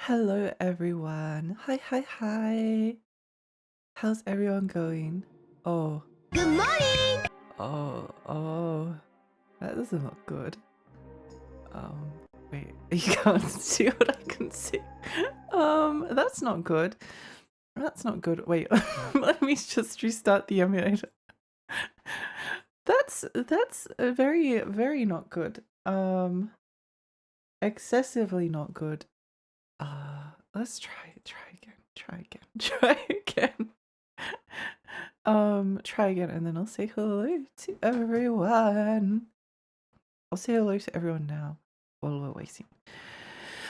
Hello everyone. Hi. How's everyone going? Oh, Good morning! oh, that doesn't look good. Wait, you can't see what I can see. That's not good. That's not good. Wait, let me just restart the emulator. That's very not good. Excessively not good. Let's try again. Try again and then I'll say hello to everyone. I'll say hello to everyone now while we're waiting.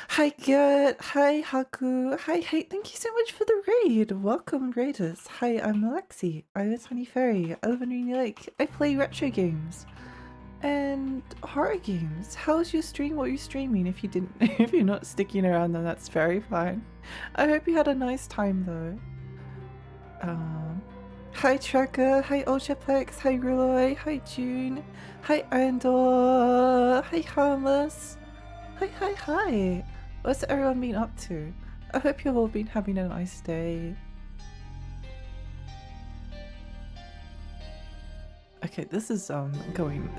Hi Gert, hi Haku, hi Hey, thank you so much for the raid. Welcome raiders. Hi, I'm Alexi. I'm a tiny fairy. I live in Rainy Lake. I play retro games and horror games. How's your stream? What are you streaming? If you didn't, if you're not sticking around, then that's very fine. I hope you had a nice time though. Hi Tracker, hi Ultraplex, hi Ruloy, hi June, hi Andor, hi Harmless, hi. What's everyone been up to? I hope you've all been having a nice day. Okay, this is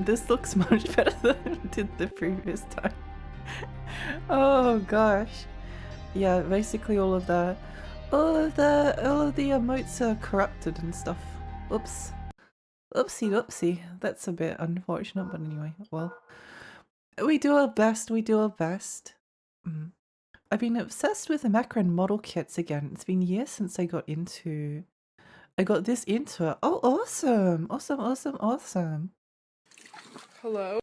this looks much better than it did the previous time. Oh gosh. Yeah, basically all of the emotes are corrupted and stuff. Oops. Oopsie. That's a bit unfortunate, but anyway, well. We do our best. I've been obsessed with the Macron model kits again. It's been years since I got this into it. Oh, awesome. Hello?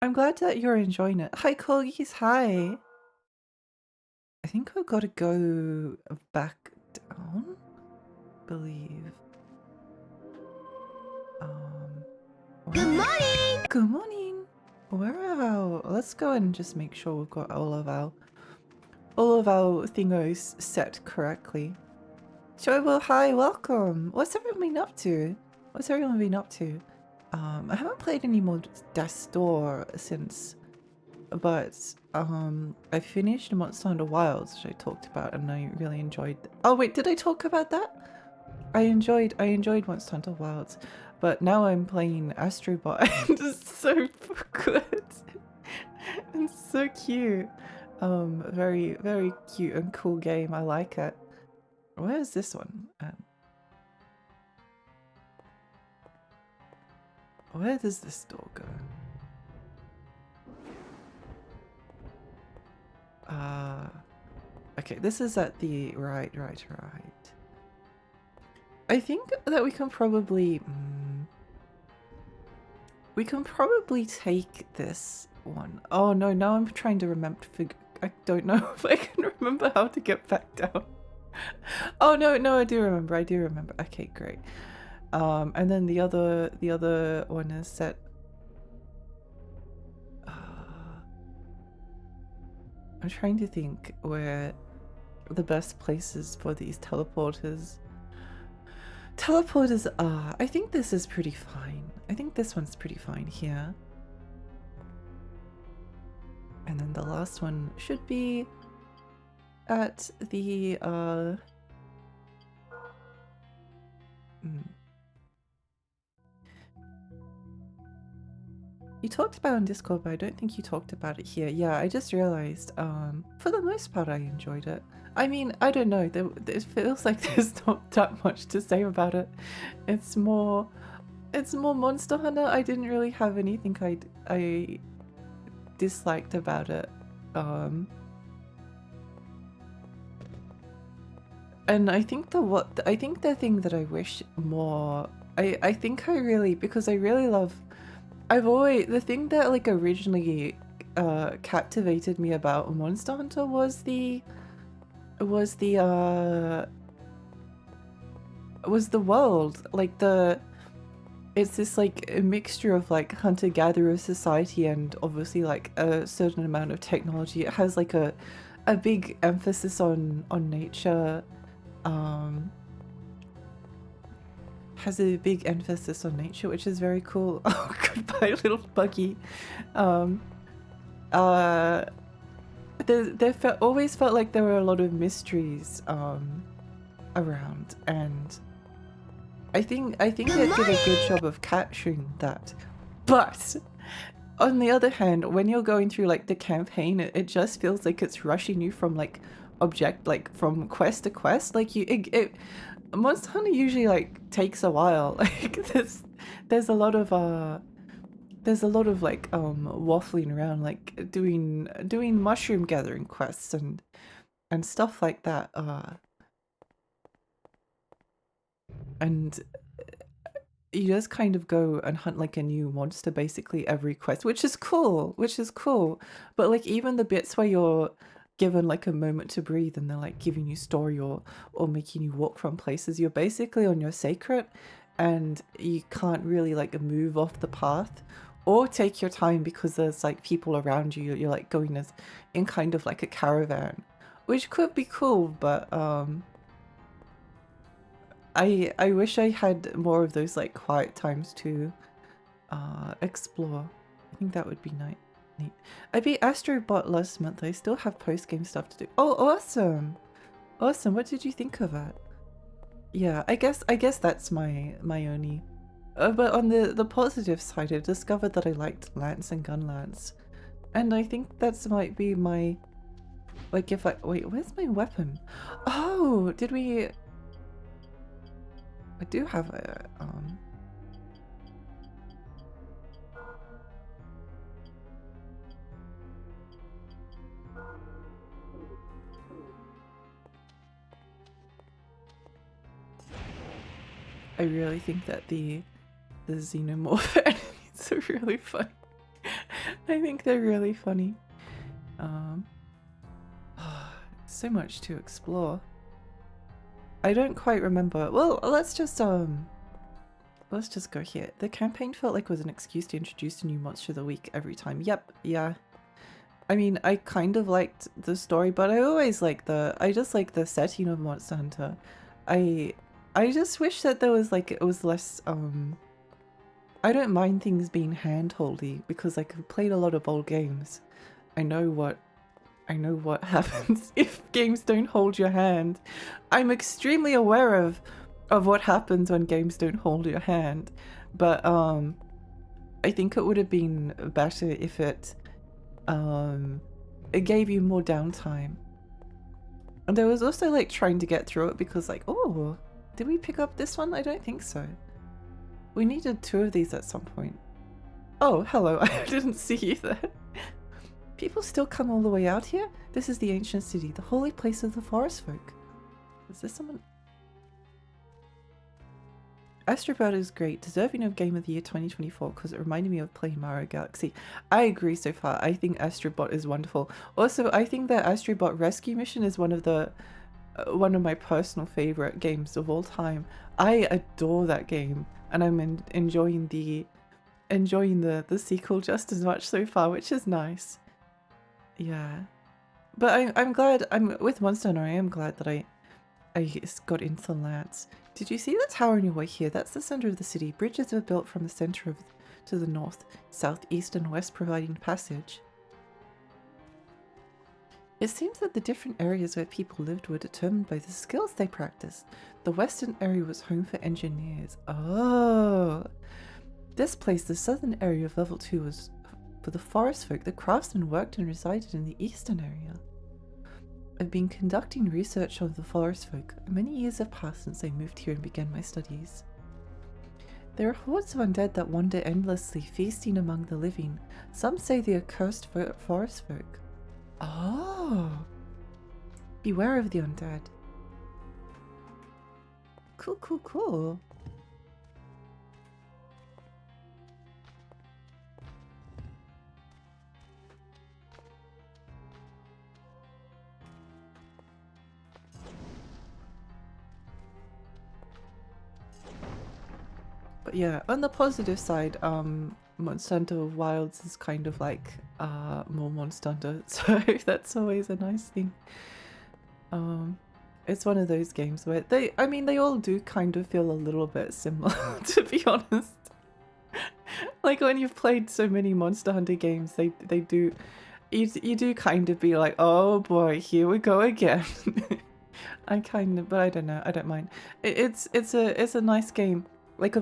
I'm glad that you're enjoying it. Hi, Corgis, hi. I think I've got to go back down, believe. Good morning! Good morning! Wow, let's go and just make sure we've got all of our thingos set correctly. Joyful, hi, welcome! What's everyone been up to? I haven't played any more Death's Door since, but I finished Monster Hunter Wilds, which I talked about, and I really enjoyed. Oh wait, did I talk about that? I enjoyed Monster Hunter Wilds, but now I'm playing Astro Bot, and it's so good and so cute. Very cute and cool game. I like it. Where is this one? Where does this door go? Okay, this is at the right. I think that we can probably take this one. Oh no, now I'm trying to remember. I don't know if I can remember how to get back down. Oh no, I do remember. Okay, great. And then the other one is set. I'm trying to think where the best places for these teleporters are. I think this is pretty fine. I think this one's pretty fine here. And then the last one should be at the You talked about it on Discord, but I don't think you talked about it here. Yeah, I just realized, for the most part I enjoyed it. I mean, I don't know, it feels like there's not that much to say about it. It's more Monster Hunter. I didn't really have anything I disliked about it. And I think the thing that I wish more, I think because I really love, the thing that like originally captivated me about Monster Hunter was the world. Like it's this like a mixture of like hunter-gatherer society and obviously like a certain amount of technology. It has like a big emphasis on nature. Has a big emphasis on nature, which is very cool. Oh, goodbye, little buggy. There always felt like there were a lot of mysteries around, and I think they did a good job of capturing that. But on the other hand, when you're going through like the campaign, it just feels like it's rushing you from like from quest to quest. Like Monster Hunter usually like takes a while. Like there's a lot of like waffling around, like doing mushroom gathering quests and stuff like that. And you just kind of go and hunt like a new monster basically every quest, which is cool, But like even the bits where you're given like a moment to breathe and they're like giving you story or making you walk from places, you're basically on your sacred and you can't really like move off the path or take your time because there's like people around you. You're like going as in kind of like a caravan, which could be cool, but I wish I had more of those like quiet times to explore. I think that would be neat. I beat Astro Bot last month. I still have post-game stuff to do. Oh, awesome. Awesome. What did you think of it? Yeah, I guess that's my only but on the positive side, I discovered that I liked Lance and Gun Lance. And I think that's might be my like if I wait, where's my weapon? Oh, did we I do have a I really think that the xenomorph enemies are really funny. I think they're really funny. So much to explore. I don't quite remember. Well, let's just go here. The campaign felt like it was an excuse to introduce a new monster of the week every time. Yep, yeah. I mean, I kind of liked the story, but I always like I just like the setting of Monster Hunter. I just wish that there was like, it was less, I don't mind things being hand-holdy because like I've played a lot of old games. I know what happens if games don't hold your hand. I'm extremely aware of what happens when games don't hold your hand, but I think it would have been better if it gave you more downtime. And I was also like trying to get through it because like, oh, did we pick up this one? I don't think so. We needed 2 of these at some point. Oh, hello. I didn't see you there. People still come all the way out here? This is the ancient city, the holy place of the forest folk. Is this someone? Astrobot is great, deserving of Game of the Year 2024 because it reminded me of playing Mario Galaxy. I agree so far. I think Astrobot is wonderful. Also, I think that Astrobot Rescue Mission is one of my personal favorite games of all time. I adore that game, and I'm enjoying the sequel just as much so far, which is nice. Yeah, but I'm glad I'm with Monster Hunter. I am glad that I got into Lance. Did you see the tower on your way here? That's the center of the city. Bridges are built from the center to the north, south, east, and west, providing passage. It seems that the different areas where people lived were determined by the skills they practiced. The western area was home for engineers. Oh, this place, the southern area of level 2, was for the forest folk. The craftsmen worked and resided in the eastern area. I've been conducting research on the forest folk. Many years have passed since I moved here and began my studies. There are hordes of undead that wander endlessly, feasting among the living. Some say they are cursed forest folk. Oh! Beware of the undead. Cool, cool, cool. But yeah, on the positive side, Monster Hunter Wilds is kind of like more Monster Hunter, so that's always a nice thing. It's one of those games where they all do kind of feel a little bit similar, to be honest. Like when you've played so many Monster Hunter games, they do, you do kind of be like, oh boy, here we go again. but I don't know, I don't mind. It's a nice game. Like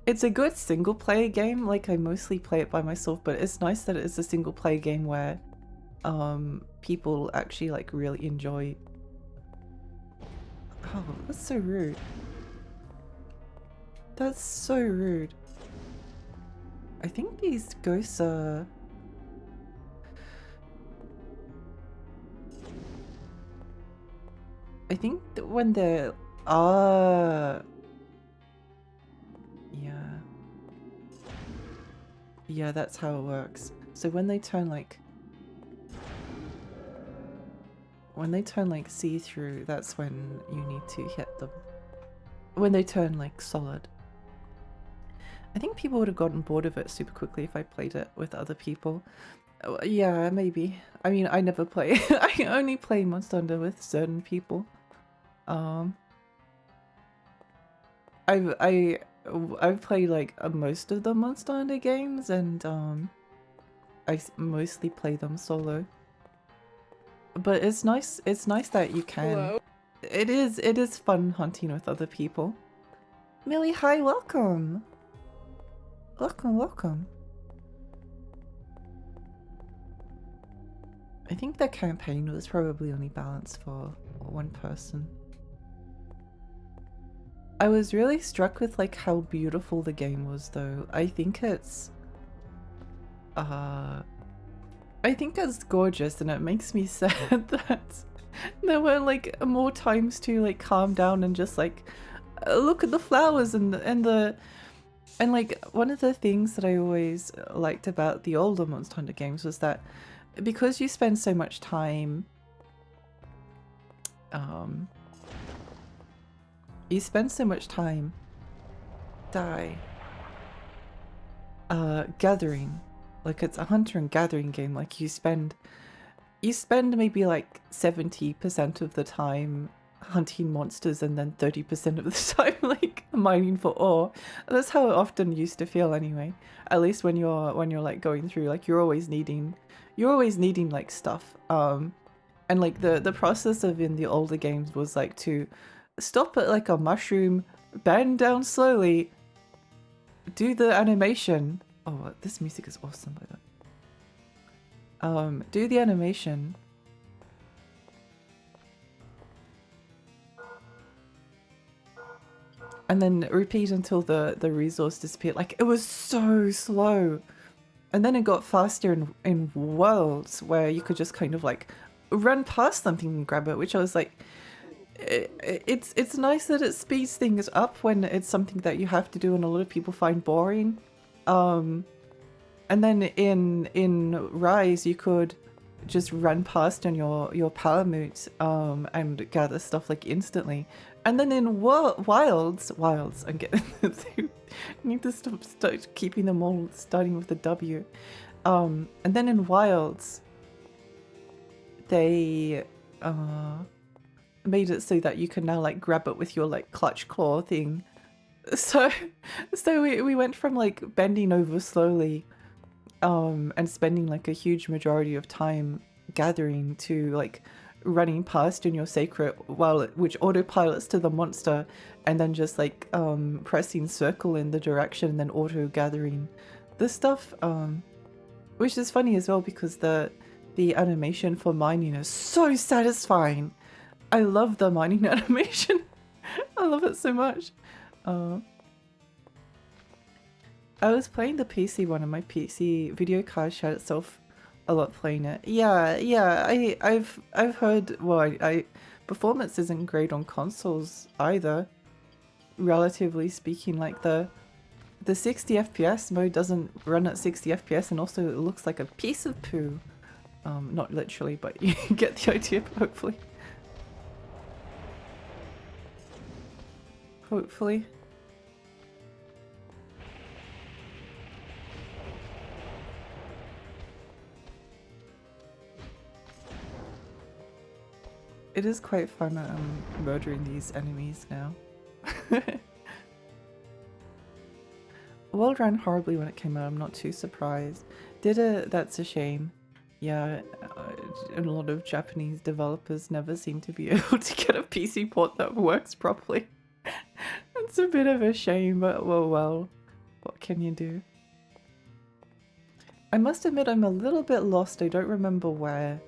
it's a good single player game. Like I mostly play it by myself, but it's nice that it's a single player game where people actually like really enjoy. Oh, that's so rude. That's so rude. I think these ghosts are... I think that when they're... Yeah, that's how it works. So when they turn like see-through, that's when you need to hit them. When they turn like solid. I think people would have gotten bored of it super quickly if I played it with other people. Yeah, maybe. I mean, I never play. I only play Monster Hunter with certain people. I've played like most of the Monster Hunter games, and I mostly play them solo. But it's nice. It's nice that you can. Hello? It is fun hunting with other people. Millie, hi, welcome. Welcome. I think the campaign was probably only balanced for one person. I was really struck with like how beautiful the game was though. I think it's gorgeous, and it makes me sad that there were like more times to like calm down and just like look at the flowers and like one of the things that I always liked about the older Monster Hunter games was that because you spend so much time gathering. Like it's a hunter and gathering game. Like you spend maybe like 70% of the time hunting monsters and then 30% of the time like mining for ore. That's how it often used to feel anyway. At least when you're like going through, like you're always needing like stuff. And like the process of in the older games was like to stop at like a mushroom, bend down slowly, do the animation. Oh, this music is awesome by the way. Do the animation. And then repeat until the resource disappeared. Like it was so slow. And then it got faster in worlds where you could just kind of like run past something and grab it, which I was like, it's nice that it speeds things up when it's something that you have to do and a lot of people find boring. And then in Rise you could just run past on your Palamute and gather stuff like instantly. And then in Wilds, I'm getting I need to start keeping them all starting with the W. And then in Wilds they made it so that you can now like grab it with your like clutch claw thing. So we went from like bending over slowly and spending like a huge majority of time gathering to like running past in your sacred which autopilots to the monster, and then just like pressing circle in the direction and then auto gathering this stuff, which is funny as well because the animation for mining is so satisfying. I love the mining animation. I love it so much. I was playing the PC one and my PC video card shut itself a lot playing it. Yeah, I've heard, well, I performance isn't great on consoles either, relatively speaking. Like the 60 FPS mode doesn't run at 60 FPS, and also it looks like a piece of poo. Not literally, but you get the idea, hopefully. Hopefully. It is quite fun murdering these enemies now. World ran horribly when it came out, I'm not too surprised. That's a shame. Yeah, a lot of Japanese developers never seem to be able to get a PC port that works properly. It's a bit of a shame, but well, what can you do? I must admit I'm a little bit lost. I don't remember where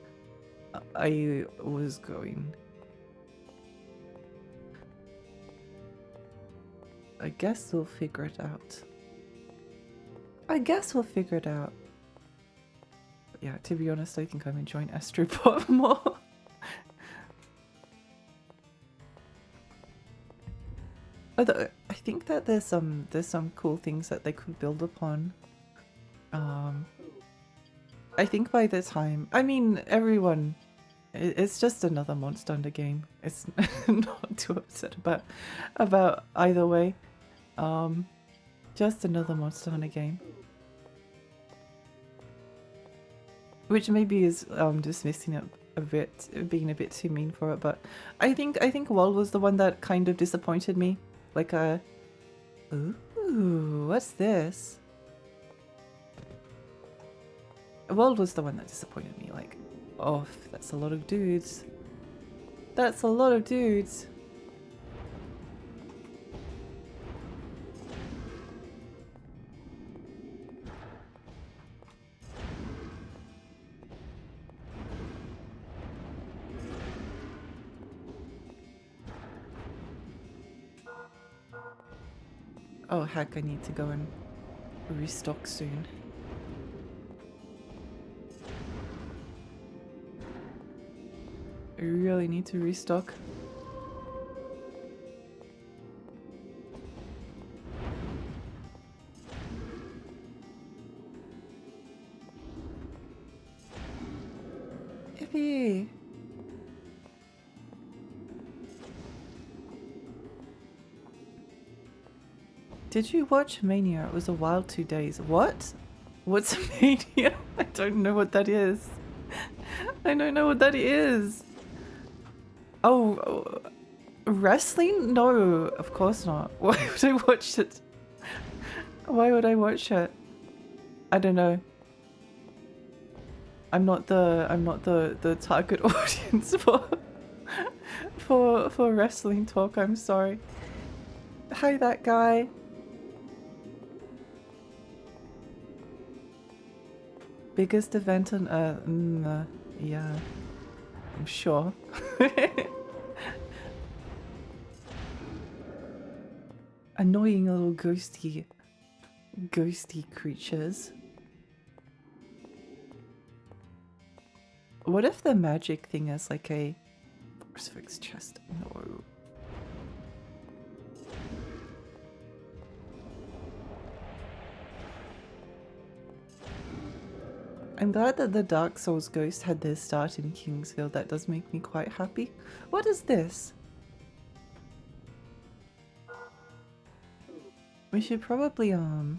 I was going. I guess we'll figure it out. But yeah, to be honest, I think I'm enjoying Astroport more. Although I think that there's some cool things that they could build upon. Um, I think by the time, I mean, everyone, it's just another Monster Hunter game. It's not too upset about either way. Just another Monster Hunter game. Which maybe is dismissing it a bit, being a bit too mean for it, but I think Wall was the one that kind of disappointed me. Like ooh, what's this? Wall was the one that disappointed me. Like, oh, that's a lot of dudes. That's a lot of dudes. Oh heck, I need to go and restock soon. I really need to restock. Yippee! Did you watch Mania? It was a wild 2 days. What? What's Mania? I don't know what that is. I don't know what that is. Oh, wrestling? No, of course not. Why would I watch it? Why would I watch it? I don't know. I'm not the target audience for wrestling talk. I'm sorry. Hi, that guy. Biggest event on Earth. Yeah, I'm sure. Annoying little ghosty creatures. What if the magic thing is like a crucifix chest? No. I'm glad that the Dark Souls ghost had their start in Kingsfield. That does make me quite happy. What is this? We should probably Oh,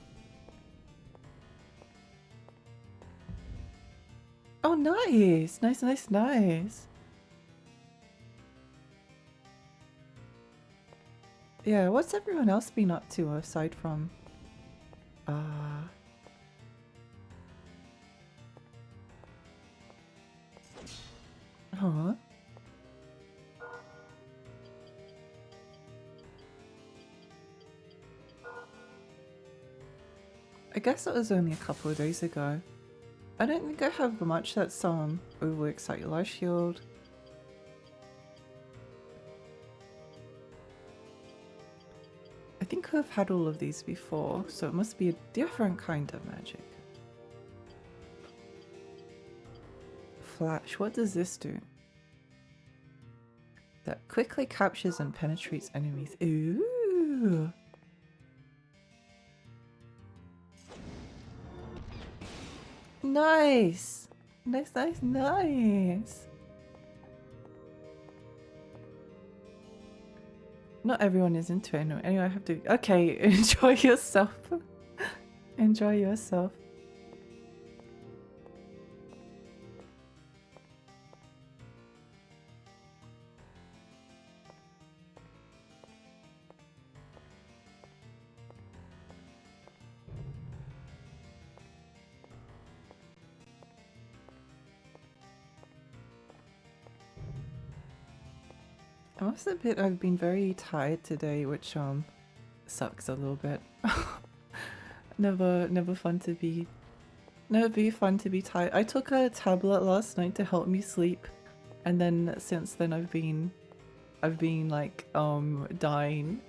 nice! Nice. Yeah, what's everyone else been up to aside from Huh? I guess it was only a couple of days ago. I don't think I have much that's overly exciting. Life Shield. I think I've had all of these before, so it must be a different kind of magic. Flash, what does this do? That quickly captures and penetrates enemies. Ooh! Nice! Nice! Not everyone is into it. No, anyway, I have to... Okay, enjoy yourself. Enjoy yourself. I must admit I've been very tired today, which sucks a little bit. Never fun to be tired. I took a tablet last night to help me sleep, and then since then I've been like dying.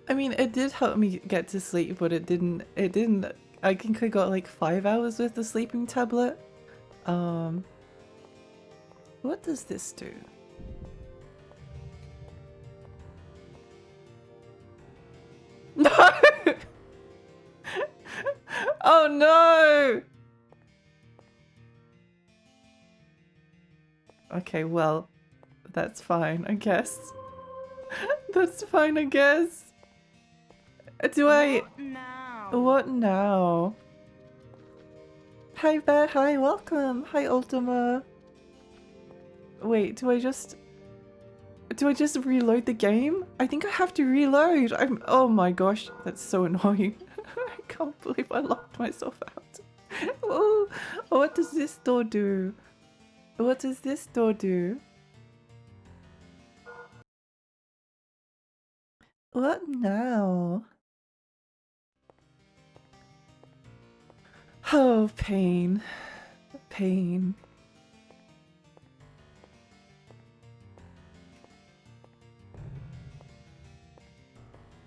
I mean, it did help me get to sleep, but it didn't I think I got like 5 hours with the sleeping tablet. What does this do? No! Oh no! Okay, well, that's fine, I guess. That's fine, I guess. Do I... What now? What now? Hi Bear, hi, welcome. Hi Ultima. Wait, do I just reload the game? I think I have to reload. Oh my gosh, that's so annoying. I can't believe I locked myself out. Oh, what does this door do? What does this door do? What now? Oh, pain. Pain.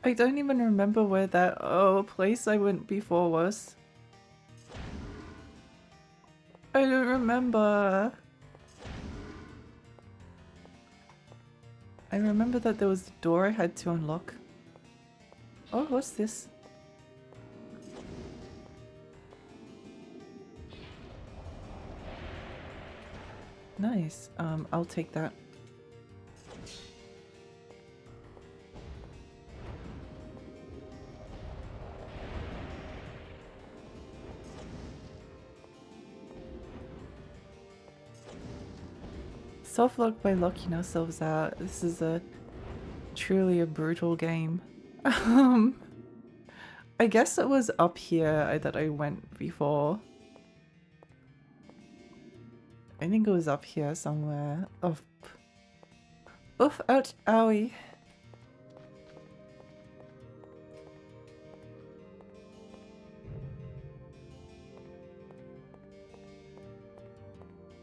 I don't even remember where that place I went before was. I don't remember. I remember that there was a door I had to unlock. Oh, what's this? Nice. I'll take that. Self-lock by locking ourselves out. This is truly a brutal game. I guess it was up here that I went before. I think it was up here somewhere. Oof. Oof, ouch, owie.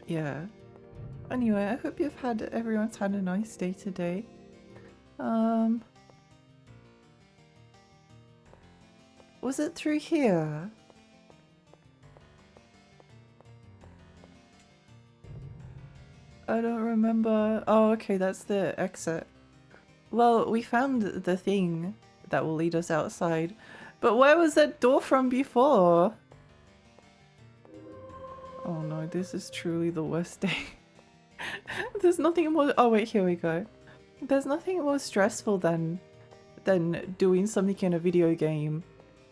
Yeah. Anyway, I hope everyone's had a nice day today. Was it through here? I don't remember. Oh, okay, that's the exit. Well, we found the thing that will lead us outside. But where was that door from before? Oh no, this is truly the worst day. There's nothing more— oh wait, here we go. There's nothing more stressful than doing something in a video game,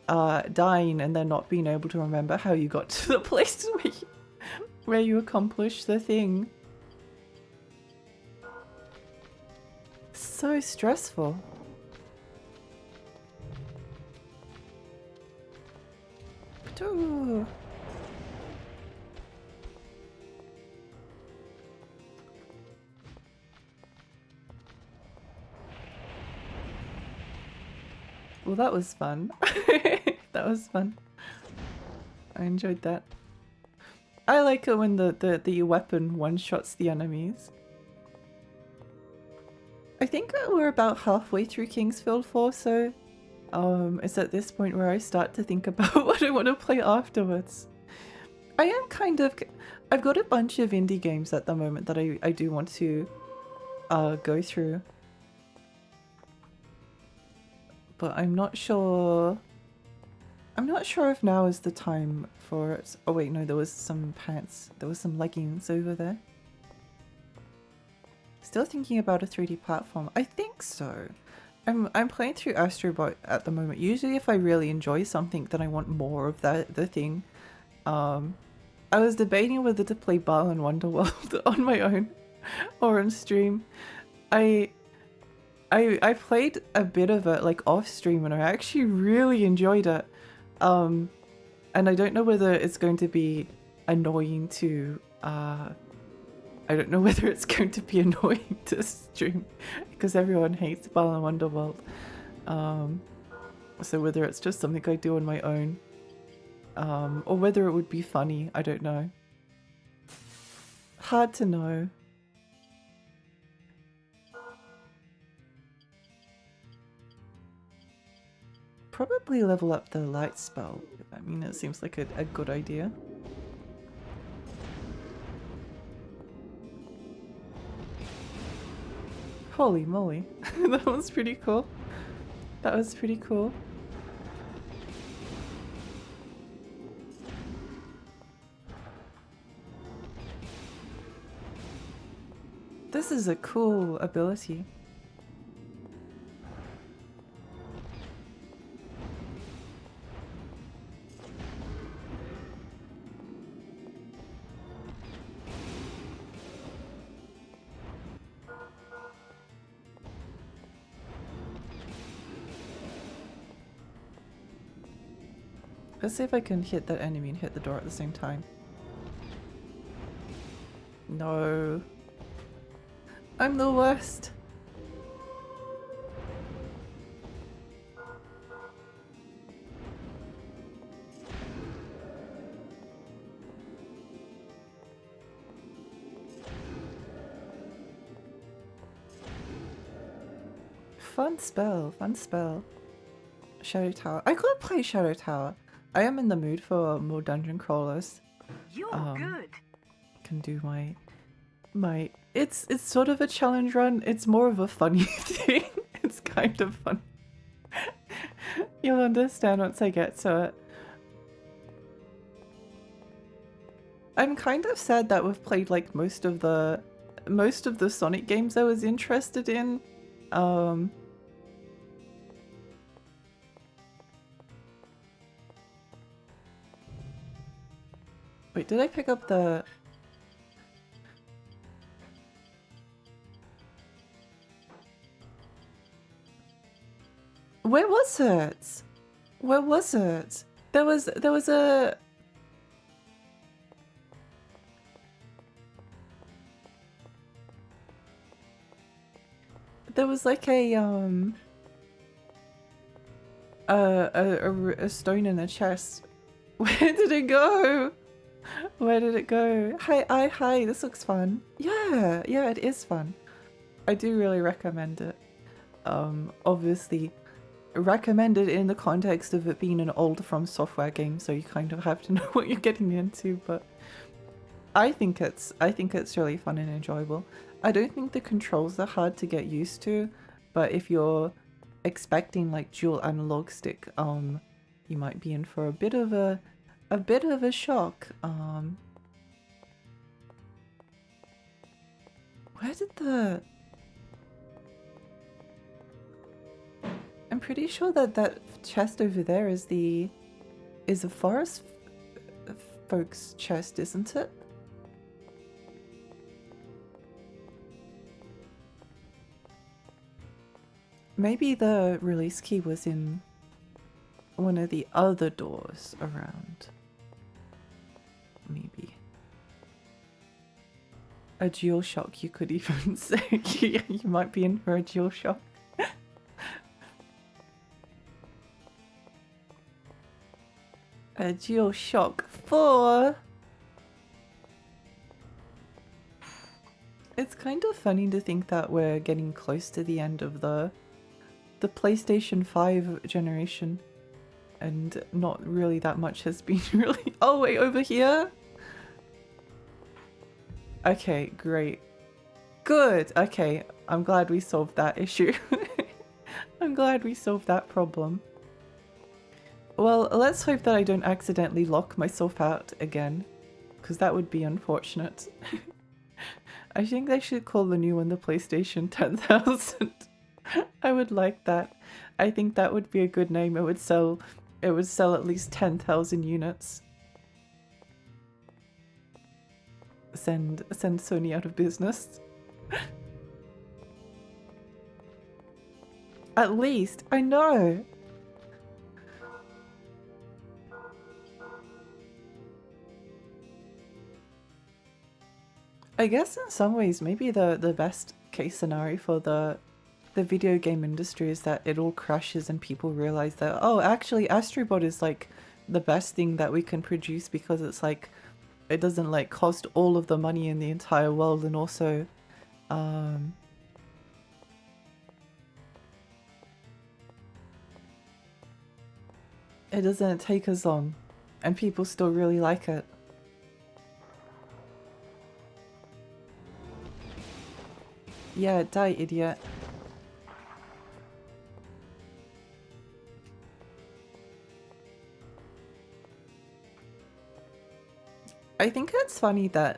dying and then not being able to remember how you got to the place where you accomplished the thing. So stressful. Ooh. Well, that was fun. That was fun. I enjoyed that. I like it when the weapon one-shots the enemies. I think we're about halfway through Kingsfield 4, so it's at this point where I start to think about what I want to play afterwards. I am kind of— I've got a bunch of indie games at the moment that I do want to go through. But I'm not sure if now is the time for it. Oh wait, no, there was some pants. There was some leggings over there. Still thinking about a 3D platform. I think so. I'm playing through Astro Bot at the moment. Usually if I really enjoy something, then I want more of the thing. I was debating whether to play Balan Wonderworld on my own or on stream. I played a bit of it like off stream and I actually really enjoyed it. And I don't know whether it's going to be annoying to I don't know whether it's going to be annoying to stream because everyone hates Balan Wonderworld. So whether it's just something I do on my own, or whether it would be funny, I don't know. Hard to know. Probably level up the light spell. I mean, it seems like a good idea. Holy moly. That was pretty cool. That was pretty cool. This is a cool ability. Let's see if I can hit that enemy and hit the door at the same time. No. I'm the worst. Fun spell, fun spell. Shadow Tower. I could play Shadow Tower. I am in the mood for more dungeon crawlers. You're good. Can do my it's sort of a challenge run. It's more of a funny thing. It's kind of fun. You'll understand once I get to it. I'm kind of sad that we've played like most of the Sonic games I was interested in. Wait, did I pick up the... Where was it? Where was it? There was a... There was like a stone in a chest. Where did it go? Where did it go? Hi, this looks fun. Yeah, it is fun. I do really recommend it. Obviously recommend it in the context of it being an old From Software game, so you kind of have to know what you're getting into, but I think it's really fun and enjoyable. I don't think the controls are hard to get used to, but if you're expecting like dual analog stick, you might be in for a bit of a shock. Where did the... I'm pretty sure that chest over there is a forest folks chest, isn't it? Maybe the release key was in one of the other doors around. Maybe. A dual shock, you could even say. You might be in for a dual shock. A dual shock 4. It's kind of funny to think that we're getting close to the end of the PlayStation 5 generation, and not really that much has been really... Oh wait, over here? Okay, great. Good, okay. I'm glad we solved that issue. I'm glad we solved that problem. Well, let's hope that I don't accidentally lock myself out again, because that would be unfortunate. I think they should call the new one the PlayStation 10,000. I would like that. I think that would be a good name. It would sell at least 10,000 units. Send Sony out of business. At least, I know. I guess in some ways, maybe the best case scenario for the video game industry is that it all crashes and people realize that, oh, actually Astrobot is like the best thing that we can produce, because it's like, it doesn't like cost all of the money in the entire world, and also it doesn't take as long and people still really like it. Yeah, die, idiot. I think it's funny that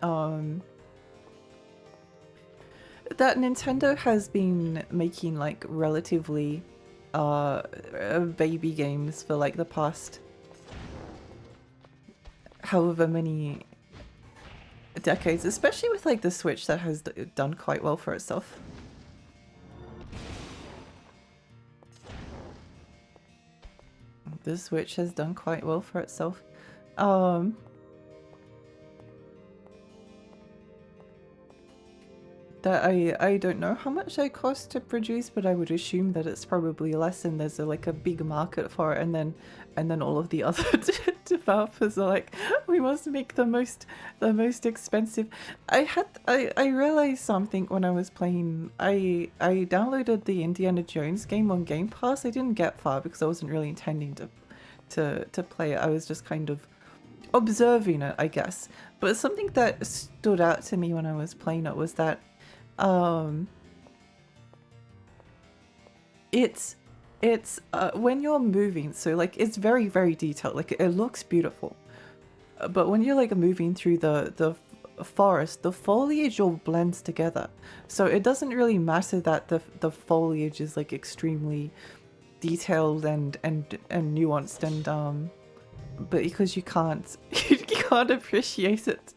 that Nintendo has been making like relatively baby games for like the past however many decades, especially with like the Switch that has done quite well for itself. The Switch has done quite well for itself. That I don't know how much they cost to produce, but I would assume that it's probably less, and there's like a big market for it, and then all of the other developers are like, we must make the most expensive. I realized something when I was playing. I downloaded the Indiana Jones game on Game Pass. I didn't get far because I wasn't really intending to play it. I was just kind of observing it, I guess. But something that stood out to me when I was playing it was that it's when you're moving, so like it's very detailed, like it looks beautiful, but when you're like moving through the forest, the foliage all blends together, so it doesn't really matter that the foliage is like extremely detailed and nuanced, and but because you can't you can't appreciate it.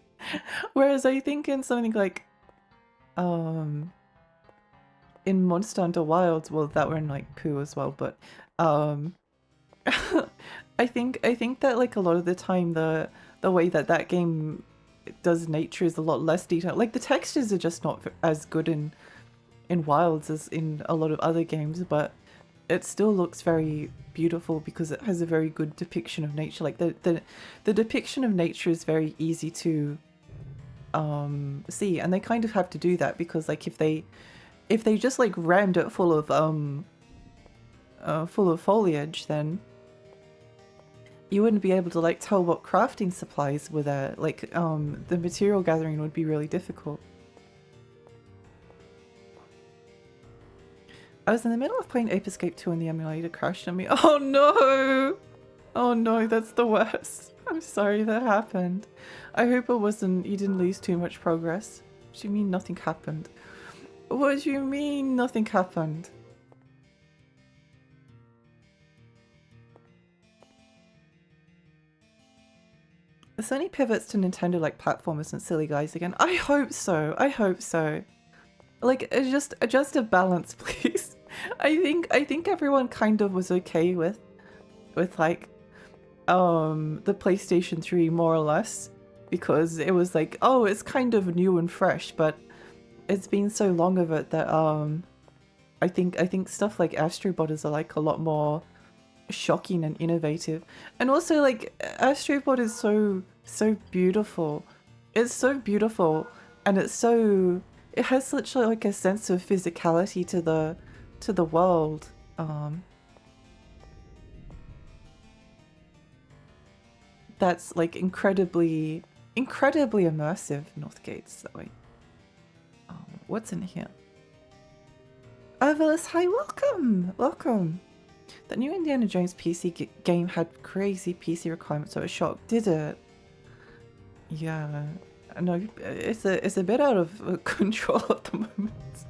Whereas I think in something like in Monster Hunter Wilds, well, that were in like Pooh as well, but I think that like a lot of the time the way that game does nature is a lot less detailed. Like the textures are just not as good in Wilds as in a lot of other games, but it still looks very beautiful because it has a very good depiction of nature. Like the depiction of nature is very easy to see, and they kind of have to do that because like if they just like rammed it full of foliage, then you wouldn't be able to like tell what crafting supplies were there. Like the material gathering would be really difficult. I was in the middle of playing Ape Escape 2 and the emulator crashed on me. Oh no! Oh no, that's the worst. I'm sorry that happened. I hope it wasn't, you didn't lose too much progress. What do you mean nothing happened? What do you mean nothing happened? Sony pivots to Nintendo like platformers and silly guys again. I hope so. I hope so. Like just a balance, please. I think everyone kind of was okay with like the PlayStation 3 more or less, because it was like, oh, it's kind of new and fresh, but it's been so long of it that I think stuff like Astro Bot is like a lot more shocking and innovative. And also like Astro Bot is so beautiful. It's so beautiful, and it has such like a sense of physicality to the world. That's like incredibly immersive. Northgate's that way. What's in here? Avalis, hi, welcome. The new Indiana Jones PC game had crazy PC requirements, so it was shocked. Did it? Yeah, no, it's a bit out of control at the moment.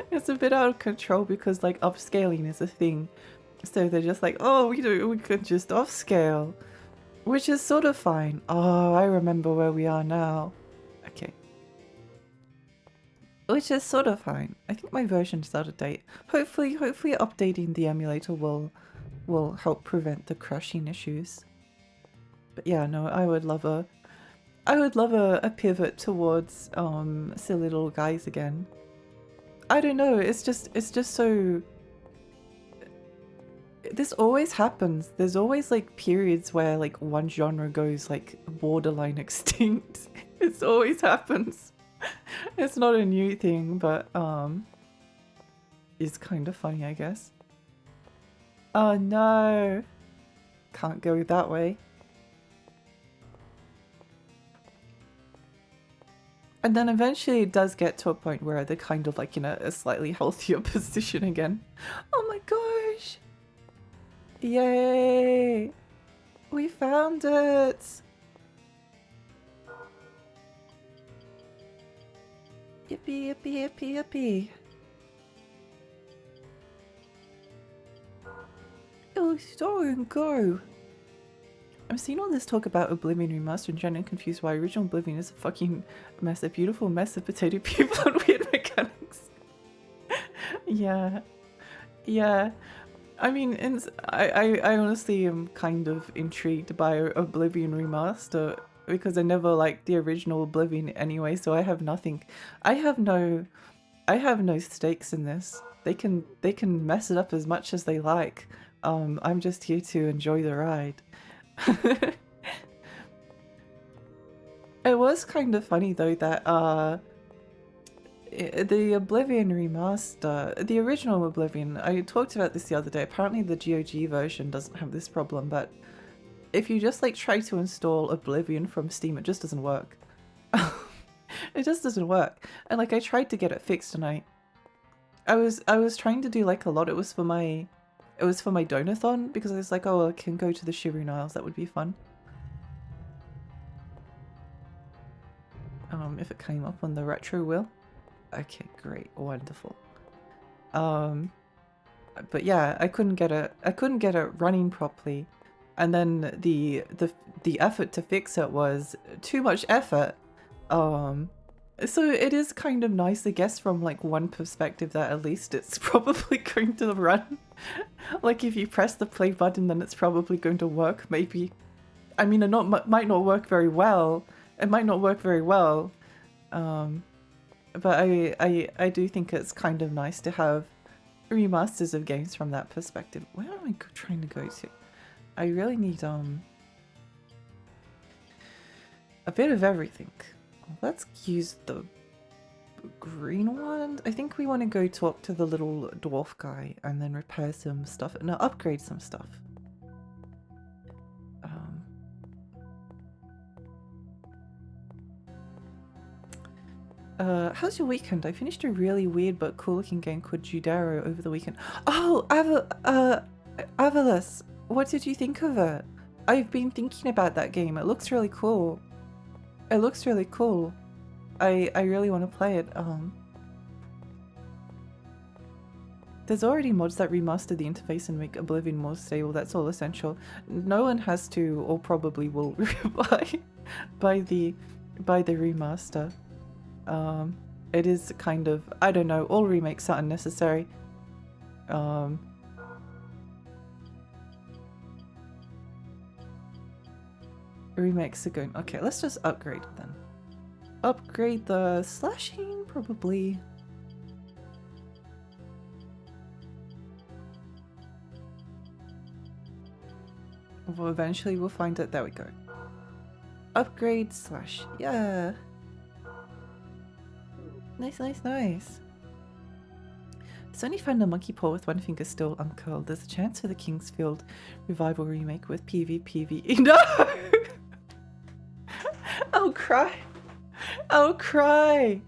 It's a bit out of control because like upscaling is a thing, so they're just like, oh, we could just upscale, which is sort of fine. Oh, I remember where we are now. Okay. Which is sort of fine. I think my version is out of date. Hopefully updating the emulator will help prevent the crashing issues. But yeah, no, I would love a pivot towards silly little guys again. I don't know, it's just so, this always happens. There's always like periods where like one genre goes like borderline extinct. It always happens. It's not a new thing, but it's kind of funny, I guess. Oh no, can't go that way. And then eventually it does get to a point where they're kind of like in a slightly healthier position again. Oh my gosh! Yay! We found it! Yippee, yippee, yippee, yippee. Oh, Storm, go! I'm seeing all this talk about Oblivion Remastered and trying to confuse why original Oblivion is a fucking mess, a beautiful mess of potato people and weird mechanics. Yeah. Yeah. I mean, I honestly am kind of intrigued by Oblivion Remaster because I never liked the original Oblivion anyway, so I have nothing. I have no stakes in this. They can mess it up as much as they like. I'm just here to enjoy the ride. It was kind of funny though that the Oblivion remaster, the original Oblivion, I talked about this the other day. Apparently the GOG version doesn't have this problem, but if you just like try to install Oblivion from Steam, it just doesn't work. It just doesn't work. And like I tried to get it fixed and I was trying to do like a lot. It was for my donathon because I was like, oh, I can go to the Shireen Isles, that would be fun. If it came up on the retro wheel. Okay, great, wonderful. But yeah, I couldn't get it running properly, and then the effort to fix it was too much effort. So it is kind of nice, I guess, from like one perspective that at least it's probably going to run. Like if you press the play button, then it's probably going to work. Maybe, I mean, it might not work very well. It might not work very well. But I do think it's kind of nice to have remasters of games from that perspective. Where am I trying to go to? I really need a bit of everything. Let's use the green one. I think we want to go talk to the little dwarf guy and then repair some stuff. No, upgrade some stuff. How's your weekend? I finished a really weird but cool looking game called Judaro over the weekend. Oh, Avalus, what did you think of it? I've been thinking about that game. It looks really cool. It looks really cool. I really want to play it. There's already mods that remaster the interface and make Oblivion more stable. That's all essential. No one has to, or probably will, by the remaster. It is kind of, I don't know, all remakes are unnecessary. Remakes are going, okay, let's just upgrade then. Upgrade the slashing, probably. Well, eventually we'll find it, there we go. Upgrade slash, yeah. Nice, nice, nice. Sony found a monkey paw with one finger still uncurled. There's a chance for the Kingsfield revival remake with PvPvE. No! I'll cry. I'll cry.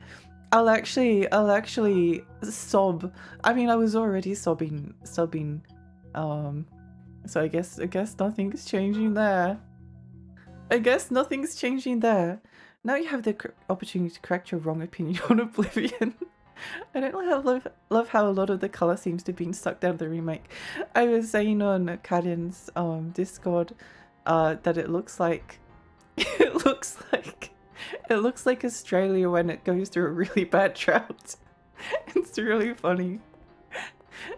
I'll actually sob. I mean, I was already sobbing. So I guess nothing's changing there. I guess nothing's changing there. Now you have the opportunity to correct your wrong opinion on Oblivion. I don't love how a lot of the color seems to be sucked out of the remake. I was saying on Karin's Discord that it looks like Australia when it goes through a really bad drought. It's really funny.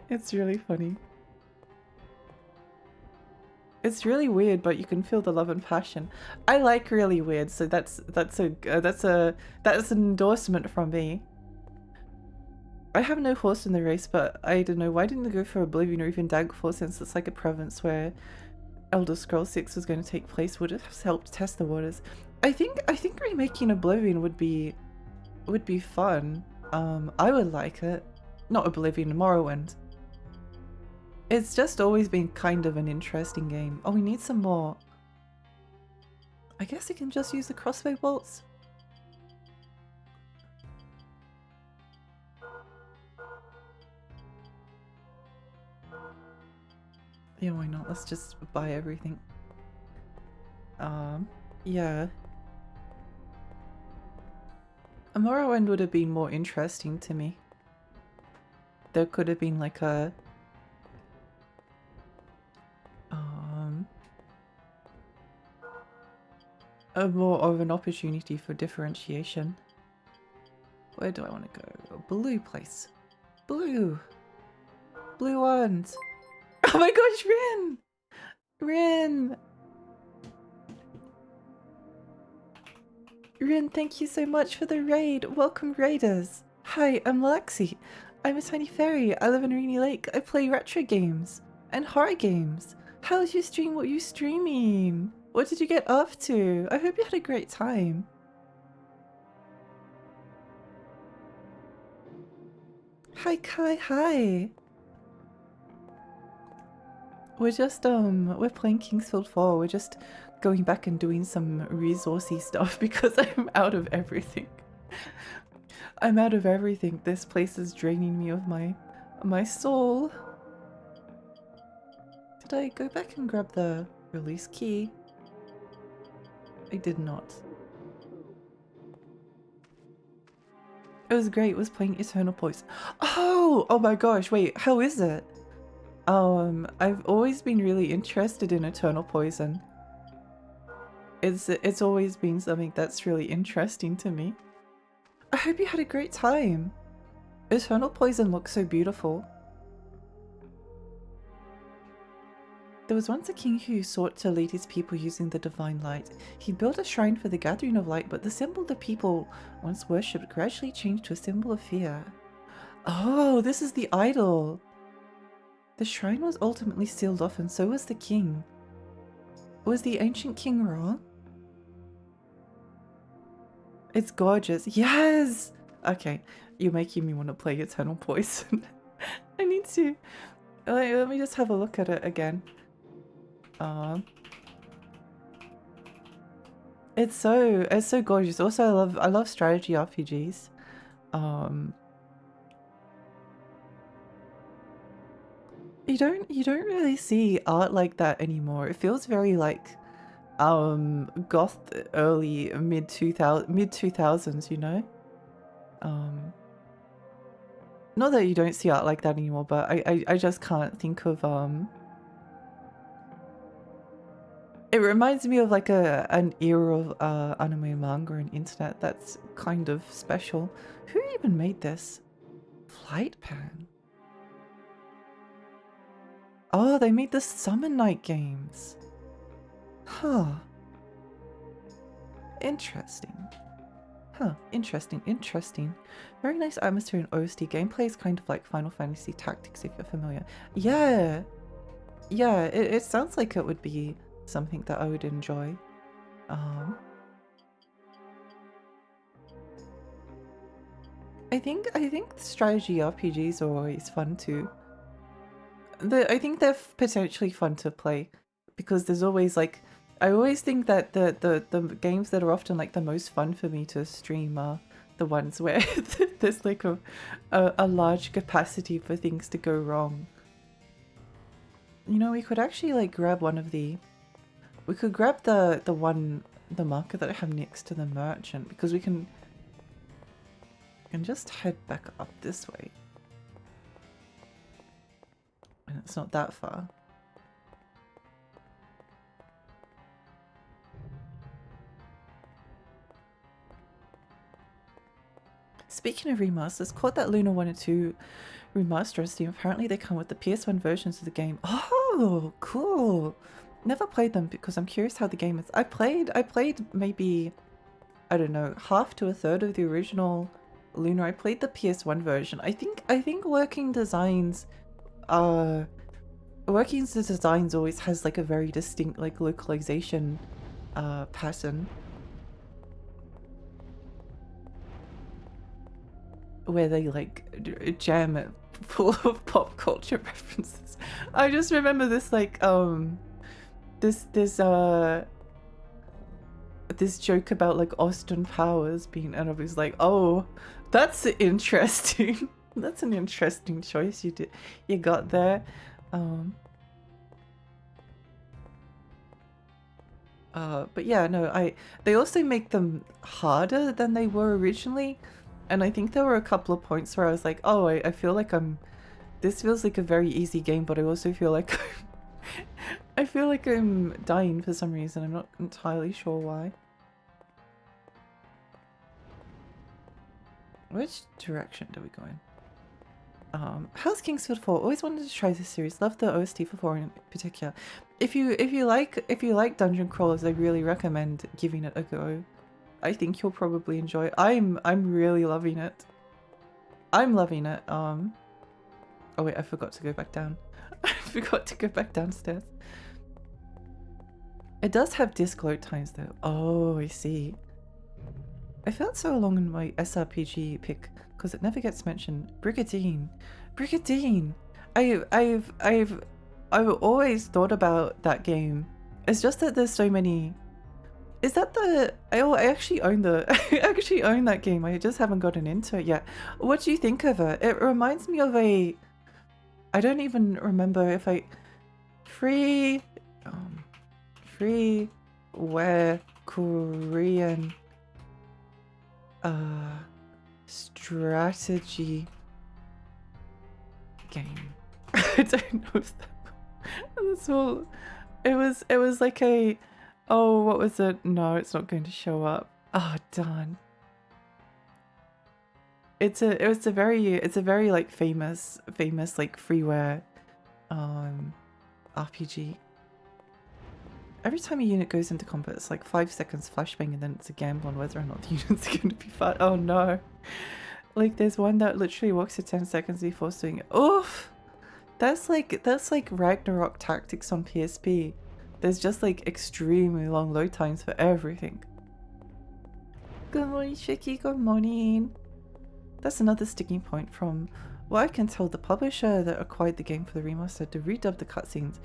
It's really funny. It's really weird, but you can feel the love and passion. I like really weird, so that's an endorsement from me. I have no horse in the race, but I don't know, why didn't they go for Oblivion or even Daggerfall, since it's like a province where Elder Scrolls 6 was going to take place? Would it have helped test the waters? I think remaking Oblivion would be fun. I would like it. Not Oblivion, Morrowind. It's just always been kind of an interesting game. Oh, we need some more. I guess you can just use the crossbow bolts. Yeah, why not? Let's just buy everything. Yeah. Morrowind would have been more interesting to me. There could have been like a more of an opportunity for differentiation. Where do I want to go? A blue place. Blue. Blue ones. Oh my gosh, Rin! Rin! Rin, thank you so much for the raid. Welcome, raiders. Hi, I'm Lexi. I'm a tiny fairy. I live in Rainy Lake. I play retro games and horror games. How's your stream? What are you streaming? What did you get up to? I hope you had a great time. Hi, Kai. Hi. We're just, we're playing Kingsfield 4. We're just going back and doing some resourcey stuff because I'm out of everything. I'm out of everything. This place is draining me of my soul. Did I go back and grab the release key? I did not. It was great. It was playing Eternal Poise. Oh my gosh, wait, how is it? I've always been really interested in Eternal Poison. It's always been something that's really interesting to me. I hope you had a great time. Eternal Poison looks so beautiful. There was once a king who sought to lead his people using the divine light. He built a shrine for the gathering of light, but the symbol the people once worshipped gradually changed to a symbol of fear. Oh, this is the idol. The shrine was ultimately sealed off, and so was the king. Was the ancient king wrong? It's gorgeous. Yes! Okay, you're making me want to play Eternal Poison. I need to. Let me just have a look at it again. It's so gorgeous. Also, I love strategy RPGs. You don't really see art like that anymore. It feels very like goth early mid 2000s, you know? Not that you don't see art like that anymore, but I just can't think of it reminds me of like an era of anime and manga and internet that's kind of special. Who even made this? Flight Pan. Oh, they made the Summer Night games. Huh. Interesting. Huh. Interesting. Very nice atmosphere and OST. Gameplay is kind of like Final Fantasy Tactics if you're familiar. Yeah. Yeah, it sounds like it would be something that I would enjoy. I think strategy RPGs are always fun too. I think they're potentially fun to play because there's always like, I always think that the games that are often like the most fun for me to stream are the ones where there's like a large capacity for things to go wrong. You know, we could actually like grab one of the, we could grab the marker that I have next to the merchant because we can just head back up this way. And it's not that far. Speaking of remasters, caught that Luna 1 and 2 remaster on Steam. Apparently they come with the PS1 versions of the game. Oh, cool. Never played them because I'm curious how the game is. I played maybe, I don't know, half to a third of the original Luna. I played the PS1 version. I think Working Designs always has like a very distinct like localization pattern where they like jam it full of pop culture references. I just remember this like this joke about like Austin Powers being, and I was like, oh, that's interesting. That's an interesting choice you got there. But yeah, no, they also make them harder than they were originally. And I think there were a couple of points where I was like, oh, I feel like this feels like a very easy game, but I also feel like I feel like I'm dying for some reason. I'm not entirely sure why. Which direction do we go in? How's Kingsfield 4? Always wanted to try this series. Love the OST for 4 in particular. If you like dungeon crawlers, I really recommend giving it a go. I think you'll probably enjoy it. I'm really loving it. I'm loving it. Oh wait, I forgot to go back down. I forgot to go back downstairs. It does have disc load times though. Oh, I see. I felt so along in my SRPG pick because it never gets mentioned. Brigadine. Brigadine! I've always thought about that game. It's just that there's so many. Is that the I actually own I actually own that game. I just haven't gotten into it yet. What do you think of it? It reminds me of I don't even remember if free freeware Korean strategy game. I don't know if that's all. It was like a, oh, what was it? No, it's not going to show up. Oh, darn. It's a very like famous like freeware RPG. Every time a unit goes into combat, it's like 5 seconds flashbang, and then it's a gamble on whether or not the unit's going to be fought. Oh no. Like there's one that literally walks for 10 seconds before doing it. Oof! That's like Ragnarok tactics on PSP. There's just like extremely long load times for everything. Good morning, Shiki. Good morning. That's another sticking point from what I can tell. The publisher that acquired the game for the remaster to redub the cutscenes.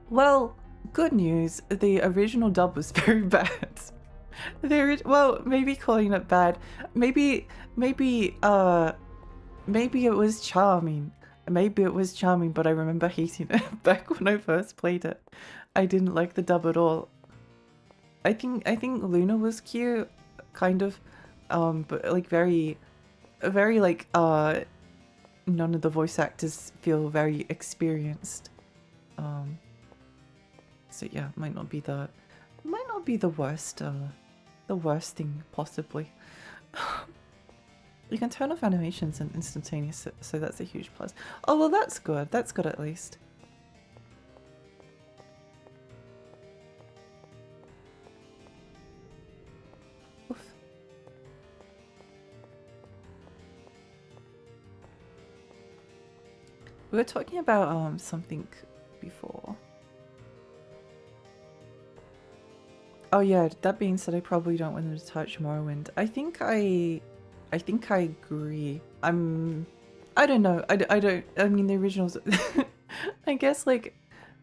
Well, good news. The original dub was very bad. Well, maybe calling it bad. Maybe it was charming. Maybe it was charming, but I remember hating it back when I first played it. I didn't like the dub at all. I think Luna was cute, kind of, but like very like none of the voice actors feel very experienced. So yeah, might not be the worst thing possibly. You can turn off animations and instantaneous, so that's a huge plus. Oh well, that's good. That's good at least. Oof. We were talking about something before. Oh yeah, that being said, I probably don't want them to touch Morrowind. I think I agree. I don't know. I mean, the originals, I guess, like,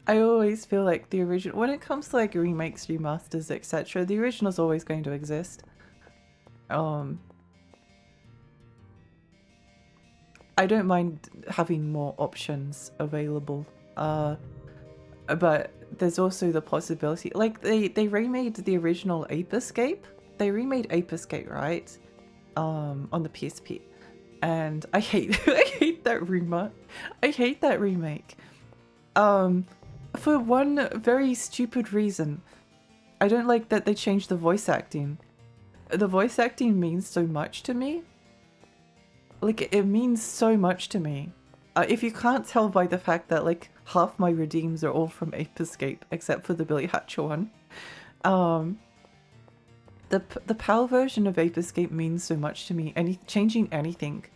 I always feel like the original, when it comes to like remakes, remasters, etc., the original's always going to exist. I don't mind having more options available. But there's also the possibility, like they remade the original Ape Escape. They remade Ape Escape, right? On the PSP, and I hate I hate that remake. I hate that remake. For one very stupid reason. I don't like that they changed the voice acting. The voice acting means so much to me. Like, it means so much to me. If you can't tell by the fact that like half my redeems are all from Ape Escape, except for the Billy Hatcher one. The PAL version of Ape Escape means so much to me. Changing anything,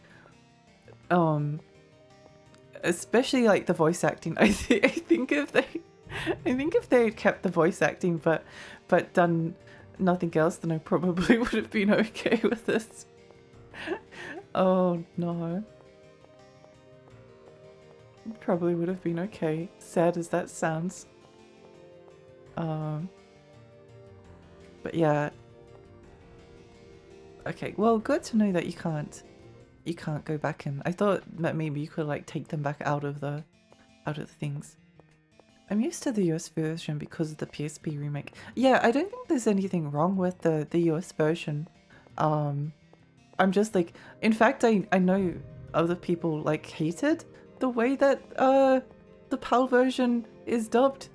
especially like the voice acting. I think if they had kept the voice acting but done nothing else, then I probably would have been okay with this. Oh no. Probably would have been okay. Sad as that sounds. But yeah. Okay, well, good to know that you can't go back in. I thought that maybe you could like take them back out of the things. I'm used to the US version because of the PSP remake. Yeah, I don't think there's anything wrong with the US version. I'm just like, in fact, I know other people like hated the way that the PAL version is dubbed.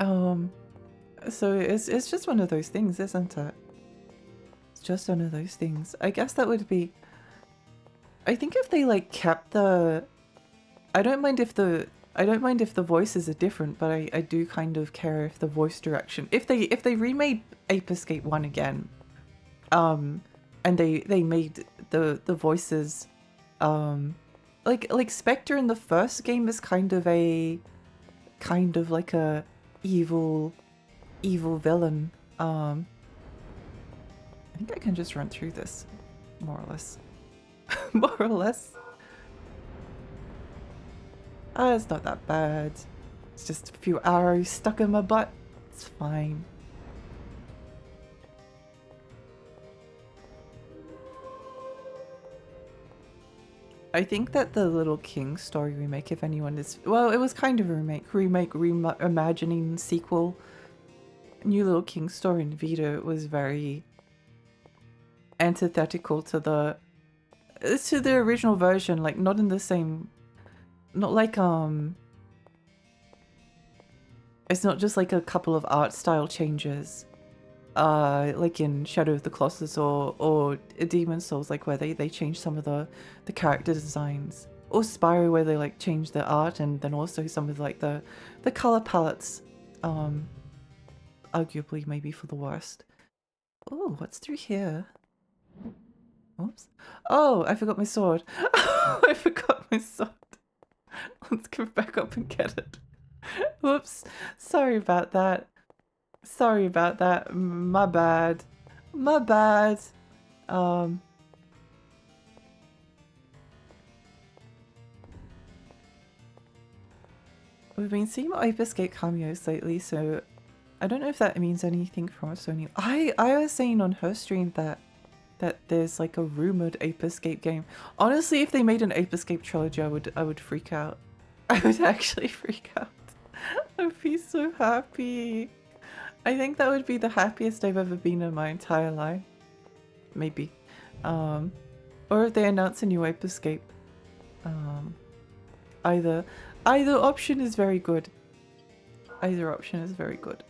So it's just one of those things, isn't it? It's just one of those things. I guess that would be. I think if they like kept the, I don't mind if the voices are different, but I do kind of care if the voice direction. If they remade Ape Escape 1 again, and they made the voices, like Spectre in the first game is kind of like a evil villain. I think I can just run through this, more or less. More or less. It's not that bad. It's just a few arrows stuck in my butt. It's fine. I think that the Little King story remake, if anyone is... Well, it was kind of a reimagining sequel. New Little King story in Vita was very antithetical to the original version, like not in the same... Not like, it's not just like a couple of art style changes, like in Shadow of the Colossus or Demon's Souls, like where they changed some of the character designs, or Spyro where they like changed the art and then also some of like the color palettes, arguably maybe for the worst. Oh, what's through here? Oops. Oh, I forgot my sword. I forgot my sword. Let's go back up and get it. Whoops. Sorry about that. Sorry about that. My bad. My bad. We've been seeing more Ape Escape cameos lately, so I don't know if that means anything from Sony. I was saying on her stream that there's like a rumored Ape Escape game. Honestly, if they made an Ape Escape trilogy, I would freak out. I would actually freak out. I'd be so happy. I think that would be the happiest I've ever been in my entire life. Maybe. Or if they announce a new Ape Escape. Either option is very good. Either option is very good.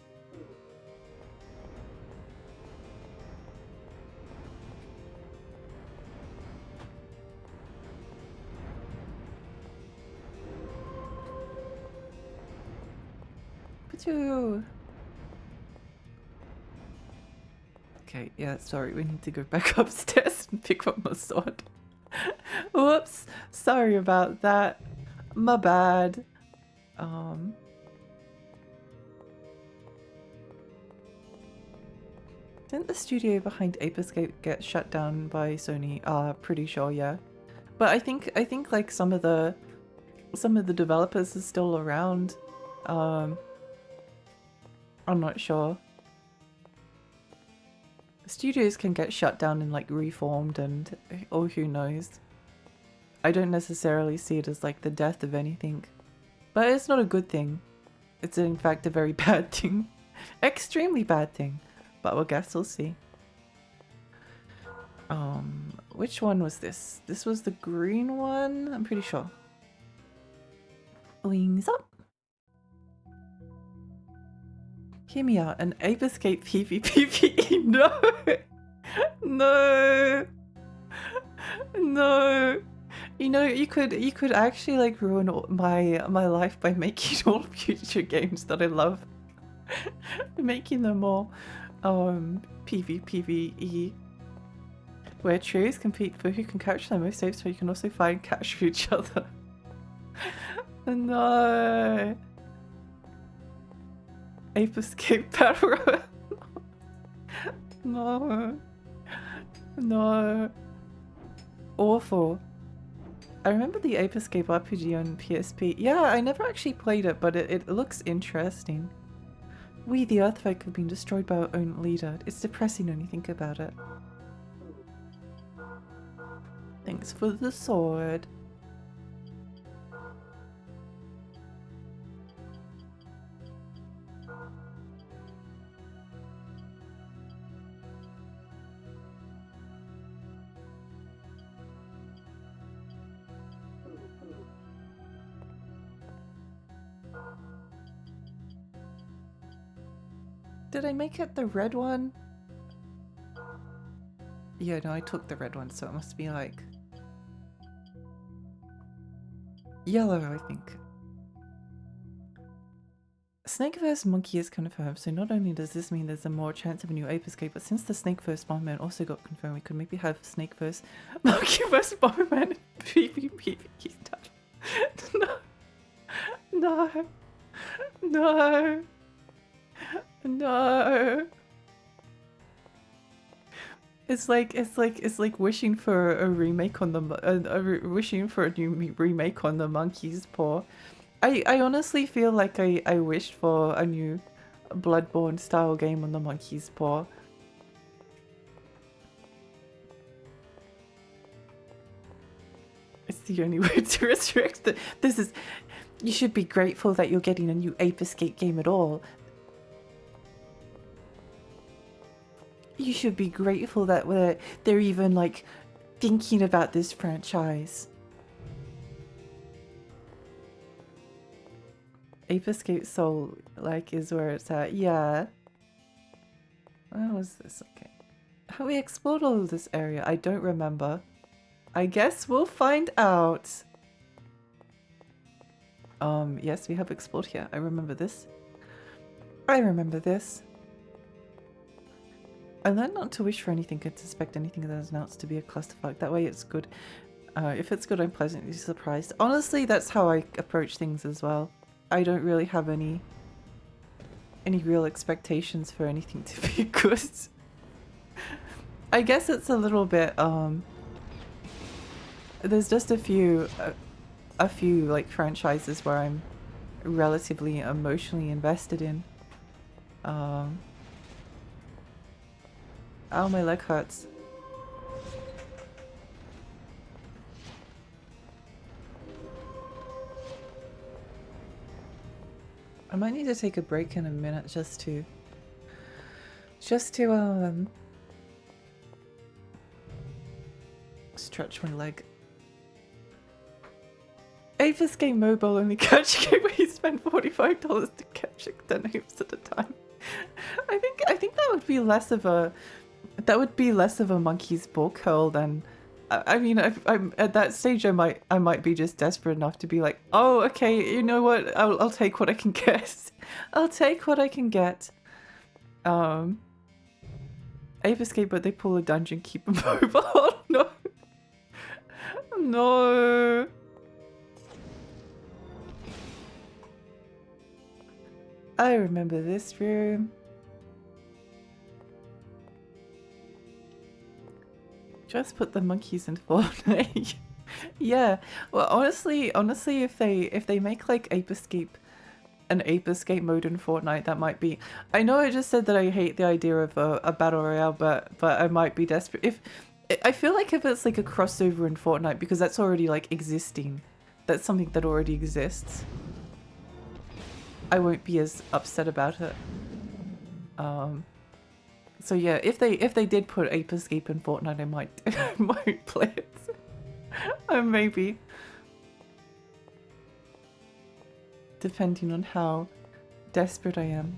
Okay, yeah, sorry, we need to go back upstairs and pick up my sword. Whoops, sorry about that. My bad. Didn't the studio behind Ape Escape get shut down by Sony? Pretty sure, yeah. But I think like some of the developers are still around. I'm not sure. Studios can get shut down and like reformed and or who knows. I don't necessarily see it as like the death of anything. But it's not a good thing. It's in fact a very bad thing. Extremely bad thing. But I guess we'll see. Which one was this? This was the green one? I'm pretty sure. Wings up. Hear me out. An Ape Escape PvPvE. No! No! No! You know, you could actually like ruin my life by making all future games that I love. Making them all PvPvE. Where trios compete for who can catch the most apes, so you can also find and catch each other. No! Ape Escape Battle Royale. No. No. Awful. I remember the Ape Escape RPG on PSP. Yeah, I never actually played it, but it looks interesting. We, the Earthfolk, have been destroyed by our own leader. It's depressing when you think about it. Thanks for the sword. Did I make it the red one? Yeah, no, I took the red one, so it must be like yellow, I think. Snake vs. Monkey is confirmed, so not only does this mean there's a more chance of a new ape escape, but since the Snake vs. Bomberman also got confirmed, we could maybe have Snake vs. Monkey vs. Bomberman PvP style. No. No. No. It's like wishing for a remake on the wishing for a new remake on the Monkey's Paw. I honestly feel like I wished for a new Bloodborne style game on the Monkey's Paw. It's the only way to resurrect the— this is— you should be grateful that you're getting a new Ape Escape game at all. You should be grateful that they're even like thinking about this franchise. Ape Escape Soul, like, is where it's at. Yeah. Where was this? Okay. Have we explored all of this area? I don't remember. I guess we'll find out. Yes, we have explored here. I remember this. I remember this. I learned not to wish for anything and suspect anything that is announced to be a clusterfuck. That way it's good. If it's good, I'm pleasantly surprised. Honestly, that's how I approach things as well. I don't really have any real expectations for anything to be good. I guess it's a little bit, there's just a few like franchises where I'm relatively emotionally invested in. Ow, my leg hurts. I might need to take a break in a minute just to stretch my leg. Ape Escape Mobile only catch game where you spend $45 to catch 10 apes at a time. I think that would be less of a monkey's paw curl than— I mean, I'm at that stage. I might be just desperate enough to be like, oh, okay, you know what? I'll take what I can get. I'll take what I can get. Ape Escape, but they pull a dungeon keeper mobile. Oh, no, no. I remember this room. Just put the monkeys in Fortnite. Yeah. Well, honestly, if they make like an Ape Escape mode in Fortnite, that might be— I know I just said that I hate the idea of a battle royale, but I might be desperate. If I feel like if it's like a crossover in Fortnite, because that's already like existing, that's something that already exists, I won't be as upset about it. So yeah, if they did put Ape Escape in Fortnite, I might play it. Maybe. Depending on how desperate I am.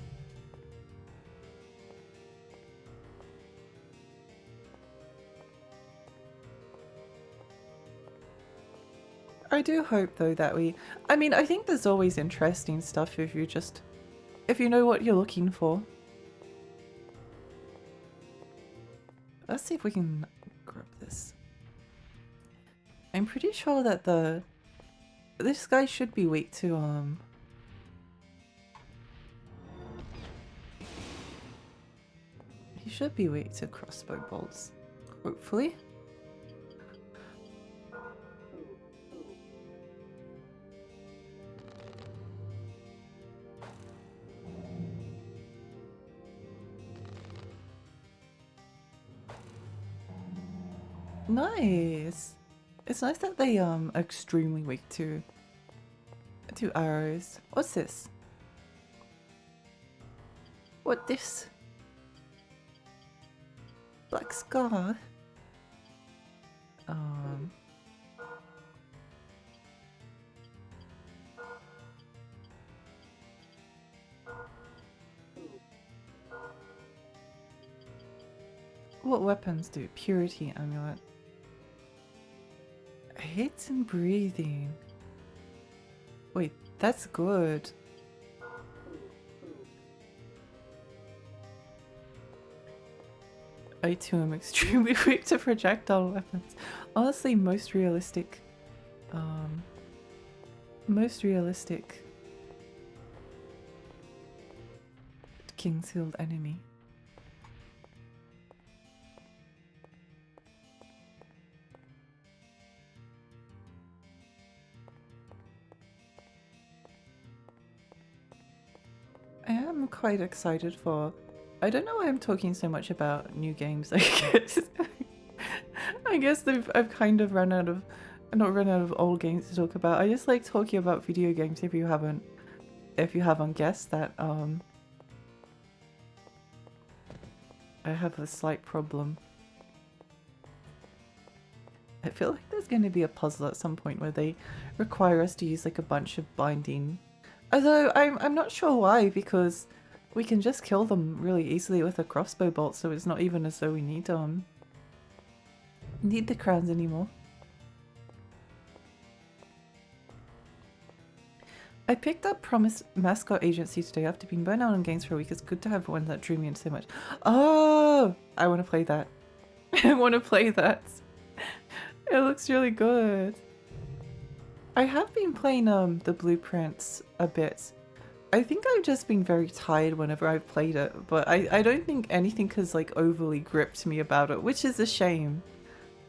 I do hope though that I mean, I think there's always interesting stuff if you know what you're looking for. Let's see if we can grab this. I'm pretty sure that this guy should be weak to he should be weak to crossbow bolts, hopefully. Nice. It's nice that they are extremely weak to arrows. What's this? What this? Black scar. What weapons do? Purity amulet. Hits and breathing. Wait, that's good. I too am extremely weak to projectile weapons. Honestly, most realistic Kingsfield enemy. I am quite excited for... I don't know why I'm talking so much about new games, I guess. I guess I've kind of run out of... Not run out of old games to talk about. I just like talking about video games if you haven't guessed that. I have a slight problem. I feel like there's going to be a puzzle at some point where they require us to use like a bunch of binding. Although I'm not sure why, because we can just kill them really easily with a crossbow bolt, so it's not even as though we need the crowns anymore. I picked up Promise Mascot Agency today after being burnt out on games for a week. It's good to have one that drew me in so much. Oh, I want to play that. I want to play that. It looks really good. I have been playing the blueprints a bit. I think I've just been very tired whenever I've played it, but I don't think anything has like overly gripped me about it, which is a shame.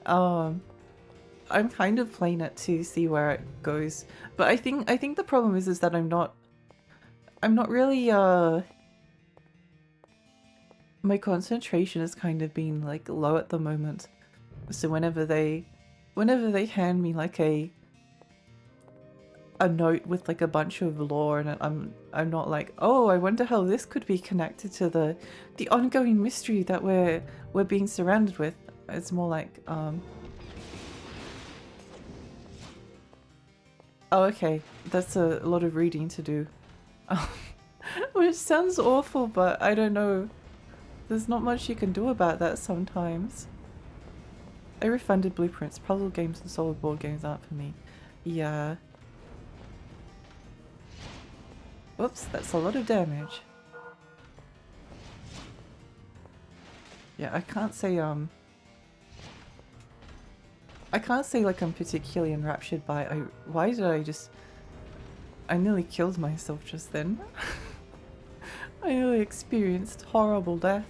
I'm kind of playing it to see where it goes, but I think the problem is that I'm not really my concentration has kind of been like low at the moment. So whenever they hand me like a note with like a bunch of lore, and I'm not like, oh, I wonder how this could be connected to the ongoing mystery that we're being surrounded with. It's more like oh, okay, that's a lot of reading to do. Which sounds awful, but I don't know. There's not much you can do about that sometimes. I refunded blueprints. Puzzle games and solo board games aren't for me. Yeah. Whoops, that's a lot of damage. Yeah, I can't say like I'm particularly enraptured by it. Why did I nearly killed myself just then. I nearly experienced horrible death.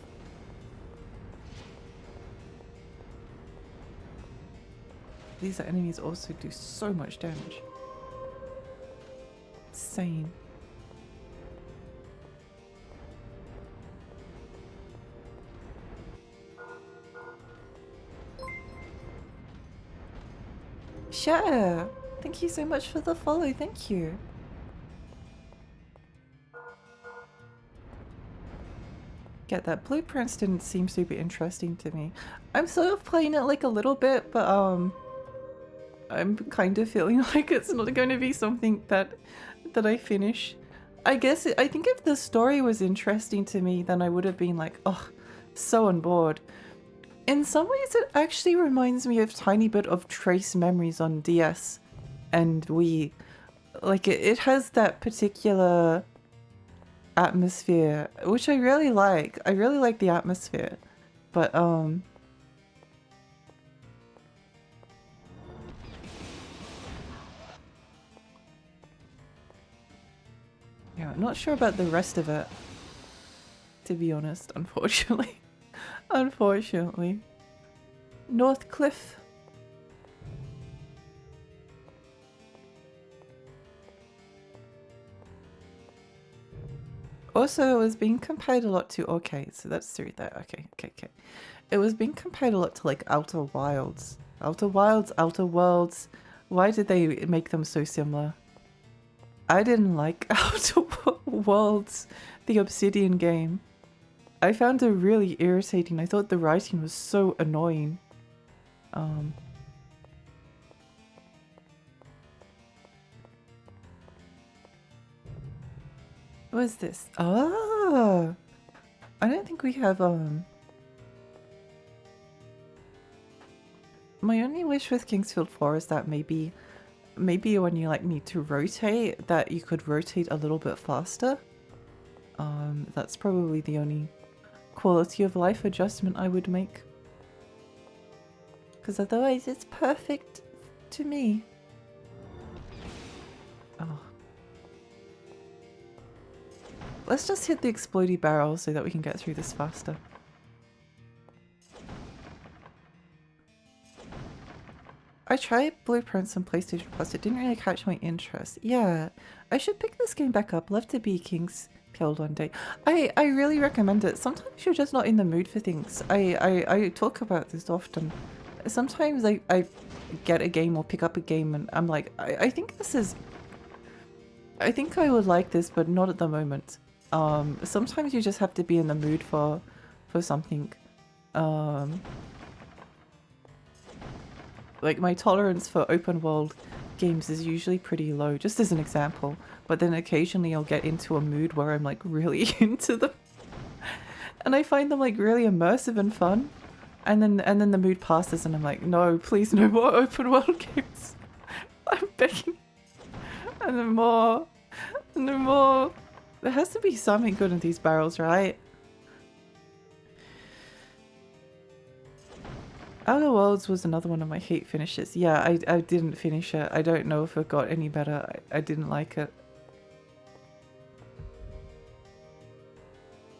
These enemies also do so much damage. Insane. Sure. Thank you so much for the follow. Thank you. Get that. Blueprints didn't seem super interesting to me. I'm sort of playing it like a little bit, but I'm kind of feeling like it's not going to be something that I finish. I guess I think if the story was interesting to me, then I would have been like, oh, so on board. In some ways, it actually reminds me of a tiny bit of Trace Memories on DS and Wii. Like, it has that particular atmosphere, which I really like. I really like the atmosphere. But, yeah, I'm not sure about the rest of it, to be honest, unfortunately. Unfortunately. North Cliff. Also, it was being compared a lot to... Okay, so that's through there. Okay. It was being compared a lot to, like, Outer Wilds. Outer Wilds, Outer Worlds. Why did they make them so similar? I didn't like Outer Worlds, the Obsidian game. I found it really irritating. I thought the writing was so annoying. What is this? Ah! I don't think we have, My only wish with Kingsfield 4 is that maybe when you like need to rotate, that you could rotate a little bit faster. That's probably the only quality of life adjustment I would make. Because otherwise it's perfect to me. Oh. Let's just hit the explodey barrel so that we can get through this faster. I tried Blueprints on PlayStation Plus. It didn't really catch my interest. Yeah, I should pick this game back up. Love to be Kingsfield one day. I really recommend it. Sometimes you're just not in the mood for things. I talk about this often. Sometimes I get a game or pick up a game and I'm like, I think this is... I think I would like this, but not at the moment. Sometimes you just have to be in the mood for something. Like my tolerance for open world games is usually pretty low, just as an example. But then occasionally I'll get into a mood where I'm like really into them. And I find them like really immersive and fun. And then the mood passes and I'm like, no, please no more open world games. I'm begging. And then more. And then more. There has to be something good in these barrels, right? Outer Worlds was another one of my hate finishes. Yeah, I didn't finish it. I don't know if it got any better. I didn't like it.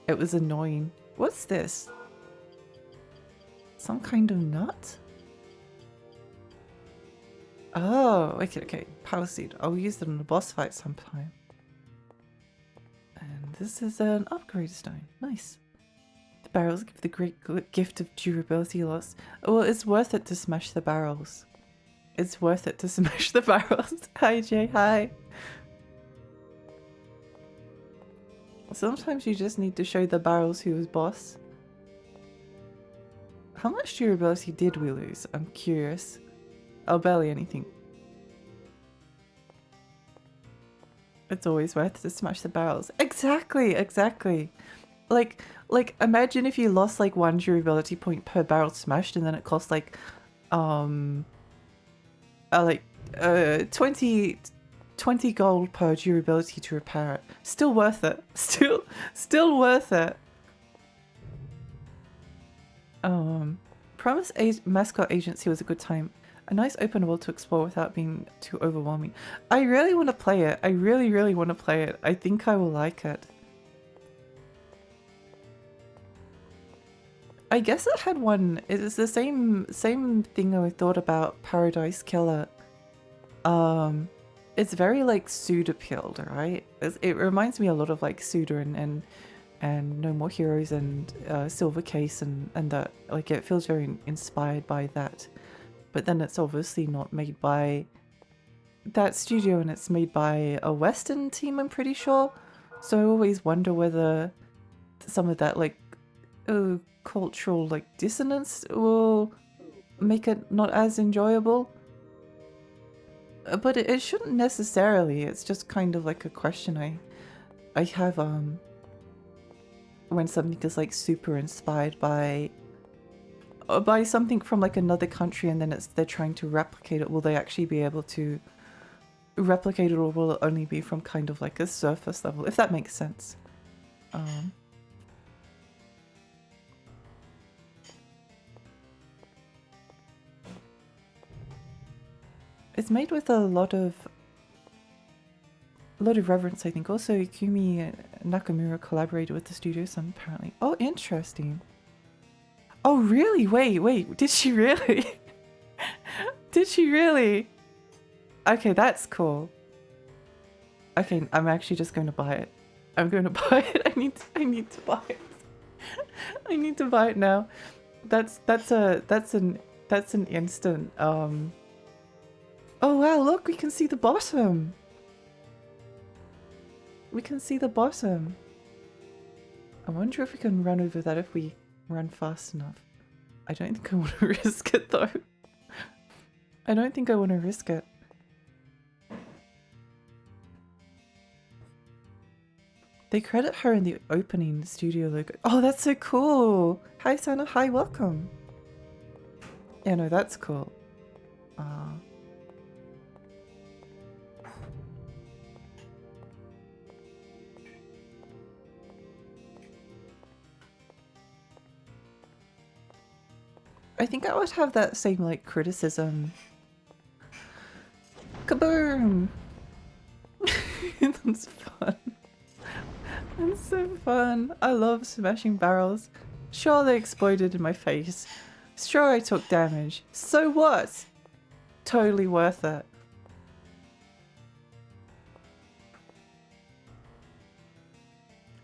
It was annoying. What's this? Some kind of nut? Oh, okay. Power seed. I'll use it in a boss fight sometime. And this is an upgrade stone. Nice. The barrels give the great gift of durability loss. Well, it's worth it to smash the barrels. It's worth it to smash the barrels. Hi, Jay. Hi. Sometimes you just need to show the barrels who was boss. How much durability did we lose? I'm curious. Oh, barely anything. It's always worth it to smash the barrels. Exactly. Like imagine if you lost like 1 durability point per barrel smashed and then it cost like 20 gold per durability to repair it. Still worth it. Still worth it. Promise Mascot Agency was a good time. A nice open world to explore without being too overwhelming. I really want to play it. I really want to play it. I think I will like it. I guess it had one. It's the same thing I thought about Paradise Killer. It's very like Suda pilled, right? It reminds me a lot of like Suda and No More Heroes and Silver Case and that. Like it feels very inspired by that. But then it's obviously not made by that studio and it's made by a Western team, I'm pretty sure. So I always wonder whether some of that like cultural like dissonance will make it not as enjoyable. But it shouldn't necessarily. It's just kind of like a question I have when something is like super inspired by something from like another country and then they're trying to replicate it. Will they actually be able to replicate it or will it only be from kind of like a surface level, if that makes sense? It's made with a lot of reverence, I think. Also, Ikumi Nakamura collaborated with the studio some apparently. Oh, interesting. Oh, really? Wait. Did she really? Did she really? Okay, that's cool. Okay, I'm actually just going to buy it. I'm going to buy it. I need to buy it. I need to buy it now. That's an instant. Oh wow! Look, we can see the bottom. We can see the bottom. I wonder if we can run over that if we run fast enough. I don't think I want to risk it though. I don't think I want to risk it. They credit her in the opening studio logo. Oh, that's so cool! Hi Sana, hi, welcome. Yeah, no, that's cool. I think I would have that same, like, criticism. Kaboom! That's fun. That's so fun. I love smashing barrels. Sure, they exploded in my face. Sure, I took damage. So what? Totally worth it.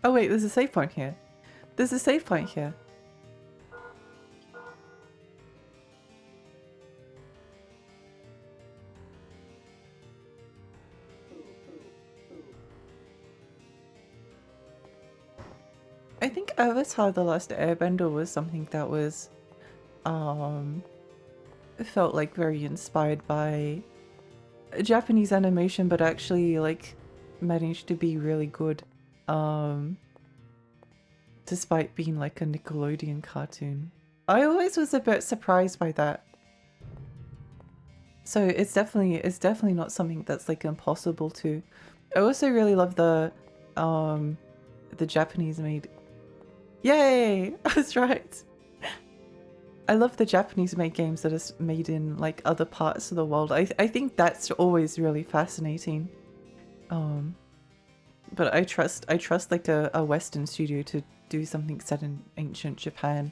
Oh wait, there's a save point here. There's a save point here. I think Avatar: The Last Airbender was something that was, felt like very inspired by Japanese animation, but actually like managed to be really good, despite being like a Nickelodeon cartoon. I always was a bit surprised by that. So it's definitely not something that's like impossible to. I also really love the Japanese made. Yay! That's right. I love the Japanese made games that are made in like other parts of the world. I think that's always really fascinating. But I trust like a Western studio to do something set in ancient Japan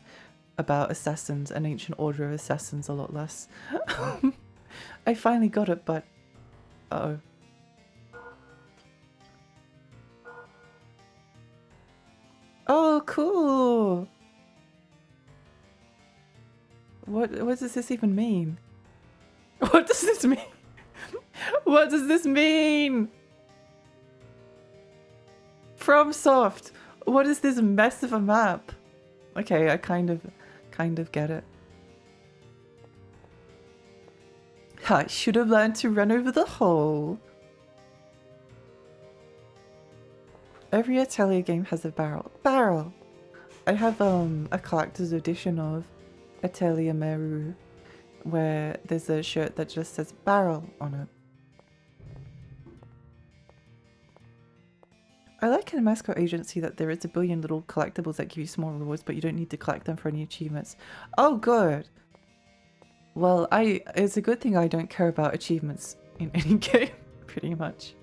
about assassins and ancient order of assassins a lot less. I finally got it, but uh-oh. Oh, cool! What does this even mean? What does this mean? What does this mean? FromSoft! What is this mess of a map? Okay, I kind of get it. I should have learned to run over the hole. Every Atelier game has a barrel. Barrel! I have a collector's edition of Atelier Meru where there's a shirt that just says barrel on it. I like in a Mascot Agency that there is a billion little collectibles that give you small rewards, but you don't need to collect them for any achievements. Oh, good! Well, it's a good thing I don't care about achievements in any game, pretty much.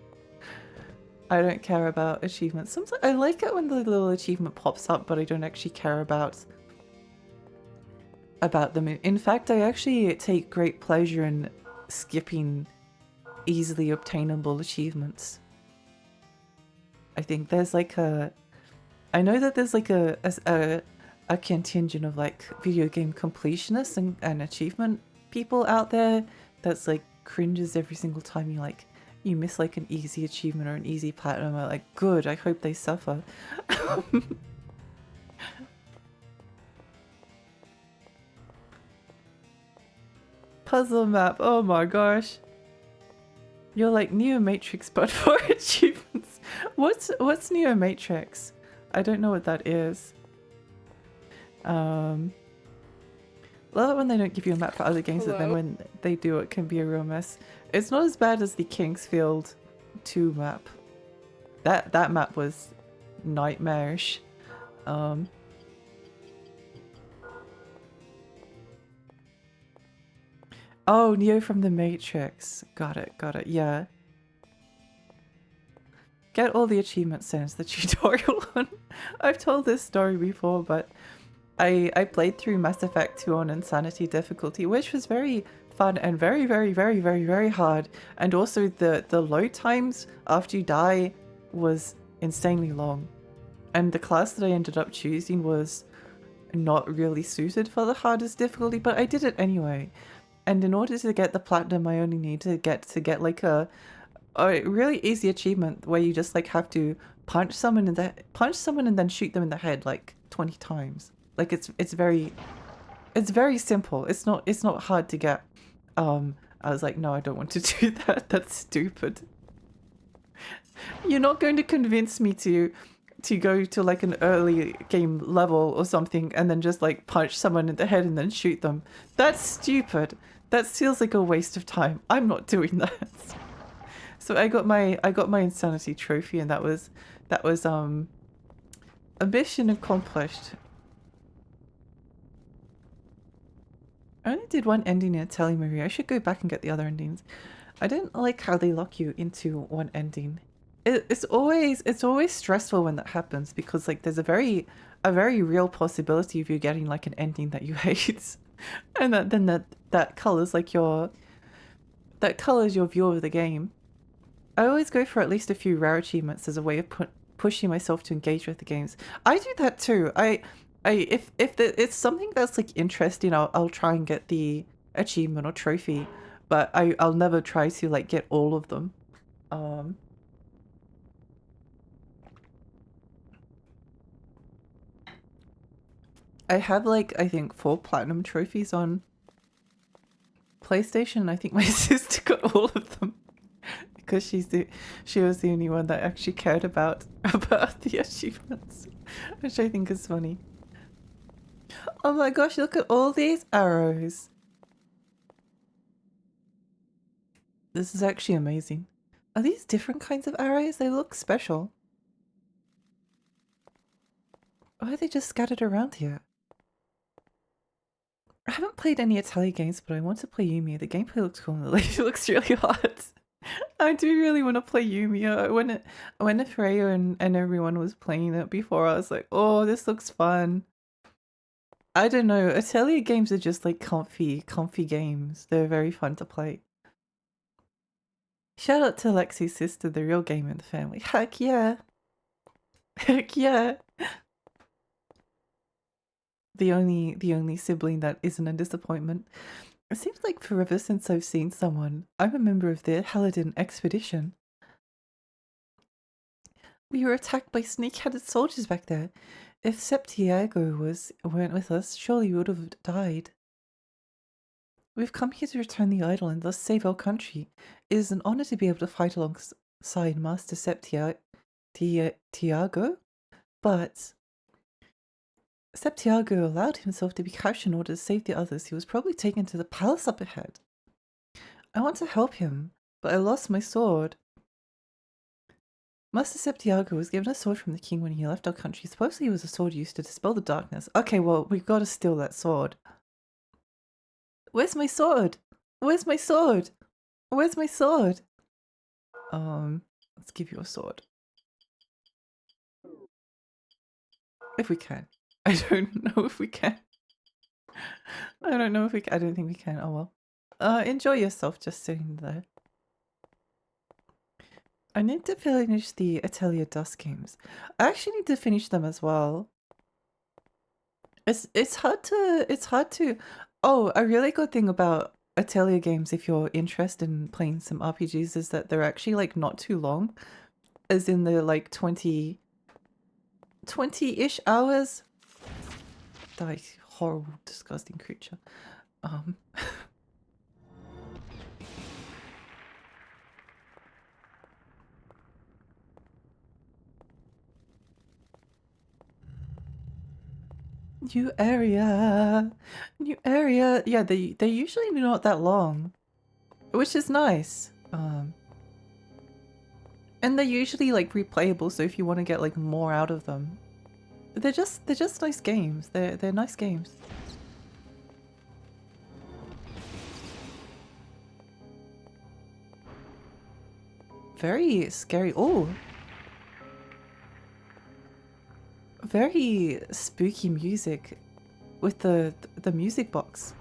I don't care about achievements. Sometimes I like it when the little achievement pops up, but I don't actually care about them. In fact, I actually take great pleasure in skipping easily obtainable achievements. I think there's like I know that there's like a contingent of like video game completionists and achievement people out there that's like cringes every single time you miss like an easy achievement or an easy platinum. I'm like, good, I hope they suffer. Puzzle map, oh my gosh. You're like Neo Matrix but for achievements. What's Neo Matrix? I don't know what that is. Love it when they don't give you a map for other games, but then when they do it can be a real mess. It's not as bad as the Kingsfield 2 map. That map was nightmarish. Oh, Neo from the Matrix. Got it, yeah. Get all the achievements since the tutorial one. I've told this story before, but I played through Mass Effect 2 on Insanity difficulty, which was very fun and very, very, very, very, very hard. And also the load times after you die was insanely long. And the class that I ended up choosing was not really suited for the hardest difficulty, but I did it anyway. And in order to get the platinum, I only need to get like a really easy achievement where you just like have to punch someone and then shoot them in the head like 20 times. Like it's very simple. It's not hard to get. I was like, no, I don't want to do that. That's stupid. You're not going to convince me to to go to like an early game level or something and then just like punch someone in the head and then shoot them. That's stupid. That feels like a waste of time. I'm not doing that. So I got my insanity trophy, and that was a mission accomplished. I only did one ending in Italian Maria. I should go back and get the other endings. I didn't like how they lock you into one ending. It's always stressful when that happens, because like there's a very real possibility of you getting like an ending that you hate, and that colors like your view of the game. I always go for at least a few rare achievements as a way of pushing myself to engage with the games. I do that too. If it's something that's like interesting, I'll try and get the achievement or trophy, but I'll never try to like get all of them. I have like, I think 4 platinum trophies on PlayStation. I think my sister got all of them because she was the only one that actually cared about the achievements, which I think is funny. Oh my gosh, look at all these arrows. This is actually amazing. Are these different kinds of arrows? They look special. Why are they just scattered around here? I haven't played any Atelier games, but I want to play Yumiya. The gameplay looks cool and the lady looks really hot. I do really want to play Yumiya. When Freya and everyone was playing it before, I was like, oh, this looks fun. I don't know. Atelier games are just like comfy games. They're very fun to play. Shout out to Lexi's sister, the real gamer in the family. Heck yeah. Heck yeah. The only sibling that isn't a disappointment. It seems like forever since I've seen someone. I'm a member of the Haladin expedition. We were attacked by snake-headed soldiers back there. If Septiago weren't with us, surely we would have died. We've come here to return the idol and thus save our country. It is an honor to be able to fight alongside Master Tiago, but Septiago allowed himself to be captured in order to save the others. He was probably taken to the palace up ahead. I want to help him, but I lost my sword. Master Septiago was given a sword from the king when he left our country. Supposedly it was a sword used to dispel the darkness. Okay, well, we've got to steal that sword. Where's my sword? Where's my sword? Where's my sword? Let's give you a sword. If we can. I don't know if we can. I don't know if we can. I don't think we can. Oh well. Enjoy yourself just sitting there. I need to finish the Atelier Dust games. I actually need to finish them as well. It's hard to oh, a really good thing about Atelier games, if you're interested in playing some RPGs, is that they're actually like not too long. As in they're like 20-ish hours. Die, horrible, disgusting creature. New area. Yeah, they're usually not that long, which is nice. And they're usually like replayable, so if you want to get like more out of them, they're just nice games. They're nice games. Very scary. Oh, very spooky music with the music box.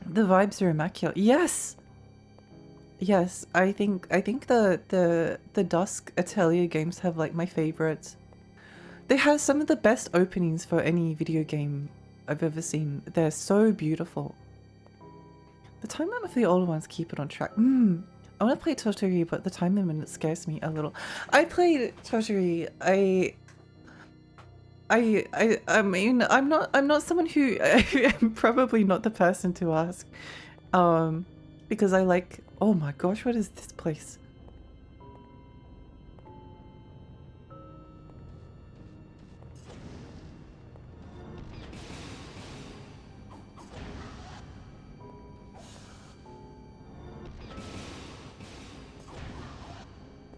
The vibes are immaculate. Yes. Yes, I think the Dusk Atelier games have like my favorites. They have some of the best openings for any video game I've ever seen. They're so beautiful. The time limit for the older ones keep it on track. I want to play Totori, but the time limit scares me a little. I played Totori. I mean, I'm not someone who I'm probably not the person to ask, because I like Oh my gosh, what is this place?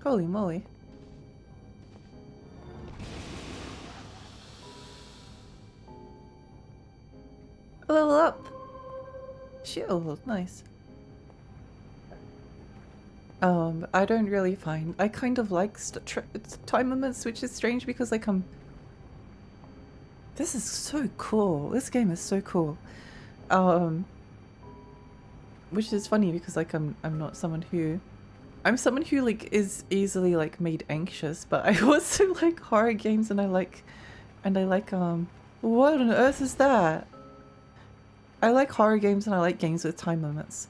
Holy moly. Level up! Shield, nice. I don't really find. I kind of like time limits, which is strange because like this is so cool. This game is so cool. Which is funny because like I'm not someone who I'm someone who like is easily like made anxious, but I also like horror games and I like what on earth is that? I like horror games and I like games with time limits.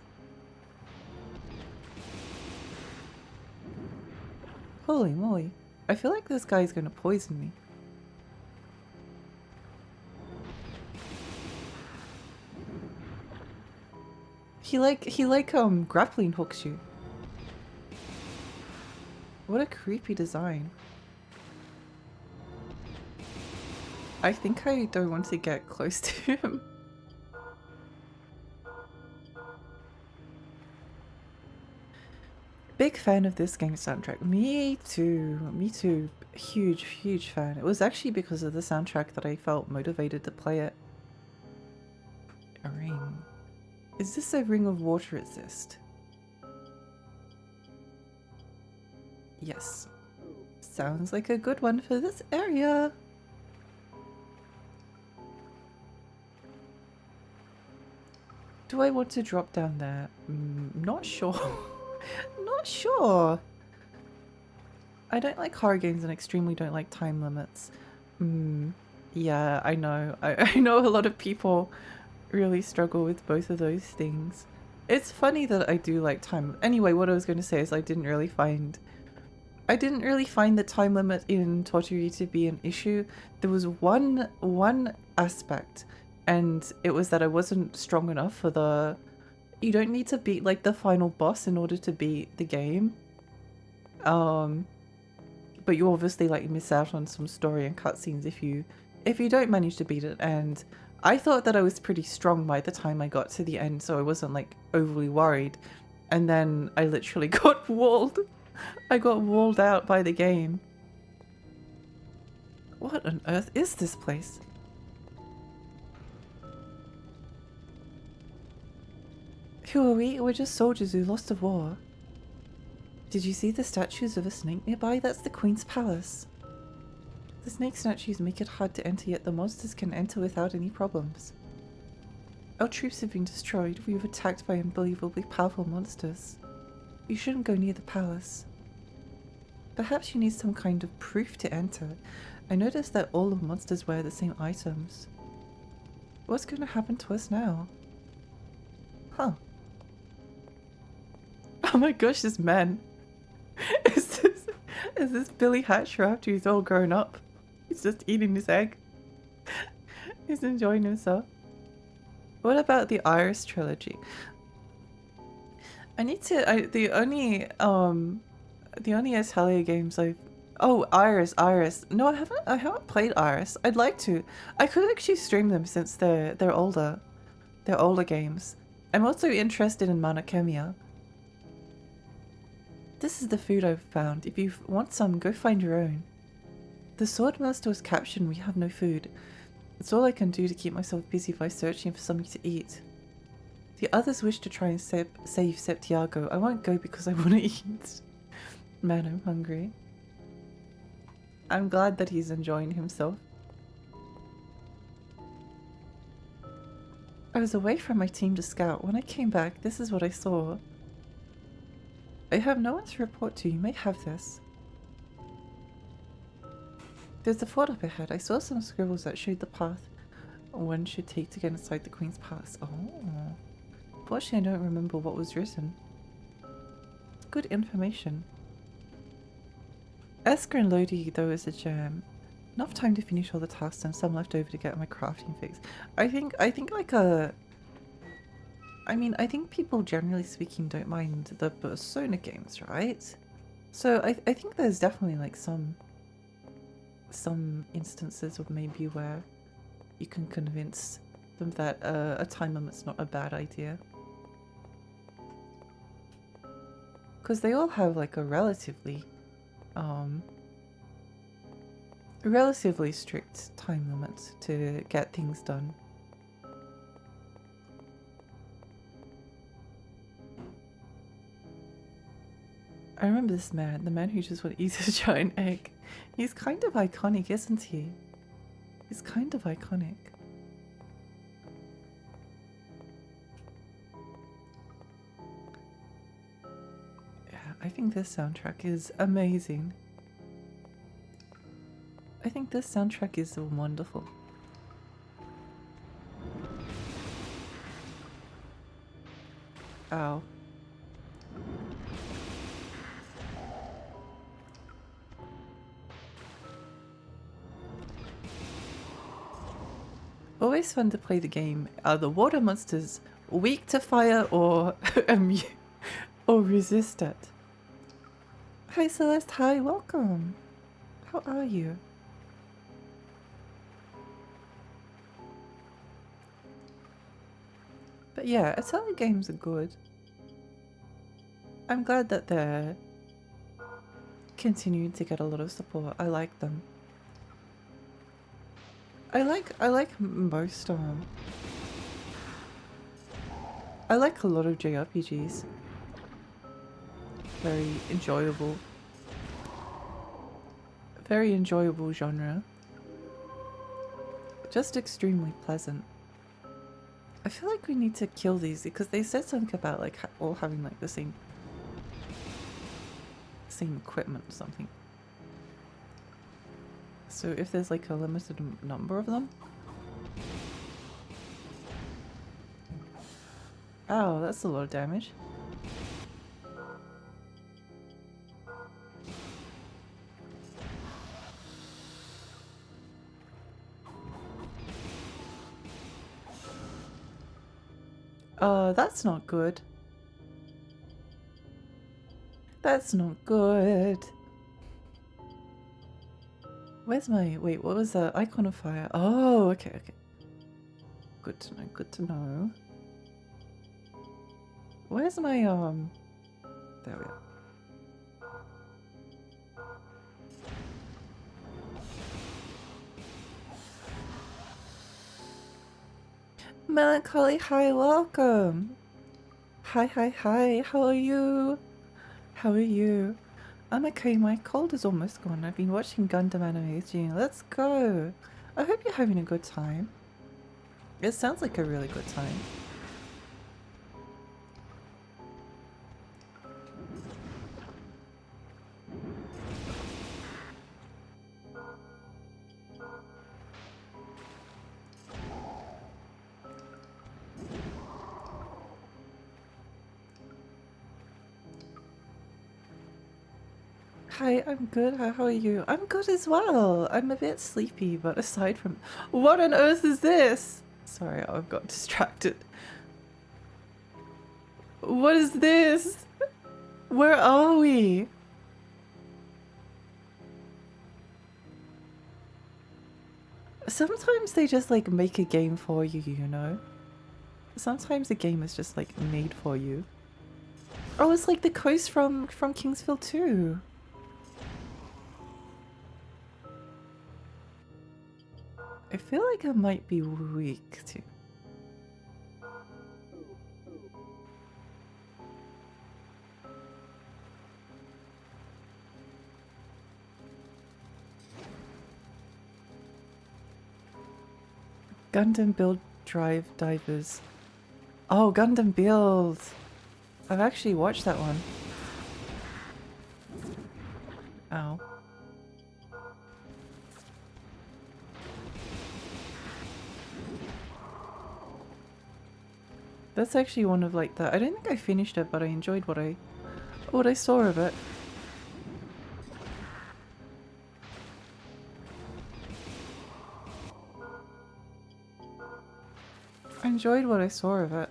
Holy moly. I feel like this guy's gonna poison me. He grappling hooks you. What a creepy design. I think I don't want to get close to him. Big fan of this game's soundtrack. Me too. Me too. Huge, huge fan. It was actually because of the soundtrack that I felt motivated to play it. A ring. Is this a ring of water resist? Yes. Sounds like a good one for this area. Do I want to drop down there? Not sure. Not sure. I don't like horror games and extremely don't like time limits. Yeah, I know. I know a lot of people really struggle with both of those things. It's funny that I do like time. Anyway, what I was going to say is I didn't really find the time limit in Totori to be an issue. There was one aspect, and it was that I wasn't strong enough for the... You don't need to beat like the final boss in order to beat the game. But you obviously like miss out on some story and cutscenes if you don't manage to beat it. And I thought that I was pretty strong by the time I got to the end, so I wasn't like overly worried. And then I literally got walled. I got walled out by the game. What on earth is this place? Who are we? We're just soldiers who lost a war. Did you see the statues of a snake nearby? That's the Queen's palace. The snake statues make it hard to enter, yet the monsters can enter without any problems. Our troops have been destroyed. We were attacked by unbelievably powerful monsters. You shouldn't go near the palace. Perhaps you need some kind of proof to enter. I noticed that all the monsters wear the same items. What's going to happen to us now? Huh. Oh my gosh, this man. Is this Billy Hatcher after he's all grown up? He's just eating his egg. He's enjoying himself. What about the Iris trilogy? I need to. The only Atelier games I've. Oh, Iris. No, I haven't played Iris. I'd like to. I could actually stream them since they're older. They're older games. I'm also interested in Manakemia. This is the food I've found. If you want some, go find your own. The Swordmaster was captured and we have no food. It's all I can do to keep myself busy by searching for something to eat. The others wish to try and save Septiago. I won't go because I want to eat. Man, I'm hungry. I'm glad that he's enjoying himself. I was away from my team to scout. When I came back, this is what I saw. I have no one to report to. You may have this. There's a fort up ahead. I saw some scribbles that showed the path one should take to get inside the Queen's Palace. Oh. Fortunately, I don't remember what was written. Good information. Esker and Lodi, though, is a gem. Enough time to finish all the tasks and some left over to get my crafting fix. I think like I mean, I think people generally speaking don't mind the Persona games, right? So I think there's definitely like some instances of maybe where you can convince them that a time limit's not a bad idea. Because they all have like a relatively strict time limit to get things done. I remember this man, the man who just would eat a giant egg. He's kind of iconic, isn't he? He's kind of iconic. Yeah, I think this soundtrack is amazing. I think this soundtrack is wonderful. Ow. Always fun to play the game. Are the water monsters weak to fire or immune or resist it? Hi Celeste, hi, welcome. How are you? But yeah, Atelier games are good. I'm glad that they're continuing to get a lot of support. I like them. I like most I like a lot of JRPGs. Very enjoyable. Very enjoyable genre. Just extremely pleasant. I feel like we need to kill these because they said something about like all having like the same equipment or something. So if there's like a limited number of them. Oh, that's a lot of damage. That's not good. That's not good. Where's my... Wait, what was the icon of fire? Oh, okay, okay. Good to know, good to know. Where's my, There we are. Melancholy, hi, welcome. Hi, hi, hi, how are you? How are you? I'm okay, my cold is almost gone. I've been watching Gundam animation. Let's go. I hope you're having a good time. It sounds like a really good time. Hi, I'm good. How are you? I'm good as well. I'm a bit sleepy, but aside from... What on earth is this? Sorry, I've got distracted. What is this? Where are we? Sometimes they just like make a game for you, you know? Sometimes a game is just like made for you. Oh, it's like the coast from Kingsfield 2. I feel like I might be weak too. Gundam Build Drive Divers. Oh, Gundam Build! I've actually watched that one. Ow. That's actually one of like the... I don't think I finished it, but I enjoyed what I saw of it. I enjoyed what I saw of it.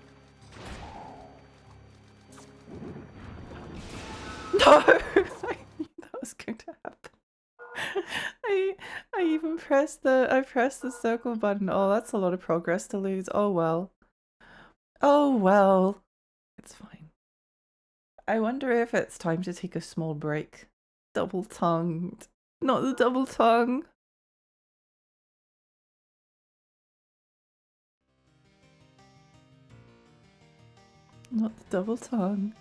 No! I knew that was going to happen. I even pressed the circle button. Oh, that's a lot of progress to lose. Oh well. Oh well. It's fine. I wonder if it's time to take a small break. Double-tongued. Not the double tongue. Not the double tongue.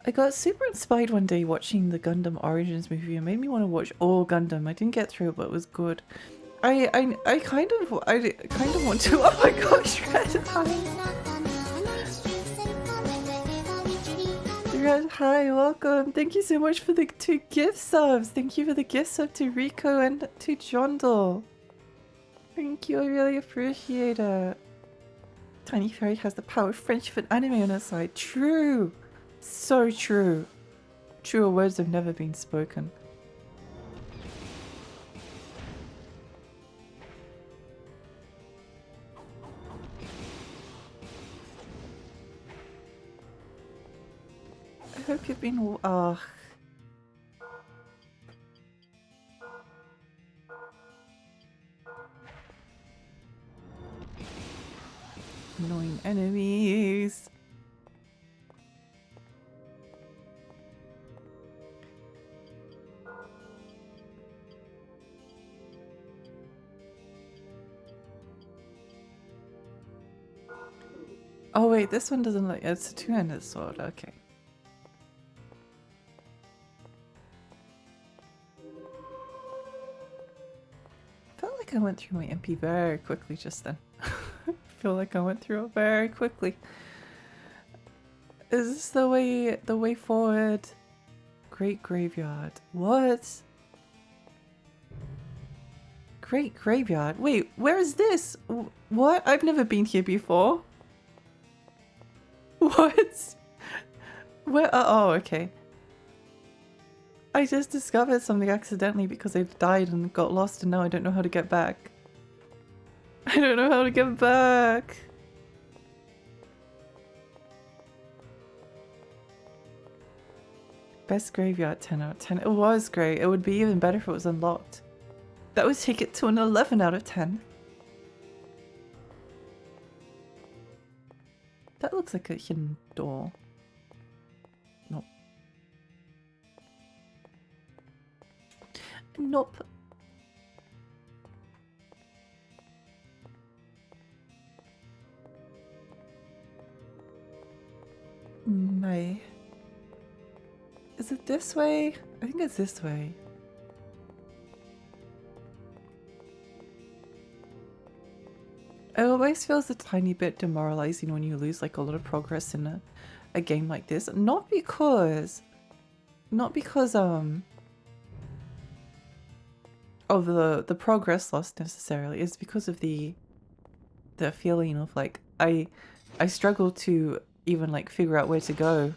I got super inspired one day watching the Gundam Origins movie. It made me want to watch all Gundam. I didn't get through it, but it was good. I kind of want to. Oh my gosh, Red, hi. Red, hi, welcome. Thank you so much for the 2 gift subs. Thank you for the gift sub to Rico and to Jondal. Thank you, I really appreciate it. Tiny Fairy has the power of friendship and anime on her side. True. So true. Truer words have never been spoken. I hope you've been. Annoying enemies. Oh wait, this one doesn't look. It's a 2-handed sword. Okay. Felt like I went through my MP very quickly just then. Feel like I went through it very quickly. Is this the way forward? Great Graveyard. What? Great Graveyard? Wait, where is this? What? I've never been here before. What? Where? Oh, okay. I just discovered something accidentally because I died and got lost and now I don't know how to get back. I don't know how to get back. Best graveyard, 10 out of 10. It was great. It would be even better if it was unlocked. That would take it to an 11 out of 10. That looks like a hidden door. Nope. Nope. No. Is it this way? I think it's this way. It always feels a tiny bit demoralizing when you lose like a lot of progress in a game like this. Not because of the progress lost necessarily. It's because of the feeling of like I struggle to even like figure out where to go.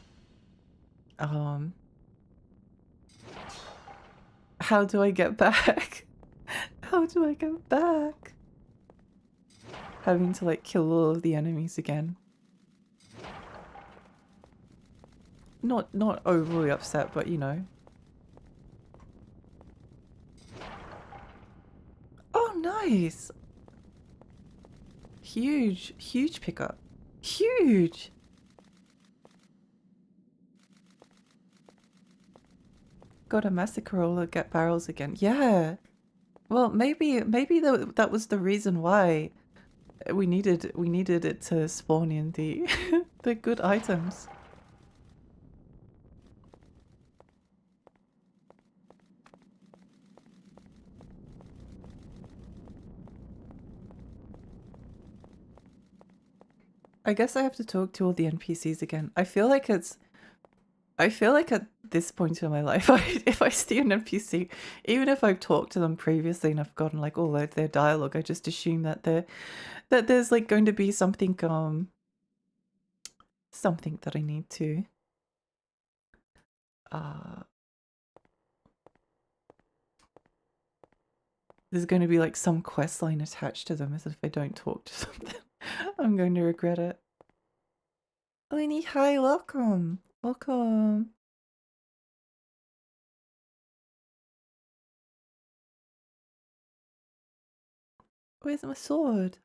How do I get back? How do I get back? Having to like kill all of the enemies again. Not overly upset, but you know. Oh, nice! Huge pickup. Huge! Got a massacre all to get barrels again. Yeah! Well, maybe that was the reason why we needed it to spawn in the the good items. I guess I have to talk to all the NPCs again. I feel like at this point in my life, if I see an NPC, even if I've talked to them previously and I've gotten like all their dialogue, I just assume that there's like going to be something something that I need to there's going to be like some quest line attached to them as if I don't talk to something. I'm going to regret it. Eleni, hi, welcome. Welcome. Where's my sword?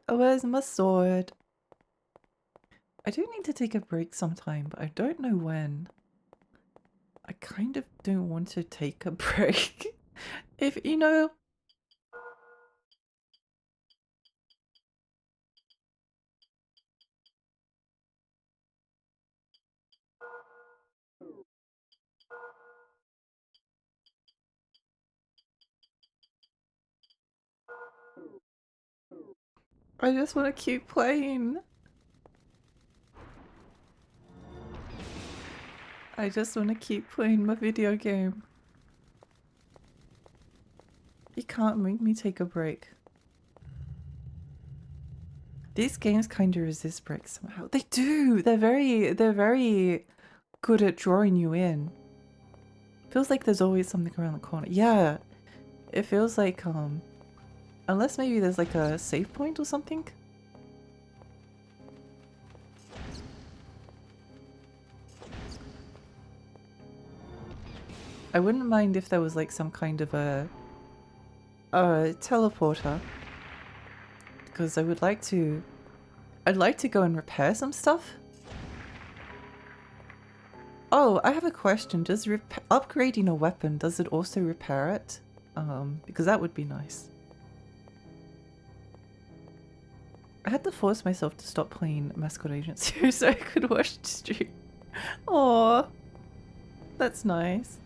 Oh, where's my sword? I do need to take a break sometime, but I don't know when. I kind of don't want to take a break. If, you know... I just want to keep playing. I just want to keep playing my video game. You can't make me take a break. These games kind of resist breaks somehow. They do! They're very good at drawing you in. Feels like there's always something around the corner. Yeah! It feels like, unless maybe there's like a save point or something? I wouldn't mind if there was like some kind of a teleporter. Because I would like to... I'd like to go and repair some stuff. Oh, I have a question. Does upgrading a weapon, does it also repair it? Because that would be nice. I had to force myself to stop playing Mascot Agency so I could watch the stream. Aww. That's nice.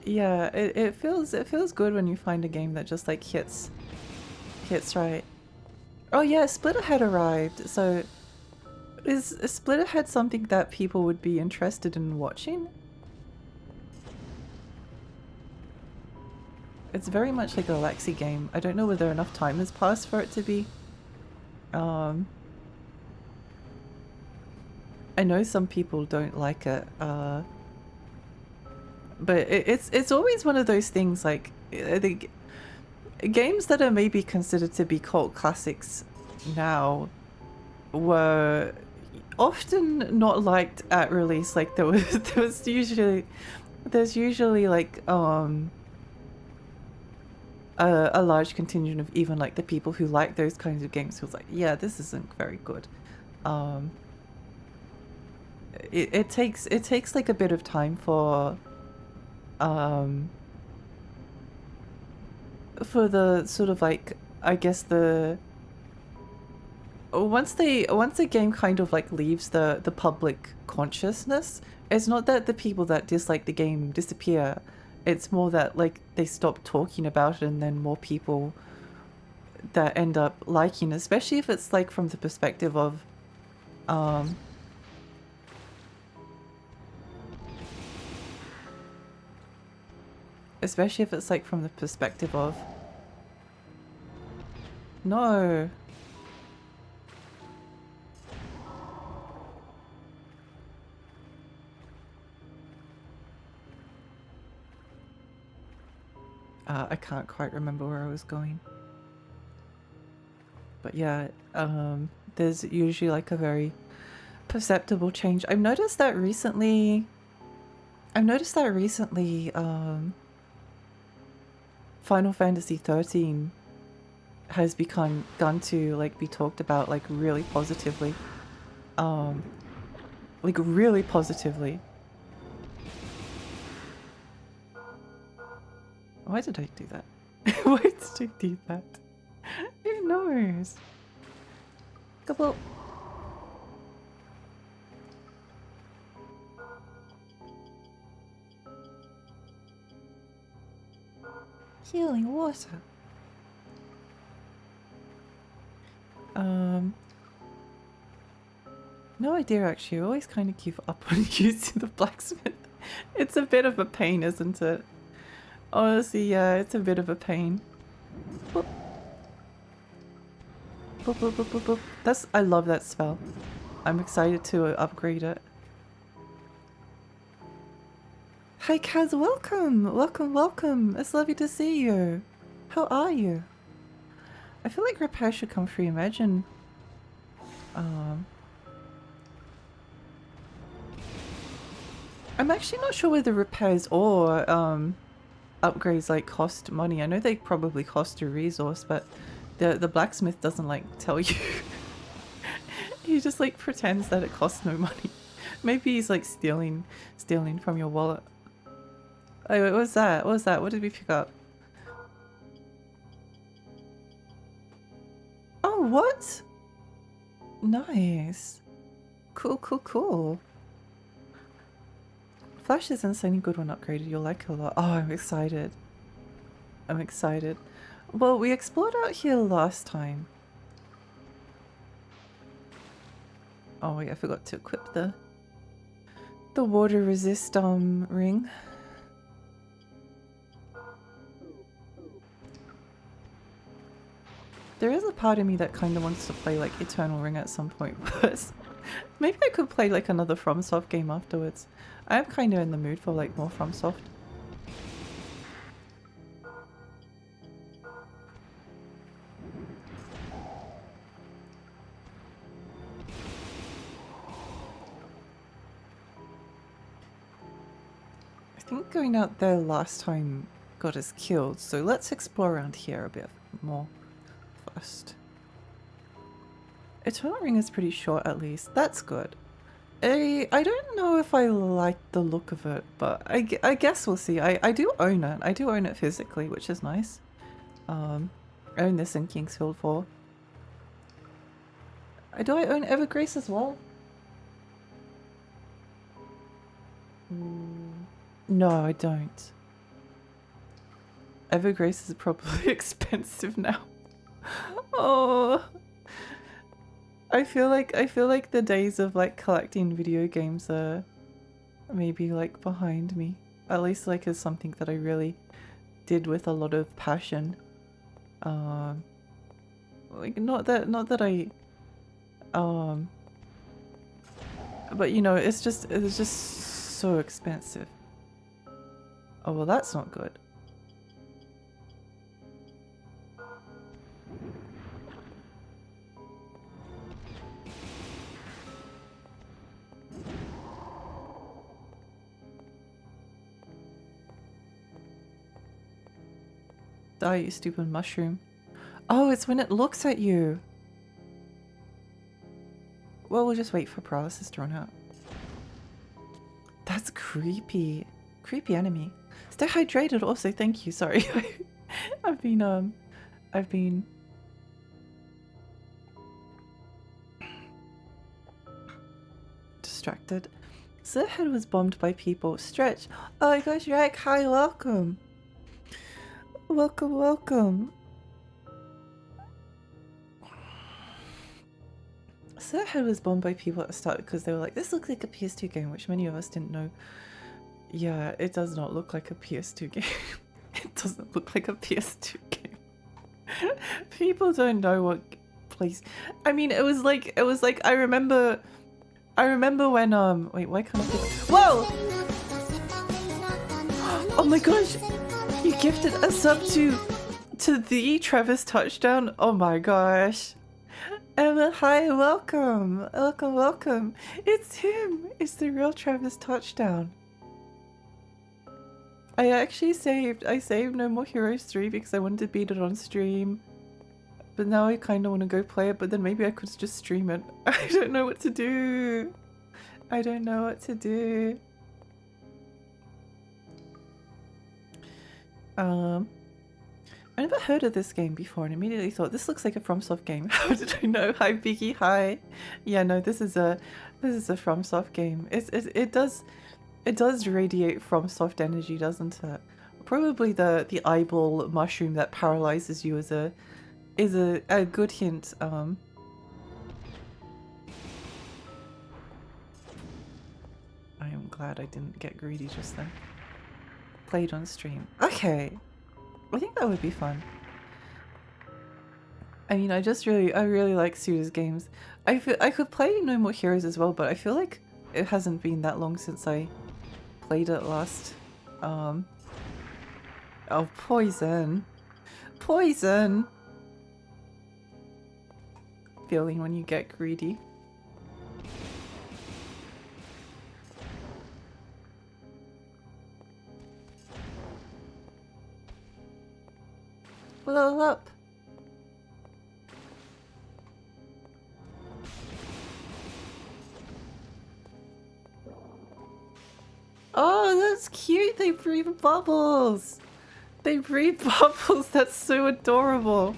Yeah, it feels good when you find a game that just like hits right. Oh yeah, Splitterhead arrived. So is Splitterhead something that people would be interested in watching? It's very much like a Lexi game. I don't know whether enough time has passed for it to be. I know some people don't like it, but it's always one of those things like the games that are maybe considered to be cult classics now were often not liked at release. Like there's usually like a large contingent of even like the people who like those kinds of games who's like, yeah, this isn't very good. It takes like a bit of time for the sort of like, I guess the once a game kind of like leaves the public consciousness, it's not that the people that dislike the game disappear. It's more that like they stop talking about it and then more people that end up liking it, especially if it's like from the perspective of especially if it's like from the perspective of no. I can't quite remember where I was going. But yeah, there's usually like a very perceptible change. I've noticed that recently, Final Fantasy 13 has begun to like be talked about like really positively. Like really positively. Why did I do that? Why did I do that? Who knows? Couple. Healing water. No idea actually. I always kind of give up on using the blacksmith. It's a bit of a pain, isn't it? Honestly, yeah, it's a bit of a pain. Boop. Boop, boop, boop, boop, boop. I love that spell. I'm excited to upgrade it. Hi Kaz, welcome! Welcome, welcome! It's lovely to see you. How are you? I feel like repair should come free, imagine. I'm actually not sure whether repairs or upgrades like cost money. I know they probably cost a resource, but the blacksmith doesn't like tell you. He just like pretends that it costs no money. Maybe he's like stealing from your wallet. Oh, wait, what was that? What was that? What did we pick up? Oh, what? Nice. Cool, cool, cool. Flash is insanely good when upgraded. You'll like it a lot. Oh, I'm excited. I'm excited. Well, we explored out here last time. Oh wait, I forgot to equip the water resist ring. There is a part of me that kind of wants to play like Eternal Ring at some point, but maybe I could play like another FromSoft game afterwards. I am kind of in the mood for like more FromSoft. I think going out there last time got us killed, so let's explore around here a bit more first. Eternal Ring is pretty short at least. That's good. I don't know if I like the look of it, but I guess we'll see. I do own it. I do own it physically, which is nice. I own this in Kingsfield 4. Do I own Evergrace as well? No, I don't. Evergrace is probably expensive now. Oh, I feel like the days of like collecting video games are maybe like behind me. At least like as something that I really did with a lot of passion. Like not that I but you know, it's just so expensive. Oh well, that's not good. Die, you stupid mushroom. Oh, it's when it looks at you. Well, we'll just wait for paralysis to run out. That's creepy. Creepy enemy. Stay hydrated also, thank you. Sorry. I've been distracted. Sirhead was bombed by people. Stretch. Oh my gosh, Rek, hi, welcome. Welcome, welcome. Sirhead was bombed by people at the start because they were like, this looks like a PS2 game, which many of us didn't know. Yeah, it does not look like a PS2 game. It doesn't look like a PS2 game. People don't know what place. I mean, it was like I remember when wait, why can't I pick... Whoa! Oh my gosh! You gifted a sub to the Travis Touchdown. Oh my gosh. Emma, hi, welcome. Welcome, welcome. It's him. It's the real Travis Touchdown. I actually saved No More Heroes 3 because I wanted to beat it on stream. But now I kind of want to go play it, but then maybe I could just stream it. I don't know what to do. I don't know what to do. I never heard of this game before and immediately thought this looks like a FromSoft game. How did I know? Hi Biggie, hi. Yeah, no, this is a FromSoft game. It does radiate FromSoft energy, doesn't it? Probably the eyeball mushroom that paralyzes you is a good hint. I am glad I didn't get greedy just then. Played on stream. Okay. I think that would be fun. I mean, I really like Suda's games. I could play No More Heroes as well, but I feel like it hasn't been that long since I played it last. Oh, poison. Poison! Feeling when you get greedy. Blow up! Oh, that's cute! They breathe bubbles! They breathe bubbles! That's so adorable!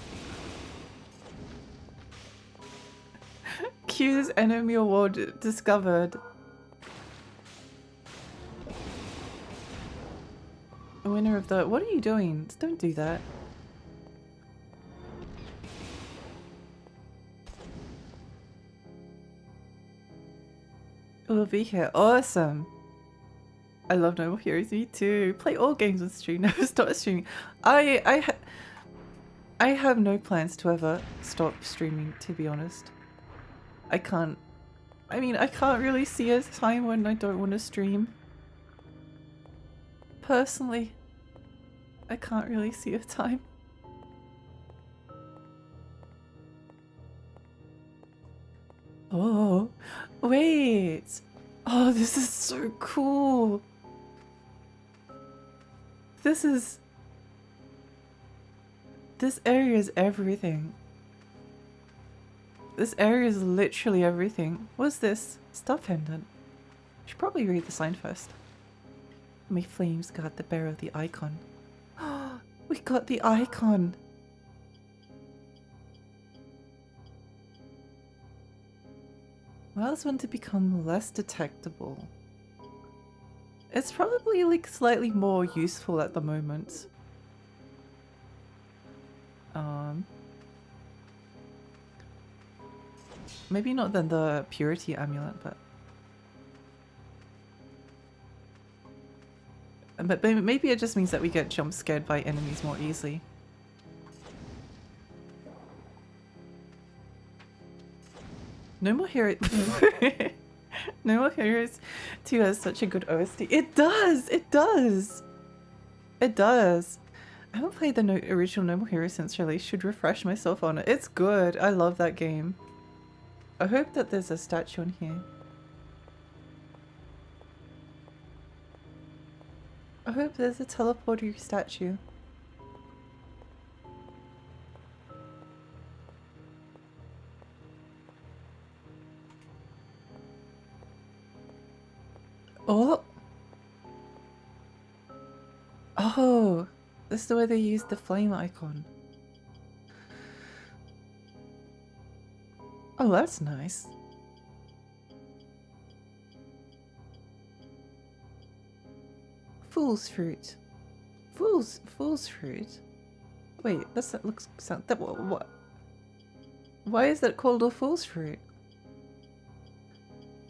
Cutest enemy award discovered. Winner of the... What are you doing? Don't do that. We'll be here. Awesome! I love No More Heroes, me too. Play all games on stream, never stop streaming. I have no plans to ever stop streaming, to be honest. I can't really see a time when I don't want to stream. Personally, I can't really see a time. Oh, wait. Oh, this is so cool. This area is everything. This area is literally everything. What's this? Star pendant. Should probably read the sign first. My flames got the bearer of the icon. We got the icon! Allows one to become less detectable. It's probably like slightly more useful at the moment. Maybe not than the purity amulet, but maybe it just means that we get jump scared by enemies more easily. No More Heroes. No More Heroes 2 has such a good OST. It does! It does! It does! I haven't played the original No More Heroes since release. Should refresh myself on it. It's good. I love that game. I hope that there's a statue on here. I hope there's a teleporter statue. Oh! Oh! This is the way they use the flame icon. Oh, that's nice. Fool's fruit. Fool's fruit? Wait, that looks... That, what? Why is that called a fool's fruit?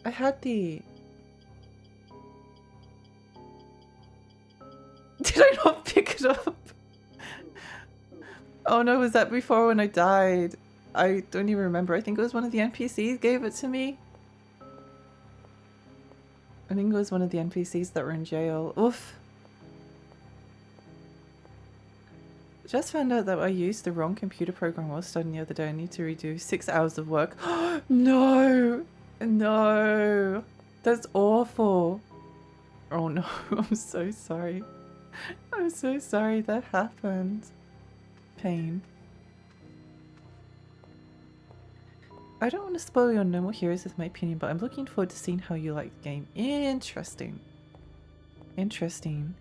I had the... Did I not pick it up? Oh no, was that before when I died? I don't even remember. I think it was one of the NPCs gave it to me. I think it was one of the NPCs that were in jail. Oof. Just found out that I used the wrong computer program while studying the other day. I need to redo 6 hours of work. No! No! That's awful. Oh no, I'm so sorry. I'm so sorry that happened. Pain. I don't want to spoil your No More Heroes with my opinion, but I'm looking forward to seeing how you like the game. Interesting. Interesting.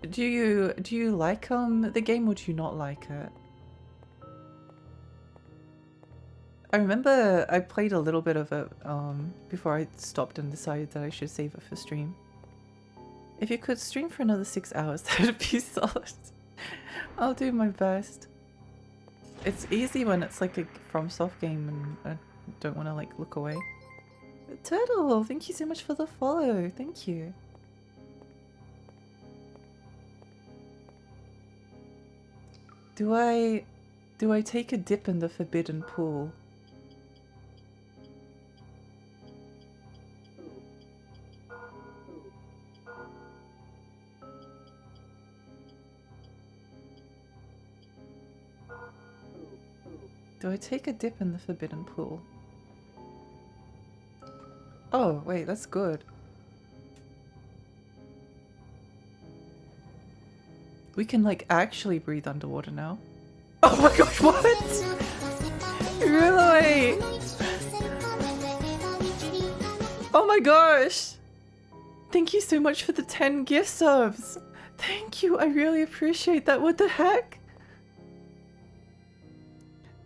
Do you like the game or do you not like it? I remember I played a little bit of it before I stopped and decided that I should save it for stream. If you could stream for another 6 hours, that would be solid. I'll do my best. It's easy when it's like a FromSoft game and I don't want to like look away. Turtle, thank you so much for the follow. Thank you. Do I take a dip in the forbidden pool? Do I take a dip in the forbidden pool? Oh, wait, that's good. We can, like, actually breathe underwater now. Oh my gosh, what? Really? Oh my gosh! Thank you so much for the 10 gift subs! Thank you, I really appreciate that. What the heck?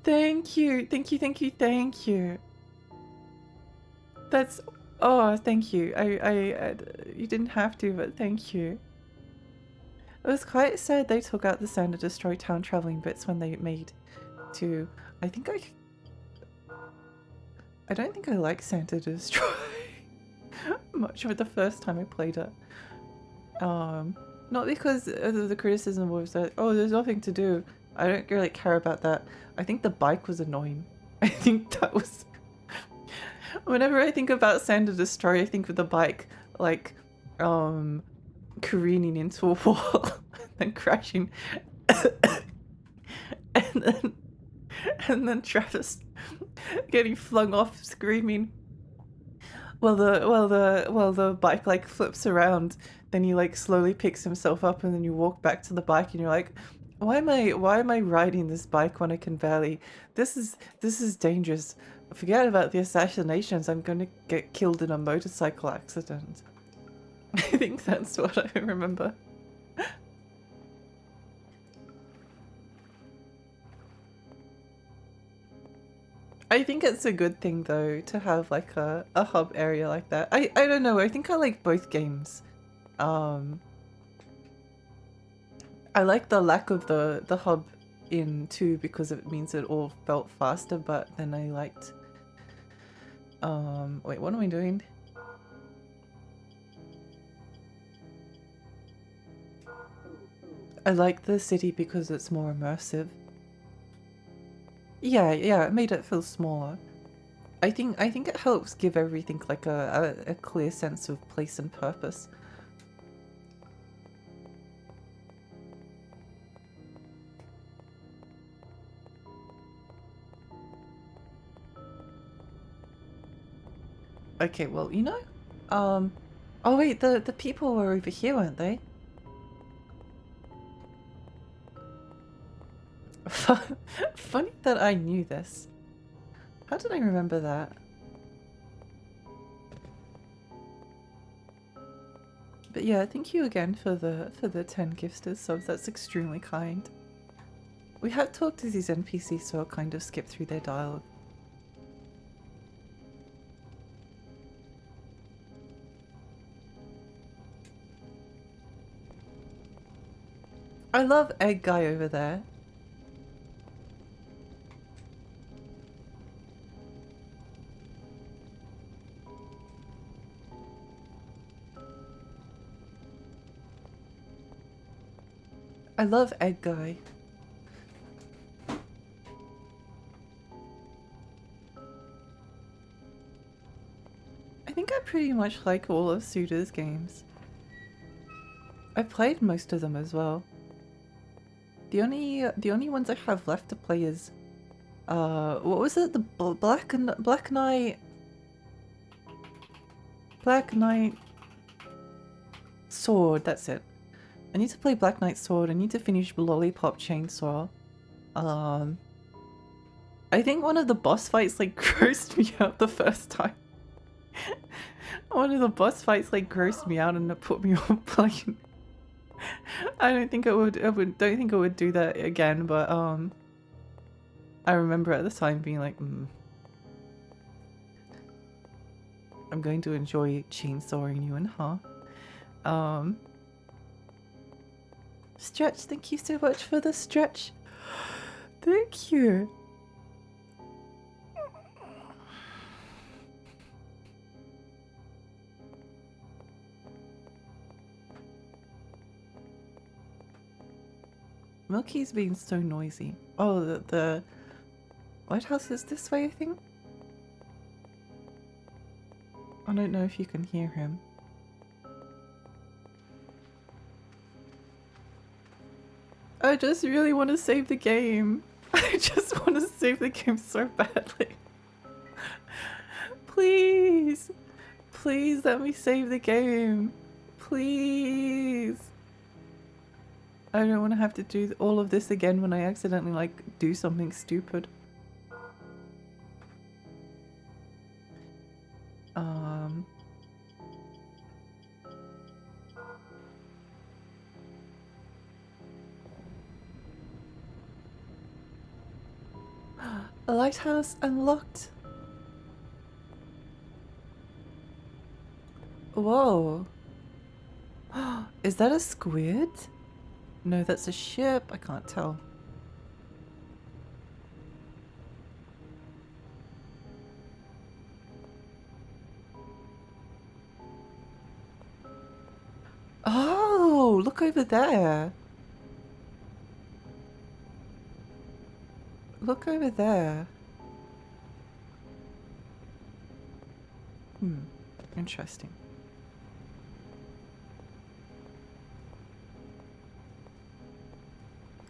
Thank you, thank you, thank you, thank you. That's... Oh, thank you. You didn't have to, but thank you. It was quite sad they took out the Santa Destroy Town traveling bits when they made two. I don't think I like Santa Destroy much for the first time I played it. Not because the criticism was that, oh, there's nothing to do. I don't really care about that. I think the bike was annoying. I think that was... Whenever I think about Santa Destroy, I think of the bike, like, careening into a wall and then crashing. and then Travis getting flung off screaming. While the bike like flips around, then he like slowly picks himself up and then you walk back to the bike and you're like, why am I riding this bike when I can barely... This is dangerous. Forget about the assassinations. I'm gonna get killed in a motorcycle accident. I think that's what I remember. I think it's a good thing though to have like a hub area like that. I don't know, I think I like both games. I like the lack of the hub in 2 because it means it all felt faster, but then I liked... wait, what am I doing? I like the city because it's more immersive. Yeah, it made it feel smaller. I think it helps give everything like a clear sense of place and purpose. Okay, well, you know, oh wait, the people were over here, weren't they? Funny that I knew this. How did I remember that? But yeah, thank you again for the 10 gifters subs. That's extremely kind. We have talked to these NPCs, so I'll kind of skip through their dialogue. I love Egg Guy over there. I love Egg Guy. I think I pretty much like all of Suda's games. I've played most of them as well. The only ones I have left to play is what was it? The Black Knight Sword, that's it. I need to play Black Knight Sword. I need to finish Lollipop Chainsaw. I think one of the boss fights like grossed me out the first time. One of the boss fights like grossed me out and it put me on playing. I don't think it would don't think it would do that again, but I remember at the time being like, I'm going to enjoy chainsawing you in half. Stretch, thank you so much for the stretch. Thank you. Milky's being so noisy. Oh, the White House is this way, I think? I don't know if you can hear him. I just really want to save the game. I just want to save the game so badly. Please. Please let me save the game. Please. I don't want to have to do all of this again when I accidentally, like, do something stupid. A lighthouse unlocked. Whoa. Is that a squid? No, that's a ship. I can't tell. Oh, look over there. Look over there. Interesting.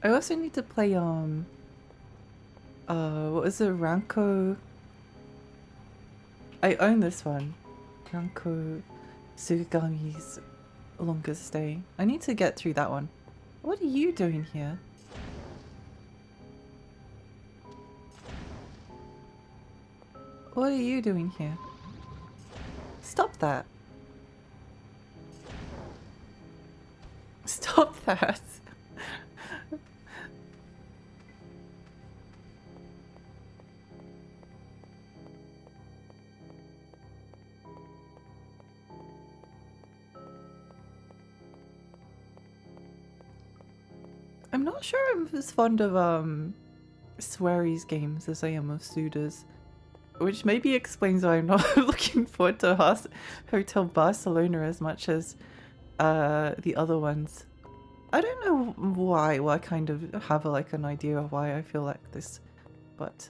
I also need to play, what was it? Ranko. I own this one. Ranko Sugami's Longest Day. I need to get through that one. What are you doing here? What are you doing here? Stop that. Stop that. I'm not sure I'm as fond of Swery's games as I am of Suda's, which maybe explains why I'm not looking forward to Hotel Barcelona as much as the other ones. I don't know why. Well, I kind of have like an idea of why I feel like this, but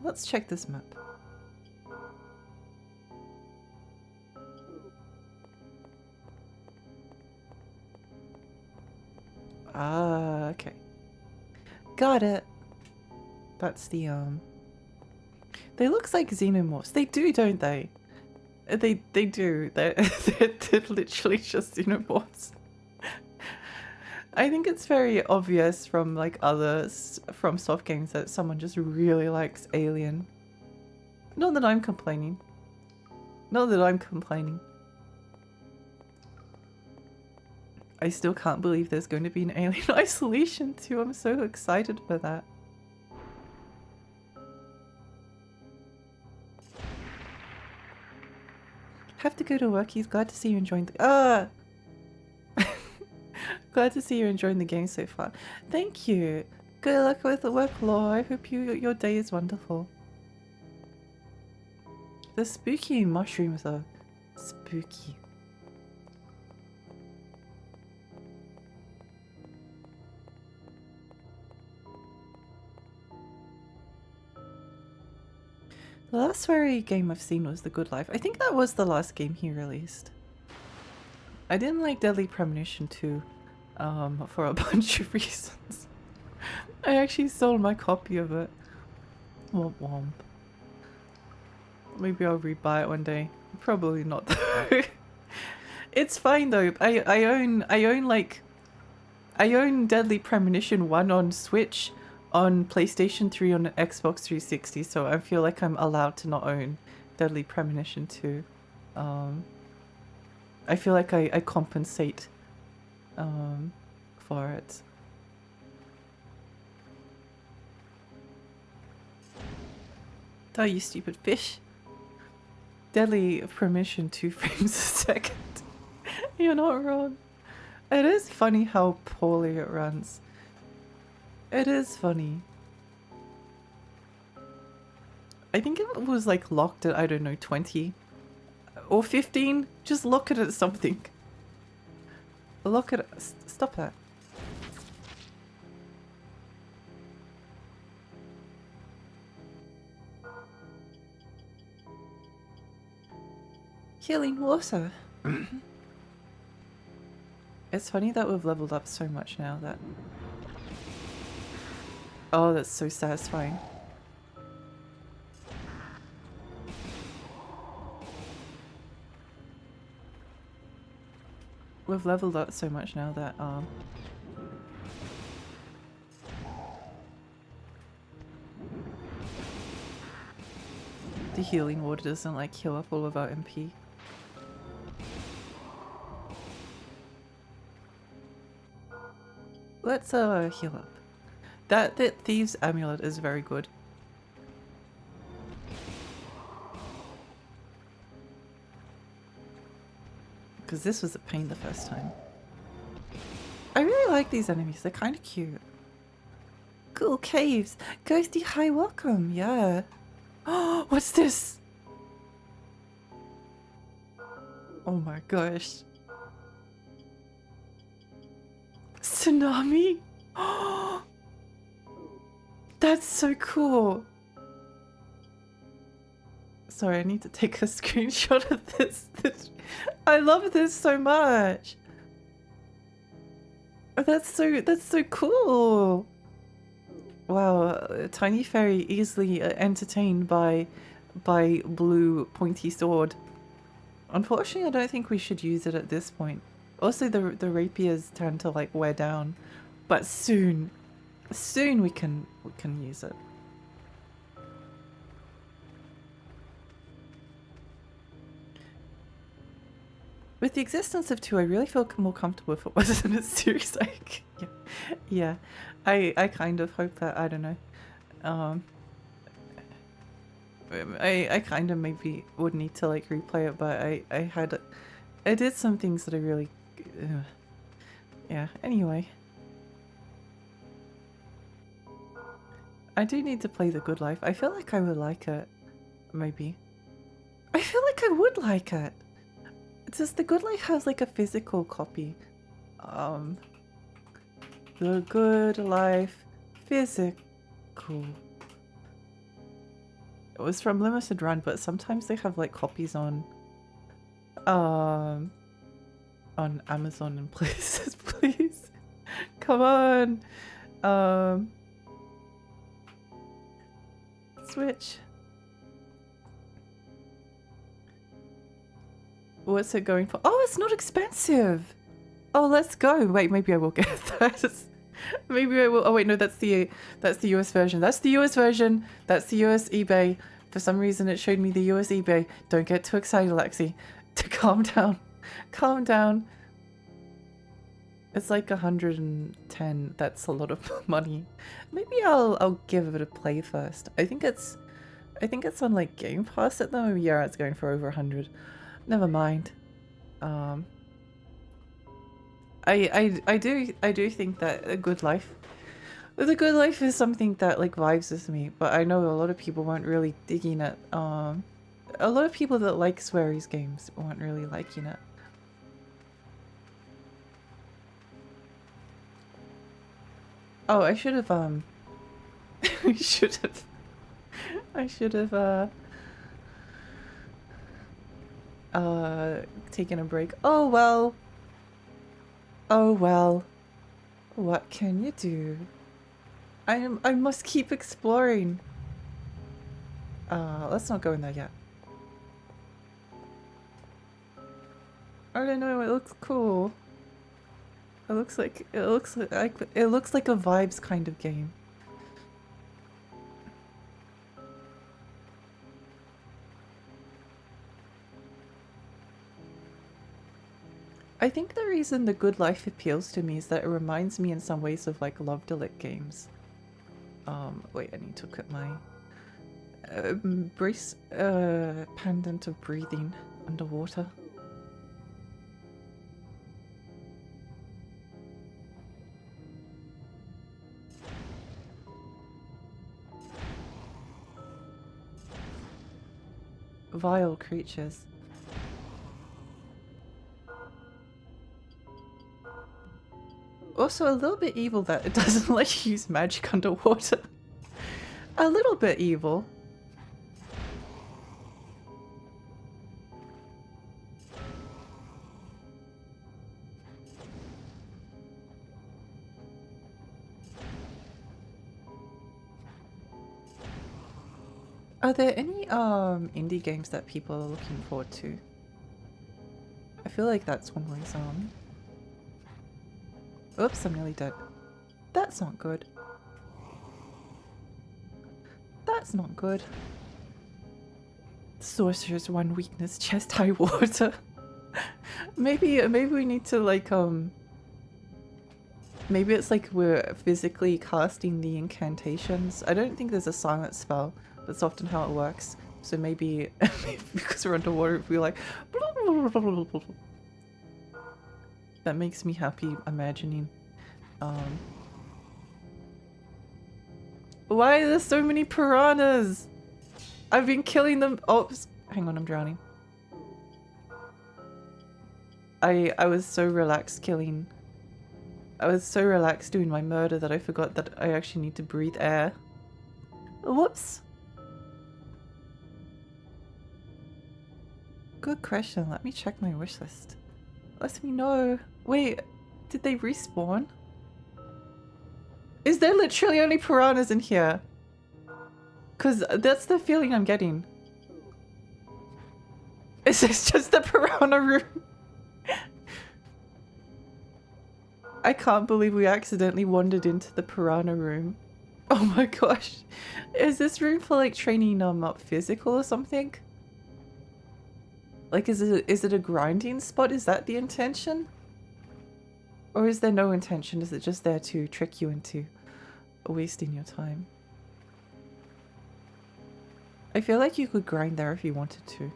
let's check this map. Ah, okay. Got it. That's the, they looks like xenomorphs. They do, don't they? They do. They're literally just xenomorphs. I think it's very obvious from like others from soft games that someone just really likes Alien. Not that I'm complaining. Not that I'm complaining. I still can't believe there's going to be an Alien Isolation 2. I'm so excited for that. Have to go to work. He's glad to see you enjoying the glad to see you enjoying the game so far. Thank you. Good luck with the work, Law. I hope your day is wonderful. The spooky mushrooms are spooky. The last Swery game I've seen was The Good Life. I think that was the last game he released. I didn't like Deadly Premonition 2 for a bunch of reasons. I actually sold my copy of it. Womp womp. Maybe I'll rebuy it one day. Probably not though. It's fine though. I own Deadly Premonition 1 on Switch, on PlayStation 3, on Xbox 360, so I feel like I'm allowed to not own Deadly Premonition 2. I feel like I compensate for it. Die, you stupid fish. Deadly Premonition 2 frames a second. You're not wrong. It is funny how poorly it runs. It is funny. I think it was like locked at, I don't know, 20 or 15. Just lock it at something. Lock it at, stop that. Healing water. It's funny that we've leveled up so much now that Oh, that's so satisfying. We've leveled up so much now that the healing water doesn't like heal up all of our MP. Let's heal up. That Thieves' Amulet is very good. Because this was a pain the first time. I really like these enemies, they're kind of cute. Cool caves! Ghosty, hi, welcome, yeah. Oh, what's this? Oh my gosh. Tsunami? Oh, that's so cool. Sorry, I need to take a screenshot of this. I love this so much. That's so cool. Wow, Tiny Fairy easily entertained by blue pointy sword. Unfortunately, I don't think we should use it at this point. Also, the rapiers tend to like wear down, but soon we can use it. With the existence of 2, I really feel more comfortable if it wasn't a series. Like, yeah, I kind of hope that, I don't know. I kind of maybe would need to like replay it, but I did some things that I really, yeah. Anyway, I do need to play The Good Life. I feel like I would like it, maybe. I feel like I would like it. Does The Good Life has like a physical copy? The Good Life physical. It was from Limited Run, but sometimes they have like copies on Amazon and places. Please, come on, Switch. What's it going for? Oh, it's not expensive. Oh, let's go. Wait, maybe I will get that. Maybe I will. Oh wait, no, that's the US version. That's the US version. That's the US eBay. For some reason, it showed me the US eBay. Don't get too excited, Lexi. To calm down. Calm down. It's like 110. That's a lot of money. Maybe I'll give it a play first. I think it's on like Game Pass at the moment. Yeah, it's going for over 100. Never mind. I do think that The Good Life is something that like vibes with me, but I know a lot of people weren't really digging it. A lot of people that like Swery's games weren't really liking it. Oh, I should have I should have taken a break. Oh well. Oh well. What can you do? I must keep exploring. Let's not go in there yet. I don't know, it looks cool. It looks like a vibes kind of game. I think the reason The Good Life appeals to me is that it reminds me in some ways of like Love Delic games. Wait, I need to quit my brace pendant of breathing underwater. Vile creatures. Also a little bit evil that it doesn't let you use magic underwater. A little bit evil. Are there any indie games that people are looking forward to? I feel like that's always oops, I'm nearly dead. That's not good. That's not good. Sorcerer's one weakness, chest high water. maybe we need to like maybe it's like we're physically casting the incantations. I don't think there's a silent spell. That's often how it works. So maybe, because we're underwater, if we like that makes me happy imagining. Why are there so many piranhas? I've been killing them. Oh, hang on, I'm drowning. I was so relaxed killing. I was so relaxed doing my murder that I forgot that I actually need to breathe air. Whoops. Good question. Let me check my wish list. Let me know. Wait, did they respawn? Is there literally only piranhas in here? Because that's the feeling I'm getting. Is this just the piranha room? I can't believe we accidentally wandered into the piranha room. Oh my gosh. Is this room for like training up physical or something? Like is it a grinding spot? Is that the intention? Or is there no intention? Is it just there to trick you into wasting your time? I feel like you could grind there if you wanted to.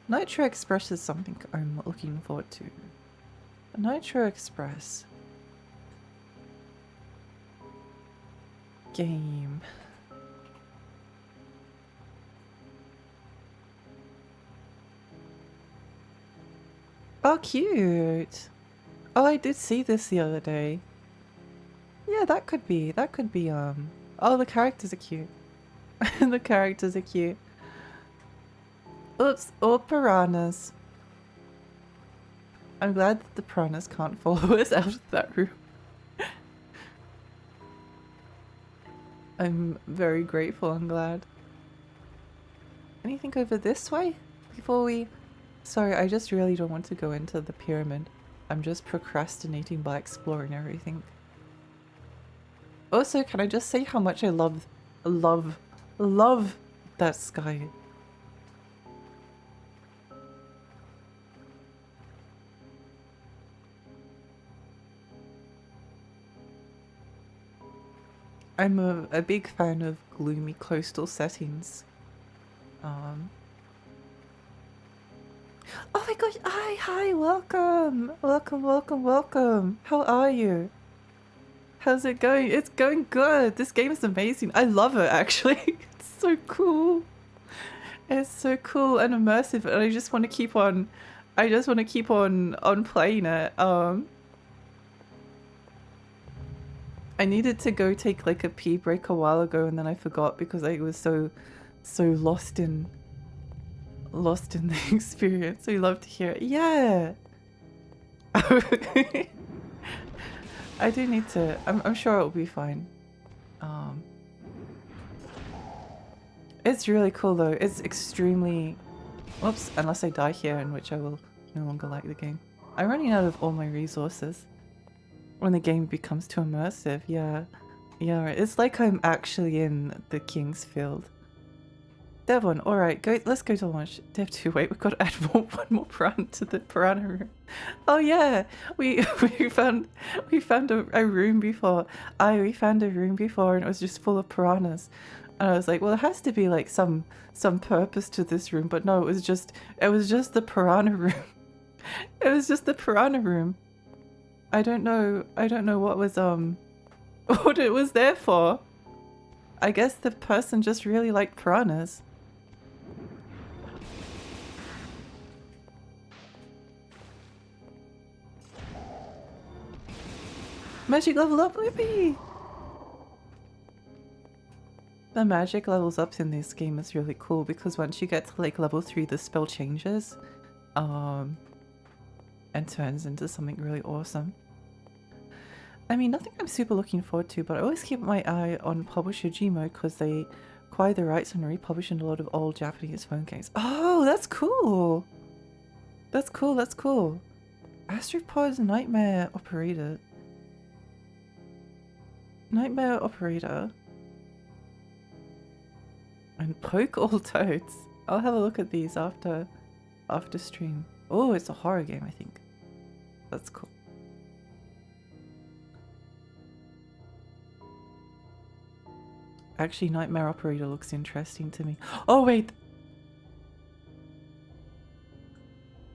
Nitro Express is something I'm looking forward to. Nitro Express. Game. Oh, cute. Oh, I did see this the other day. Yeah, that could be, oh, the characters are cute. The characters are cute. Oops, all piranhas. I'm glad that the piranhas can't follow us out of that room. I'm very grateful and glad. Anything over this way? Before we... Sorry, I just really don't want to go into the pyramid. I'm just procrastinating by exploring everything. Also, can I just say how much I love that sky? I'm a big fan of gloomy coastal settings. Oh my gosh, hi, welcome! Welcome. How are you? How's it going? It's going good! This game is amazing. I love it, actually. It's so cool. It's so cool and immersive, and I just want to keep on... playing it. I needed to go take like a pee break a while ago, and then I forgot because I was so lost in the experience. So you love to hear it. Yeah. I do need to. I'm sure it'll be fine. It's really cool though. It's extremely. Whoops! Unless I die here, in which I will no longer like the game. I'm running out of all my resources. When the game becomes too immersive, yeah. Yeah, it's like I'm actually in the King's Field. Devon, alright, let's go to launch. Dev 2, wait, we've got to add one more piranha to the piranha room. Oh yeah, we found a room before. We found a room before and it was just full of piranhas. And I was like, well, there has to be like some purpose to this room, but no, it was just the piranha room. It was just the piranha room. I don't know what was what it was there for. I guess the person just really liked piranhas. Magic level up, Whippy! The magic levels up in this game is really cool because once you get to like level 3 the spell changes and turns into something really awesome. I mean, nothing I'm super looking forward to, but I always keep my eye on Publisher Gmod because they acquired the rights and republished in a lot of old Japanese phone games. Oh, that's cool. That's cool, that's cool. Astropod's Nightmare Operator. Nightmare Operator. And Poke All Toads. I'll have a look at these after stream. Oh, it's a horror game, I think. That's cool. Actually, Nightmare Operator looks interesting to me. Oh wait.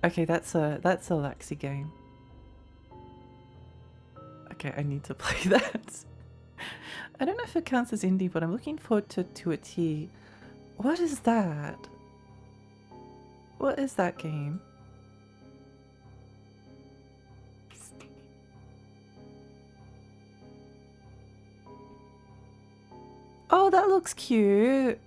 Okay, that's a Lexi game. Okay, I need to play that. I don't know if it counts as indie, but I'm looking forward to a T. What is that? What is that game? Oh, that looks cute.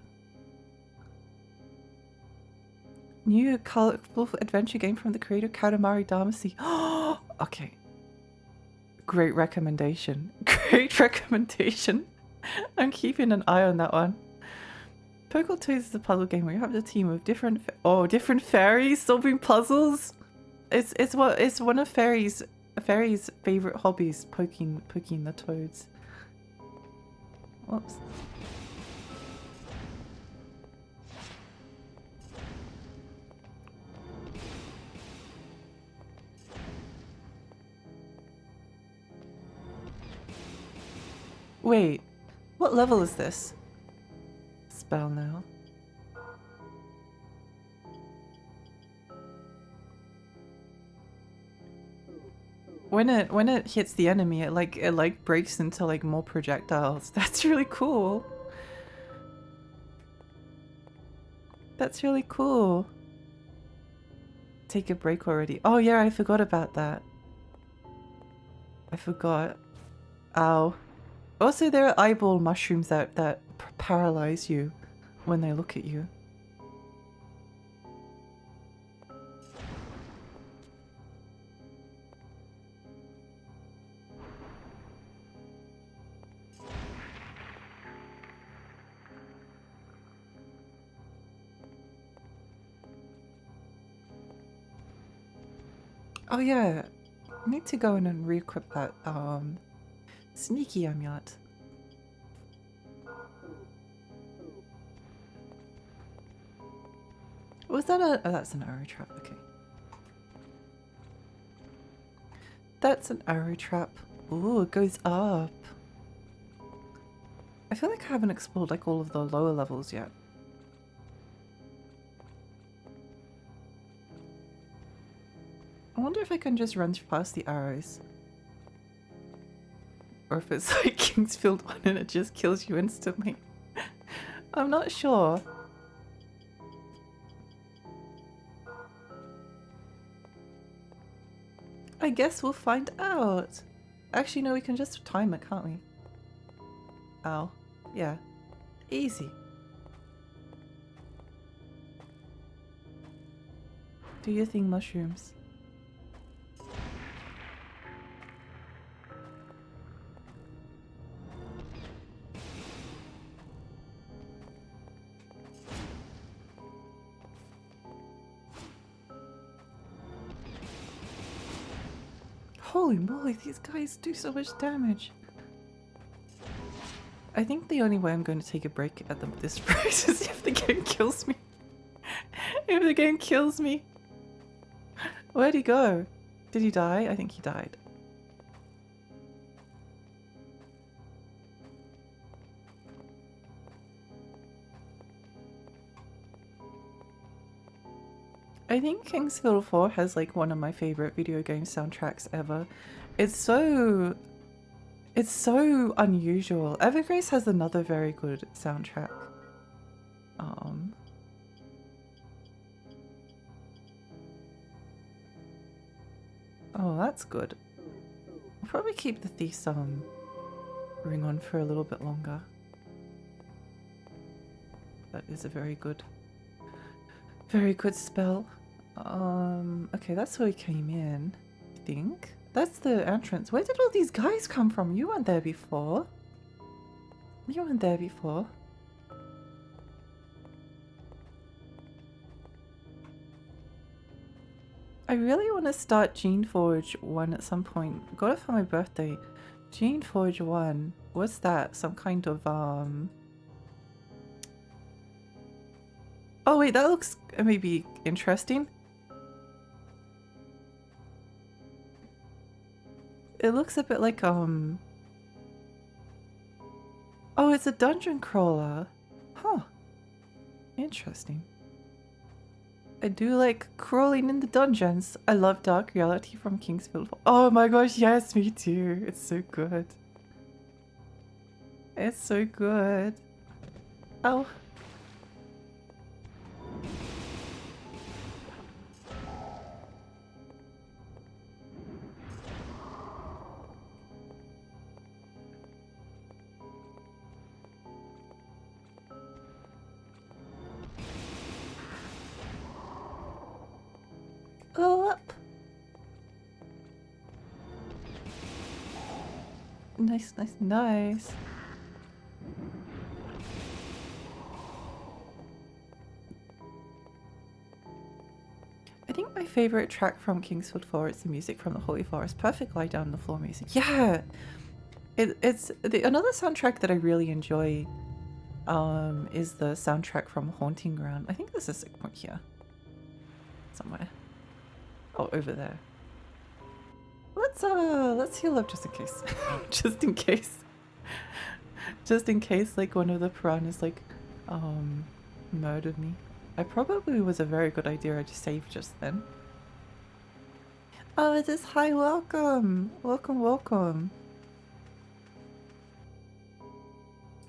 New colorful adventure game from the creator Katamari Damacy. Oh, okay. Great recommendation. Great recommendation. I'm keeping an eye on that one. Pokemon Toys is a puzzle game where you have a team of different fairies solving puzzles. It's one of fairies' favorite hobbies, poking the toads. Whoops. Wait, what level is this? Spell now. When it hits the enemy, it like breaks into like more projectiles. That's really cool. That's really cool. Take a break already. Oh yeah, I forgot about that. I forgot. Ow. Also, there are eyeball mushrooms that paralyze you when they look at you. Oh yeah, I need to go in and re-equip that sneaky amulet. Was that a... Oh, that's an arrow trap, okay. That's an arrow trap. Ooh, it goes up. I feel like I haven't explored like all of the lower levels yet. I wonder if I can just run past the arrows. Or if it's like Kingsfield 1 and it just kills you instantly. I'm not sure. I guess we'll find out. Actually, no, we can just time it, can't we? Ow. Yeah. Easy. Do your thing, mushrooms. Holy moly, these guys do so much damage. I think the only way I'm going to take a break at this price is if the game kills me. If the game kills me. Where'd he go? Did he die? I think he died. I think Kingsfield 4 has like one of my favorite video game soundtracks ever. It's so unusual. Evergrace has another very good soundtrack. Oh, that's good. I'll probably keep the Thief's ring on for a little bit longer. That is a very good spell. Okay, that's where we came in, I think. That's the entrance. Where did all these guys come from? You weren't there before. You weren't there before. I really want to start Geneforge 1 at some point. Got it for my birthday. Geneforge 1. What's that? Some kind of Oh wait, that looks maybe interesting. It looks a bit like Oh, it's a dungeon crawler. Huh. Interesting. I do like crawling in the dungeons. I love Dark Reality from Kingsfield. Oh my gosh, yes, me too. It's so good. It's so good. Oh. Oh, up. Nice, nice, nice. I think my favorite track from Kingsfield 4 is the music from the Holy Forest. Perfect lie down on the floor music. Yeah! It's another soundtrack that I really enjoy is the soundtrack from Haunting Ground. I think there's a sick point here. Somewhere. Oh, over there. Let's heal up just in case. Just in case. Just in case like one of the piranhas like murdered me. I probably was a very good idea I just saved just then. Oh, it is. Hi, welcome. Welcome, welcome.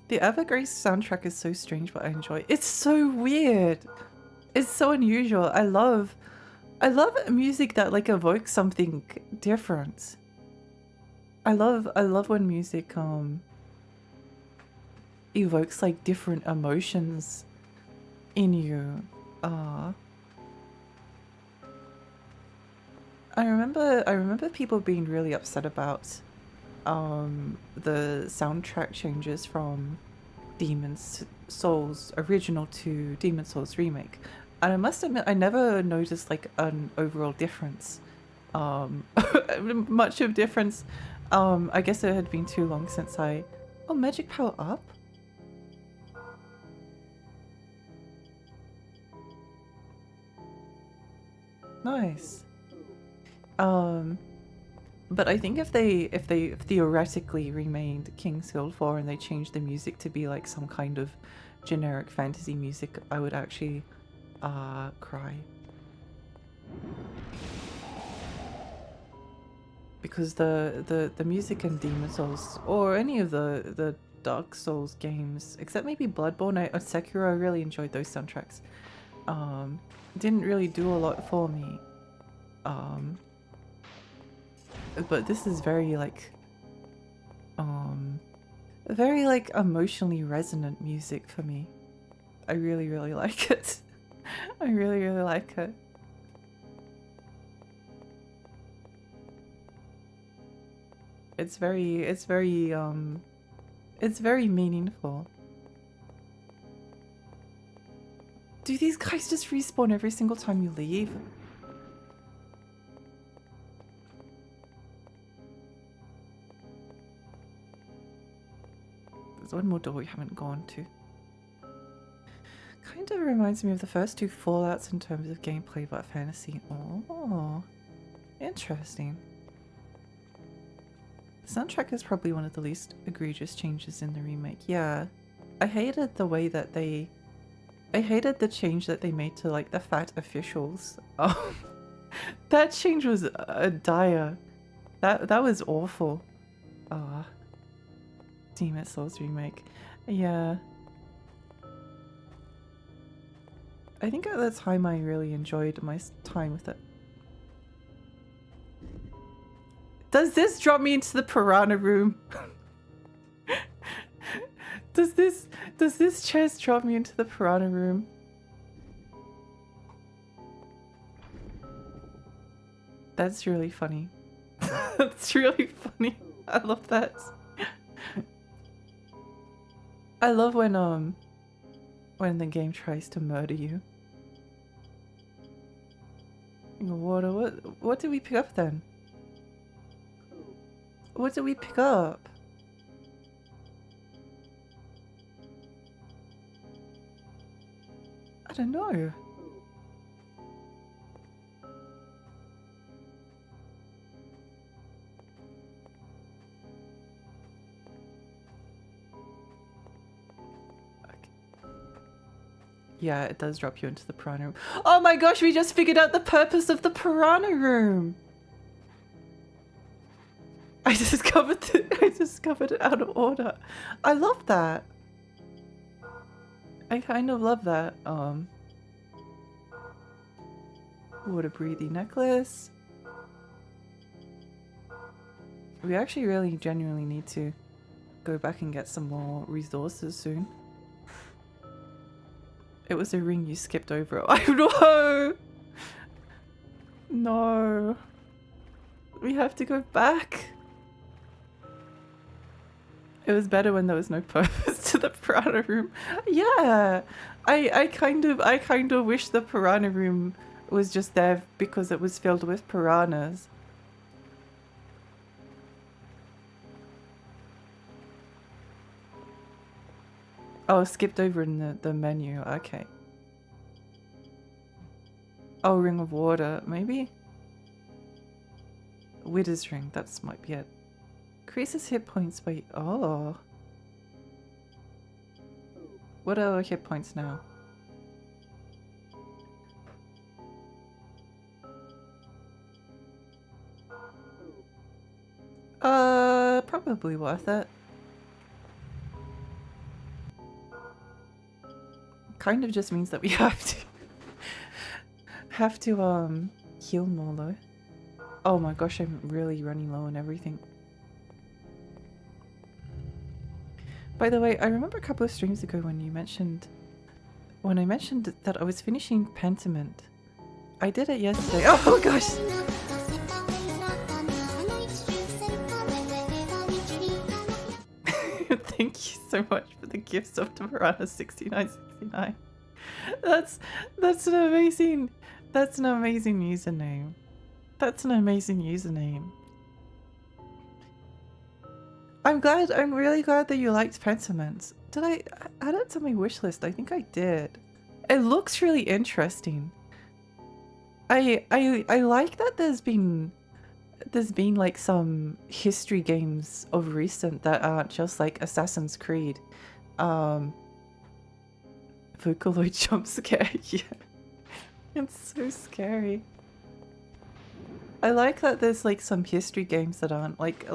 The Evergrace soundtrack is so strange, but I enjoy it. It's so weird. It's so unusual. I love music that like evokes something different. I love when music evokes like different emotions in you. I remember people being really upset about the soundtrack changes from Demon's Souls original to Demon's Souls remake. And I must admit I never noticed like an overall difference. Much of difference. I guess it had been too long since I Oh, magic power up? Nice. But I think if they theoretically remade Kingsfield 4 and they changed the music to be like some kind of generic fantasy music, I would actually cry. Because the music in Demon Souls or any of the Dark Souls games, except maybe Bloodborne or Sekiro, I really enjoyed those soundtracks. Didn't really do a lot for me. But this is very like very like emotionally resonant music for me. I really like it. I really like it. It's very meaningful. Do these guys just respawn every single time you leave? There's one more door we haven't gone to. Kind of reminds me of the first two Fallouts in terms of gameplay, but fantasy. Oh, interesting. The soundtrack is probably one of the least egregious changes in the remake. Yeah, I hated the way that I hated the change that they made to like the fat officials. That change was dire. That was awful. Demon Souls remake. Yeah. I think at the time I really enjoyed my time with it. Does this drop me into the piranha room? Does this chest drop me into the piranha room? That's really funny. That's really funny. I love that. I love when the game tries to murder you. Ring of water. What did we pick up then? What did we pick up? I don't know. Yeah, it does drop you into the piranha room. Oh my gosh, we just figured out the purpose of the piranha room. I discovered it out of order. I love that. I kind of love that. Water breathing necklace. We actually really genuinely need to go back and get some more resources soon. It was a ring you skipped over. I know! No. We have to go back. It was better when there was no purpose to the piranha room. Yeah! I kind of wish the piranha room was just there because it was filled with piranhas. Oh, skipped over in the menu. Okay. Oh, ring of water, maybe? Widow's ring, that might be it. Increases hit points by... Oh. What are our hit points now? Probably worth it. Kind of just means that we have to heal more though. Oh my gosh, I'm really running low on everything. By the way, I remember a couple of streams ago when I mentioned that I was finishing Pentiment. I did it yesterday. Oh gosh. Thank you so much for the gifts of Tamarana 6969. That's an amazing username. That's an amazing username. I'm really glad that you liked Pentiment. Did I add it to my wish list? I think I did. It looks really interesting. I like that there's been like some history games of recent that aren't just like Assassin's Creed. Vocaloid jump scare, yeah. It's so scary. I like that there's like some history games that aren't like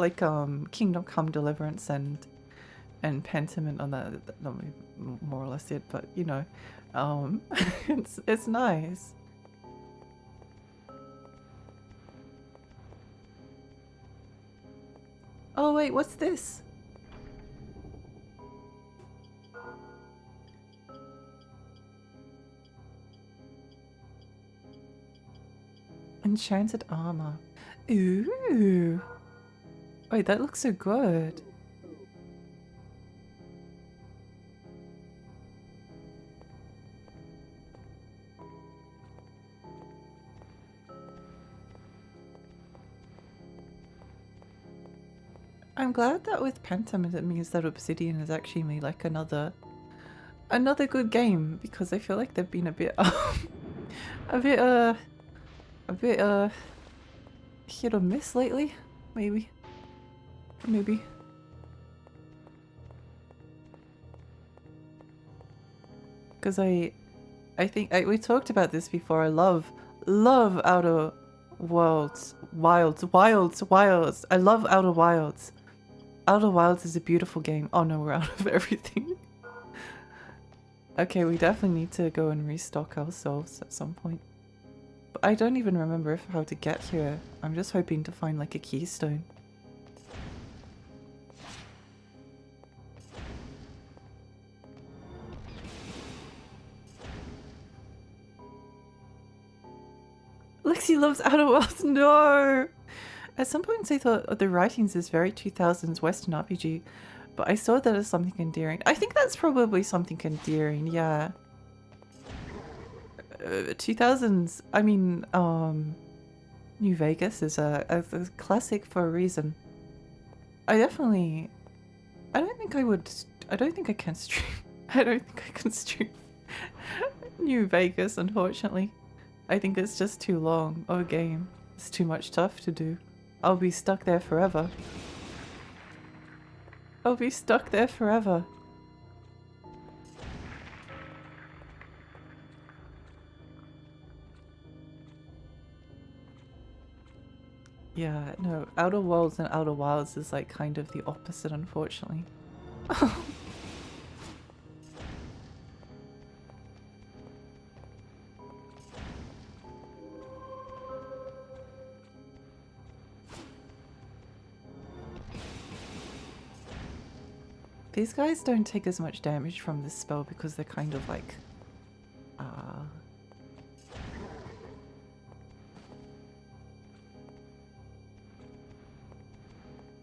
Kingdom Come Deliverance and Pentiment on that, not more or less it, but you know, it's nice. Oh wait, what's this? Enchanted armor. Ooh. Wait, that looks so good. I'm glad that with Pentiment it means that Obsidian has actually made like another good game, because I feel like they've been a bit hit or miss lately. Maybe. Because I think we talked about this before. I love Outer Wilds. I love Outer Wilds. Outer Wilds is a beautiful game. Oh no, we're out of everything. Okay, we definitely need to go and restock ourselves at some point. But I don't even remember how to get here. I'm just hoping to find like a keystone. Lexi loves Outer Worlds. No! At some points I thought the writings is very 2000s Western RPG, but I saw that as something endearing. I think that's probably something endearing, yeah. 2000s, I mean, New Vegas is a classic for a reason. I definitely, I don't think I would, I don't think I can stream, I don't think I can stream New Vegas, unfortunately. I think it's just too long of a game. It's too much stuff to do. I'll be stuck there forever. I'll be stuck there forever. Yeah, no, Outer Worlds and Outer Wilds is like kind of the opposite, unfortunately. These guys don't take as much damage from this spell because they're kind of like,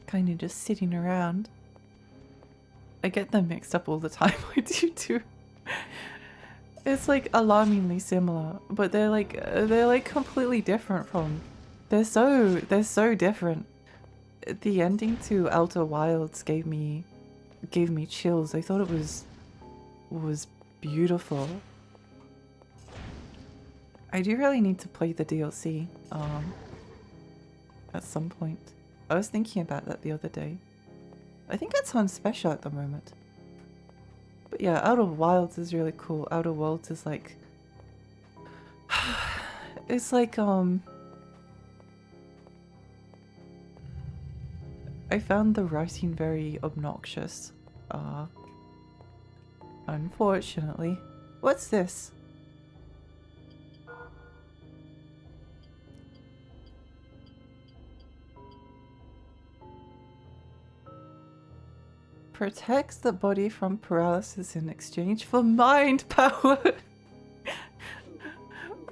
kind of just sitting around. I get them mixed up all the time. I do too. It's like alarmingly similar, but they're like completely different from. They're so different. The ending to Outer Wilds gave me chills. I thought it was beautiful. I do really need to play the DLC at some point. I was thinking about that the other day. I think it's on special at the moment. But yeah, Outer Wilds is really cool. Outer Worlds is like it's like I found the writing very obnoxious. Unfortunately. What's this? Protects the body from paralysis in exchange for mind power.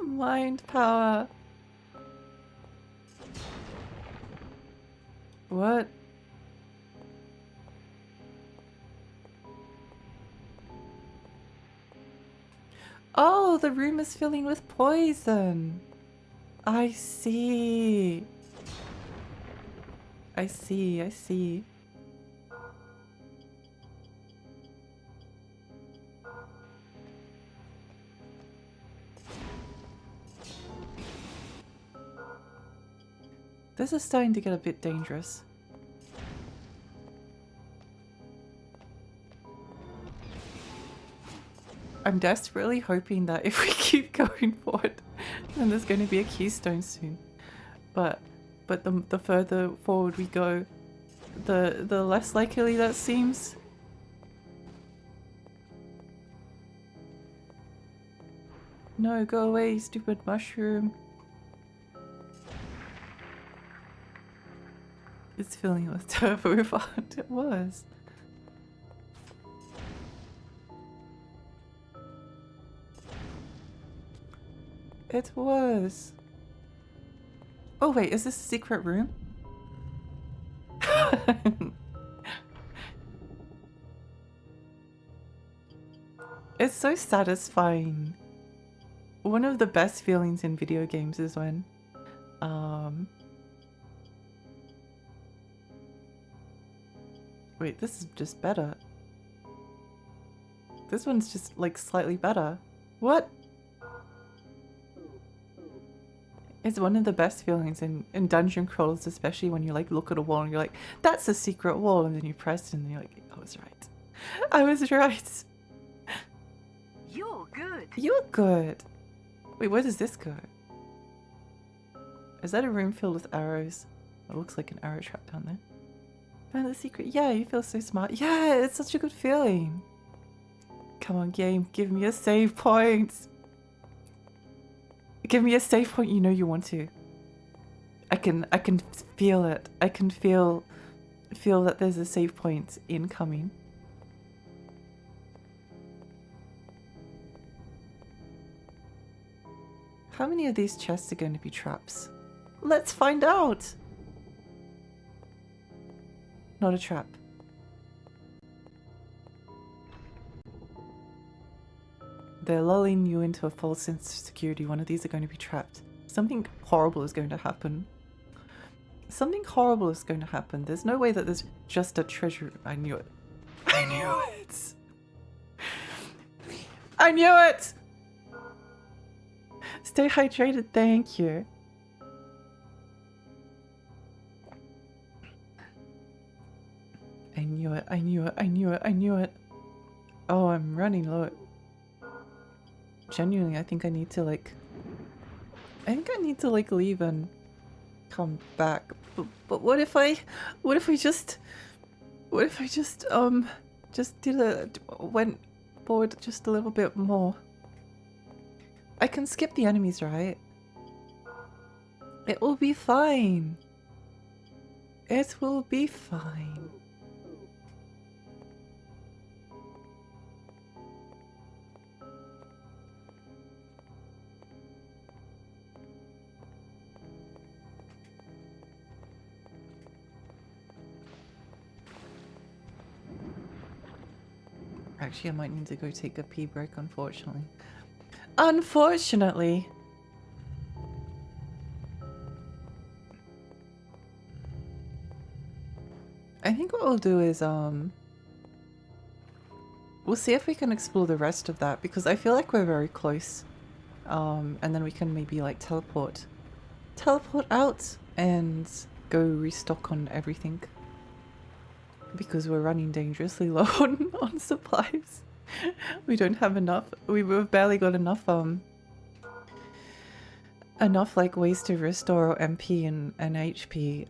Mind power. What? Oh, the room is filling with poison. I see. I see, I see. This is starting to get a bit dangerous. I'm desperately hoping that if we keep going forward, then there's going to be a keystone soon. But the further forward we go, the less likely that seems. No, go away, stupid mushroom. It's filling with turbo font. It was. It was. Oh wait, is this a secret room? It's so satisfying. One of the best feelings in video games is when wait, this is just better. This one's just like slightly better. What? It's one of the best feelings in dungeon crawls, especially when you like look at a wall and you're like, that's a secret wall, and then you press it and you're like, I was right. I was right. You're good. You're good. Wait, where does this go? Is that a room filled with arrows? It looks like an arrow trap down there. Found the secret. Yeah, you feel so smart. Yeah, it's such a good feeling. Come on, game, give me a save point. Give me a save point you know you want to. I can feel it. I can feel that there's a save point incoming. How many of these chests are going to be traps? Let's find out! Not a trap. they're lulling you into a false sense of security. One of these are going to be trapped. Something horrible is going to happen. Something horrible is going to happen. There's no way that there's just a treasure. I knew it. I knew it. I knew it. Stay hydrated. Thank you. I knew it. I knew it. I knew it. I knew it. Oh, I'm running low. Genuinely, I think I need to like leave and come back. But what if I just went forward just a little bit more? I can skip the enemies, right? It will be fine. It will be fine. Actually, I might need to go take a pee break, unfortunately. Unfortunately! I think what we'll do is, we'll see if we can explore the rest of that, because I feel like we're very close. And then we can maybe, like, teleport out and go restock on everything. Because we're running dangerously low on supplies. We don't have enough. We've barely got enough like ways to restore MP and HP.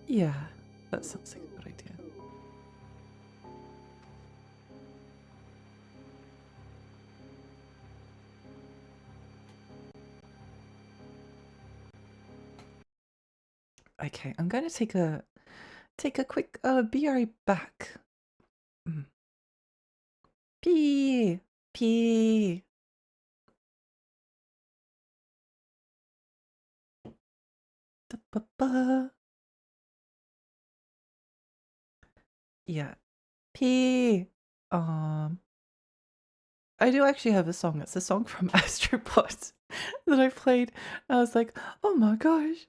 Yeah, that sounds like a good idea. Okay, I'm gonna take a quick be right back. Pee. Pee. Da-ba-ba. Yeah. Pee. I do actually have a song. It's a song from Astrobot that I played. I was like, oh my gosh.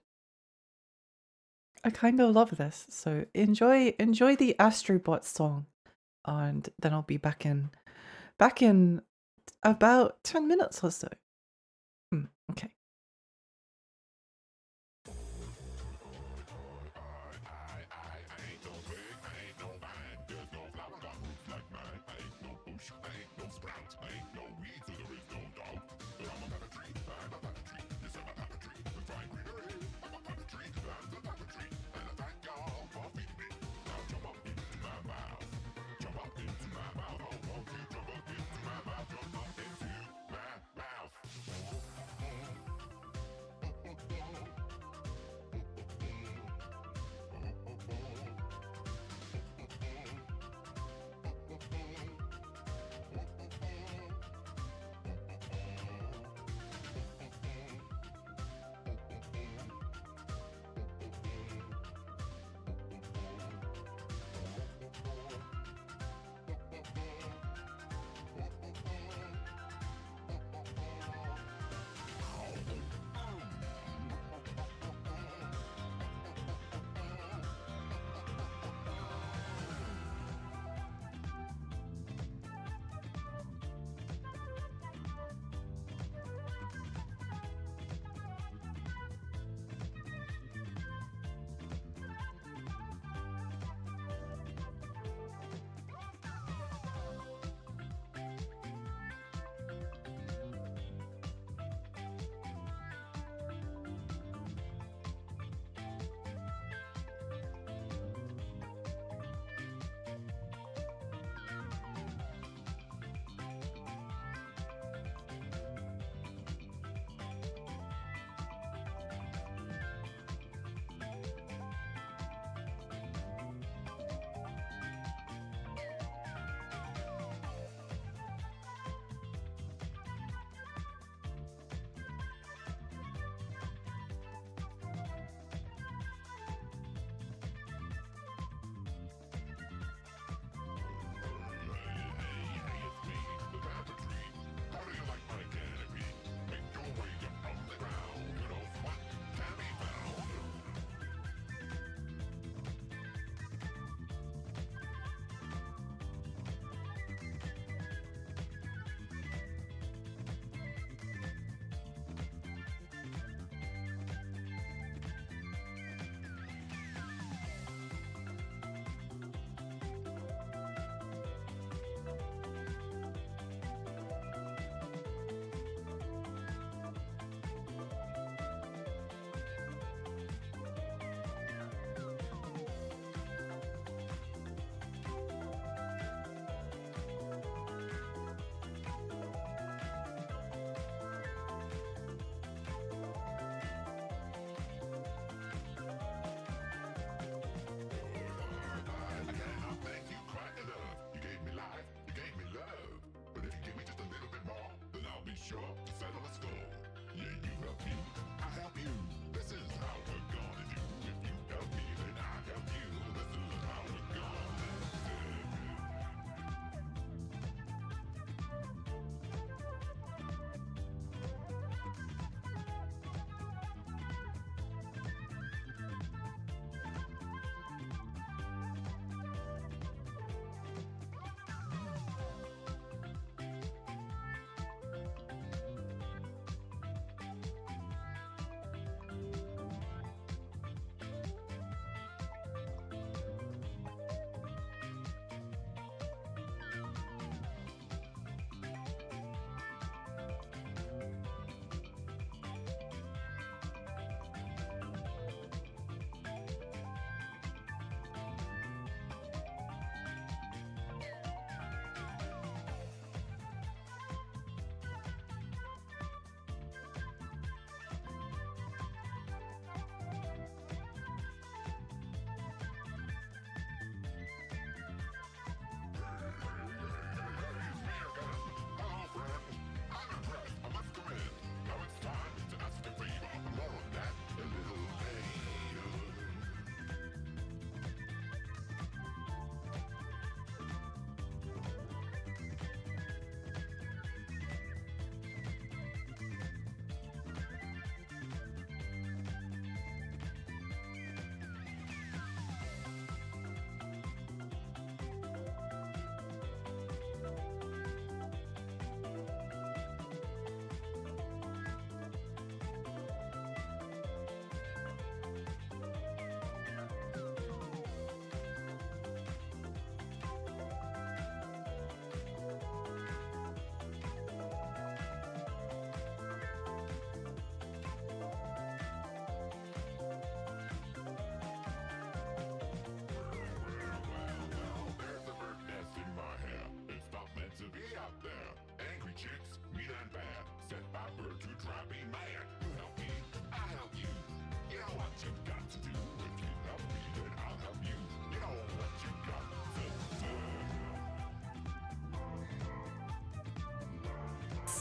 I kind of love this. So enjoy the Astrobot song. And then I'll be back in about 10 minutes or so. Okay.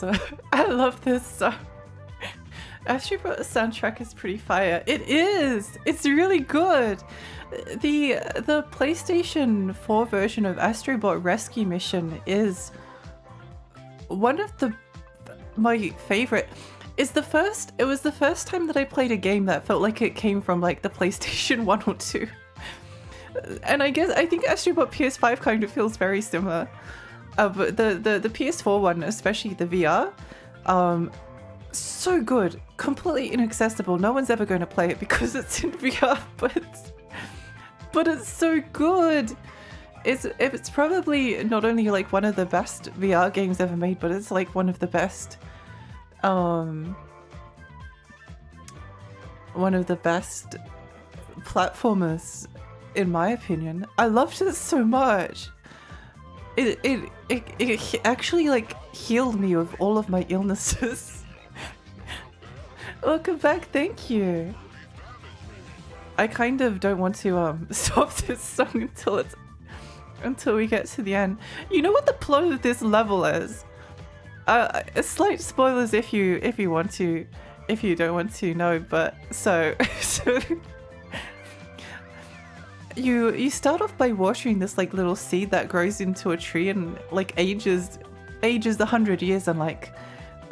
song. I love this song. Astro Bot soundtrack is pretty fire. It is! It's really good! The PlayStation 4 version of Astro Bot Rescue Mission is one of my favorite. It was the first time that I played a game that felt like it came from like the PlayStation 1 or 2. And I think Astro Bot PS5 kind of feels very similar. But the PS4 one, especially the VR, so good, completely inaccessible. No one's ever going to play it because it's in VR, but it's so good. It's probably not only like one of the best VR games ever made, but it's like one of the best platformers in my opinion. I loved it so much. It actually like healed me of all of my illnesses. Welcome back, thank you. I kind of don't want to stop this song until we get to the end. You know what the plot of this level is? Slight spoilers if you want to, if you don't want to know, but so you start off by watering this like little seed that grows into a tree and like ages 100 years, and like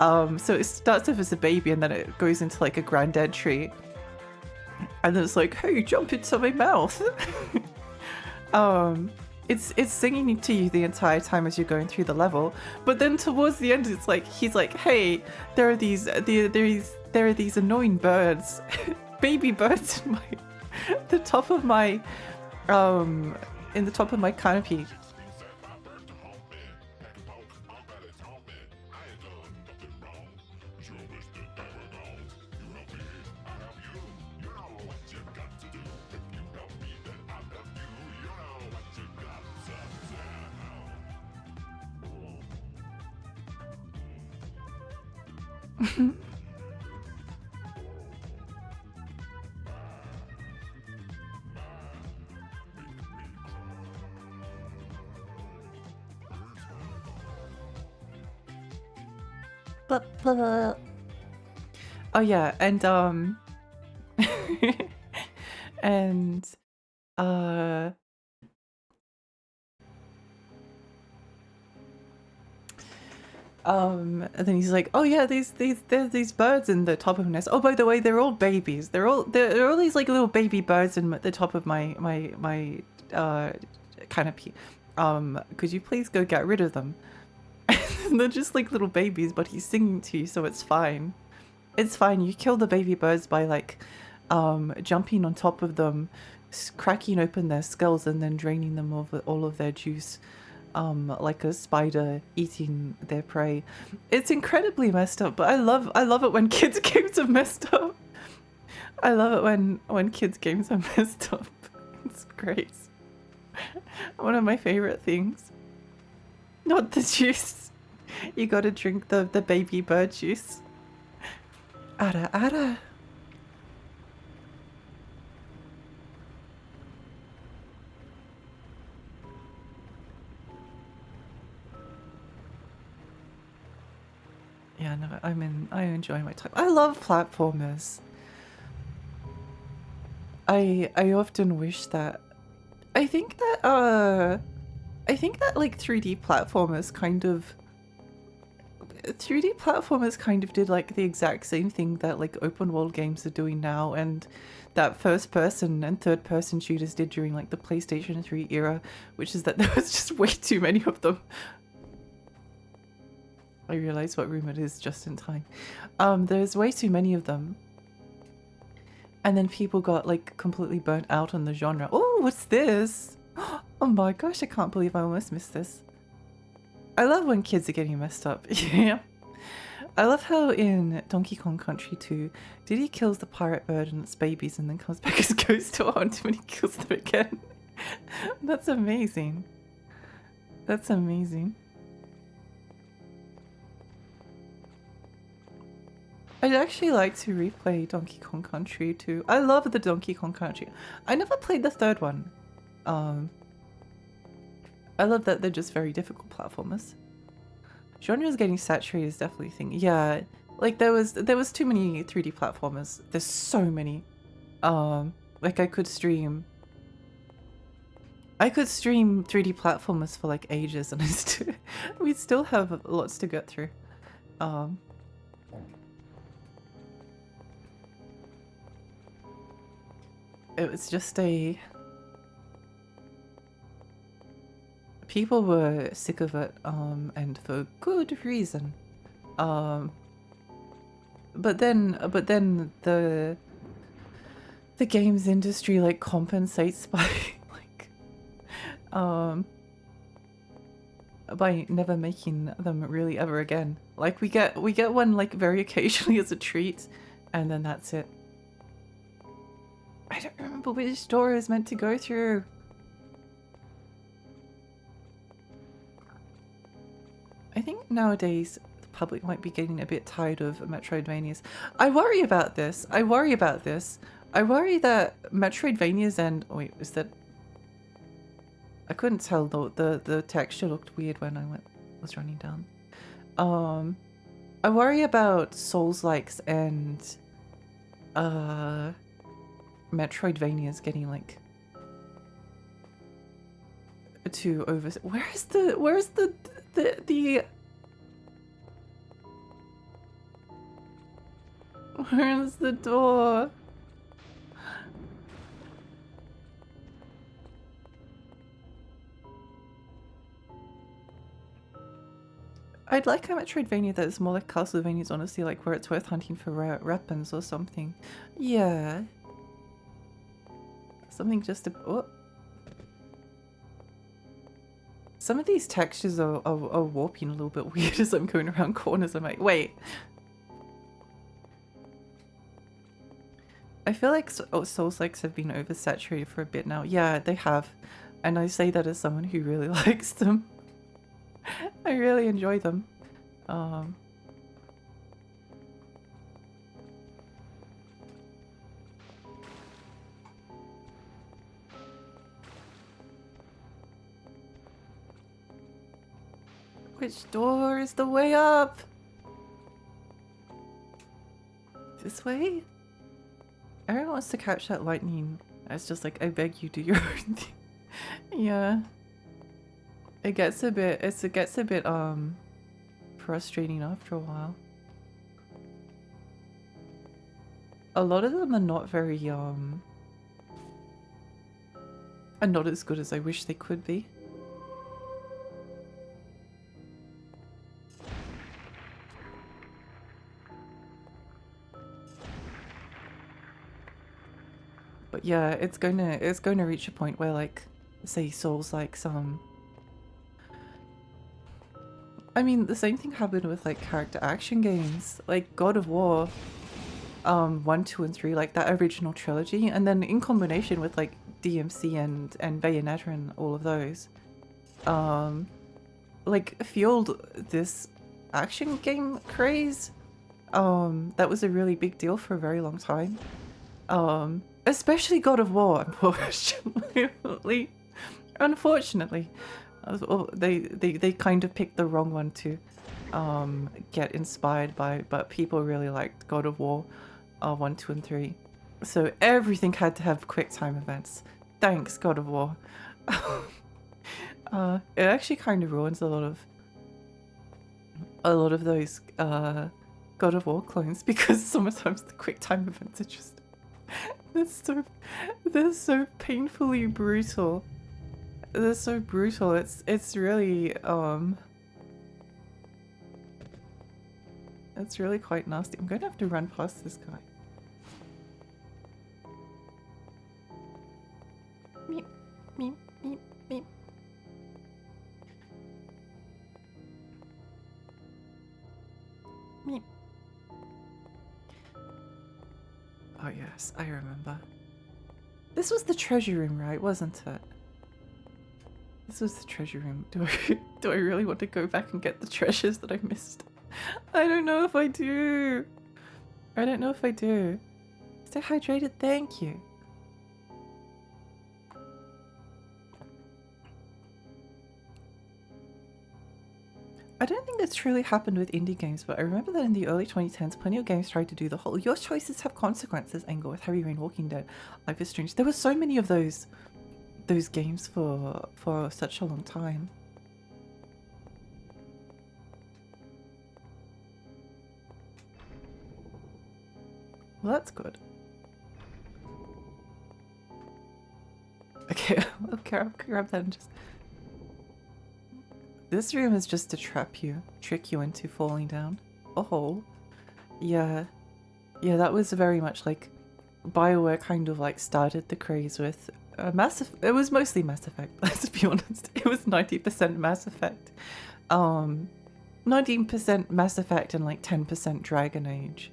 so it starts off as a baby and then it goes into like a granddad tree, and then it's like, hey, jump into my mouth. It's singing to you the entire time as you're going through the level, but then towards the end it's like he's like, hey, there are these annoying birds, baby birds in the top of my canopy. Oh yeah, and and and then he's like, oh yeah, there's these birds in the top of the nest. Oh, by the way, they're all babies. There are all these like little baby birds in the top of my canopy. Could you please go get rid of them? And they're just like little babies, but he's singing to you, so it's fine. It's fine. You kill the baby birds by like jumping on top of them, cracking open their skulls, and then draining them of all of their juice. Like a spider eating their prey. It's incredibly messed up, but I love it when kids games are messed up. I love it when kids games are messed up. It's great. One of my favorite things. Not the juice. You gotta drink the baby bird juice. Ara ara. Yeah, no, I enjoy my time. I love platformers. I often wish that I think that like 3D platformers kind of did like the exact same thing that like open world games are doing now, and that first person and third person shooters did during like the PlayStation 3 era, which is that there was just way too many of them. I realized what room it is just in time. There's way too many of them. And then people got like completely burnt out on the genre. Oh, what's this? Oh my gosh, I can't believe I almost missed this. I love when kids are getting messed up. Yeah. I love how in Donkey Kong Country 2, Diddy kills the pirate bird and its babies and then comes back as a ghost to haunt him when he kills them again. That's amazing. That's amazing. I'd actually like to replay Donkey Kong Country 2. I love the Donkey Kong Country. I never played the third one. I love that they're just very difficult platformers. Genre is getting saturated is definitely a thing. Yeah, like there was too many 3D platformers. There's so many. Like I could stream 3D platformers for like ages, and we still have lots to get through. It was just people were sick of it, and for good reason. But then the games industry like compensates by by never making them really ever again. Like we get one like very occasionally as a treat, and then that's it. I don't remember which door is meant to go through. I think nowadays the public might be getting a bit tired of Metroidvanias. I worry about this. I worry that Metroidvanias and wait, is that I couldn't tell though. The texture looked weird when I was running down. I worry about Souls-likes and Metroidvanias getting like too over. Where's the where's the door? I'd like a Metroidvania that is more like Castlevania's, honestly, like where it's worth hunting for rare weapons or something. Yeah. Something just to... Oh. Some of these textures are warping a little bit weird as I'm going around corners. I'm like, wait. I feel like Souls-likes have been oversaturated for a bit now. Yeah, they have. And I say that as someone who really likes them. I really enjoy them. Which door is the way up? This way? Everyone wants to catch that lightning. It's just like, I beg you, do your own thing. Yeah. It gets a bit frustrating after a while. A lot of them are not very are not as good as I wish they could be. But yeah, it's going to reach a point where, like, say Souls like some. I mean, the same thing happened with like character action games, like God of War, 1, 2, and 3, like that original trilogy, and then in combination with like DMC and Bayonetta and all of those, like fueled this action game craze. That was a really big deal for a very long time. Especially God of War, unfortunately. Unfortunately. They kind of picked the wrong one to get inspired by, but people really liked God of War 1, 2, and 3. So everything had to have quick time events. Thanks, God of War. It actually kind of ruins a lot of those God of War clones, because sometimes the quick time events are just they're so painfully brutal. They're so brutal. It's really it's really quite nasty. I'm going to have to run past this guy. Meep, meep, meep, meep. Meep. Oh yes, I remember. This was the treasure room, right? Wasn't it? This was the treasure room. Do I really want to go back and get the treasures that I missed? I don't know if I do. I don't know if I do. Stay hydrated, thank you. I don't think that's truly happened with indie games, but I remember that in the early 2010s, plenty of games tried to do the whole "your choices have consequences" angle with Heavy Rain, Walking Dead, Life is Strange. There were so many of those games for such a long time. Well, that's good. Okay, okay, I'll grab that and just... This room is just to trap you, trick you into falling down a hole. Yeah. Yeah, that was very much like BioWare kind of like started the craze with it was mostly Mass Effect, let's be honest. It was 90% Mass Effect. 19% Mass Effect and like 10% Dragon Age.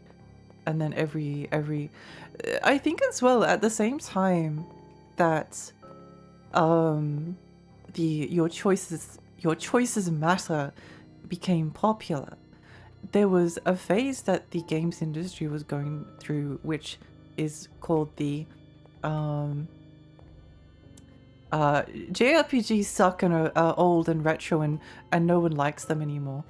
And then every I think as well at the same time that your choices matter became popular, there was a phase that the games industry was going through, which is called the JRPGs suck and are old and retro and no one likes them anymore.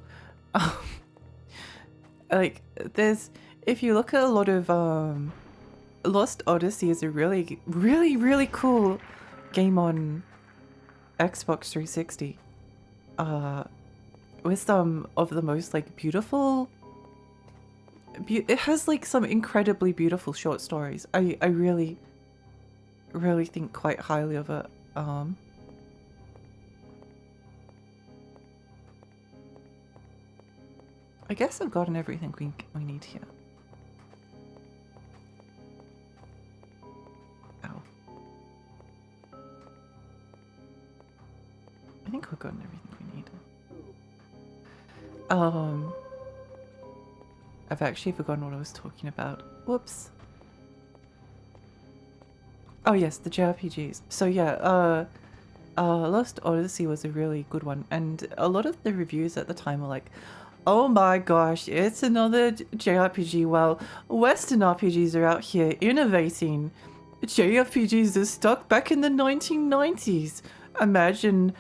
Like there's, if you look at a lot of Lost Odyssey is a really cool game on Xbox 360. With some of the most like beautiful it has like some incredibly beautiful short stories. I really think quite highly of it. I guess I've gotten everything we need here. Ow. I think we've gotten everything we need. I've actually forgotten what I was talking about. Whoops. Oh yes, the JRPGs. So yeah, Lost Odyssey was a really good one, and a lot of the reviews at the time were like, oh my gosh, it's another JRPG. Well, Western RPGs are out here innovating. JRPGs are stuck back in the 1990s. Imagine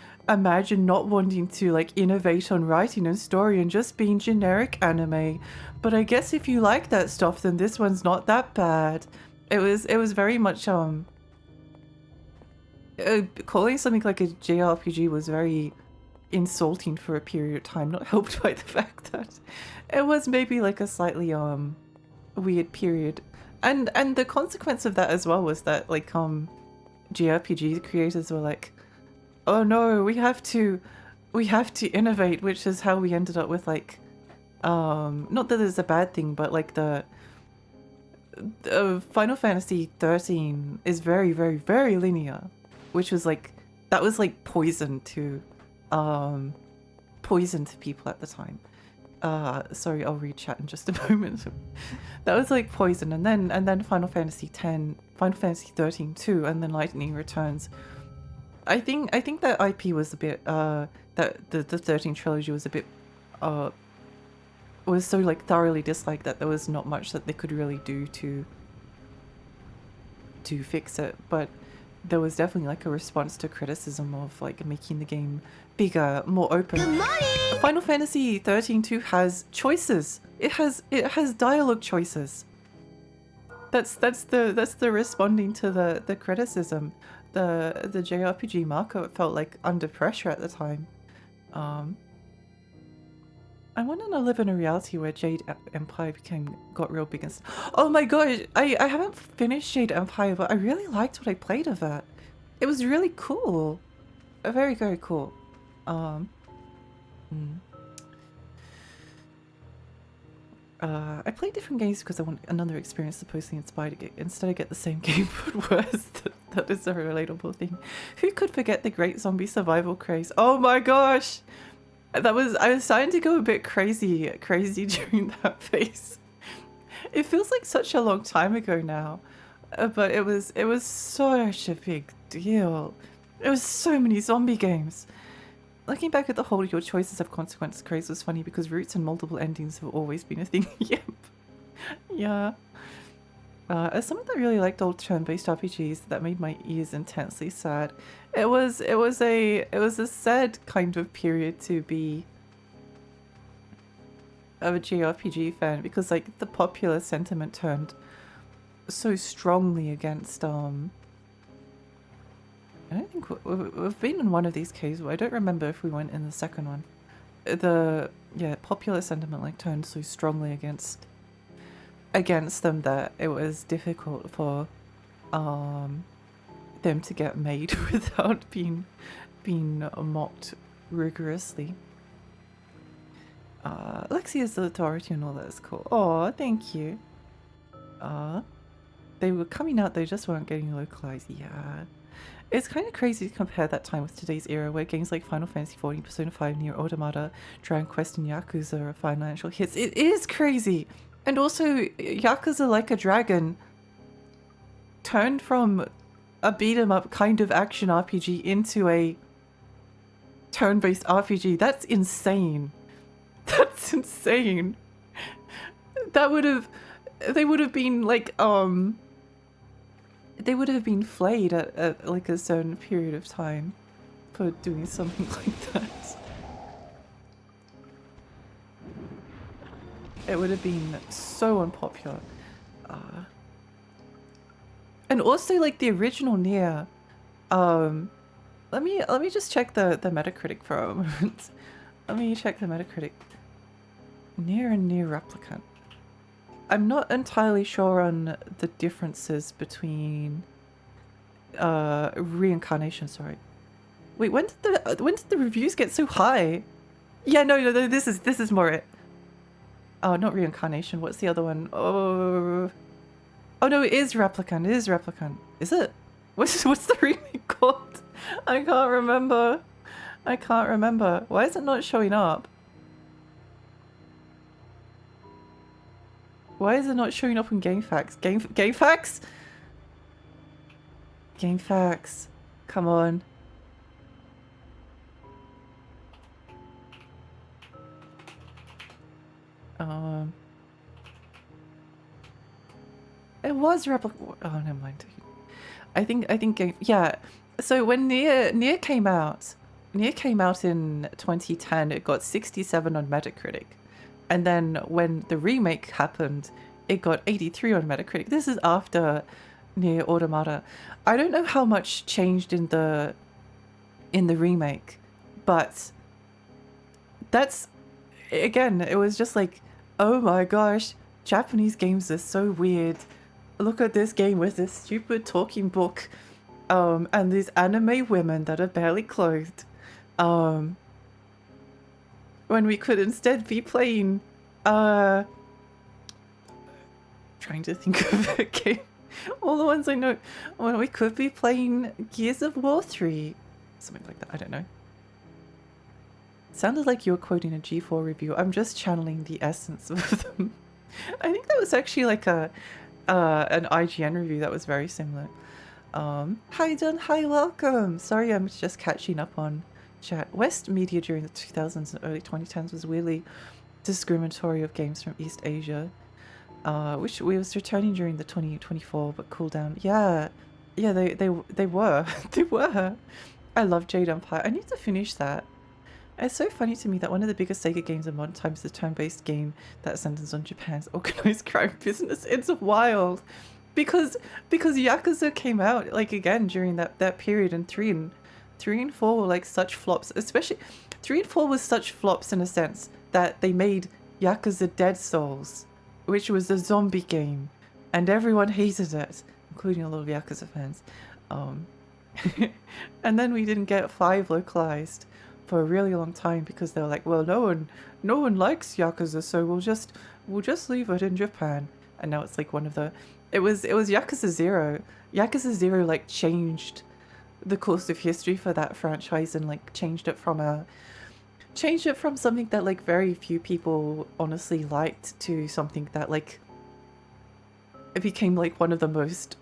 not wanting to like innovate on writing and story and just being generic anime. But I guess if you like that stuff, then this one's not that bad. It was very much calling something like a JRPG was very insulting for a period of time, not helped by the fact that it was maybe like a slightly weird period. And the consequence of that as well was that like JRPG creators were like, oh no, we have to innovate, which is how we ended up with like not that it's a bad thing, but like the Final Fantasy 13 is very linear, which was like, that was like poison to people at the time. Sorry, I'll read chat in just a moment. That was like poison, and then Final Fantasy 10, Final Fantasy 13 too, and then Lightning Returns. I think that IP was a bit that the 13 trilogy was a bit was so like thoroughly disliked that there was not much that they could really do to fix it. But there was definitely like a response to criticism of like making the game bigger, more open. Good morning! Final Fantasy 13 too has choices. It has dialogue choices. That's the responding to the criticism. The JRPG market felt like under pressure at the time. I want to live in a reality where Jade Empire got real big and oh my god, I haven't finished Jade Empire, but I really liked what I played of it. It was really cool. Very cool. I played different games because I want another experience supposedly inspired. Instead I get the same game but worse. That is a relatable thing. Who could forget the great zombie survival craze? Oh my gosh! I was starting to go a bit crazy during that phase. It feels like such a long time ago now, but it was such a big deal. There was so many zombie games. Looking back at the whole your choices have consequences craze was funny because roots and multiple endings have always been a thing. Yep. Yeah. As someone that really liked old turn-based RPGs, that made my ears intensely sad. It was a sad kind of period to be of a JRPG fan because like the popular sentiment turned so strongly against I don't think we've been in one of these caves, but I don't remember if we went in the second one. Yeah, popular sentiment like turned so strongly against them that it was difficult for them to get made without being mocked rigorously. Lexi is the authority and all that is cool. Oh, thank you. They were coming out, they just weren't getting localized. Yeah. It's kind of crazy to compare that time with today's era where games like Final Fantasy XIV, Persona 5, Nier Automata, Dragon Quest and Yakuza are financial hits. It is crazy! And also, Yakuza Like a Dragon turned from a beat-em-up kind of action RPG into a turn-based RPG. That's insane. That's insane. They would have been like, they would have been flayed at like a certain period of time for doing something like that. It would have been so unpopular. And also like the original Nier, let me just check the Metacritic for a moment. Let me check the Metacritic. Nier and Nier Replicant. I'm not entirely sure on the differences between reincarnation, sorry. Wait, when did the reviews get so high? Yeah, no, this is more it. Oh, not reincarnation. What's the other one? Oh no, it is Replicant. It is Replicant. Is it? What's the remake called? I can't remember. Why is it not showing up? Why is it not showing up in GameFAQs? GameFAQs? GameFAQs. Come on. It was Replica. Oh, never mind. I think yeah. So when Nier came out in 2010, it got 67 on Metacritic. And then when the remake happened, it got 83 on Metacritic. This is after Nier Automata. I don't know how much changed in the remake, but that's, again, it was just like, oh my gosh, Japanese games are so weird. Look at this game with this stupid talking book, and these anime women that are barely clothed. When we could instead be playing, trying to think of a game. All the ones I know. When we could be playing Gears of War 3. Something like that, I don't know. Sounded like you were quoting a G4 review. I'm just channeling the essence of them. I think that was actually like an IGN review that was very similar. Hi Don, hi, welcome! Sorry, I'm just catching up on chat. West media during the 2000s and early 2010s was weirdly discriminatory of games from East Asia, which we was returning during the 2024 but cool down. Yeah, they were. They were. I love Jade Empire. I need to finish that. It's so funny to me that one of the biggest Sega games in modern times is a turn-based game that centers on Japan's organized crime business. It's wild, because Yakuza came out like again during that period, and 3 and 4 were like such flops. Especially 3 and 4 was such flops in a sense that they made Yakuza Dead Souls, which was a zombie game, and everyone hated it, including a lot of Yakuza fans. And then we didn't get 5 localized for a really long time because they were like, well, no one likes Yakuza, so we'll just leave it in Japan. And now it's like one of the, it was Yakuza 0. Yakuza 0 like changed the course of history for that franchise, and like changed it from something that like very few people honestly liked to something that like it became like one of the most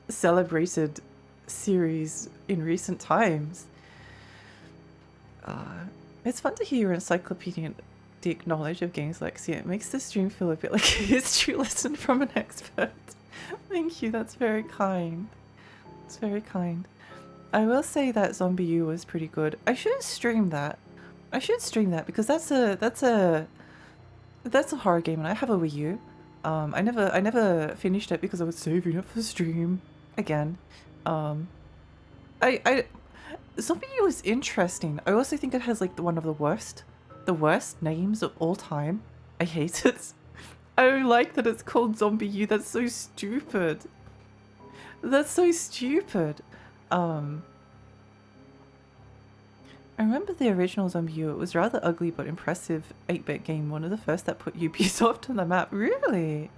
celebrated series in recent times. It's fun to hear your encyclopedic knowledge of games, Lexi. It makes the stream feel a bit like a history lesson from an expert. Thank you, that's very kind. It's very kind. I will say that Zombie U was pretty good. I should stream that. Because that's a That's a horror game, and I have a Wii U. I never finished it because I was saving it for stream again. Um, I Zombie U is interesting. I also think it has like one of the worst names of all time. I hate it. I don't like that it's called Zombie U. That's so stupid. That's so stupid. Um, I remember the original Zombie U. It was rather ugly but impressive 8-bit game. One of the first that put Ubisoft on the map. Really?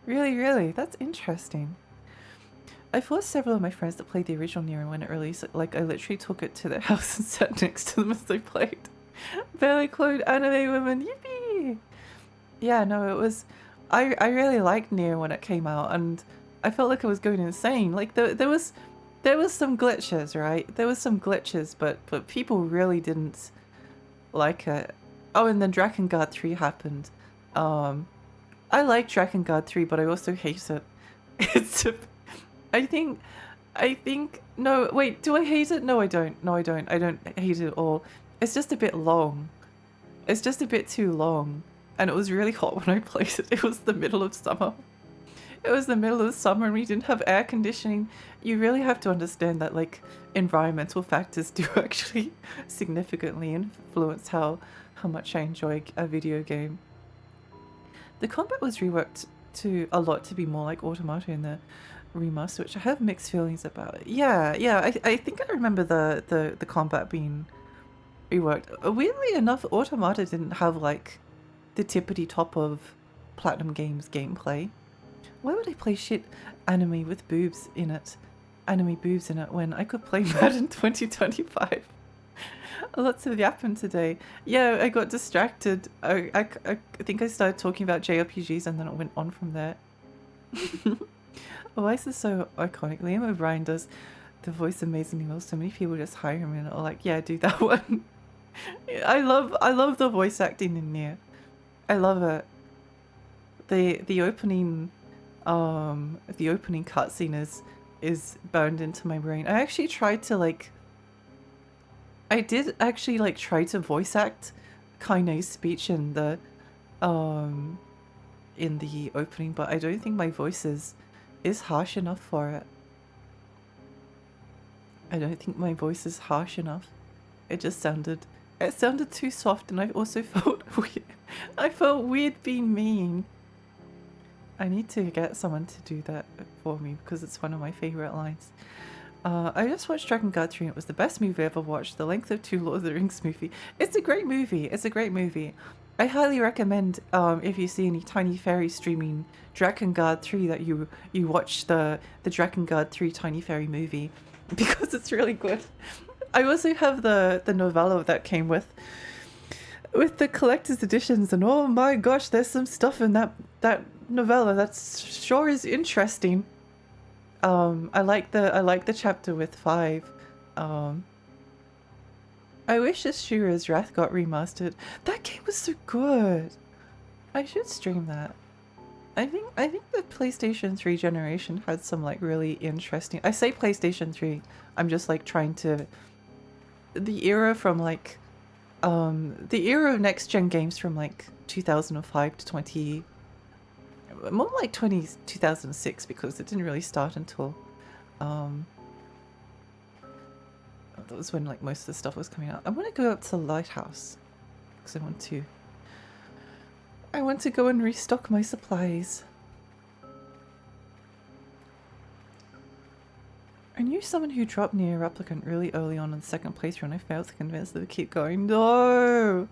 Really, really? That's interesting. I forced several of my friends to play the original Nier when it released. Like, I literally took it to their house and sat next to them as they played. Barely cloned anime women. Yippee! Yeah, no, it was... I really liked Nier when it came out, and I felt like I was going insane. Like, there was some glitches, right? There was some glitches, but people really didn't like it. Oh, and then Drakengard 3 happened. I like Drakengard 3, but I also hate it. It's a... I think... No, wait, do I hate it? No, I don't. No, I don't. I don't hate it at all. It's just a bit long. It's just a bit too long. And it was really hot when I played it. It was the middle of summer. It was the middle of summer and we didn't have air conditioning. You really have to understand that, like, environmental factors do actually significantly influence how much I enjoy a video game. The combat was reworked a lot to be more like Automata in the remaster, which I have mixed feelings about. Yeah, I think I remember the combat being reworked. Weirdly enough, Automata didn't have like the tippity top of Platinum Games gameplay. Why would I play shit anime with boobs in it? Anime boobs in it when I could play Madden 2025? Lots of yapping today. Yeah, I got distracted. I think I started talking about JRPGs and then it went on from there. Why is this so iconic? Liam O'Brien does the voice amazingly well. So many people just hire him and are like, yeah, do that one. I love the voice acting in Nier. I love it. The opening cutscene is burned into my brain. I actually tried to like I did actually like try to voice act Kaine's speech in the opening, but I don't think my voice is harsh enough for it. I don't think my voice is harsh enough. It sounded too soft, and I also felt weird. I felt weird being mean. I need to get someone to do that for me because it's one of my favorite lines. I just watched Drakengard 3 and it was the best movie I ever watched. The length of 2 Lord of the Rings movie. It's a great movie. It's a great movie. I highly recommend if you see any Tiny Fairy streaming Drakengard 3 that you watch the Drakengard 3 Tiny Fairy movie because it's really good. I also have the novella that came with the collector's editions, and oh my gosh, there's some stuff in that novella that sure is interesting. I like the chapter with 5. I wish Ashura's Wrath got remastered. That game was so good. I should stream that. I think the PlayStation 3 generation had some like really interesting. I say PlayStation 3. I'm just like trying to the era from like the era of next gen games from like 2005 to 20 more like 2006 because it didn't really start until that was when like most of the stuff was coming out. I want to go up to the lighthouse because I want to go and restock my supplies. I knew someone who dropped near a replicant really early on in the second playthrough and I failed to convince them to keep going. No!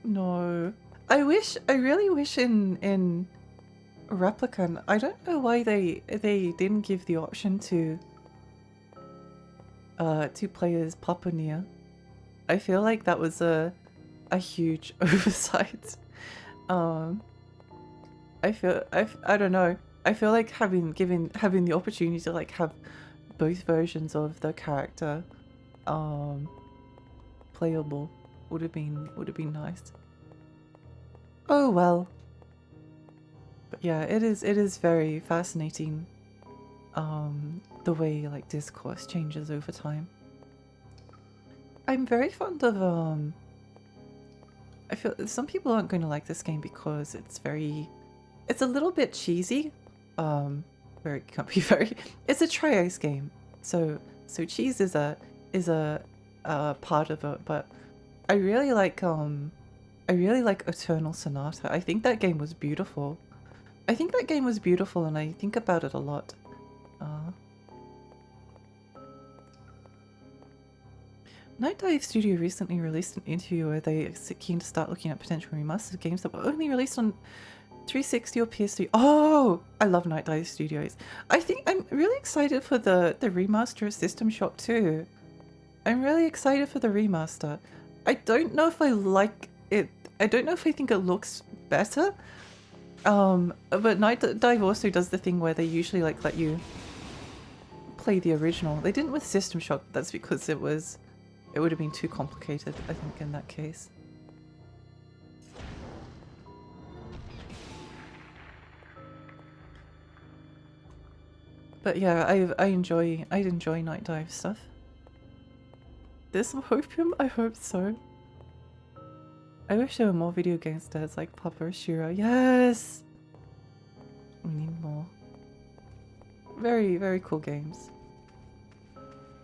No. I really wish in Replicant, I don't know why they didn't give the option to play as Papa Nia. I feel like that was a huge oversight. I don't know. I feel like having the opportunity to like have both versions of the character playable would have been nice. Oh well. But yeah, it is very fascinating the way like discourse changes over time. I'm very fond of I feel some people aren't going to like this game because it's a little bit cheesy. Very can't be very. It's a Tri-Ice game, so cheese is a part of it. But I really like Eternal Sonata. I think that game was beautiful. I think that game was beautiful, and I think about it a lot. Night Dive Studio recently released an interview where they are keen to start looking at potential remastered games that were only released on 360 or PS3. Oh, I love Night Dive Studios. I think I'm really excited for the remaster of System Shock 2. I'm really excited for the remaster. I don't know if I like it. I don't know if I think it looks better. But Night Dive also does the thing where they usually like let you play the original. They didn't with System Shock. That's because it would have been too complicated, I think, in that case. But yeah, I'd enjoy Night Dive stuff. There's some opium? I hope so. I wish there were more video game stars like Papa Shura. Yes! We need more. Very, very cool games.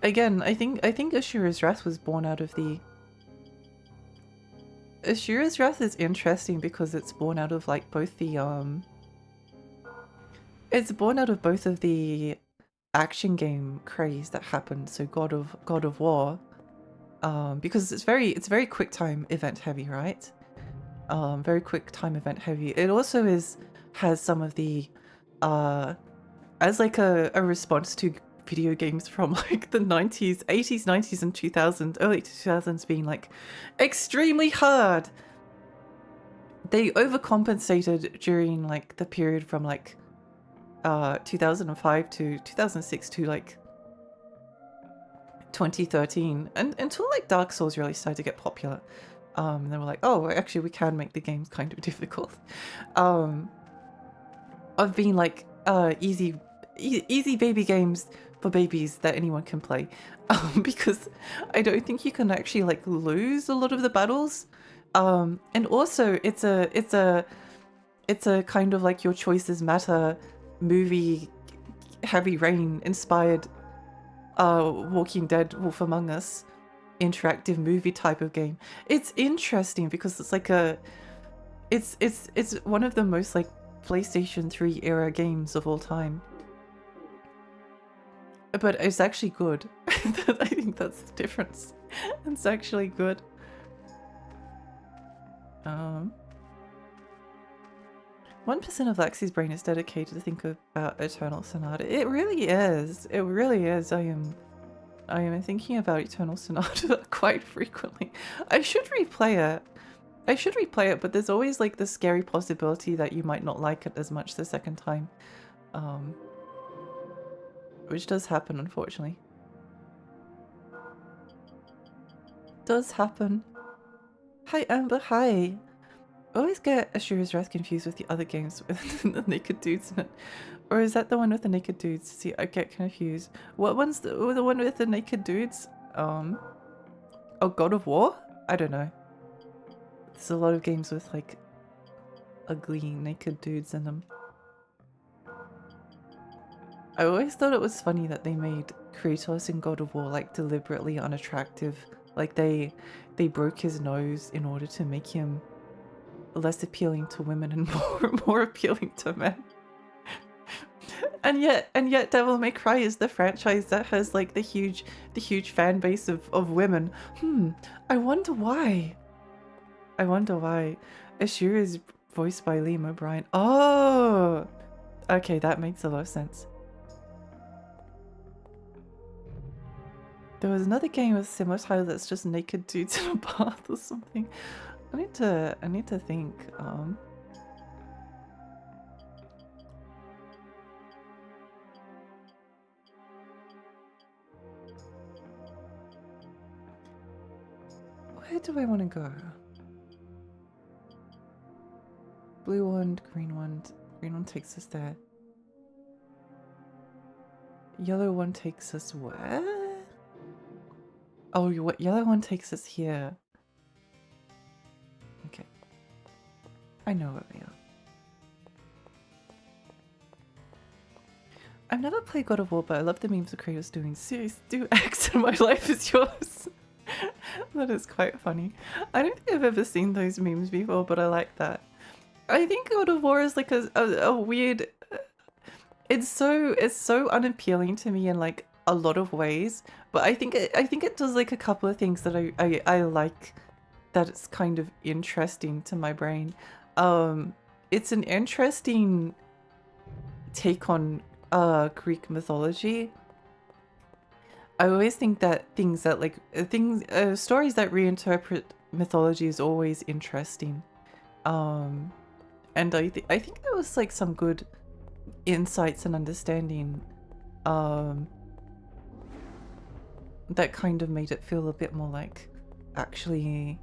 Again, I think Ashura's Wrath was born out of the... Ashura's Wrath is interesting because it's born out of like both the it's born out of both of the action game craze that happened. So God of War, because it's very quick time event heavy, right? Very quick time event heavy. It also has some of the as like a response to video games from like the 90s, 80s, 90s and 2000s, early 2000s being like extremely hard. They overcompensated during like the period from like 2005 to 2006 to like 2013 and until like Dark Souls really started to get popular. And they were like, oh, actually we can make the games kind of difficult. Of being like easy baby games for babies that anyone can play. Because I don't think you can actually like lose a lot of the battles. And also it's a kind of like your choices matter movie, Heavy Rain inspired Walking Dead Wolf Among Us interactive movie type of game. It's interesting because it's like it's one of the most like PlayStation 3 era games of all time. But it's actually good. I think that's the difference. It's actually good. 1% of Lexi's brain is dedicated to think about Eternal Sonata. It really is. It really is. I am thinking about Eternal Sonata quite frequently. I should replay it. But there's always like the scary possibility that you might not like it as much the second time. Which does happen, unfortunately. Does happen. Hi, Amber, hi. I always get Ashura's Wrath confused with the other games with the naked dudes in it. Or is that the one with the naked dudes? See, I get confused. What one's the one with the naked dudes? Oh, God of War? I don't know. There's a lot of games with like ugly naked dudes in them. I always thought it was funny that they made Kratos in God of War like deliberately unattractive. Like they broke his nose in order to make him less appealing to women and more appealing to men. and yet Devil May Cry is the franchise that has like the huge fan base of women. I wonder why. Ashura is voiced by Liam O'Brien. Oh, okay, that makes a lot of sense. There was another game with a similar title that's just naked dudes in a bath or something. I need to think. Where do I want to go? Blue one, green one. Green one takes us there. Yellow one takes us where? Oh, what? Yellow one takes us here. Okay. I know what they are. I've never played God of War, but I love the memes of Kratos doing serious do X and my life is yours. That is quite funny. I don't think I've ever seen those memes before, but I like that. I think God of War is like a weird. It's so unappealing to me in like a lot of ways, but I think it does like a couple of things that I like. That it's kind of interesting to my brain. It's an interesting take on Greek mythology. I always think that stories that reinterpret mythology is always interesting. And I think there was like some good insights and understanding that kind of made it feel a bit more like actually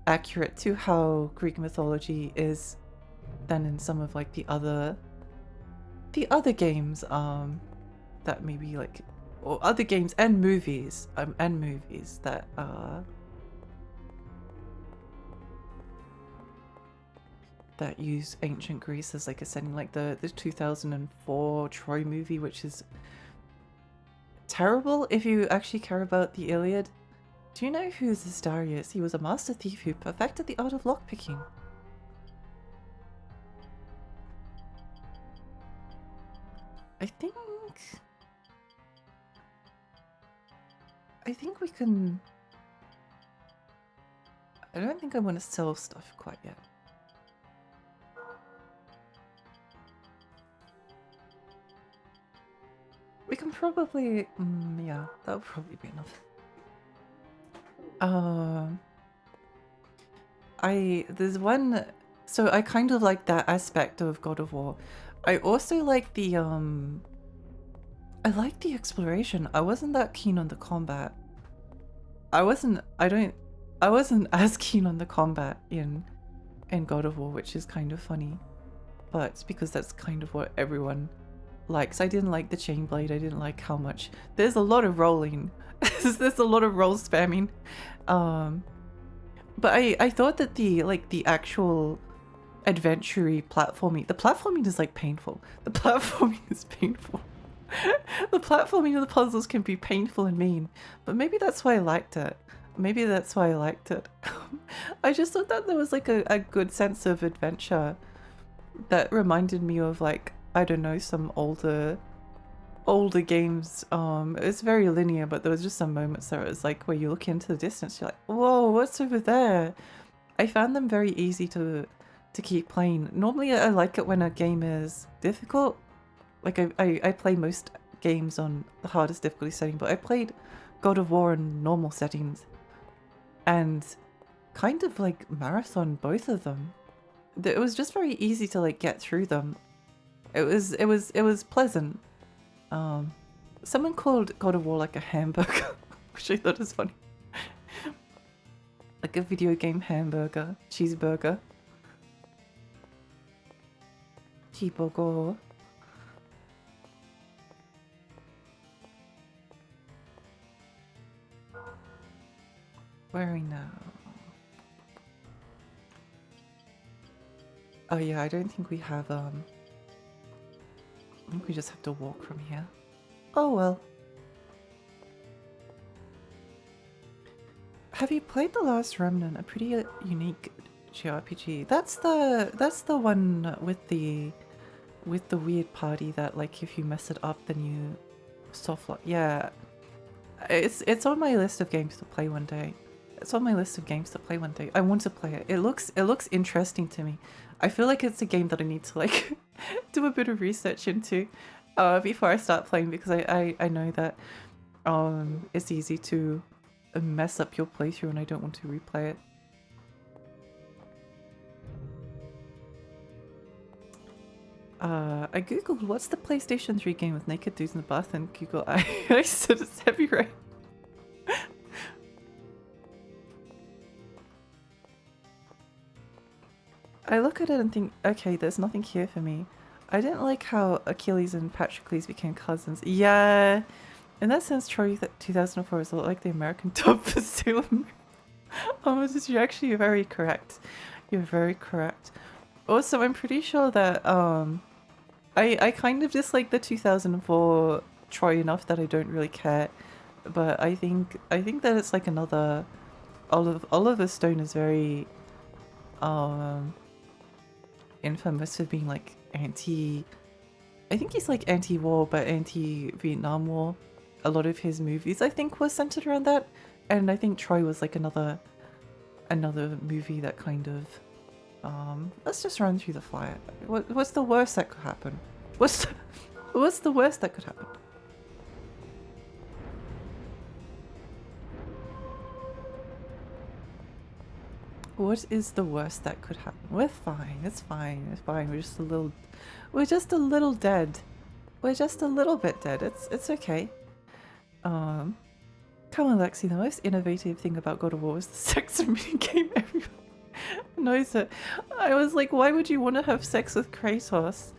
accurate to how Greek mythology is than in some of like the other games that maybe like, or other games and movies that that use ancient Greece as like a setting, like the 2004 Troy movie, which is terrible if you actually care about the Iliad. Do you know who the star is? He was a master thief who perfected the art of lockpicking. I think we can... I don't think I want to sell stuff quite yet. We can probably... yeah, that'll probably be enough. There's one... So I kind of like that aspect of God of War. I also like the, I like the exploration. I wasn't that keen on the combat. I wasn't as keen on the combat in God of War, which is kind of funny. But it's because that's kind of what everyone likes. I didn't like the chain blade. I didn't like how much... There's a lot of rolling. There's a lot of roll spamming. But I thought that the actual adventure-y platforming... The platforming is like painful. The platforming is painful. The platforming of the puzzles can be painful and mean, but maybe that's why I liked it. Maybe that's why I liked it. I just thought that there was like a good sense of adventure that reminded me of like, I don't know, some older games. It's very linear, but there was just some moments there it was like where you look into the distance, you're like, whoa, what's over there? I found them very easy to keep playing. Normally I like it when a game is difficult. Like I play most games on the hardest difficulty setting, but I played God of War in normal settings and kind of like marathon both of them. It was just very easy to like get through them. It was pleasant. Someone called God of War like a hamburger, which I thought was funny. Like a video game hamburger, cheeseburger. Cheeseburger. Where are we now? Oh yeah, I don't think we have, I think we just have to walk from here. Oh well. Have you played The Last Remnant? A pretty unique JRPG. That's the one with the weird party that like if you mess it up then you soft lock. Yeah. It's on my list of games to play one day. It's on my list of games to play one day. I want to play it. It looks interesting to me. I feel like it's a game that I need to like do a bit of research into before I start playing, because I know that it's easy to mess up your playthrough and I don't want to replay it. I googled what's the PlayStation 3 game with naked dudes in the bath and Google I said it's Heavy Rain. I look at it and think, okay, there's nothing here for me. I didn't like how Achilles and Patroclus became cousins. Yeah, in that sense, Troy 2004 is a lot like the American dub for Sailor Moon. You're actually very correct. You're very correct. Also, I'm pretty sure that I kind of dislike the 2004 Troy enough that I don't really care. But I think that it's like another Oliver Stone is very um infamous for being like I think he's like anti-war but anti-Vietnam War. A lot of his movies I think were centered around that, and I think Troy was like another movie that kind of let's just run through the fire. What's the worst that could happen? What's the worst that could happen? What is the worst that could happen? We're fine. It's fine. It's fine. We're just a little dead. We're just a little bit dead. It's okay. Come on, Lexi. The most innovative thing about God of War was the sex mini game. Everyone knows it. I was like, why would you want to have sex with Kratos?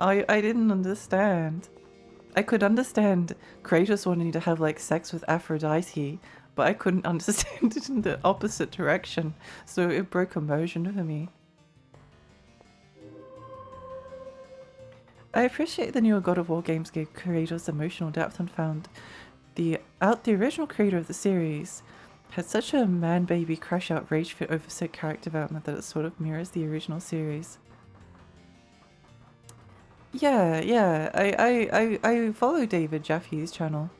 I didn't understand. I could understand Kratos wanting to have like sex with Aphrodite, but I couldn't understand it in the opposite direction, so it broke immersion for me. I appreciate the newer God of War games gave Kratos emotional depth and found the original creator of the series had such a man-baby crush out rage fit over sick character development that it sort of mirrors the original series. Yeah, I follow David Jaffe's channel.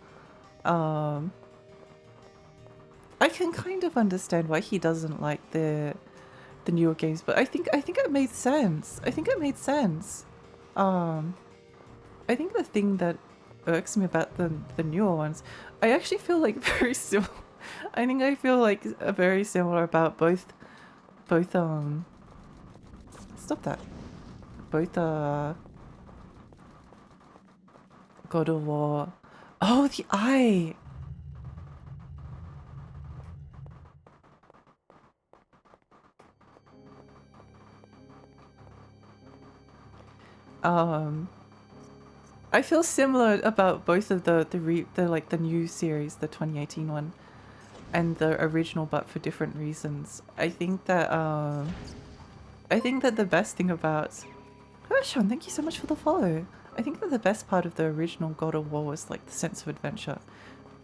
I can kind of understand why he doesn't like the newer games, but I think it made sense. I think it made sense. I think the thing that irks me about the newer ones, I actually feel like very similar. I think I feel like very similar about both stop that. Both God of War. Oh, the eye. I feel similar about both of the like the new series, the 2018 one, and the original, but for different reasons. I think that the best thing about Sean, thank you so much for the follow. I think that the best part of the original God of War was like the sense of adventure,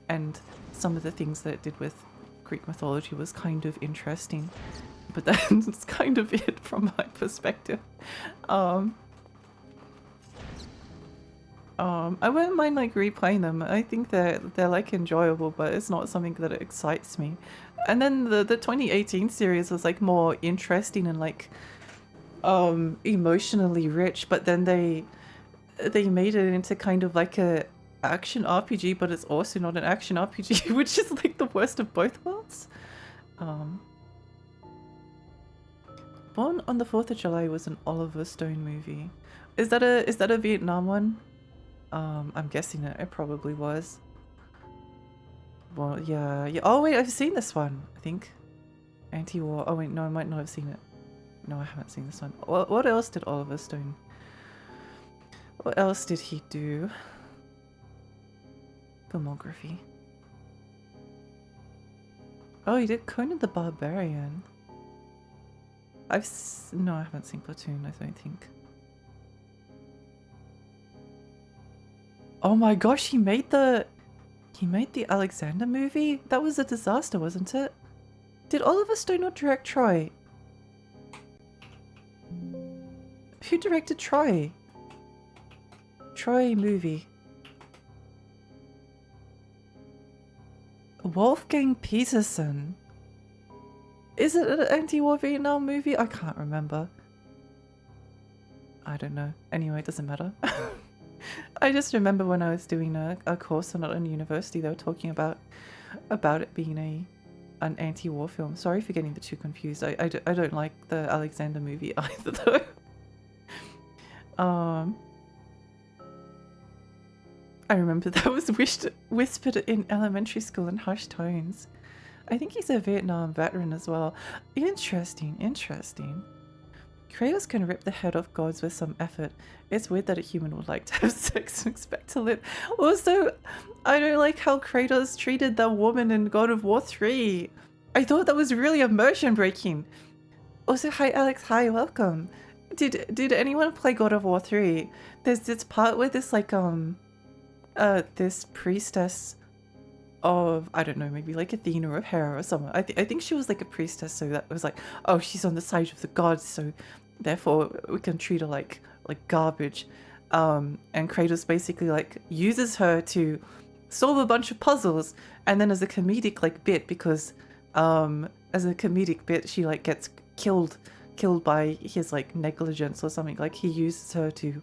and some of the things that it did with Greek mythology was kind of interesting. But that's kind of it from my perspective. I wouldn't mind like replaying them. I think they're like enjoyable, but it's not something that excites me. And then the 2018 series was like more interesting and like emotionally rich, but then they made it into kind of like a action RPG, but it's also not an action RPG, which is like the worst of both worlds. Born on the 4th of July was an Oliver Stone movie. Is that a Vietnam one? I'm guessing it probably was. Well, yeah. Oh wait, I've seen this one, I think. Anti-war. Oh wait, no, I might not have seen it. No, I haven't seen this one. What else did Oliver Stone? What else did he do? Filmography. Oh, he did Conan the Barbarian. No, I haven't seen Platoon, I don't think. Oh my gosh, he made the Alexander movie? That was a disaster, wasn't it? Did Oliver Stone not direct Troy? Who directed Troy? Troy movie. Wolfgang Peterson. Is it an anti-war Vietnam movie? I can't remember. I don't know. Anyway, it doesn't matter. I just remember when I was doing a course on it in university, they were talking about it being an anti-war film. Sorry for getting the two confused. I don't like the Alexander movie either though. I remember that was whispered in elementary school in hushed tones. I think he's a Vietnam veteran as well. Interesting. Kratos can rip the head off gods with some effort. It's weird that a human would like to have sex and expect to live. Also, I don't like how Kratos treated that woman in God of War 3. I thought that was really immersion breaking. Also, hi Alex, hi, welcome. Did anyone play God of War 3? There's this part where this priestess of, I don't know, maybe like Athena or Hera or someone. I think she was like a priestess, so that was like, oh, she's on the side of the gods, so therefore we can treat her like garbage. And Kratos basically like uses her to solve a bunch of puzzles, and then as a comedic like bit, because as a comedic bit she like gets killed by his like negligence or something. Like he uses her to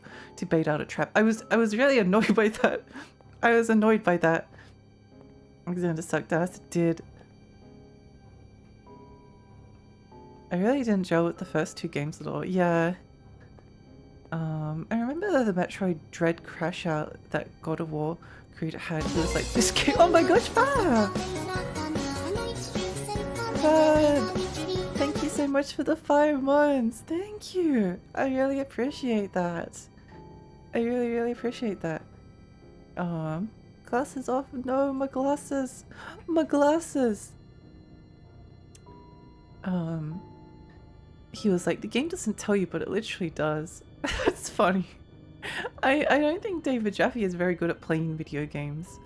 bait out a trap. I was really annoyed by that. I was annoyed by that. Alexander sucked ass. It did. I really didn't gel with the first two games at all. Yeah. I remember the Metroid Dread Crash Out that God of War creator had. It was like this game. Oh my gosh, Fab! Fab! Thank you so much for the 5 months. Thank you. I really appreciate that. I really appreciate that. Glasses off. No, my glasses. My glasses. He was like, the game doesn't tell you, but it literally does. That's funny. I don't think David Jaffe is very good at playing video games.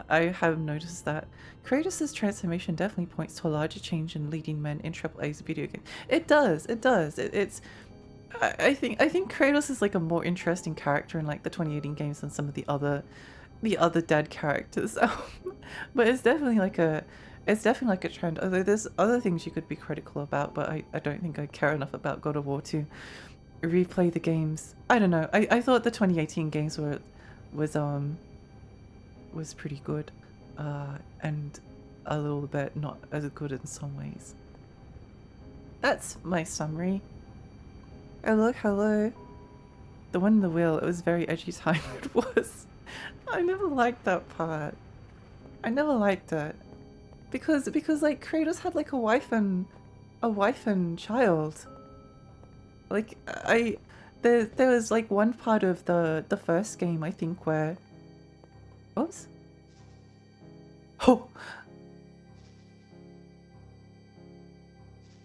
I have noticed that. Kratos' transformation definitely points to a larger change in leading men in AAA's video game. It does. It does. I think Kratos is like a more interesting character in like the 2018 games than some of the other dead characters. But it's definitely like a trend. Although there's other things you could be critical about, but I don't think I care enough about God of War to replay the games. I don't know. I thought the 2018 games was pretty good, and a little bit not as good in some ways. That's my summary. Oh look, hello. The one in the wheel, it was very edgy time. It was. I never liked that part. I never liked it. Because like Kratos had like a wife and child. Like there was like one part of the first game, I think, where oops. Oh,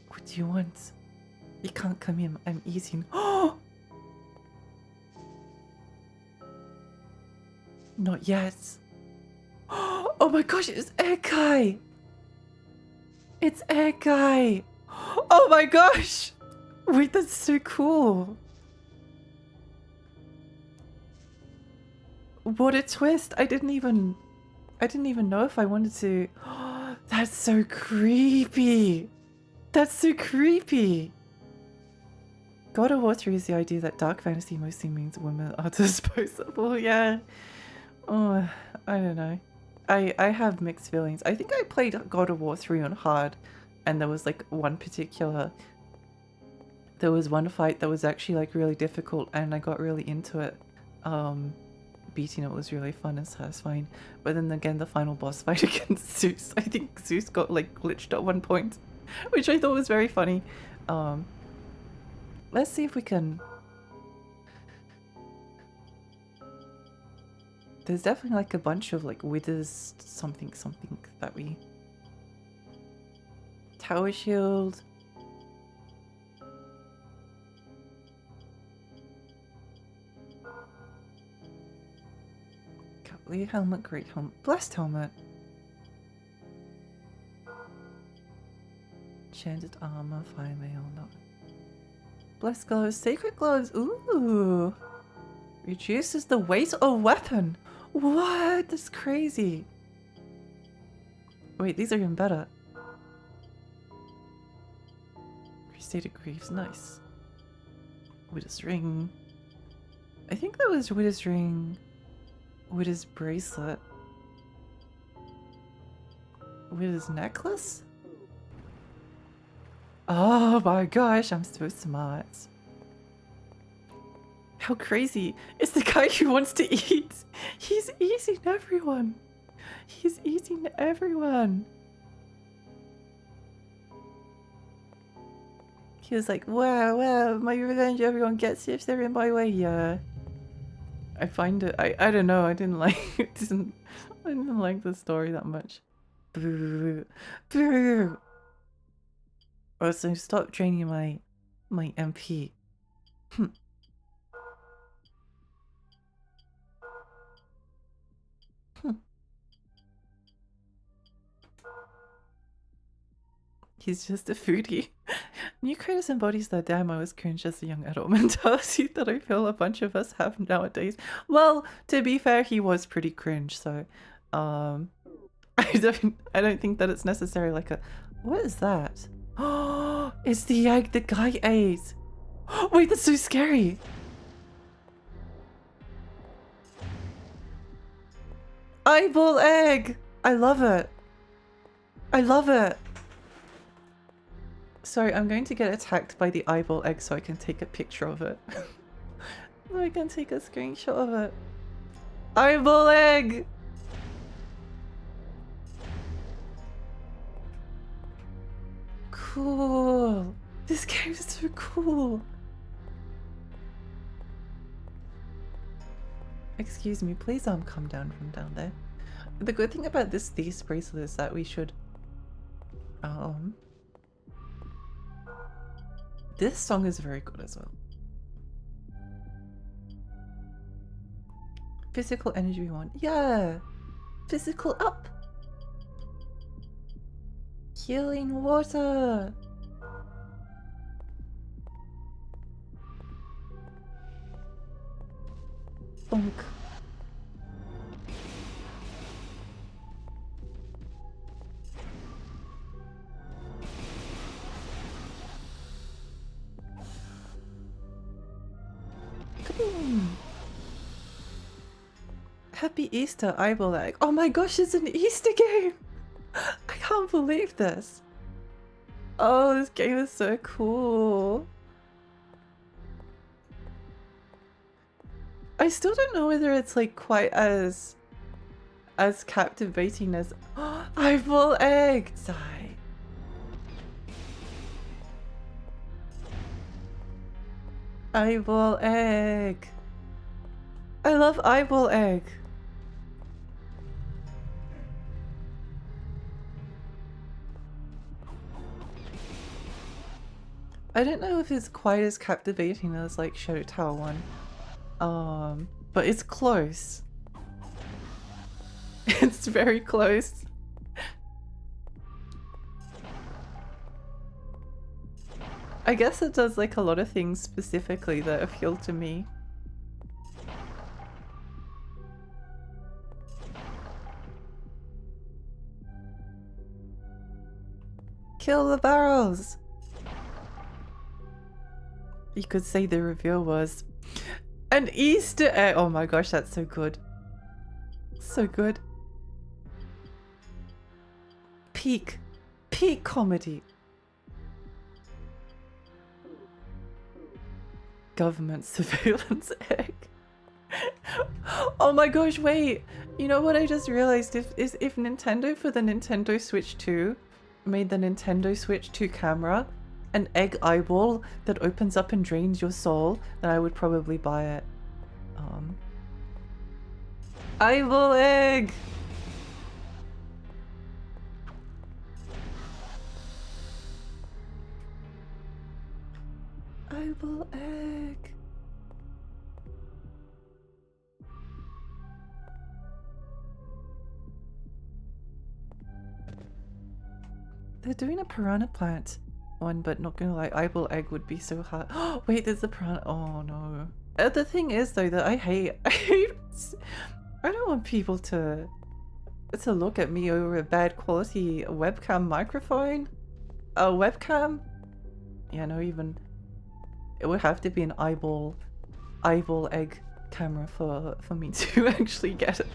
what do you want? You can't come in. I'm eating. Oh, not yet. Oh my gosh, it's Egg Guy. It's Egg Guy. Oh my gosh. Wait, that's so cool. What a twist. I didn't even know if I wanted to. That's so creepy. That's so creepy. God of War 3 is the idea that dark fantasy mostly means women are disposable. Yeah. Oh, I don't know. I have mixed feelings. I think I played God of War 3 on hard, and there was like one fight that was actually like really difficult, and I got really into it. Beating it was really fun and satisfying. But then again, the final boss fight against Zeus, I think Zeus got like glitched at one point, which I thought was very funny. Let's see if we can. There's definitely like a bunch of like withers something that we. Tower shield. Cavalier helmet, great helmet, blessed helmet. Enchanted armor, fire mail, no. Blessed gloves, sacred gloves, ooh. Reduces the weight of weapon. What? That's crazy. Wait, these are even better. Crusader Greaves, nice. Widow's ring. I think that was Widow's ring. Widow's bracelet. Widow's necklace? Oh my gosh, I'm so smart. How crazy. It's the guy who wants to eat. He's eating everyone. He's eating everyone. He was like, wow, my revenge, everyone gets if they're in my way. Yeah. I find it, I don't know, I didn't like, I didn't like the story that much. Boo. Boo. Oh, so stop draining my MP. He's just a foodie. New Kratos embodies the damn I was cringe as a young adult mentality that I feel a bunch of us have nowadays. Well, to be fair, he was pretty cringe, so I don't think that it's necessarily like a what is that? Oh, it's the egg the guy ate. Wait, that's so scary. Eyeball egg! I love it. I love it. Sorry, I'm going to get attacked by the eyeball egg so I can take a picture of it. So I can take a screenshot of it. Eyeball egg! Cool. This game is so cool. Excuse me, please come down from down there. The good thing about this Thief's bracelet is that we should this song is very good as well. Physical energy we want. Yeah! Physical up! Healing water! Bonk. Kaboom! Happy Easter, eyeball egg. Oh my gosh, it's an Easter game! I can't believe this. Oh, this game is so cool. I still don't know whether it's like quite as captivating as eyeball egg. Die. Eyeball egg. I love eyeball egg. I don't know if it's quite as captivating as like Shadow Tower 1. But it's close. It's very close. I guess it does like a lot of things specifically that appeal to me. Kill the barrels! You could say the reveal was an Easter egg. Oh my gosh, that's so good. So good. Peak comedy. Government surveillance egg. Oh my gosh, wait. You know what I just realized? If Nintendo for the Nintendo Switch 2 made the Nintendo Switch 2 camera an egg eyeball that opens up and drains your soul, then I would probably buy it. Eyeball egg! Eyeball egg! They're doing a piranha plant one, but not gonna lie, eyeball egg would be so hard. Oh wait, there's a piranha. Oh no. The thing is though that I hate I don't want people to look at me over a bad quality webcam microphone. A webcam? Yeah, no, even it would have to be an eyeball egg camera for me to actually get it.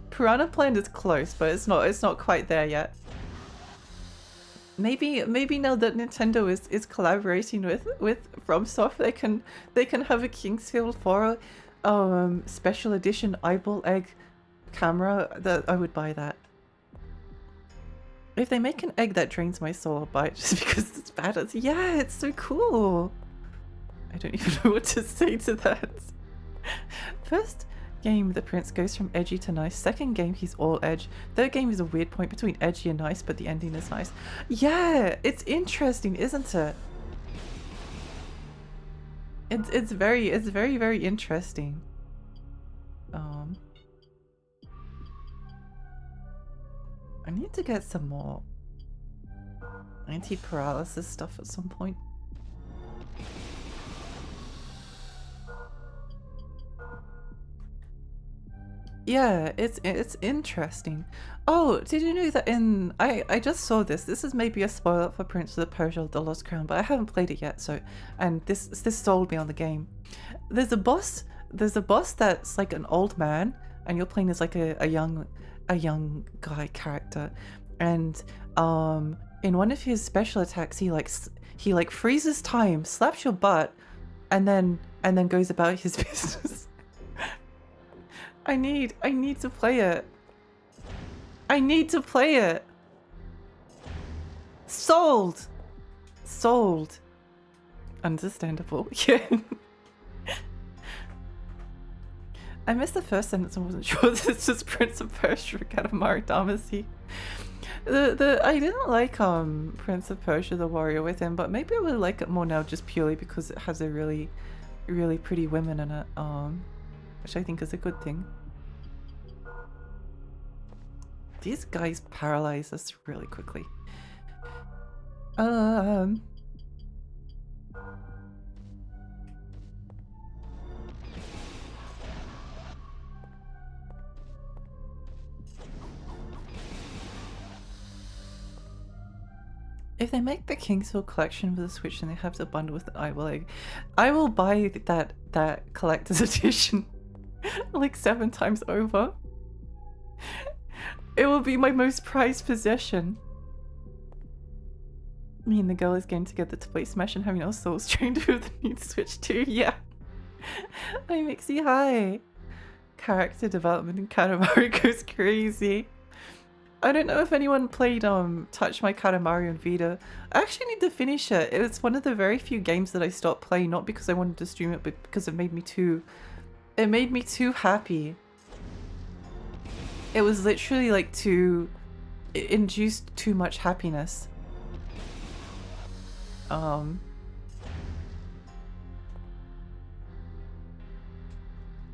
Piranha Plant is close, but it's not quite there yet. Maybe now that Nintendo is collaborating with FromSoft, they can have a Kingsfield 4 special edition eyeball egg camera. That I would buy that. If they make an egg that drains my soul, I'll buy it just because it's bad. Yeah, it's so cool. I don't even know what to say to that. First game, the prince goes from edgy to nice. Second game, he's all edge. Third game is a weird point between edgy and nice, but the ending is nice. Yeah, it's interesting, isn't it? It's very interesting. I need to get some more anti-paralysis stuff at some point. Yeah, it's interesting. Oh, did you know that in I just saw this. This is maybe a spoiler for Prince of Persia: The Lost Crown, but I haven't played it yet. So, and this sold me on the game. There's a boss. There's a boss that's like an old man, and you're playing as like a young guy character, and in one of his special attacks, he like freezes time, slaps your butt, and then goes about his business. I need to play it. I need to play it. Sold. Sold. Understandable. Yeah. I missed the first sentence and wasn't sure this was Prince of Persia Katamari Damacy. I didn't like Prince of Persia the Warrior with him, but maybe I would like it more now just purely because it has a really pretty women in it, which I think is a good thing. These guys paralyze us really quickly. If they make the Kingsville collection for the Switch and they have to bundle with it, I will buy that collector's edition like 7 times over. It will be my most prized possession. Me and the girl is getting together to play Smash and having our souls trained with the new Switch too. Yeah. Hi Mixie, hi. Character development in Katamari goes crazy. I don't know if anyone played Touch My Katamari on Vita. I actually need to finish it. It was one of the very few games that I stopped playing, not because I wanted to stream it, but because it made me too happy. It was literally like it induced too much happiness.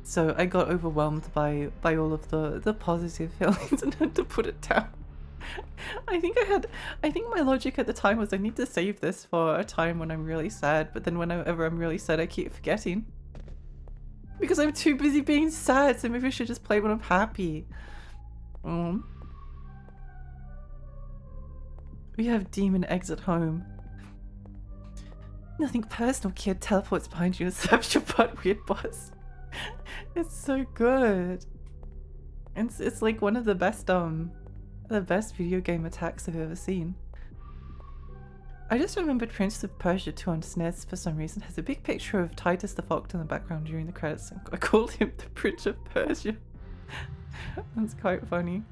So I got overwhelmed by all of the positive feelings and had to put it down. I think my logic at the time was I need to save this for a time when I'm really sad, but then whenever I'm really sad I keep forgetting. Because I'm too busy being sad, so maybe I should just play when I'm happy. We have demon exit home. Nothing personal, kid. Teleports behind you and slaps your butt, weird boss. It's so good. It's like one of the best video game attacks I've ever seen. I just remembered Prince of Persia 2 on SNES for some reason has a big picture of Titus the Fox in the background during the credits, and I called him the Prince of Persia. That's quite funny.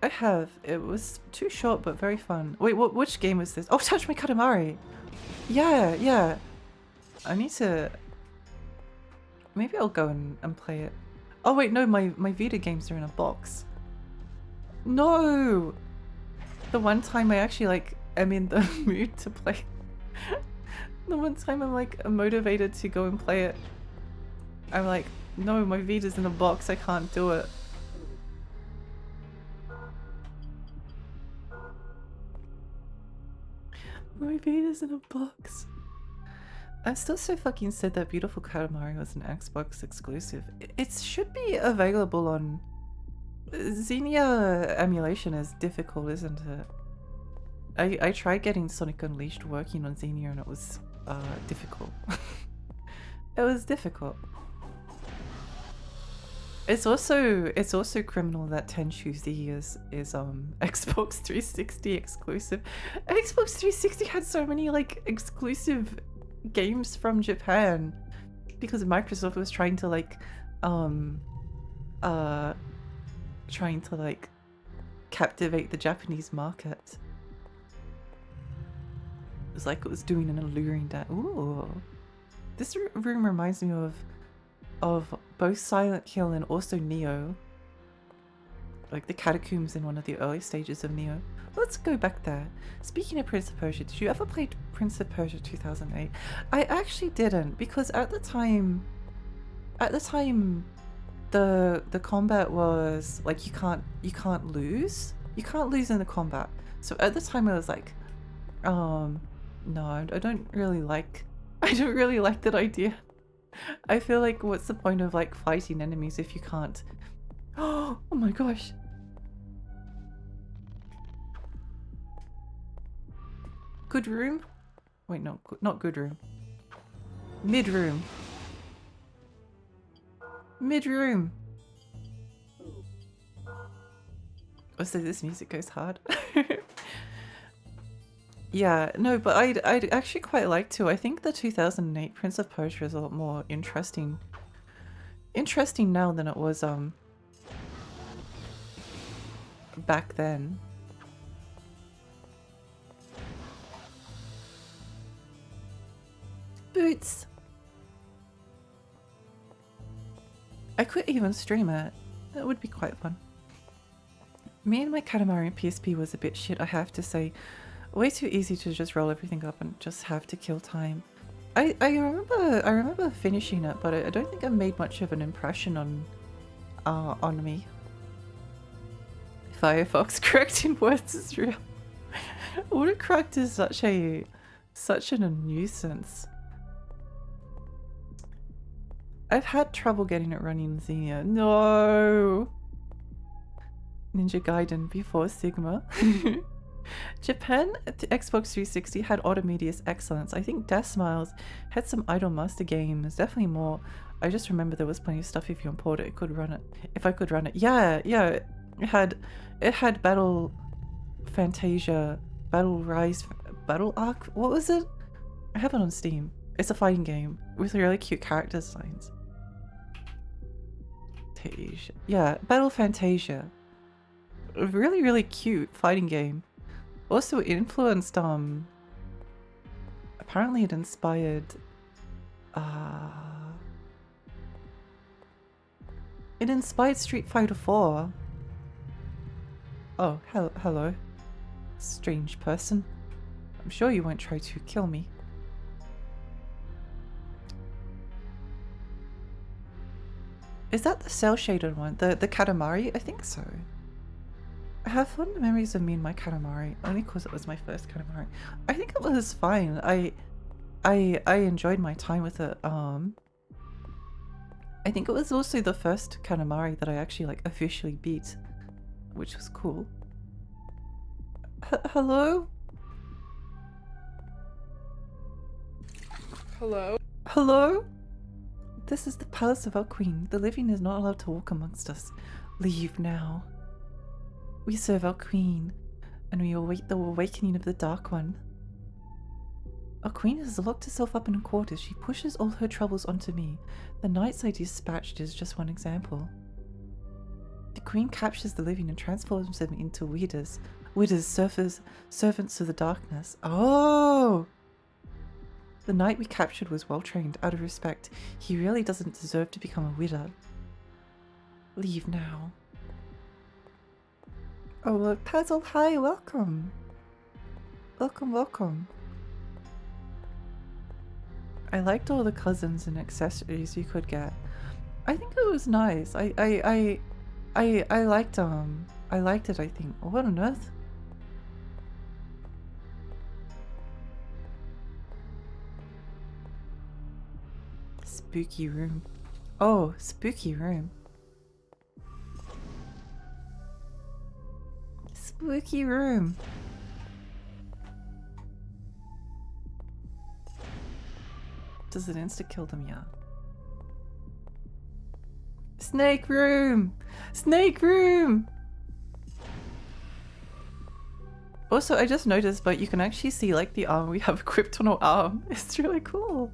I have. It was too short but very fun. Wait, which game was this? Oh, Touch My Katamari! Yeah. I need to... Maybe I'll go and play it. Oh wait, no, my Vita games are in a box. No! The one time I actually am in the mood to play. The one time I'm motivated to go and play it. I'm like, no, my Vita's in a box, I can't do it. My Vita's in a box. I'm still so fucking sad that Beautiful Katamari was an Xbox exclusive. It should be available on... Xenia emulation is difficult, isn't it? I tried getting Sonic Unleashed working on Xenia and it was difficult. It was difficult. It's also criminal that Tenchu Z is Xbox 360 exclusive. Xbox 360 had so many exclusive games from Japan because Microsoft was trying to captivate the Japanese market. It was like it was doing an alluring ooh. This room reminds me of both Silent Hill and also Neo. like the catacombs in one of the early stages of Neo. Let's go back there. Speaking of Prince of Persia, did you ever play Prince of Persia 2008? I actually didn't, because at the time the combat was like you can't lose. You can't lose in the combat. So at the time I was like, no, I don't really like that idea. I feel like what's the point of like fighting enemies if you can't? Oh my gosh. Good room? Wait, no, not good room. Mid room. Mid room. Oh, so this music goes hard. Yeah, no, but I'd actually quite like to. I think the 2008 Prince of Persia is a lot more interesting now than it was back then. Boots. I could even stream it. That would be quite fun. Me and my Katamari PSP was a bit shit, I have to say. Way too easy to just roll everything up and just have to kill time. I remember finishing it, but I don't think it made much of an impression on me. Firefox correcting words is real. Autocorrect is such a nuisance. I've had trouble getting it running in Xenia. No! Ninja Gaiden before Sigma. Japan, the Xbox 360 had Automedia's excellence. I think Death Smiles had some Idol Master games, definitely more. I just remember there was plenty of stuff if you import it, it could run it. If I could run it. Yeah, it had Battle Fantasia, Battle Rise, Battle Arc, what was it? I have it on Steam. It's a fighting game with really cute character designs. Yeah, Battle Fantasia. A really, really cute fighting game. Also influenced, apparently it inspired, it inspired Street Fighter 4. Oh, hello. Strange person. I'm sure you won't try to kill me. Is that the cel-shaded one? The Katamari? I think so. I have fond memories of me and my Katamari, only because it was my first Katamari. I think it was fine. I enjoyed my time with it. I think it was also the first Katamari that I actually like officially beat, which was cool. Hello? Hello? Hello? This is the palace of our queen. The living is not allowed to walk amongst us. Leave now. We serve our queen, and we await the awakening of the Dark One. Our queen has locked herself up in her quarters. She pushes all her troubles onto me. The knights I dispatched is just one example. The queen captures the living and transforms them into Widders, servants of the darkness. Oh! The knight we captured was well trained, out of respect. He really doesn't deserve to become a Widder. Leave now. Oh look, Puzzle, hi, welcome. Welcome. I liked all the cousins and accessories you could get. I think it was nice. I liked it, I think. What on earth? Spooky room. Oh, spooky room. Spooky room. Does it insta-kill them? Yeah. Snake room! Snake room! Also, I just noticed, but you can actually see like the arm we have equipped on our arm. It's really cool.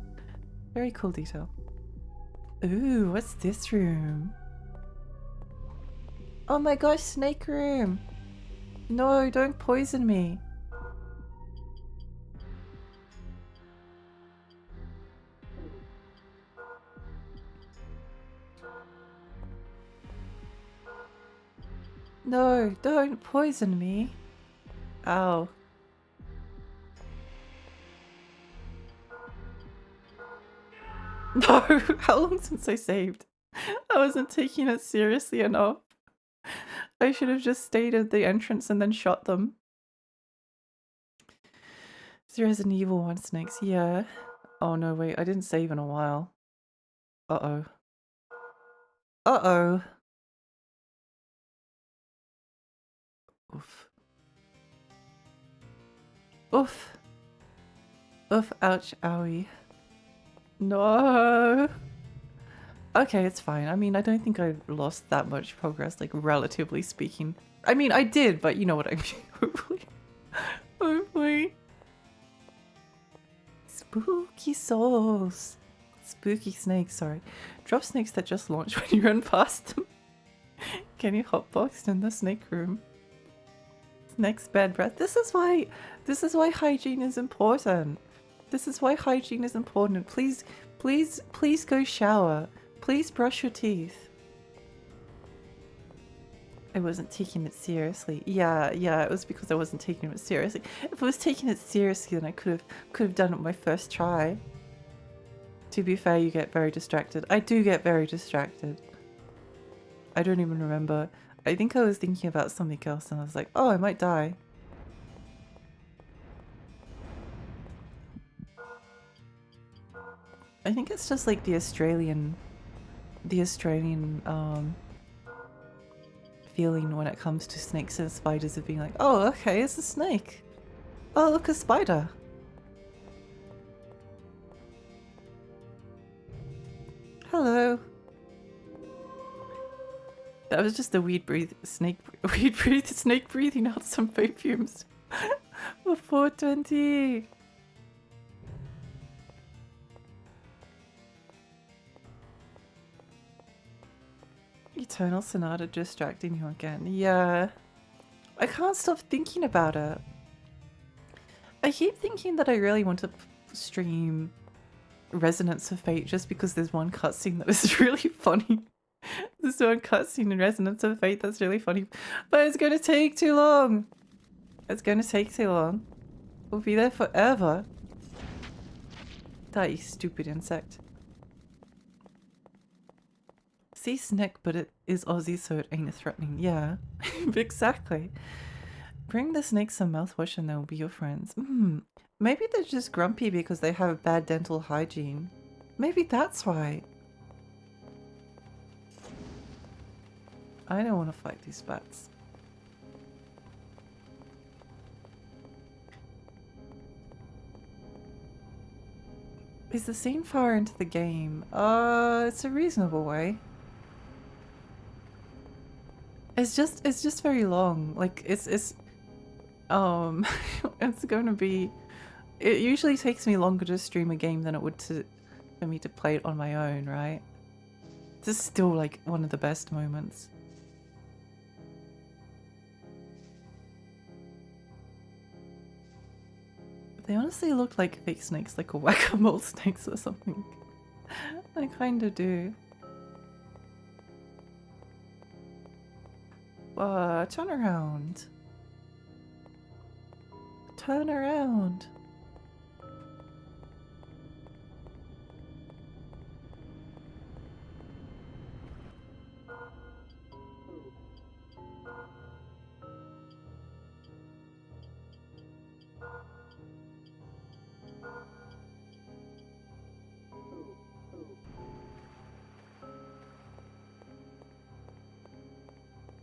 Very cool detail. Ooh, what's this room? Oh my gosh, snake room! No, don't poison me. No, don't poison me. Ow. No, how long since I saved? I wasn't taking it seriously enough. I should have just stayed at the entrance and then shot them. There is an evil one, snakes. Yeah. Oh no, wait, I didn't save in a while. Uh-oh. Uh-oh. Oof. Oof. Oof, ouch, owie. No. Okay, it's fine. I mean, I don't think I lost that much progress, like, relatively speaking. I mean, I did, but you know what I mean. Hopefully. Hopefully. Spooky souls. Spooky snakes, sorry. Drop snakes that just launch when you run past them. Can you hotbox in the snake room? Next bad breath. This is why hygiene is important. This is why hygiene is important. Please, please, please go shower. Please brush your teeth. I wasn't taking it seriously. Yeah, it was because I wasn't taking it seriously. If I was taking it seriously, then I could have done it my first try. To be fair, you get very distracted. I do get very distracted. I don't even remember. I think I was thinking about something else and I was like, oh, I might die. I think it's just like the Australian feeling when it comes to snakes and spiders of being like, oh, okay, it's a snake. Oh, look, a spider. Hello. That was just a weed snake breathing out some vape fumes. For 420. Eternal Sonata distracting you again. Yeah. I can't stop thinking about it. I keep thinking that I really want to stream Resonance of Fate just because there's one cutscene that is really funny. There's one cutscene in Resonance of Fate that's really funny. But it's gonna take too long. It's gonna take too long. We'll be there forever. That you stupid insect. See snake, but it is Aussie, so it ain't threatening. Yeah, exactly. Bring the snakes some mouthwash and they'll be your friends. Maybe they're just grumpy because they have bad dental hygiene. Maybe that's why. I don't want to fight these bats. Is the scene far into the game? It's a reasonable way. It's just very long. Like it's it's gonna be. It usually takes me longer to stream a game than it would for me to play it on my own, right? This is still like one of the best moments. They honestly look like fake snakes, like a whack-a-mole snakes or something. I kinda do. Turn around. Turn around.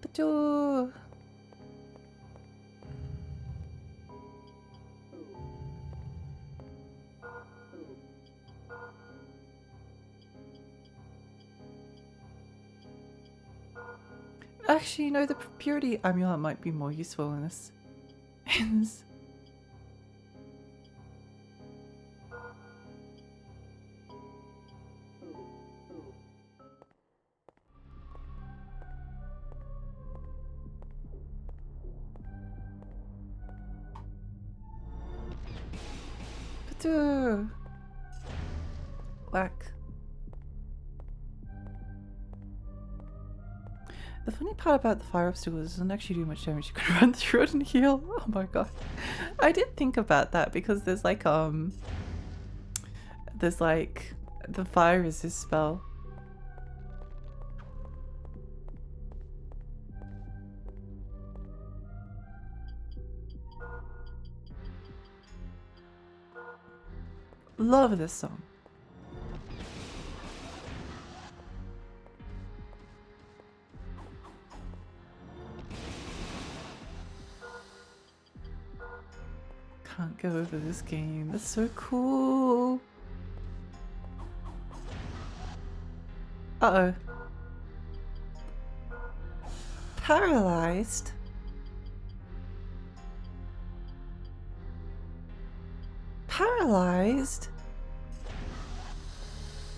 Pachoo! Actually, no, the purity amulet might be more useful in this. Pachoo! Whack. The funny part about the fire obstacle is it doesn't actually do much damage. You can run through it and heal. Oh my god. I did think about that because there's like the fire resist spell. Love this song. Can't go over this game. That's so cool. Uh-oh. Paralyzed? Paralyzed?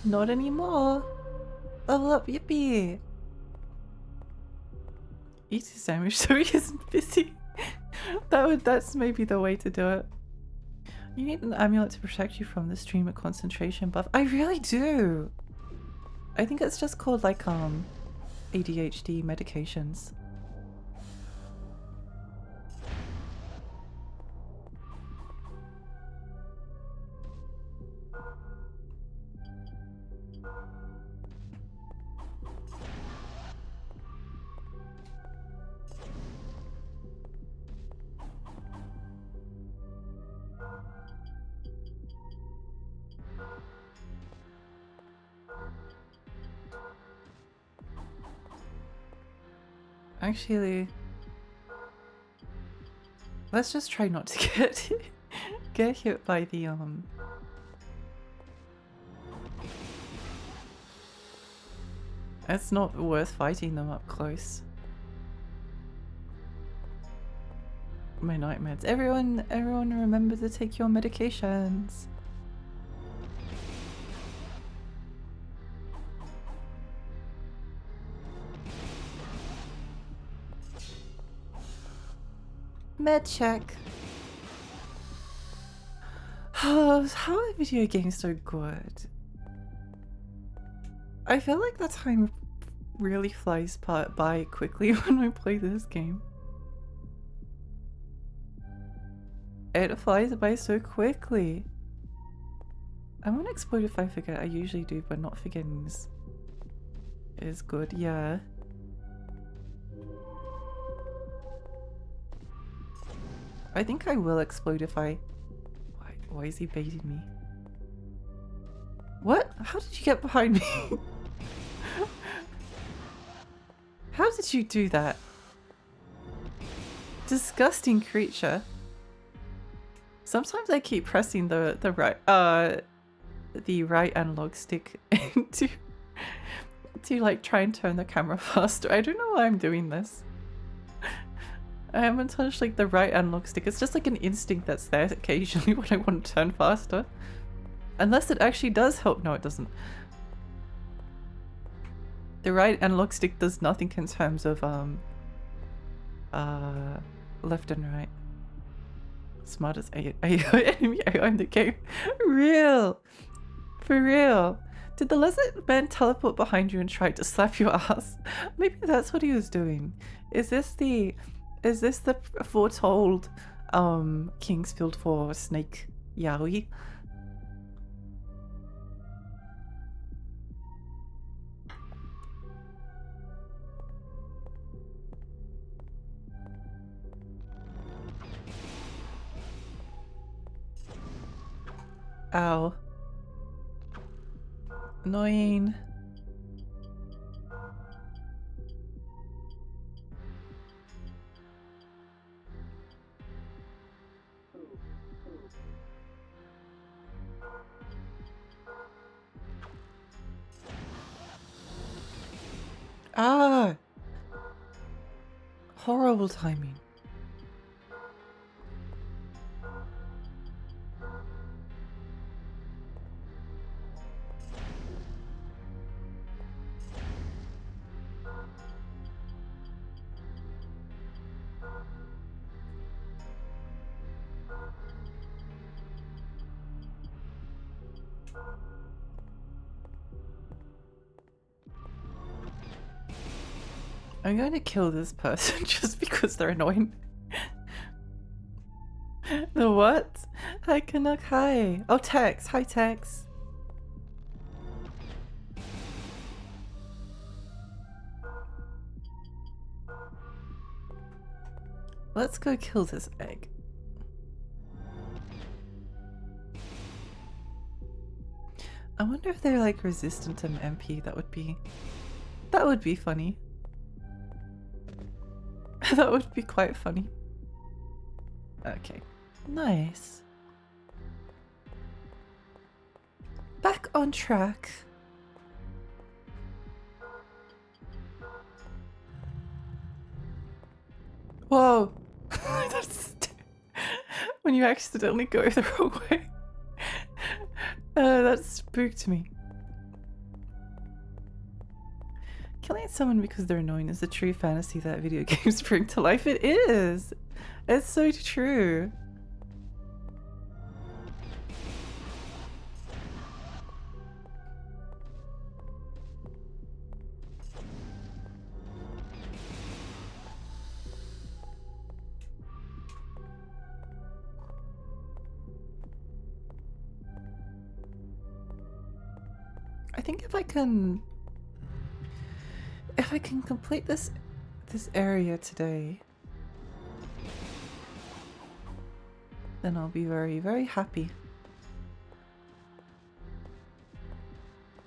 Not anymore. Level up, yippee. Eat his sandwich so he isn't busy. That's maybe the way to do it. You need an amulet to protect you from the stream of concentration buff. I really do. I think it's just called like ADHD medications. Actually, let's just try not to get hit by the It's not worth fighting them up close. My night meds. Everyone remember to take your medications. Med check. Oh, how are video games so good? I feel like the time really flies by quickly when I play this game. It flies by so quickly. I won't explode if I forget. I usually do, but not forgetting is good. Yeah. I think I will explode if I... Why is he baiting me? What? How did you get behind me? How did you do that? Disgusting creature. Sometimes I keep pressing the right analog stick to like try and turn the camera faster. I don't know why I'm doing this. I haven't touched like the right analog stick. It's just like an instinct that's there occasionally when I want to turn faster. Unless it actually does help. No, it doesn't. The right analog stick does nothing in terms of left and right. Smartest enemy AI in the game. Real. For real. Did the lizard man teleport behind you and try to slap your ass? Maybe that's what he was doing. Is this the foretold Kingsfield for Snake Yowie? Ow. Annoying. Ah! Horrible timing. I'm going to kill this person just because they're annoying. The what? Hi Canuck, hi. Oh, Tex. Hi, Tex. Let's go kill this egg. I wonder if they're like resistant to MP. That would be funny. That would be quite funny. Okay. Nice. Back on track. Whoa. That's when you accidentally go the wrong way. That spooked me. Killing someone because they're annoying is a true fantasy that video games bring to life. It is! It's so true. I think if I can complete this area today, then I'll be very, very happy.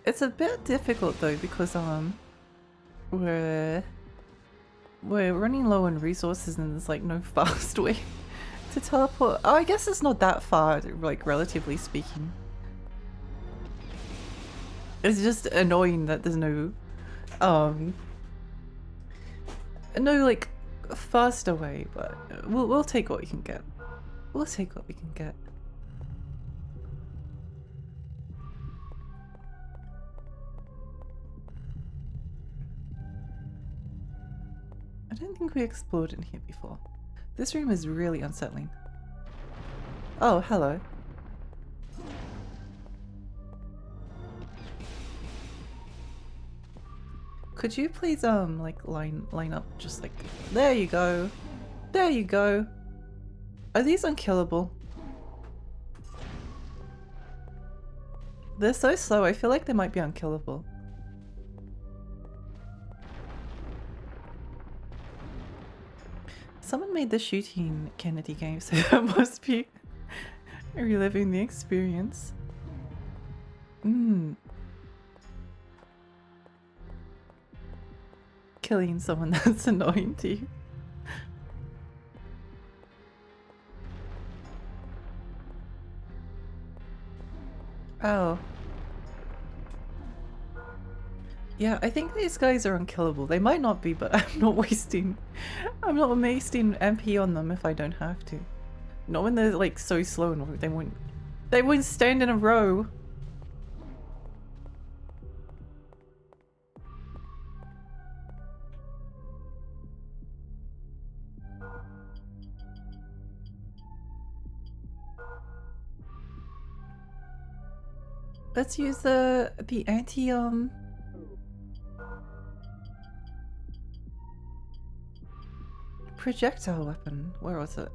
It's a bit difficult though because we're running low on resources and there's like no fast way to teleport. Oh, I guess it's not that far, like relatively speaking. It's just annoying that there's no like faster way, but we'll take what we can get. We'll take what we can get. I don't think we explored in here before. This room is really unsettling. Oh, hello. Could you please like line up just like there you go. There you go. Are these unkillable? They're so slow, I feel like they might be unkillable. Someone made the shooting Kennedy game, so that must be reliving the experience. Killing someone that's annoying to you. Oh. Yeah, I think these guys are unkillable. They might not be, but I'm not wasting MP on them if I don't have to. Not when they're like so slow and they won't stand in a row. Let's use the anti projectile weapon. Where was it?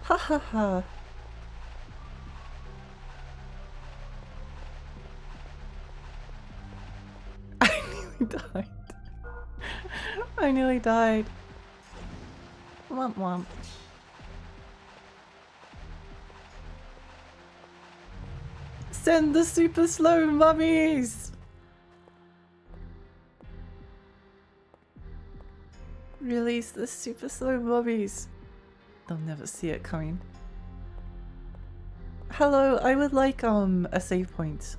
Ha ha ha. I nearly died. I nearly died. Womp womp. Send the super slow mummies! Release the super slow mummies. They'll never see it coming. Hello, I would like a save point.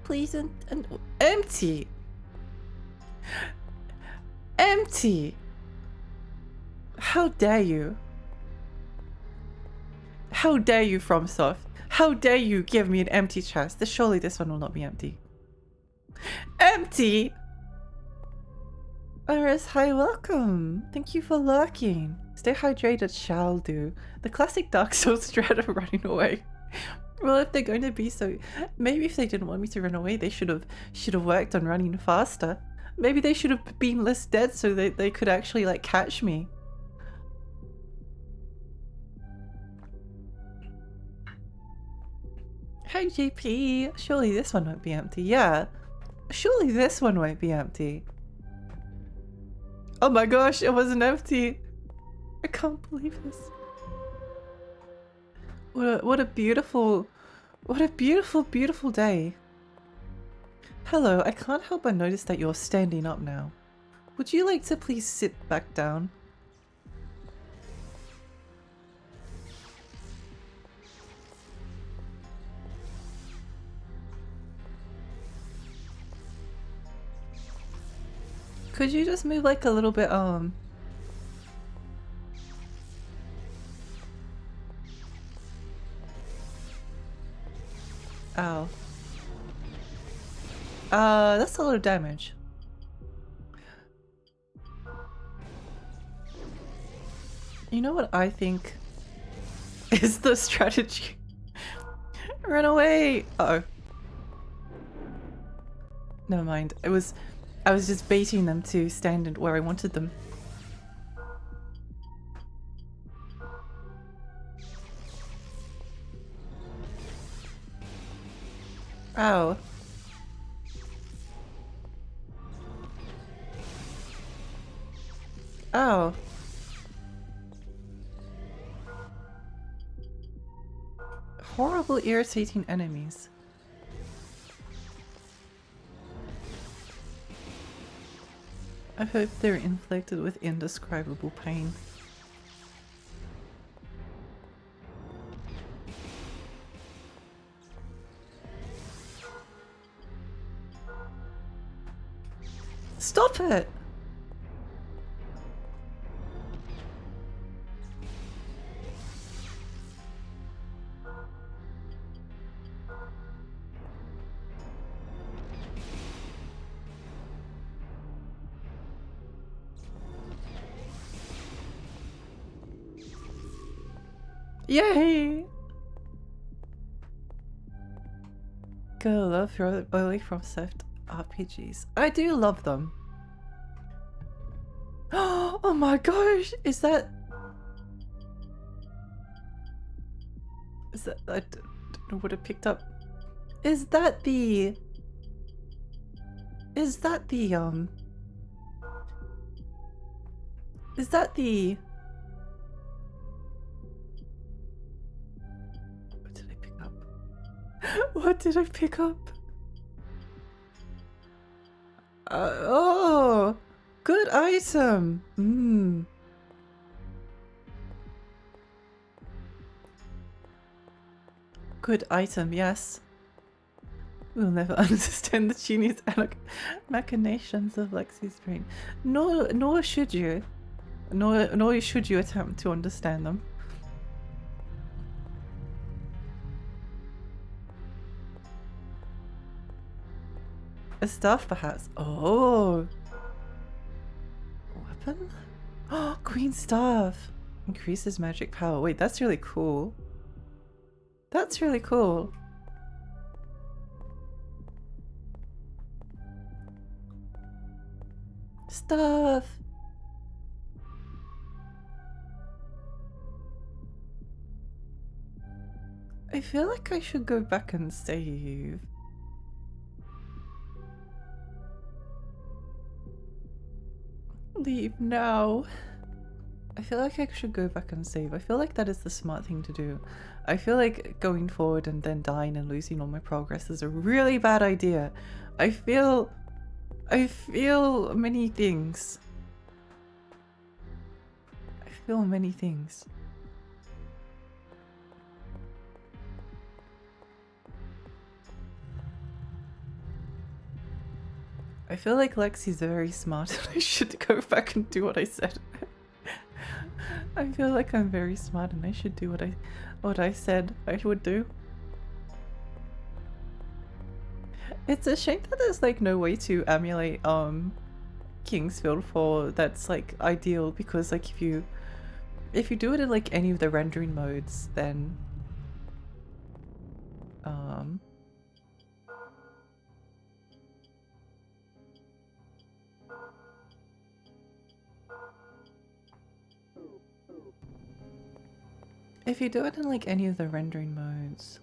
Please and empty. Empty. How dare you? How dare you, FromSoft? How dare you give me an empty chest? Surely this one will not be empty. Empty! Iris, hi, welcome. Thank you for lurking. Stay hydrated, shall do. The classic Dark Souls dread of running away. Well, if they're going to be so, maybe if they didn't want me to run away, they should have worked on running faster. Maybe they should have been less dead so that they could actually like catch me. Hey GP, surely this one won't be empty. Yeah, surely this one won't be empty. Oh my gosh, it wasn't empty. I can't believe this. What a beautiful beautiful day. Hello, I can't help but notice that you're standing up now. Would you like to please sit back down? Could you just move like a little bit, Ow. That's a lot of damage. You know what I think is the strategy? Run away! Uh-oh. Never mind. I was just baiting them to stand where I wanted them. Ow. Ow. Horrible, irritating enemies. I hope they're inflicted with indescribable pain. Stop it! Yay! Gotta love early FromSoft RPGs. I do love them. Oh my gosh! Is that... I don't know what it picked up. Is that the... Is that the, Is that the... What did I pick up? What did I pick up? Oh! Good item! Mmm. Good item, yes. We'll never understand the genius machinations of Lexi's brain. Nor should you. Nor should you attempt to understand them. A staff, perhaps. Oh! Weapon? Oh, Queen Staff! Increases magic power. Wait, that's really cool. That's really cool. Stuff! I feel like I should go back and save. Leave now. I feel like I should go back and save. I feel like that is the smart thing to do. I feel like going forward and then dying and losing all my progress is a really bad idea. I feel many things. I feel many things. I feel like Lexi's very smart and I should go back and do what I said. I feel like I'm very smart and I should do what I said I would do. It's a shame that there's like no way to emulate Kingsfield 4 that's like ideal, because like if you do it in like any of the rendering modes, then Um, if you do it in like any of the rendering modes,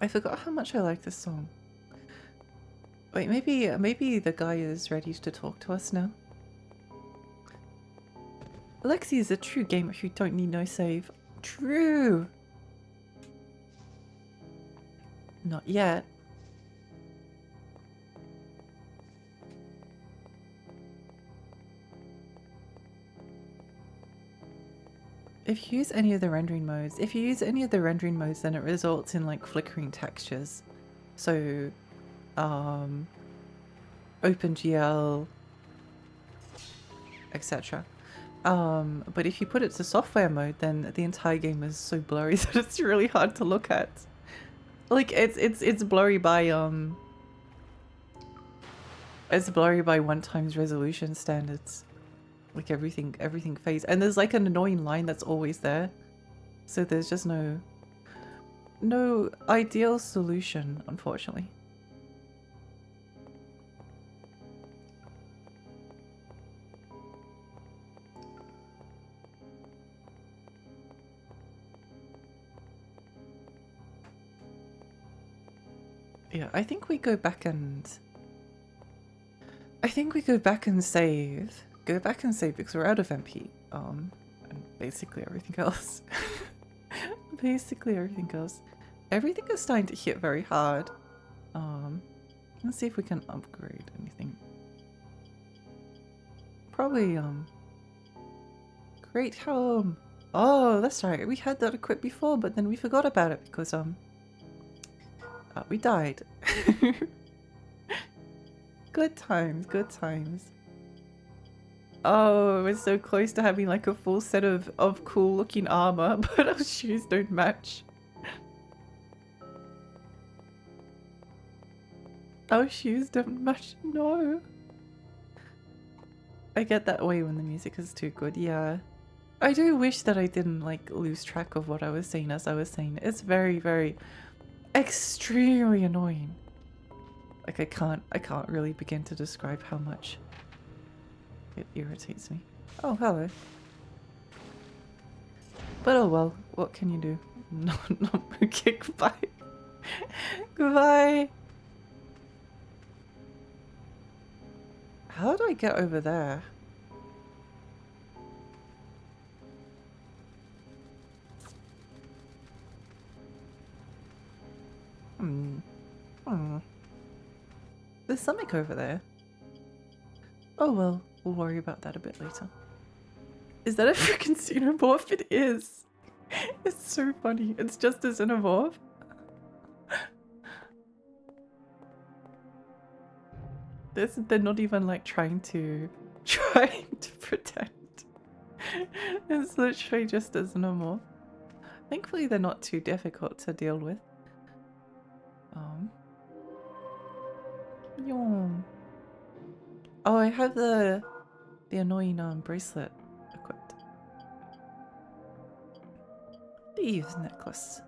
I forgot how much I like this song. Wait, maybe the guy is ready to talk to us now. Alexi is a true gamer who don't need no save. True. Not yet. If you use any of the rendering modes, then it results in like flickering textures. So, OpenGL, etc. But if you put it to software mode, then the entire game is so blurry that it's really hard to look at. Like it's blurry by 1x resolution standards. Like everything fades, and there's like an annoying line that's always there. So there's just no ideal solution, unfortunately. Yeah, I think we go back and save. Go back and save because we're out of MP. And basically everything else. Basically everything else. Everything is starting to hit very hard. Let's see if we can upgrade anything. Probably great home. Oh, that's right. We had that equipped before, but then we forgot about it because we died. Good times, good times. Oh, we're so close to having like a full set of cool looking armor, but our shoes don't match. Our shoes don't match, no. I get that way when the music is too good, yeah. I do wish that I didn't like lose track of what I was saying as I was saying. It's very, very extremely annoying. Like I can't really begin to describe how much it irritates me. Oh, hello. But oh well, what can you do? No, okay, goodbye. Goodbye. How do I get over there? There's something over there. Oh well, we'll worry about that a bit later. Is that a freaking xenomorph? It is. It's so funny. It's just a xenomorph. They're not even like trying to pretend. It's literally just a xenomorph. Thankfully they're not too difficult to deal with. Yawn. Oh, I have the annoying bracelet equipped. Thieves necklace.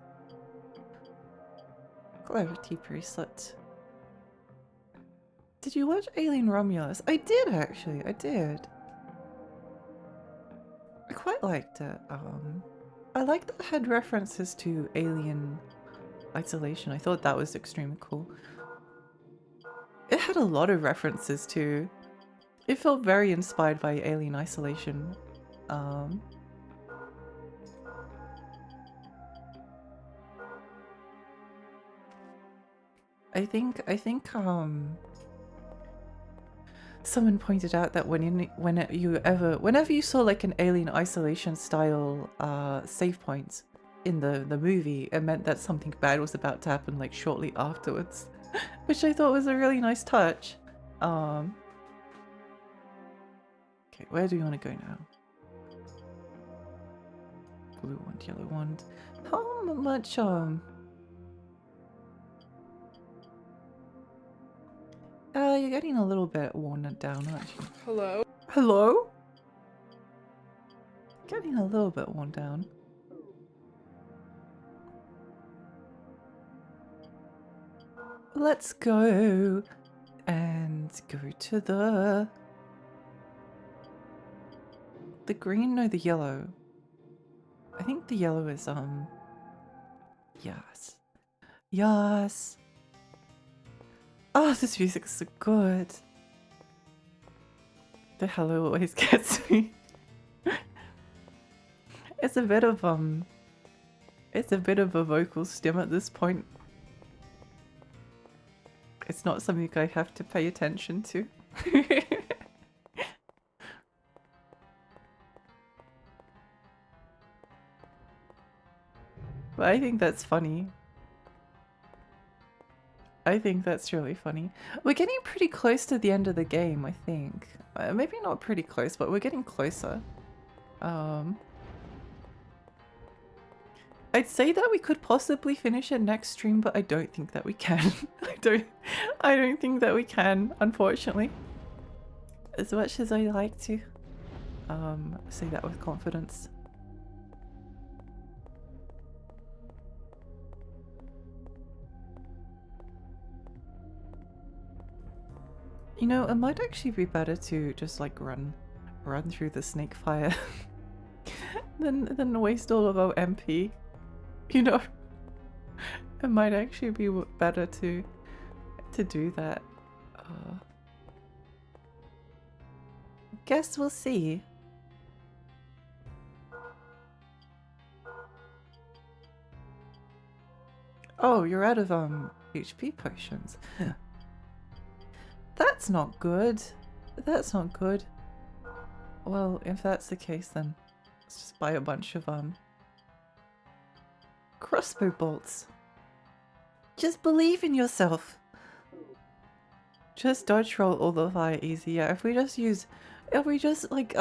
Clarity bracelet. Did you watch Alien Romulus? I did actually, I did. I quite liked it. I liked that it had references to Alien Isolation. I thought that was extremely cool. It had a lot of references to... It felt very inspired by Alien Isolation. I think someone pointed out that whenever you saw like an Alien Isolation style save points in the movie, it meant that something bad was about to happen like shortly afterwards, which I thought was a really nice touch. Okay, where do you want to go now? Blue wand, yellow wand. How much you're getting a little bit worn down, aren't you? Hello? Hello? Getting a little bit worn down. Let's go and go to the green, no, the yellow. I think the yellow is yes. Yes. Oh, this music's so good. The hello always gets me. It's a bit of a vocal stim at this point. It's not something I have to pay attention to. But I think that's funny. I think that's really funny. We're getting pretty close to the end of the game, I think. Maybe not pretty close, but we're getting closer. I'd say that we could possibly finish it next stream, but I don't think that we can. I don't think that we can, unfortunately. As much as I like to say that with confidence. You know, it might actually be better to just like run through the snake fire than waste all of our MP. You know, it might actually be better to do that. Guess we'll see. Oh, you're out of HP potions. That's not good. That's not good. Well, if that's the case, then let's just buy a bunch of crossbow bolts. Just believe in yourself. Just dodge roll all the fire easy. Yeah, if we just like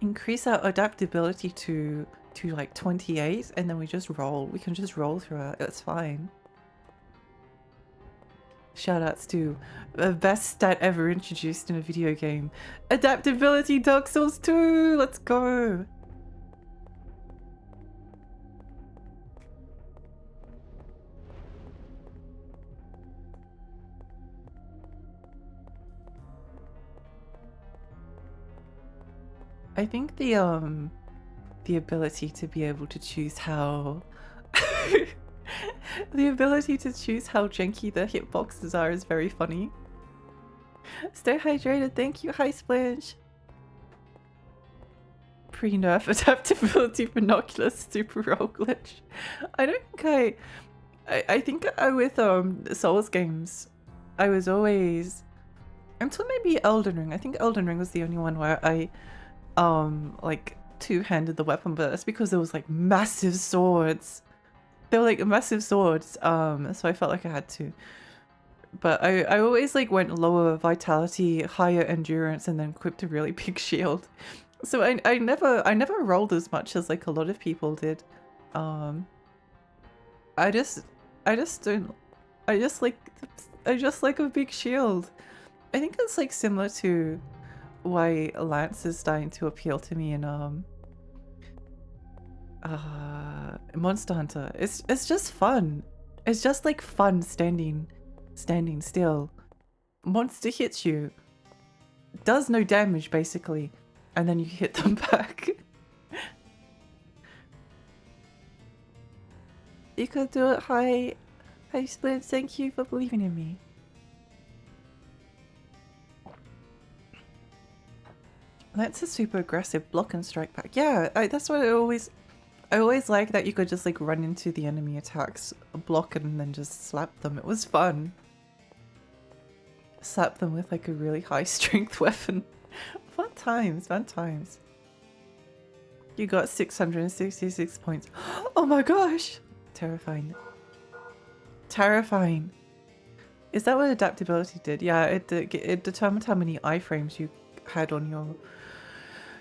increase our adaptability to like 28 and then we can just roll through it. It's fine. Shoutouts to the best stat ever introduced in a video game. Adaptability Dark Souls 2! Let's go! I think the ability to be able to choose how the ability to choose how janky the hitboxes are is very funny. Stay hydrated, thank you, Hi Splanch. Pre-nerf adaptability binoculars super roll glitch. I don't think I think with Souls games, I was always, until maybe Elden Ring. I think Elden Ring was the only one where I like two-handed the weapon, but that's because there was like massive swords. They were like massive swords, so I felt like I had to. But I always like went lower vitality, higher endurance, and then equipped a really big shield. So I never rolled as much as like a lot of people did. I just like a big shield. I think it's like similar to why Lance is starting to appeal to me in Monster Hunter. It's just fun. It's just like fun standing still. Monster hits you, does no damage basically, and then you hit them back. You could do it. Hi Split, thank you for believing in me. That's a super aggressive block and strike back. Yeah, that's what I always like, that you could just like run into the enemy attacks, block and then just slap them. It was fun. Slap them with like a really high strength weapon. Fun times, fun times. You got 666 points. Oh my gosh! Terrifying. Terrifying. Is that what adaptability did? Yeah, it determined how many iframes you had on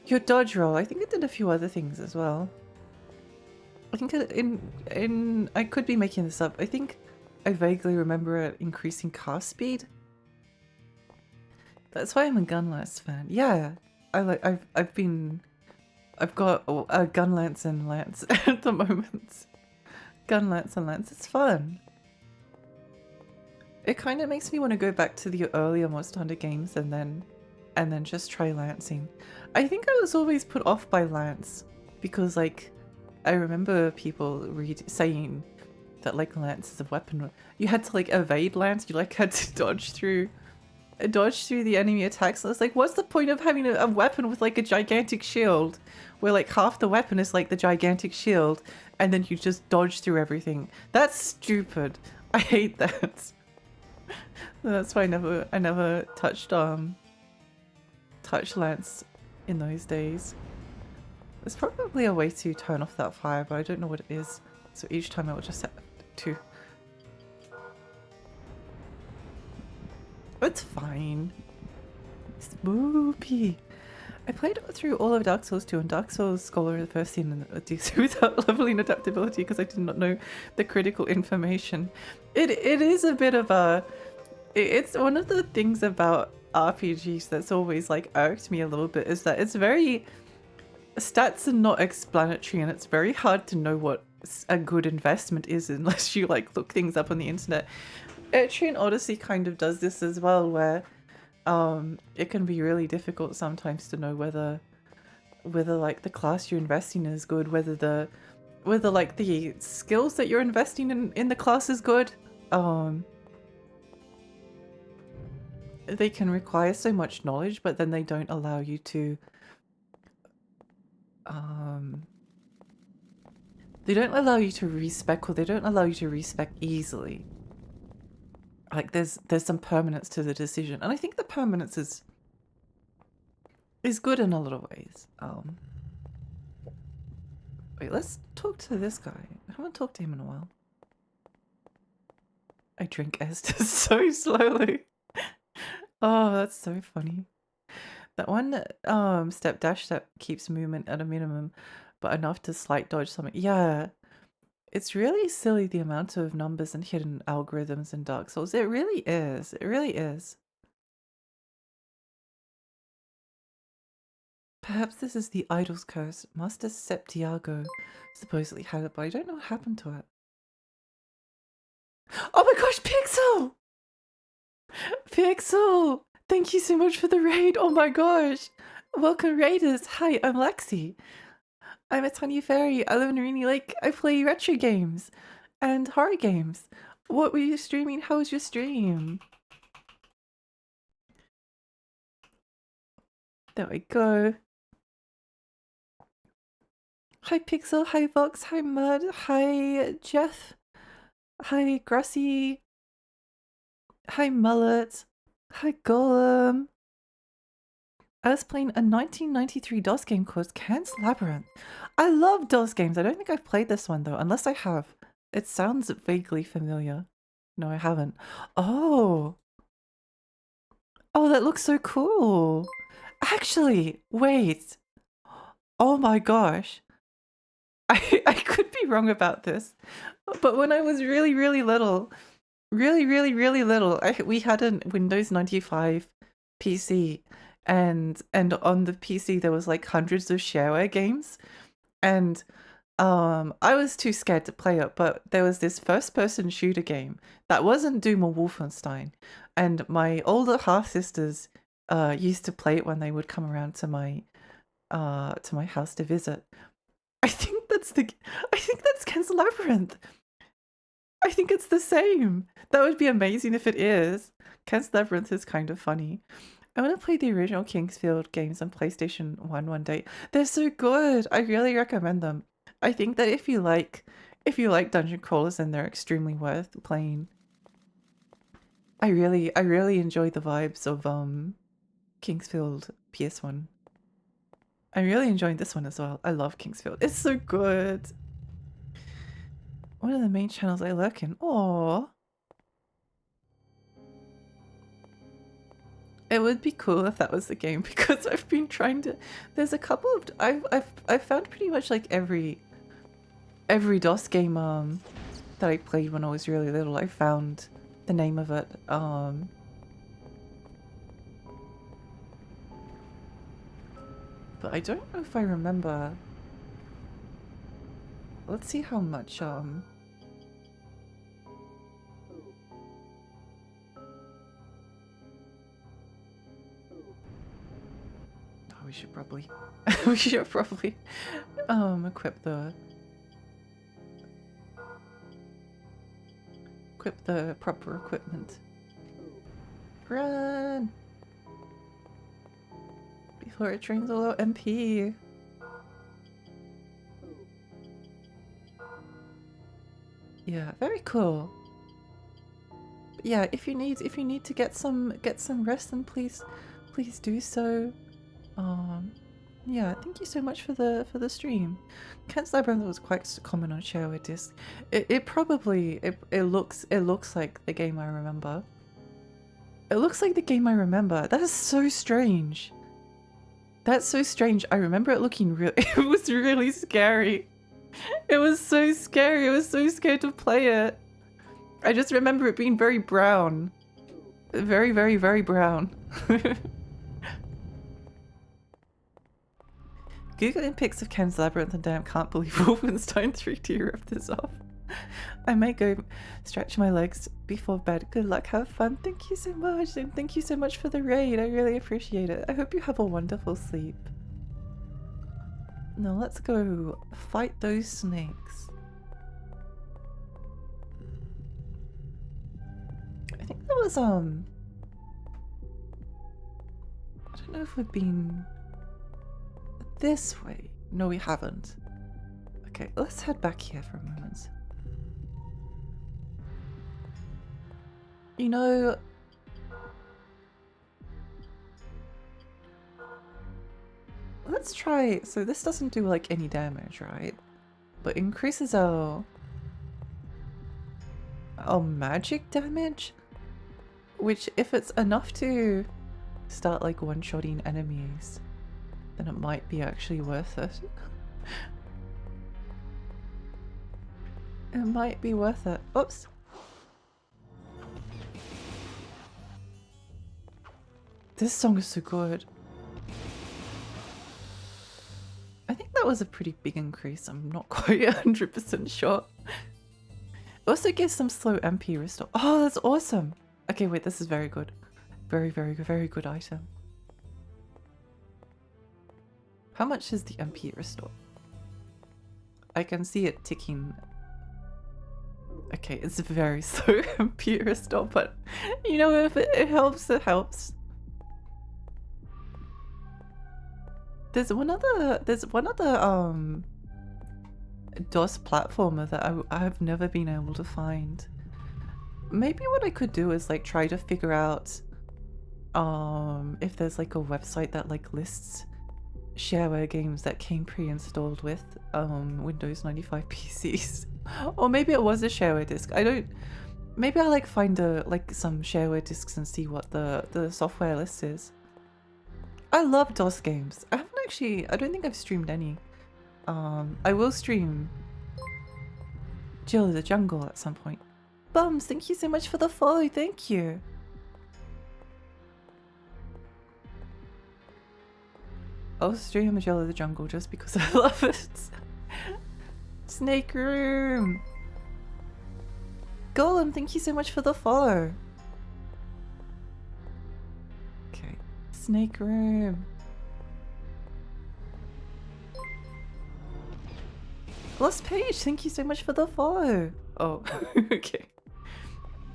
your dodge roll. I think it did a few other things as well. I think I could be making this up. I think I vaguely remember it increasing cast speed. That's why I'm a Gunless fan. Yeah, I've been I've got a gun lance and lance at the moment. Gun lance and lance. It's fun. It kind of makes me want to go back to the earlier Monster Hunter games and then just try lancing. I think I was always put off by lance because like I remember people saying that like lance is a weapon. You had to like evade lance. You like had to dodge through the enemy attacks. So it's like, what's the point of having a weapon with like a gigantic shield, where like half the weapon is like the gigantic shield, and then you just dodge through everything? That's stupid. I hate that. That's why I never touched lance in those days. There's probably a way to turn off that fire, but I don't know what it is. So each time I will just set to. It's fine. Spoopy. I played through all of Dark Souls 2 and Dark Souls Scholar the first scene and DC without leveling adaptability because I did not know the critical information. It is a bit of a... It's one of the things about RPGs that's always like irked me a little bit is that it's very... Stats are not explanatory and it's very hard to know what a good investment is unless you like look things up on the internet. Etrian Odyssey kind of does this as well, where it can be really difficult sometimes to know whether like the class you're investing in is good, whether like the skills that you're investing in the class is good. They can require so much knowledge, but then they don't allow you to they don't allow you to respec, or they don't allow you to respec easily. Like there's some permanence to the decision, and I think the permanence is good in a lot of ways. Wait, let's talk to this guy. I haven't talked to him in a while. I drink Esther so slowly. Oh, that's so funny. That one step dash step keeps movement at a minimum, but enough to slight dodge something. Yeah. It's really silly the amount of numbers and hidden algorithms in Dark Souls. It really is. It really is. Perhaps this is the Idol's curse. Master Septiago supposedly had it, but I don't know what happened to it. Oh my gosh, Pixel! Pixel! Thank you so much for the raid. Oh my gosh. Welcome, raiders. Hi, I'm Lexi. I'm a tiny fairy. I live in Rainy Lake. I play retro games and horror games. What were you streaming? How was your stream? There we go. Hi Pixel, hi Vox, hi Mud, hi Jeff, hi Grassy, hi Mullet, hi Golem. I was playing a 1993 DOS game called Kant's Labyrinth. I love DOS games. I don't think I've played this one though, unless I have. It sounds vaguely familiar. No, I haven't. Oh. Oh, that looks so cool. Actually, wait. Oh my gosh. I could be wrong about this, but when I was really little, really little, we had a Windows 95 PC, and on the PC there was like hundreds of shareware games, and I was too scared to play it, but there was this first-person shooter game that wasn't Doom or Wolfenstein, and my older half-sisters used to play it when they would come around to my house to visit. I think that's Ken's Labyrinth. I think it's the same. That would be amazing if it is. Ken's Labyrinth is kind of funny. I want to play the original Kingsfield games on PlayStation 1 one day. They're so good. I really recommend them. I think that if you like dungeon crawlers, then they're extremely worth playing. I really enjoy the vibes of Kingsfield PS1. I'm really enjoying this one as well. I love Kingsfield. It's so good. One of the main channels I lurk in. Aww. It would be cool if that was the game, because I've been trying to... There's a couple of... I've found pretty much like every DOS game that I played when I was really little. I found the name of it. But I don't know if I remember. Let's see how much, Oh, we should probably... we should probably, equip the proper equipment. Run! Before it drains all our MP. Yeah, very cool. But yeah, if you need to get some rest, then please do so. Yeah, thank you so much for the stream. Kent's Labyrinth was quite common on shareware disc. It probably it looks like the game I remember. It looks like the game I remember. That is so strange. That's so strange. I remember it looking real. It was really scary. It was so scary. I was so scared to play it. I just remember it being very brown. Very, very, very brown. Googling pics of Ken's Labyrinth and damn can't believe Wolfenstein 3D ripped this off. I might go stretch my legs before bed. Good luck, have fun. Thank you so much, and thank you so much for the raid. I really appreciate it. I hope you have a wonderful sleep. Now let's go fight those snakes. I think that was, I don't know if we've been this way. No, we haven't. Okay, let's head back here for a moment. You know, let's try. So this doesn't do like any damage, right? But increases our magic damage, which if it's enough to start like one-shotting enemies, then it might be actually worth it. It might be worth it. Oops. This song is so good. I think that was a pretty big increase. I'm not quite 100% sure. It also gives some slow MP restore. Oh, that's awesome. Okay, wait, this is very good. Very, very, very good item. How much is the MP restore? I can see it ticking. Okay, it's very slow MP restore, but you know, if it helps, it helps. There's one other DOS platformer that I've never been able to find. Maybe what I could do is like try to figure out if there's like a website that like lists shareware games that came pre-installed with Windows 95 PCs. Or maybe it was a shareware disk. I don't. Maybe I'll like find some shareware disks and see what the software list is. I love DOS games. I don't think I've streamed any. I will stream Jill of the Jungle at some point. Bums, thank you so much for the follow, thank you. I'll stream Jill of the Jungle just because I love it. Snake Room! Golem, thank you so much for the follow. Okay, Snake Room. Lost Page, thank you so much for the follow. Oh, okay.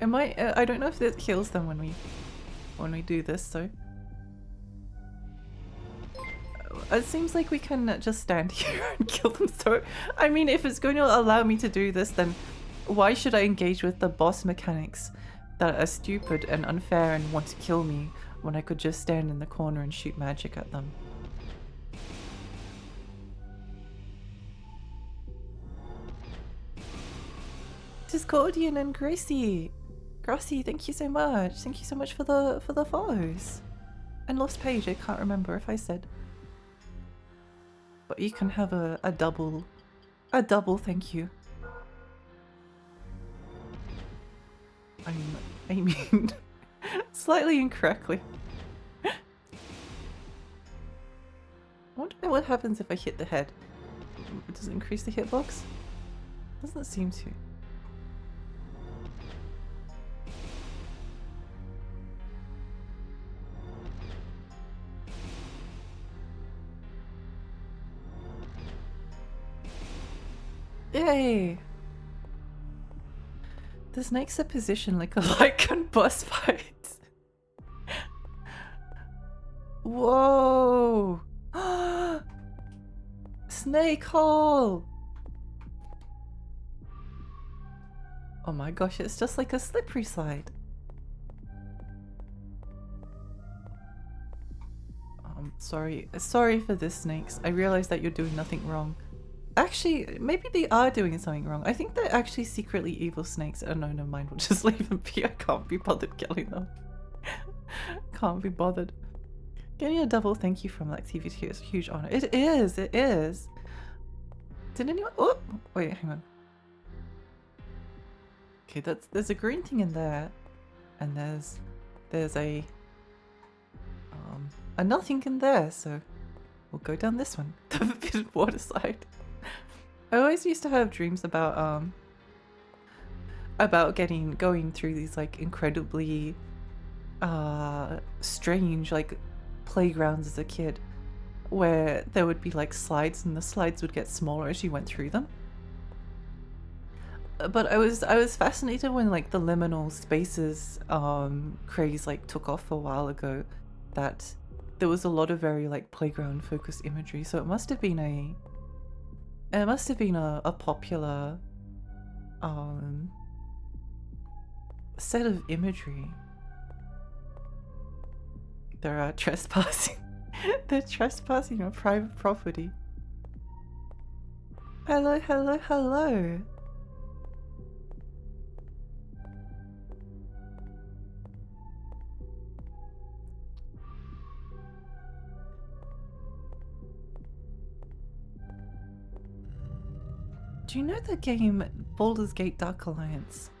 I don't know if it kills them when we do this, though. It seems like we can just stand here and kill them, so I mean, if it's going to allow me to do this, then why should I engage with the boss mechanics that are stupid and unfair and want to kill me when I could just stand in the corner and shoot magic at them? Discordian and Gracie, thank you so much. Thank you so much for the follows. And Lost Page, I can't remember if I said. But you can have a double thank you. I'm aiming slightly incorrectly. I wonder what happens if I hit the head. Does it increase the hitbox? Doesn't seem to. Yay! The snakes are positioned like a Lycan boss fight. Whoa! Snake hole! Oh my gosh, it's just like a slippery slide. Sorry for this, snakes. I realize that you're doing nothing wrong. Actually, maybe they are doing something wrong. I think they're actually secretly evil snakes. Oh no, never mind. We'll just leave them be. I can't be bothered killing them. Can't be bothered. Getting a double thank you from Lactivity is a huge honor. It is, it is. Did anyone? Oh, wait, hang on. Okay, there's a green thing in there, and there's a nothing in there. So we'll go down this one, the forbidden water slide. I always used to have dreams about going through these like incredibly strange like playgrounds as a kid, where there would be like slides and the slides would get smaller as you went through them. But I was fascinated when like the liminal spaces craze like took off a while ago, that there was a lot of very like playground focused imagery, so it must have been a popular set of imagery. They're trespassing. They're trespassing on private property. Hello, hello, hello. Do you know the game Baldur's Gate Dark Alliance?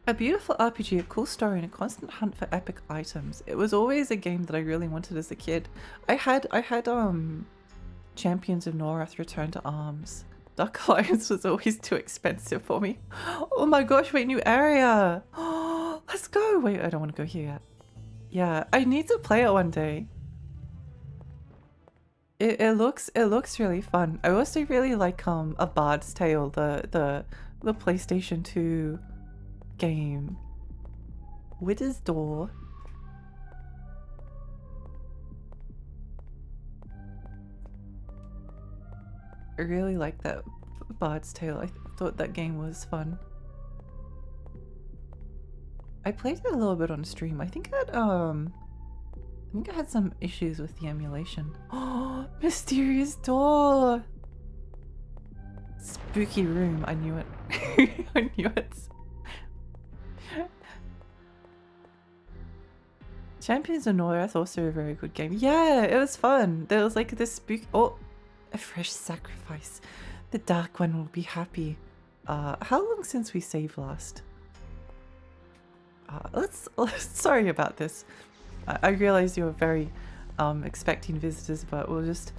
A beautiful RPG, a cool story, and a constant hunt for epic items. It was always a game that I really wanted as a kid. I had Champions of Norath Return to Arms. Dark Alliance was always too expensive for me. Oh my gosh, wait, new area! Let's go! Wait, I don't want to go here yet. Yeah, I need to play it one day. It looks really fun. I also really like A Bard's Tale, the PlayStation 2 game. Widow's Door. I really like that Bard's Tale. I thought that game was fun. I played it a little bit on stream. I think I had some issues with the emulation. Oh, mysterious door! Spooky room. I knew it. I knew it. Champions of Norath, also a very good game. Yeah, it was fun. There was like this spooky. Oh, a fresh sacrifice. The Dark One will be happy. How long since we saved last? Let's sorry about this. I realize you're very expecting visitors, but we'll just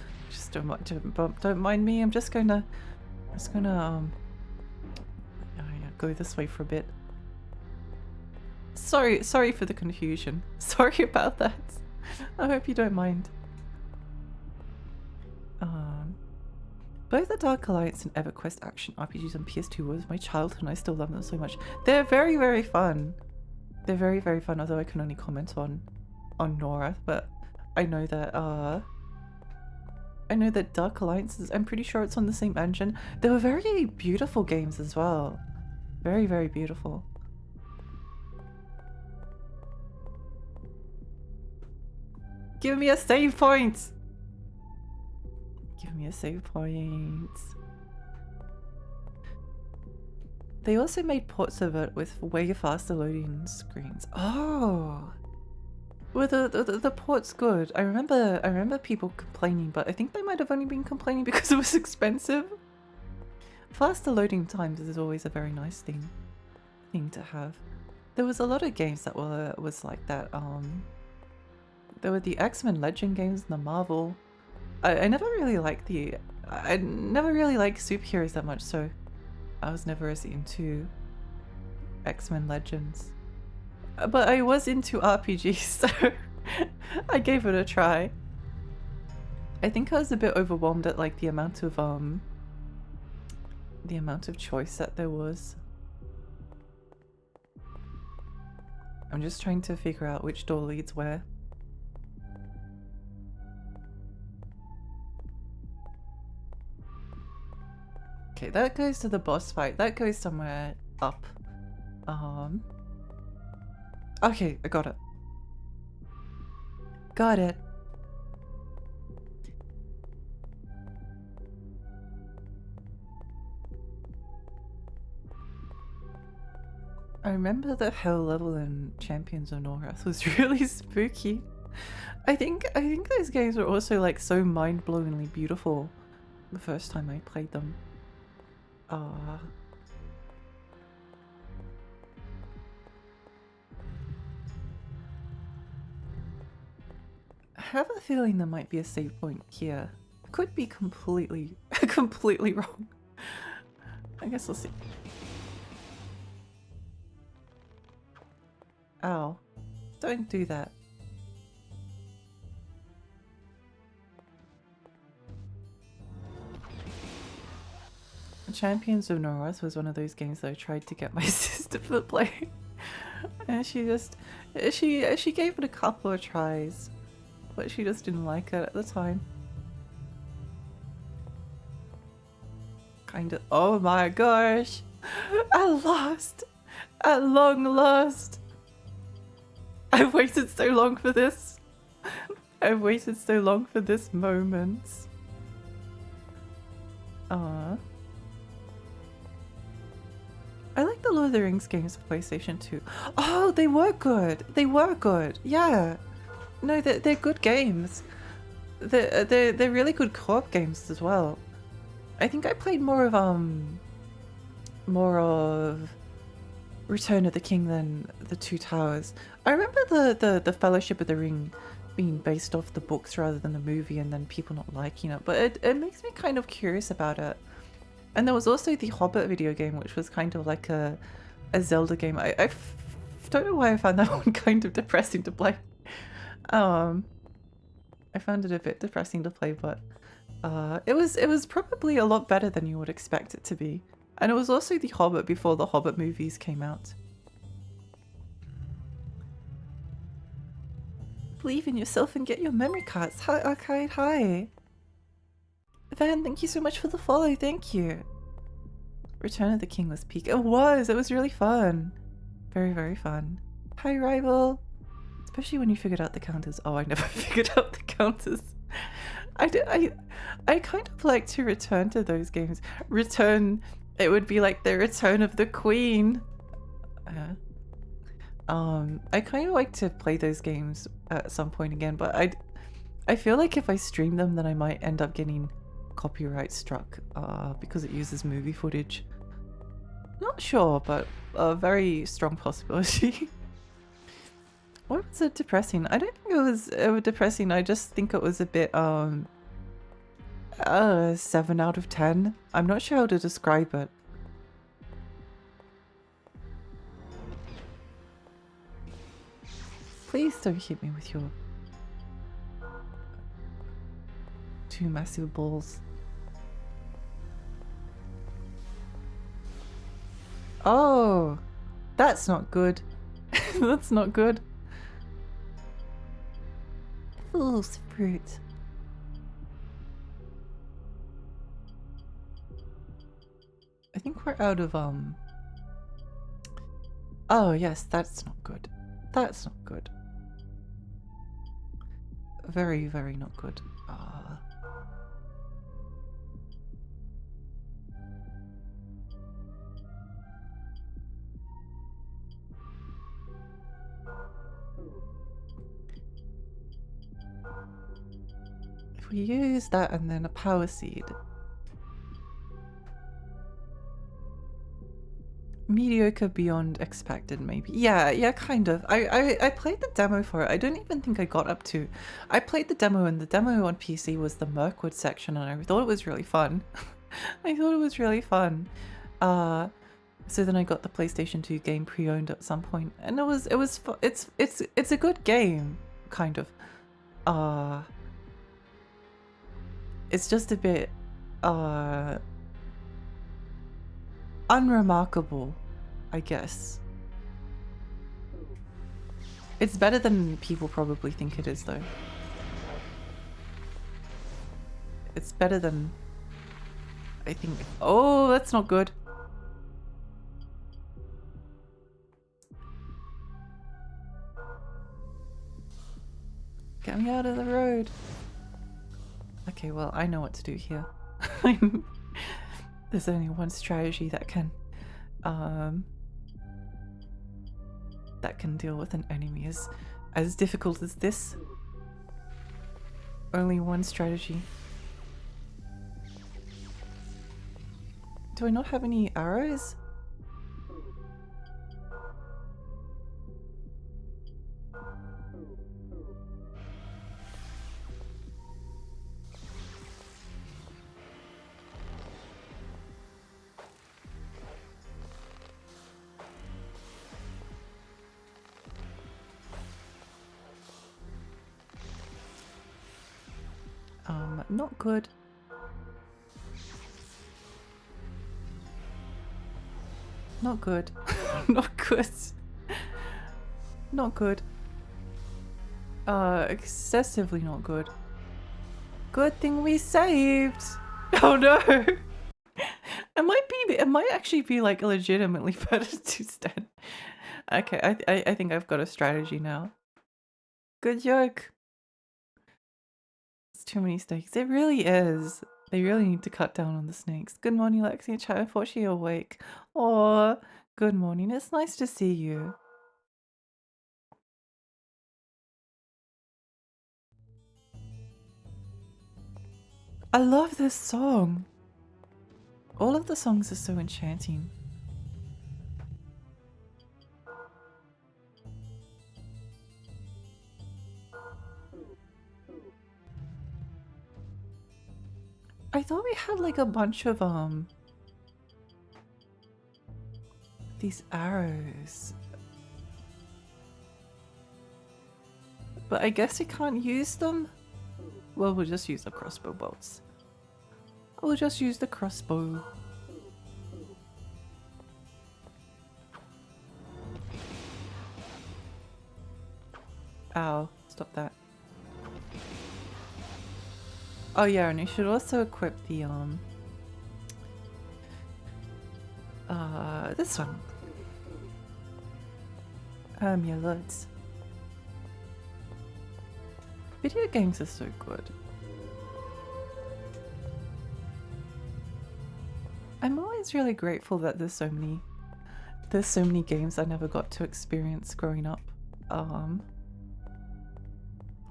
don't mind me. I'm just gonna go this way for a bit. Sorry for the confusion. Sorry about that. I hope you don't mind. Both the Dark Alliance and EverQuest action RPGs on PS2 was my childhood, and I still love them so much. They're very, very fun. They're very, very fun, although I can only comment on Norath, but I know that Dark Alliance is, I'm pretty sure it's on the same engine. They were very beautiful games as well. Very, very beautiful. Give me a save point! Give me a save point. They also made ports of it with way faster loading screens. Oh! Were the port's good? I remember people complaining, but I think they might have only been complaining because it was expensive. Faster loading times is always a very nice thing to have. There was a lot of games that was like that. There were the X-Men Legend games and the Marvel. I never really liked I never really liked superheroes that much, so I was never as into X-Men Legends. But I was into RPGs, so I gave it a try. I think I was a bit overwhelmed at like the amount of choice that there was. I'm just trying to figure out which door leads where. Okay, that goes to the boss fight. That goes somewhere up. Okay, I got it. Got it. I remember the hell level in Champions of Norrath was really spooky. I think those games were also like so mind-blowingly beautiful the first time I played them. I have a feeling there might be a save point here. Could be completely wrong. I guess we'll see. Ow. Don't do that. Champions of Norrath was one of those games that I tried to get my sister to play. And she gave it a couple of tries, but she just didn't like it at the time. Kind of. Oh my gosh! I lost! At long last! I've waited so long for this. I've waited so long for this moment. I like the Lord of the Rings games for PlayStation 2. Oh, they were good. They were good. Yeah. No, they're good games. They're really good co-op games as well. I think I played more of Return of the King than the Two Towers. I remember the Fellowship of the Ring being based off the books rather than the movie, and then people not liking it, but it makes me kind of curious about it. And there was also the Hobbit video game, which was kind of like a Zelda game. I don't know why I found that one kind of depressing to play. I found it a bit depressing to play, but it was probably a lot better than you would expect it to be. And it was also the Hobbit before the Hobbit movies came out. Believe in yourself and get your memory cards. Hi, Arcade, hi. Van, thank you so much for the follow, thank you. Return of the King was peak. It was really fun. Very, very fun. Hi, Rival. Especially when you figured out the counters. Oh, I never figured out the counters. I kind of like to return to those games. It would be like the Return of the Queen. I kind of like to play those games at some point again, but I feel like if I stream them, then I might end up getting copyright struck because it uses movie footage. Not sure, but a very strong possibility. Why was it depressing? I don't think it was depressing. I just think it was a bit 7 out of 10. I'm not sure how to describe it. Please don't hit me with your two massive balls. Oh, that's not good. That's not good. Fool's fruit. I think we're out of Oh yes, that's not good. That's not good. Very, very not good. If we use that and then a power seed. mediocre beyond expected, maybe. Yeah, kind of. I played the demo for it. I don't even think I got up to. I played the demo, and the demo on PC was the Mirkwood section, and I thought it was really fun. I thought it was really fun. So then I got the PlayStation 2 game pre-owned at some point, and it's a good game, kind of. It's just a bit unremarkable, I guess. It's better than people probably think it is, though. It's better than I think. Oh, that's not good. Get me out of the road. Okay, well, I know what to do here. There's only one strategy that can deal with an enemy as difficult as this. Only one strategy. Do I not have any arrows? Not good. Not good. Not good. Not good. Excessively not good. Good thing we saved. Oh no. It might actually be like legitimately better to stand. Okay, I think I've got a strategy now. Good joke. It's too many snakes. It really is. They really need to cut down on the snakes. Good morning, Lexi and chat. Unfortunately, you're awake. Oh, good morning. It's nice to see you. I love this song. All of the songs are so enchanting. I thought we had like a bunch of these arrows. But I guess we can't use them? Well, we'll just use the crossbow bolts. We'll just use the crossbow. Ow, stop that. Oh yeah, and you should also equip the this one. Amulets. Video games are so good. I'm always really grateful that there's so many games I never got to experience growing up.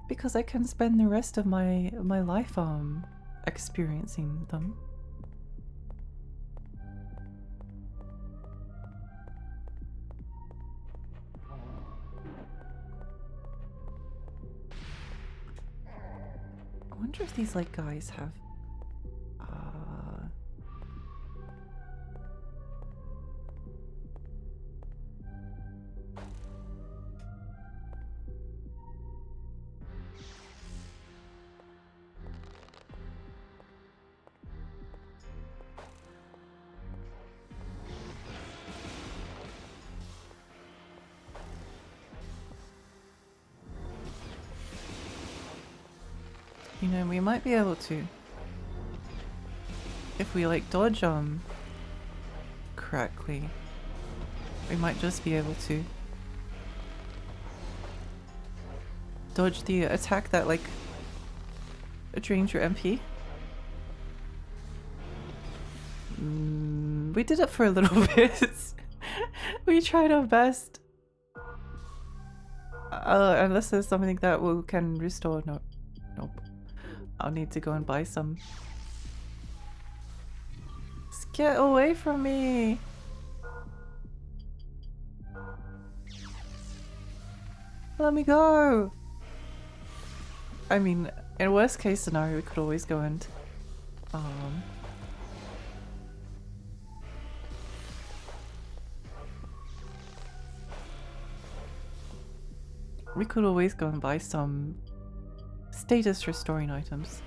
Because I can spend the rest of my life experiencing them. I wonder if these like guys have you know, we might be able to, if we like dodge correctly, we might just be able to dodge the attack that like drains your MP. We did it for a little bit. We tried our best. Unless there's something that we can restore. No, nope. I'll need to go and buy some. Just get away from me. Let me go! I mean, in worst case scenario, we could always go and, we could always go and buy some status restoring items.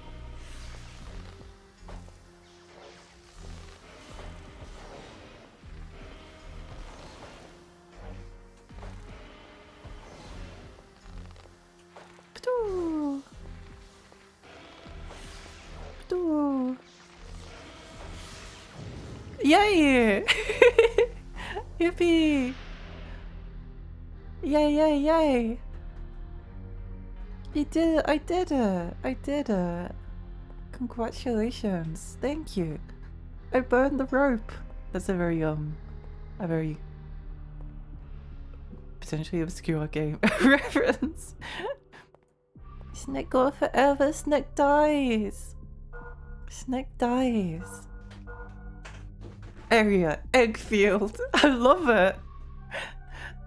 Pdoo. Pdoo. Yay! Yippee! Yay, yay, yay! You did it! I did it! I did it! Congratulations! Thank you! I burned the rope! That's a very potentially obscure game reference. Snake go forever, Snake dies! Snake dies. Area, egg field. I love it!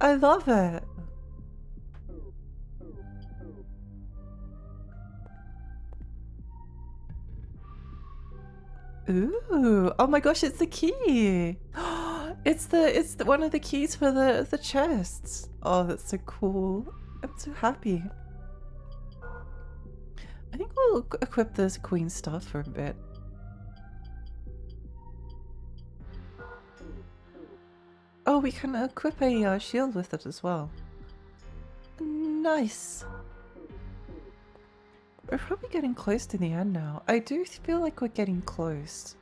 I love it! Ooh! Oh my gosh, it's the key! It's the one of the keys for the chests. Oh, that's so cool. I'm so happy. I think we'll equip this queen stuff for a bit. Oh, we can equip a shield with it as well. Nice. We're probably getting close to the end now. I do feel like we're getting close.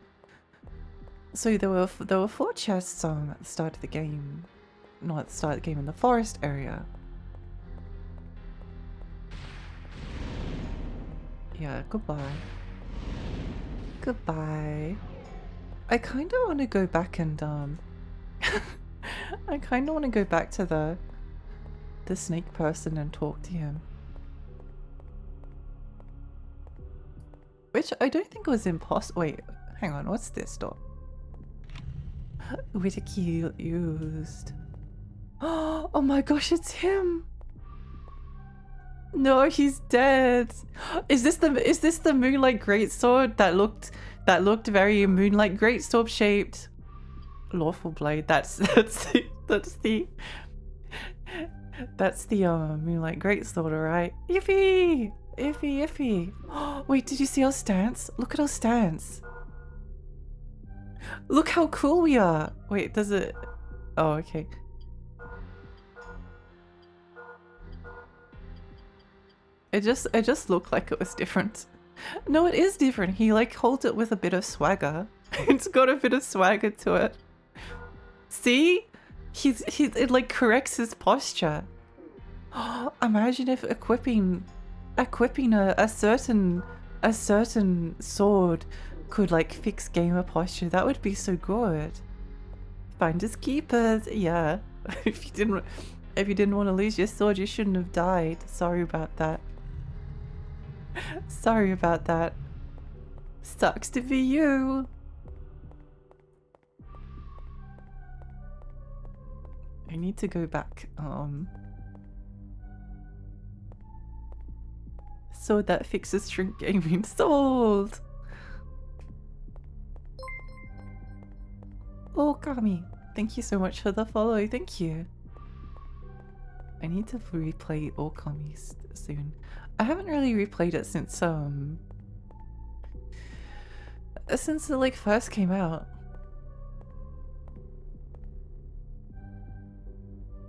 So there were 4 chests at the start of the game. Not at the start of the game, in the forest area. Yeah, goodbye. Goodbye. I kind of want to go back and I kind of want to go back to the snake person and talk to him. Which I don't think was impossible. Wait, hang on, what's this door? With a key used. Oh my gosh, it's him! No, he's dead. Is this the Moonlight Greatsword that looked very Moonlight Greatsword shaped? Lawful blade. That's the Moonlight Greatsword, alright. Yippee! Yippee, yippee. Wait, did you see our stance? Look at our stance. Look how cool we are. Wait, does it? Oh, okay. It just looked like it was different. No, it is different. He like holds it with a bit of swagger. It's got a bit of swagger to it. See? It like corrects his posture. Imagine if equipping a certain sword could like fix gamer posture. That would be so good. Finders keepers. Yeah. If you didn't want to lose your sword, you shouldn't have died. Sorry about that. Sorry about that. Sucks to be you. I need to go back. Sword that fixes shrink gaming. Sold! Oh, Kami. Thank you so much for the follow. Thank you. I need to replay Okami soon. I haven't really replayed it since it like first came out.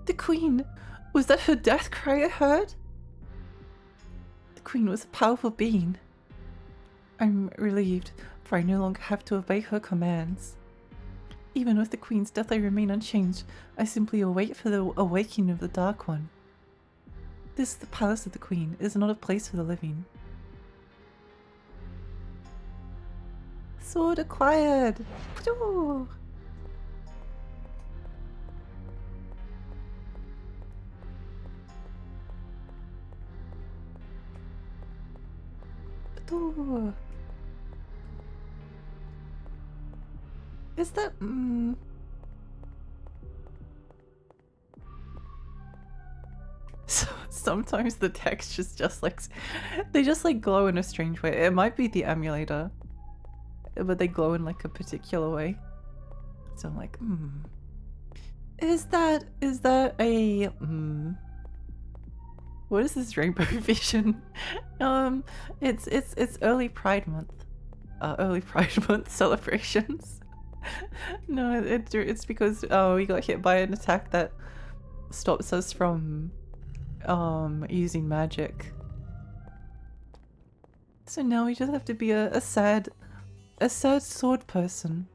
The Queen! Was that her death cry I heard? The Queen was a powerful being. I'm relieved, for I no longer have to obey her commands. Even with the Queen's death, I remain unchanged. I simply await for the awakening of the Dark One. This is the Palace of the Queen. It is not a place for the living. Sword acquired! Phew. Phew. Is that... Sometimes the textures just like they just like glow in a strange way. It might be the emulator, but they glow in like a particular way. So I'm like, is that a what is this rainbow vision? It's early Pride Month. Early Pride Month celebrations. No, it's because we got hit by an attack that stops us from using magic. So now we just have to be a sad sword person.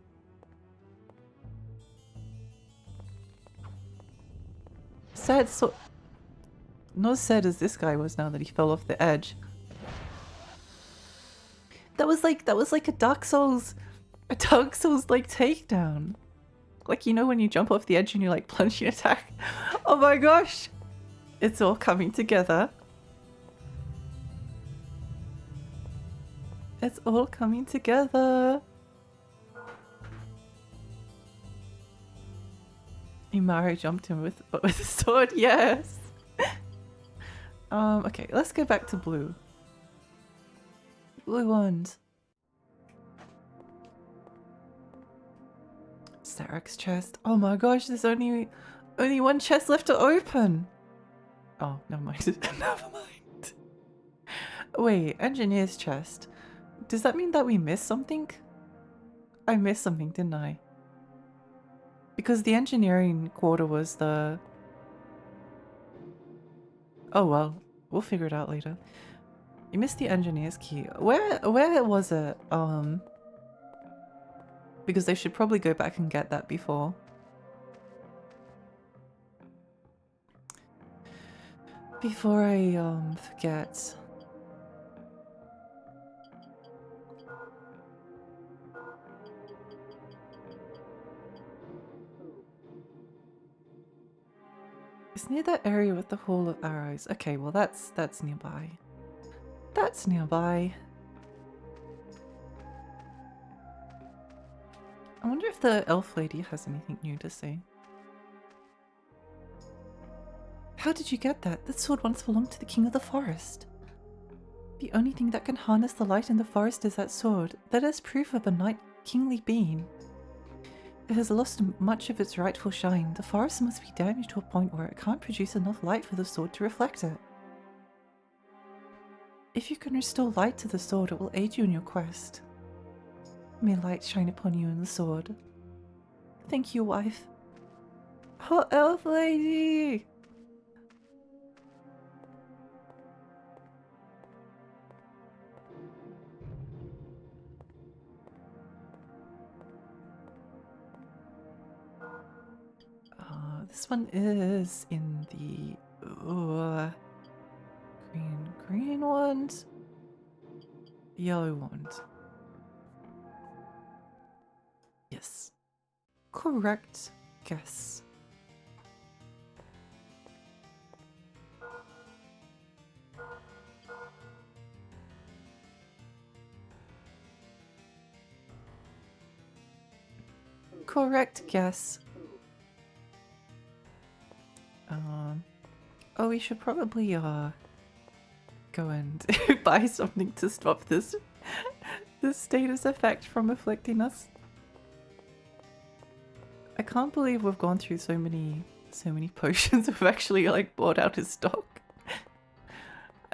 Sad sword. Not as sad as this guy was now that he fell off the edge. That was like a Dark Souls like takedown. Like, you know when you jump off the edge and you like plunging attack? Oh my gosh! It's all coming together. It's all coming together. Imari jumped in with a sword, yes! Okay, let's go back to blue. Blue ones. Sarek's chest. Oh my gosh, there's only one chest left to open. Oh, never mind. Never mind. Wait, engineer's chest. Does that mean that we missed something? I missed something, didn't I? Because the engineering quarter was the... Oh well, we'll figure it out later. You missed the engineer's key. Where was it? Because they should probably go back and get that before. Before I forget. It's near that area with the Hall of Arrows. Okay, well that's nearby. That's nearby. I wonder if the elf lady has anything new to say. How did you get that? That sword once belonged to the king of the forest. The only thing that can harness the light in the forest is that sword. That is proof of a knight kingly being. It has lost much of its rightful shine. The forest must be damaged to a point where it can't produce enough light for the sword to reflect it. If you can restore light to the sword, it will aid you in your quest. May light shine upon you and the sword. Thank you, wife. Oh, elf lady! This one is in the green ones, yellow ones. Yes. Correct guess. Correct guess. Oh, we should probably go and buy something to stop this status effect from afflicting us. I can't believe we've gone through so many potions. We've actually like bought out his stock.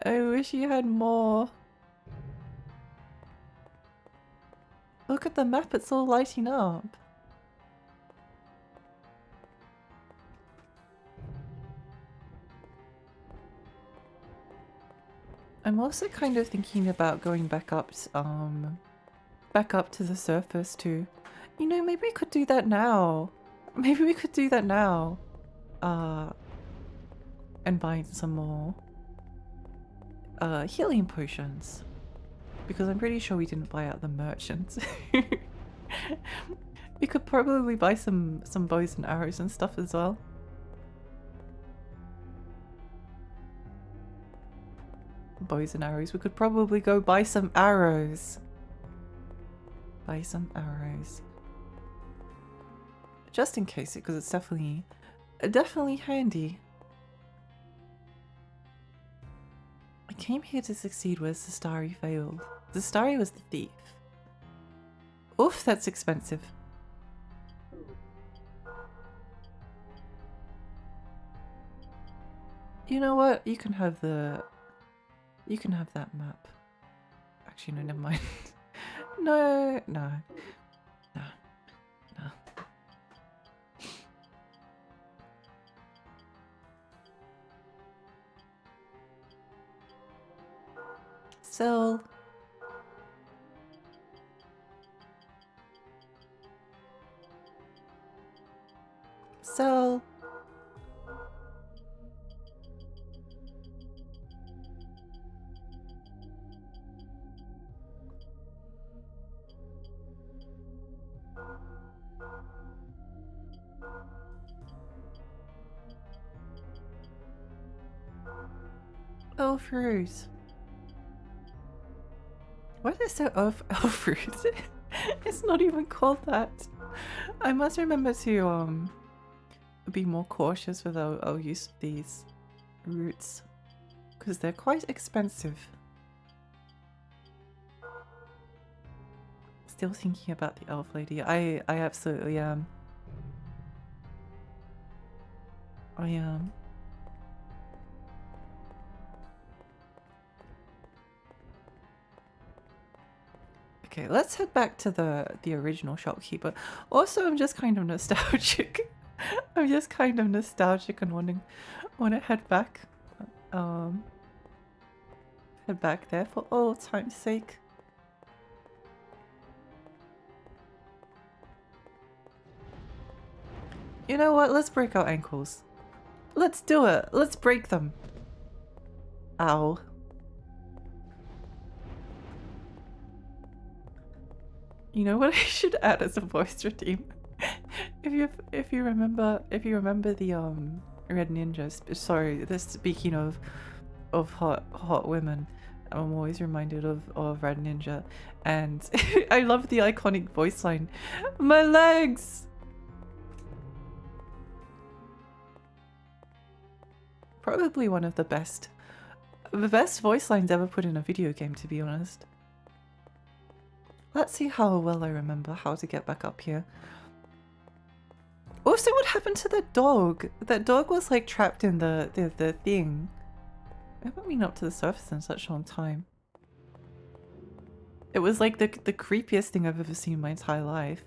I wish you had more. Look at the map, it's all lighting up. I'm also kind of thinking about going back up to the surface too. You know, maybe we could do that now. Maybe we could do that now. And buy some more healing potions. Because I'm pretty sure we didn't buy out the merchants. We could probably buy some bows and arrows and stuff as well. Bows and arrows. We could probably go buy some arrows. Buy some arrows. Just in case, because it's definitely handy. came here to succeed whereas the starry failed. The starry was the thief. Oof, that's expensive. You know what? You can have the... You can have that map. Actually, no, never mind. No, no. No. No. Sell. Sell. Elf Ruse. Why is it so elf Ruse? It's not even called that. I must remember to be more cautious with our use of these roots because they're quite expensive. Still thinking about the elf lady. I absolutely am. I am. Okay, let's head back to the original shopkeeper. Also, I'm just kind of nostalgic. I'm just kind of nostalgic and want to head back. Head back there for old time's sake. You know what? Let's break our ankles. Let's do it. Let's break them. Ow. You know what I should add as a voice redeem? if you remember the Red Ninja. Sorry, this speaking of hot women. I'm always reminded of Red Ninja, and I love the iconic voice line. My legs. Probably one of the best voice lines ever put in a video game, to be honest. Let's see how well I remember how to get back up here. Also, what happened to the dog? That dog was like trapped in the thing. I haven't been up to the surface in such a long time. It was like the creepiest thing I've ever seen in my entire life.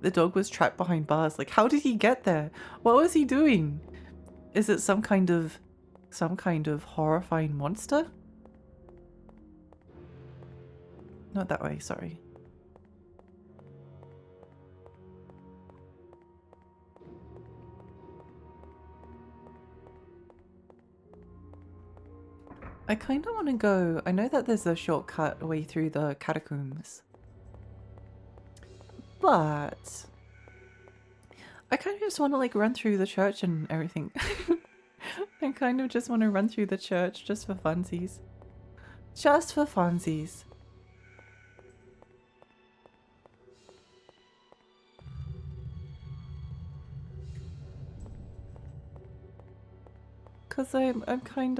The dog was trapped behind bars. Like, how did he get there? What was he doing? Is it some kind of horrifying monster? Not that way, sorry. I kind of want to go... I know that there's a shortcut way through the catacombs. But... I kind of just want to like run through the church and everything. I kind of just want to run through the church just for funsies. Just for funsies. Cause I'm kind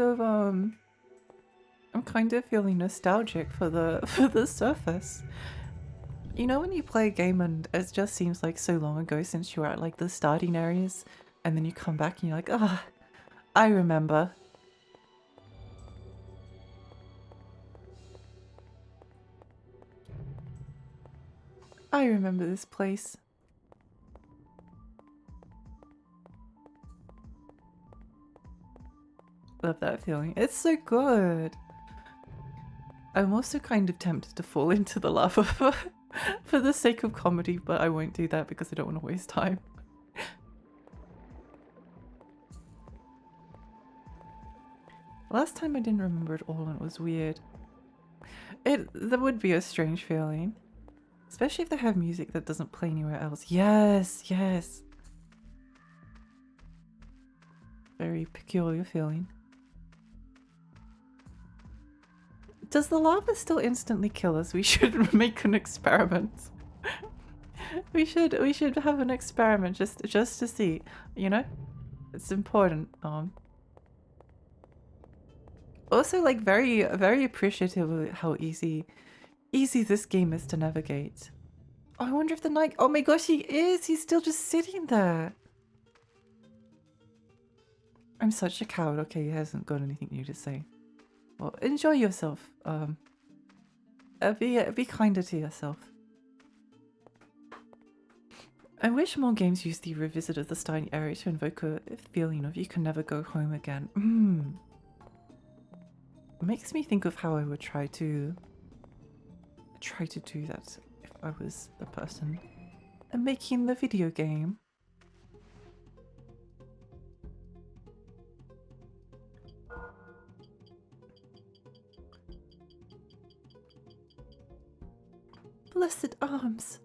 of feeling nostalgic for the surface. You know when you play a game and it just seems like so long ago since you were at like the starting areas, and then you come back and you're like, ah, oh, I remember. I remember this place. Love that feeling. It's so good. I'm also kind of tempted to fall into the lava for the sake of comedy, but I won't do that because I don't want to waste time. Last time I didn't remember it all and it was weird. That would be a strange feeling. Especially if they have music that doesn't play anywhere else. Yes, yes. Very peculiar feeling. Does the lava still instantly kill us? We should make an experiment. we should have an experiment just to see, you know? It's important. Also, like, very appreciative of how easy this game is to navigate. Oh, I wonder if the night. Oh my gosh, he is. He's still just sitting there. I'm such a coward. Okay, he hasn't got anything new to say. Well, enjoy yourself. Be kinder to yourself. I wish more games used the revisit of the starting area to invoke a feeling of you can never go home again. It makes me think of how I would try to do that if I was the person making the video game. Blessed arms.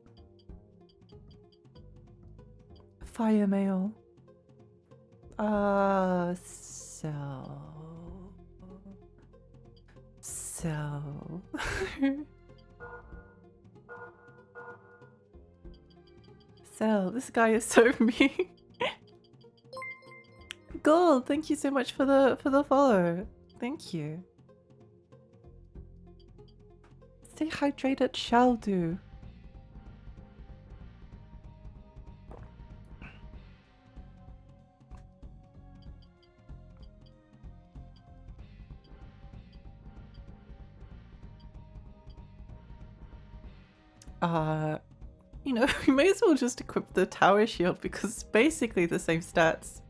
Fire mail. Sell. Sell. This guy is so mean. Gold, thank you so much for the follow. Thank you. Stay hydrated, shall do. You know, we may as well just equip the tower shield because it's basically the same stats.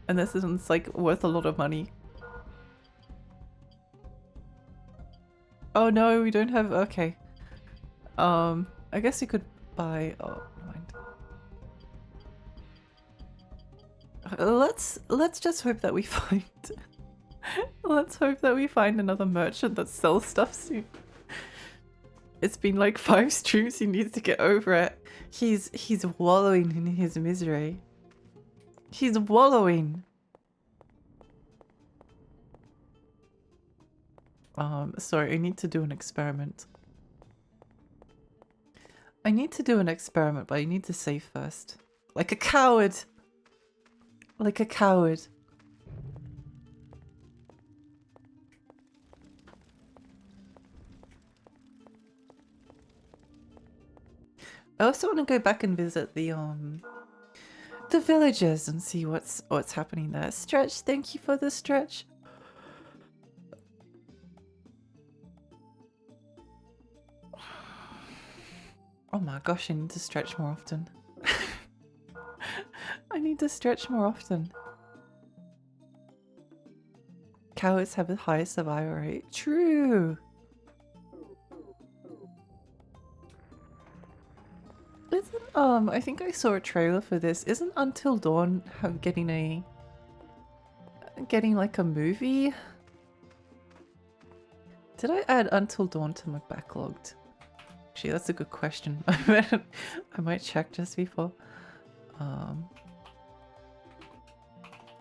And this isn't like worth a lot of money. Oh no, we don't have. Okay. I guess you could buy. Oh, never mind. Let's just hope that we find. Let's hope that we find another merchant that sells stuff soon. It's been like 5 streams. He needs to get over it. He's wallowing in his misery. He's wallowing. Sorry, I need to do an experiment. I need to do an experiment, but I need to save first. Like a coward. Like a coward. I also want to go back and visit the villages and see what's happening there. Stretch, thank you for the stretch. Oh my gosh, I need to stretch more often. I need to stretch more often. Cowards have the highest survival rate. True. Isn't I think I saw a trailer for this. Isn't Until Dawn getting like a movie? Did I add Until Dawn to my backlogged? Actually, that's a good question. I might check just before.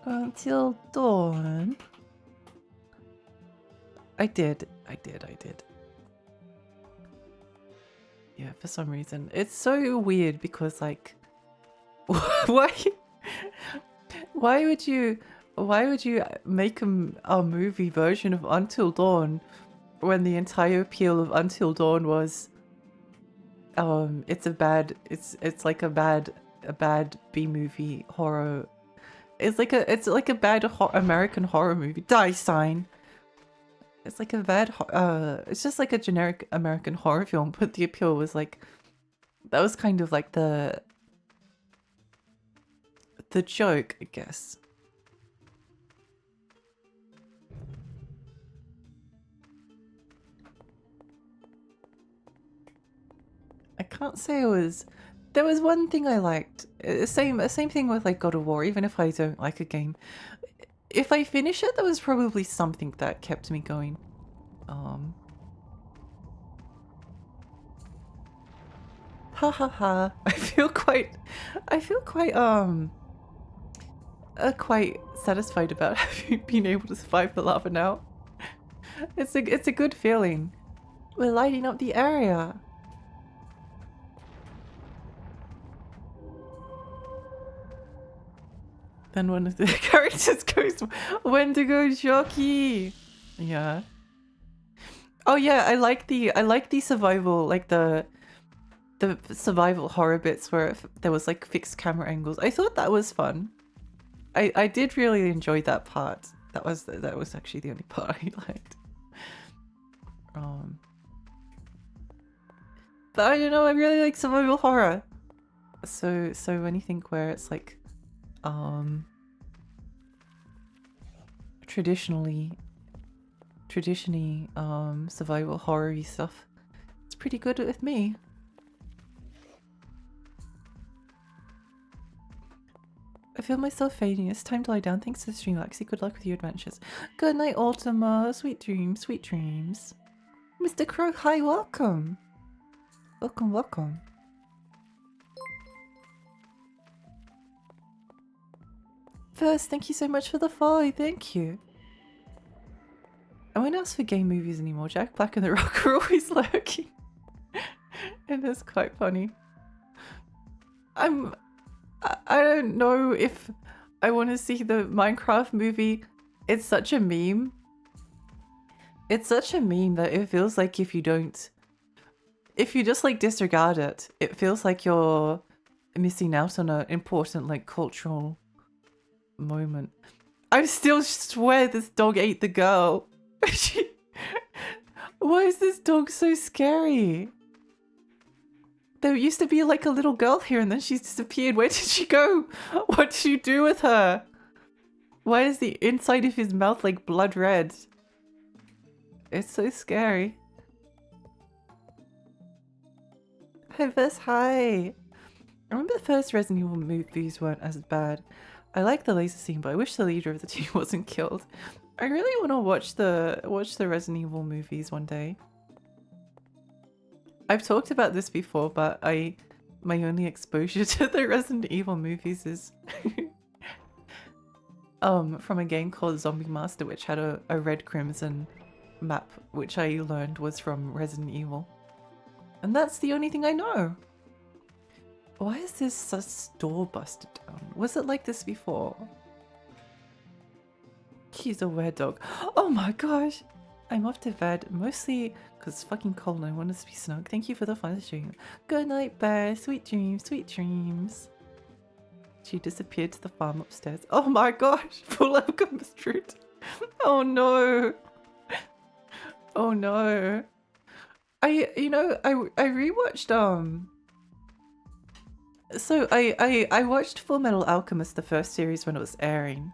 Until Dawn. I did. Yeah, for some reason. It's so weird because like why would you make a movie version of Until Dawn when the entire appeal of Until Dawn was it's like a bad B-movie horror. It's like a bad American horror movie. Die sign. It's like a bad it's just like a generic American horror film, but the appeal was like that was kind of like the joke, I guess. I can't say it was. There was one thing I liked. Same thing with like God of War. Even if I don't like a game, if I finish it, there was probably something that kept me going. Ha ha ha. I feel quite quite satisfied about having been able to survive the lava now. It's a good feeling. We're lighting up the area. Then one of the characters goes, Wendigo jockey. Yeah. Oh yeah, I like the survival, like the survival horror bits where there was like fixed camera angles. I thought that was fun. I did really enjoy that part. That was actually the only part I liked. But I don't know, I really like survival horror. So anything where it's like traditionally survival horror-y stuff, it's pretty good with me. I feel myself fading. It's time to lie down. Thanks for the stream, Lexi. Good luck with your adventures. Good night, Ultima. Sweet dreams, sweet dreams. Mr. Crow, hi, welcome. Welcome, welcome. First, thank you so much for the follow. Thank you. I won't ask for gay movies anymore. Jack Black and The Rock are always lurking. And it's quite funny. I don't know if I want to see the Minecraft movie. It's such a meme. It's such a meme that it feels like if you just like disregard it, it feels like you're missing out on an important like cultural moment. I still swear this dog ate the girl. Why is this dog so scary? There used to be like a little girl here and then she's disappeared. Where did she go? What did you do with her? Why is the inside of his mouth like blood red? It's so scary. Hi Vess, hi. I remember the first Resident Evil movies weren't as bad. I like the laser scene, but I wish the leader of the team wasn't killed. I really want to watch the Resident Evil movies one day. I've talked about this before, but my only exposure to the Resident Evil movies is from a game called Zombie Master, which had a red crimson map, which I learned was from Resident Evil. And that's the only thing I know. Why is this store busted down? Was it like this before? He's a weird dog. Oh my gosh! I'm off to bed, mostly because it's fucking cold and I want to be snug. Thank you for the fun stream. Good night, Bear. Sweet dreams, sweet dreams. She disappeared to the farm upstairs. Oh my gosh! Full alchemist fruit. Oh no! Oh no! I rewatched so I watched Full Metal Alchemist, the first series, when it was airing.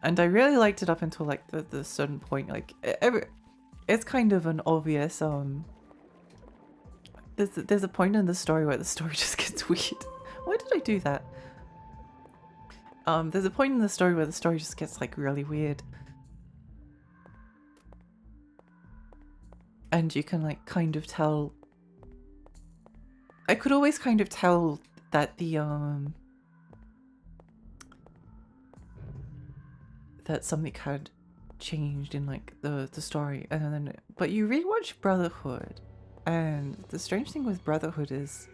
And I really liked it up until like the certain point. Like it's kind of an obvious there's a point in the story where the story just gets weird. Why did I do that? There's a point in the story where the story just gets like really weird. And you can like kind of tell. I could always kind of tell that that something had changed in like the story, and then but you rewatch Brotherhood, and the strange thing with Brotherhood is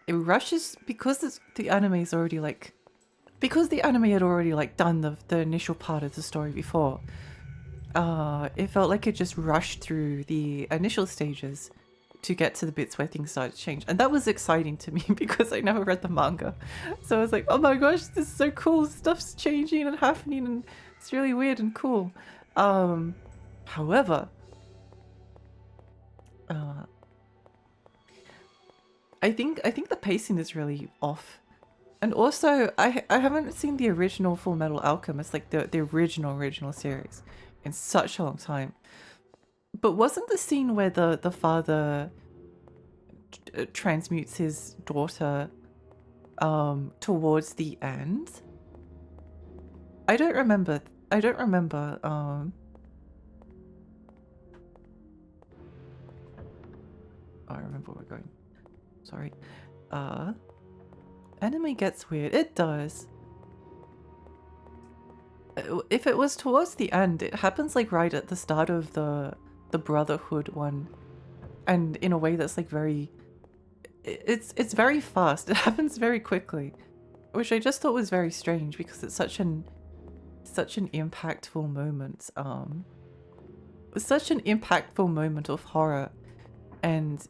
it rushes because the anime is already like, because the anime had already like done the initial part of the story before. It felt like it just rushed through the initial stages to get to the bits where things started to change. And that was exciting to me because I never read the manga. So I was like, oh my gosh, this is so cool. Stuff's changing and happening and it's really weird and cool. However, I think the pacing is really off. And also, I haven't seen the original Full Metal Alchemist, like the original series, in such a long time. But wasn't the scene where the father transmutes his daughter towards the end? I don't remember. Oh, I remember where we're going. Sorry. Anime gets weird. It does. If it was towards the end, it happens like right at the start of the Brotherhood one, and in a way that's like very, it's very fast. It happens very quickly, which I just thought was very strange because it's such an impactful moment. Such an impactful moment of horror, and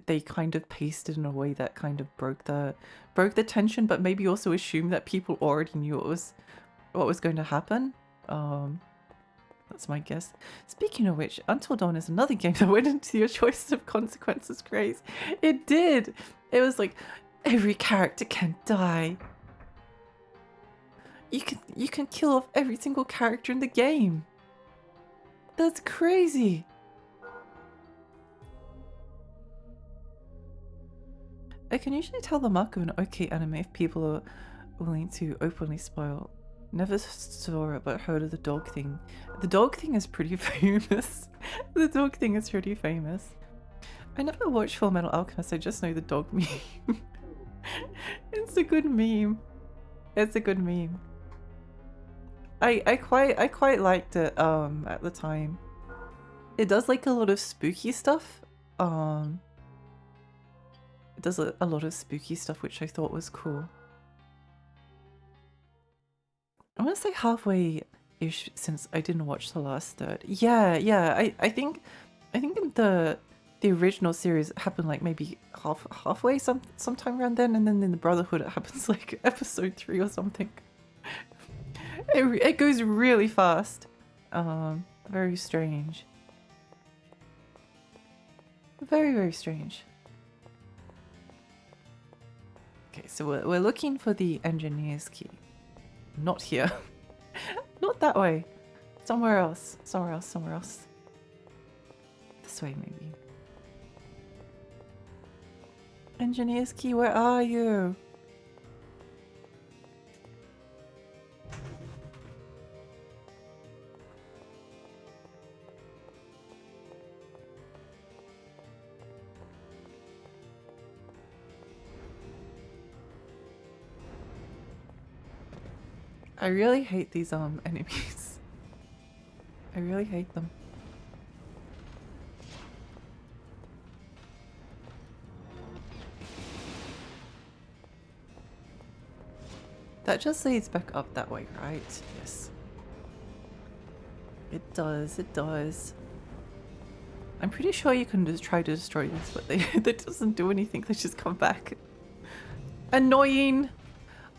they kind of paced it in a way that kind of broke the tension, but maybe also assumed that people already knew what was going to happen. That's my guess. Speaking of which, Until Dawn is another game that went into your choice of consequences craze. It did. It was like every character can die. You can kill off every single character in the game. That's crazy. I can usually tell the mark of an okay anime if people are willing to openly spoil. Never saw it, but heard of the dog thing. The dog thing is pretty famous. The dog thing is pretty famous. I never watched Full Metal Alchemist, I just know the dog meme. It's a good meme. It's a good meme. I quite liked it at the time. It does like a lot of spooky stuff. It does a lot of spooky stuff, which I thought was cool. I want to say halfway-ish since I didn't watch the last third. Yeah. I think in the original series it happened like maybe halfway sometime around then, and then in the Brotherhood it happens like episode 3 or something. It goes really fast. Very strange. Very strange. Okay, so we're looking for the engineer's key. Not here. Not that way. Somewhere else. Somewhere else. This way, maybe. Engineer's key, where are you? I really hate these enemies. I really hate them. That just leads back up that way, right? Yes. It does, it does. I'm pretty sure you can just try to destroy this, but that doesn't do anything, they just come back. Annoying!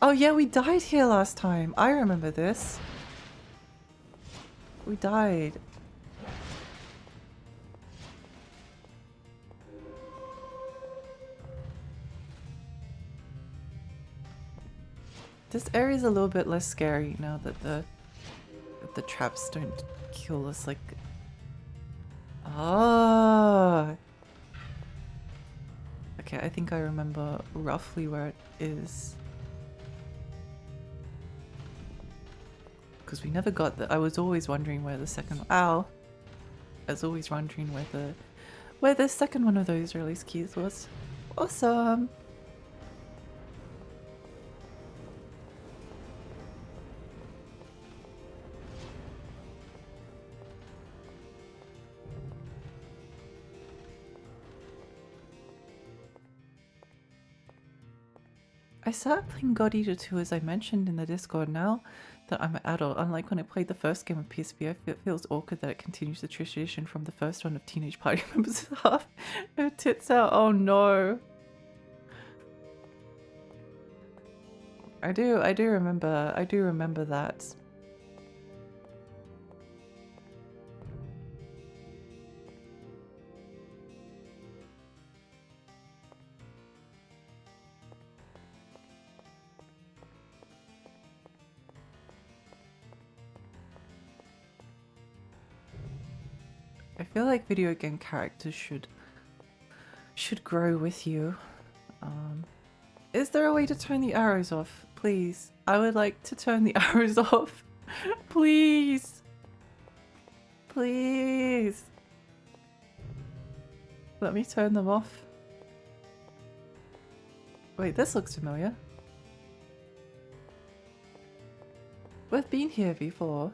Oh yeah, we died here last time. I remember this. We died. This area is a little bit less scary now that the traps don't kill us like... Ah. Okay, I think I remember roughly where it is. Because we never got the... I was always wondering where the second... Ow! I was always wondering where the second one of those release keys was. Awesome! I started playing God Eater 2 as I mentioned in the Discord. Now that I'm an adult, unlike when I played the first game of PSP, it feels awkward that it continues the tradition from the first one of teenage party members with half her tits out. Oh no. I do remember that. I feel like video game characters should grow with you. Is there a way to turn the arrows off? Please. I would like to turn the arrows off. Please. Please. Let me turn them off. Wait, this looks familiar. We've been here before.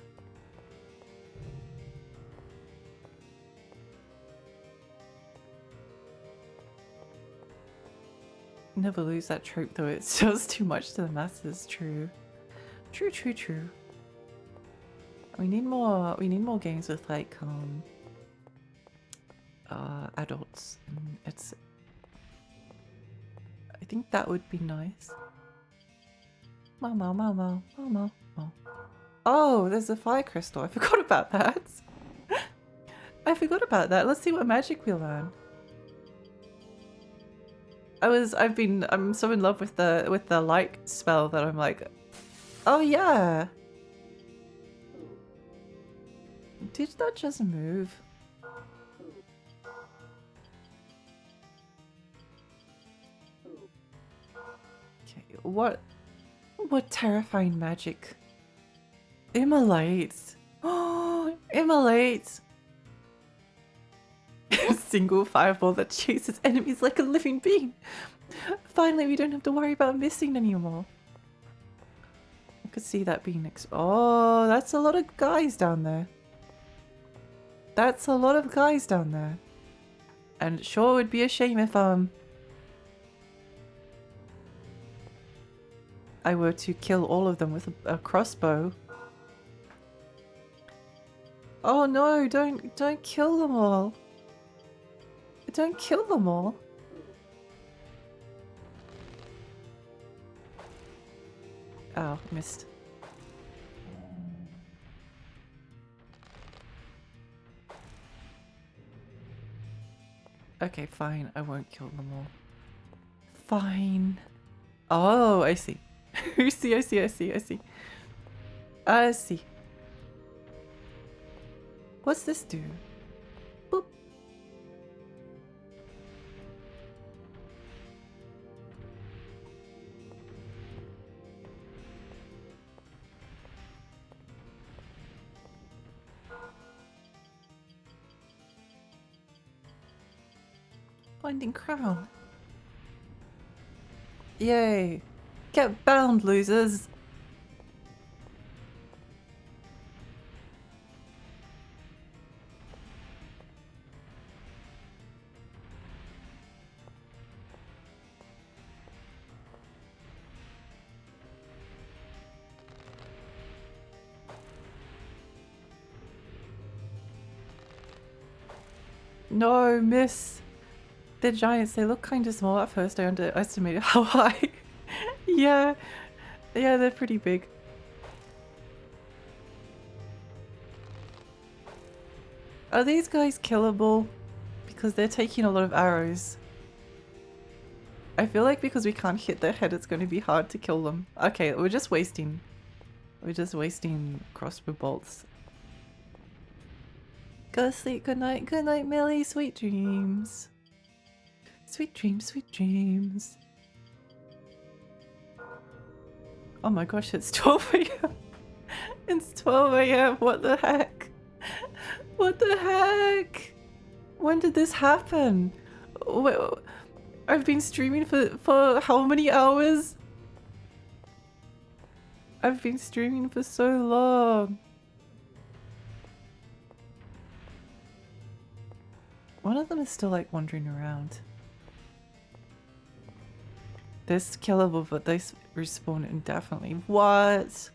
Never lose that trope though, it sells too much to the masses. True. True, true, true. We need more games with like adults. And it's I think that would be nice. Mau. Oh, there's a fire crystal. I forgot about that. I forgot about that. Let's see what magic we learn. I'm so in love with the light spell that I'm like, oh yeah. Did that just move? Okay, what terrifying magic? Immolates. Oh, immolates. Single fireball that chases enemies like a living being. Finally, we don't have to worry about missing anymore. I could see that being oh, that's a lot of guys down there. That's a lot of guys down there. And it sure would be a shame if I were to kill all of them with a crossbow. Oh no, don't kill them all. Don't kill them all. Oh, missed. Okay, fine. I won't kill them all. Fine. Oh, I see. I see. I see. What's this do? Boop. Binding crown. Yay. Get bound, losers. No, miss. They're giants. They look kind of small at first. I underestimated how high. Yeah. Yeah, they're pretty big. Are these guys killable? Because they're taking a lot of arrows. I feel like because we can't hit their head, it's going to be hard to kill them. Okay, we're just wasting crossbow bolts. Go to sleep, good night, Millie, sweet dreams. Sweet dreams, sweet dreams. Oh my gosh, it's 12 AM. It's 12 AM, what the heck? What the heck? When did this happen? I've been streaming for how many hours? I've been streaming for so long. One of them is still like wandering around. They're killable, but they respawn indefinitely. What?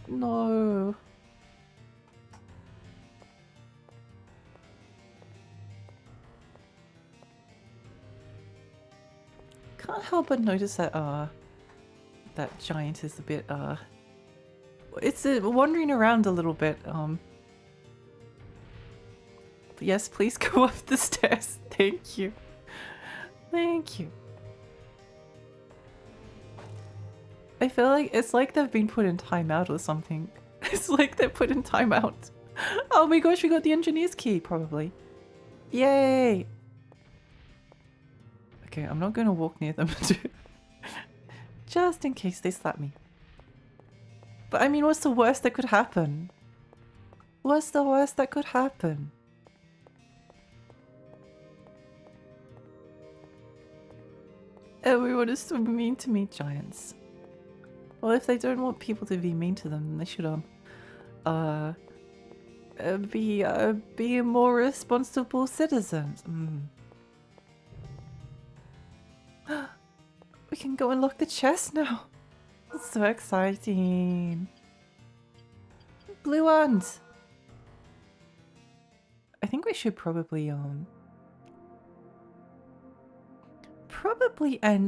No. Can't help but notice that that giant is a bit it's wandering around a little bit. Yes, please go up the stairs. Thank you. Thank you. I feel like it's like they've been put in timeout or something. It's like they're put in timeout. Oh my gosh, we got the engineer's key, probably. Yay! Okay, I'm not going to walk near them. Just in case they slap me. But I mean, what's the worst that could happen? What's the worst that could happen? Everyone is so mean to me, giants. Well, if they don't want people to be mean to them, they should be more responsible citizens. We can go unlock the chest now. That's so exciting. Blue ones. I think we should probably end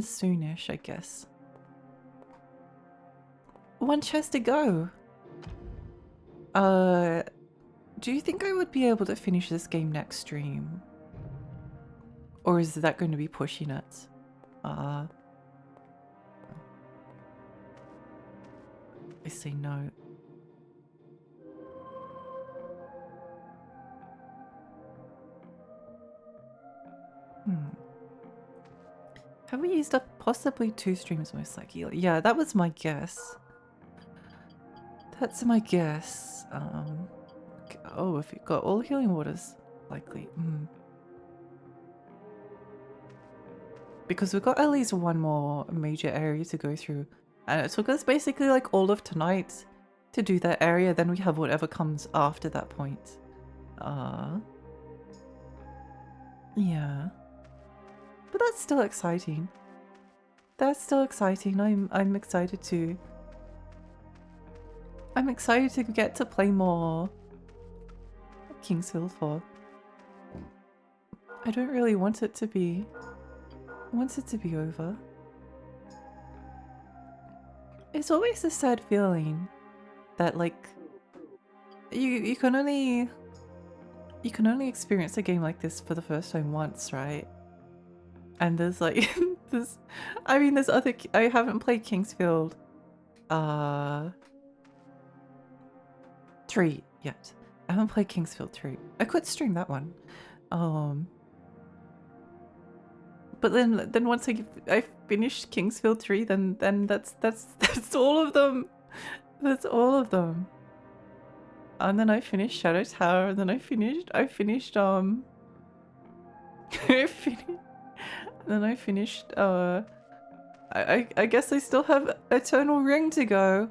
soonish, I guess. One chest to go. Do you think I would be able to finish this game next stream? Or is that going to be pushing it? I say no. Have we used up possibly 2 streams most likely? Yeah, that was my guess. That's my guess. Okay. Oh, if you've got all healing waters, likely. Because we've got at least one more major area to go through. And it took us basically like all of tonight to do that area, then we have whatever comes after that point. Yeah. But that's still exciting. That's still exciting. I'm excited to... I'm excited to get to play more Kingsfield 4. I don't really want it to be... I want it to be over. It's always a sad feeling that like you can only experience a game like this for the first time once, right? And there's like there's other I haven't played Kingsfield 3 yet. I haven't played Kingsfield 3. I could stream that one. But then once I finished Kingsfield 3, then that's all of them. That's all of them. And then I finished Shadow Tower, and then I finished I finished then I finished I guess I still have Eternal Ring to go.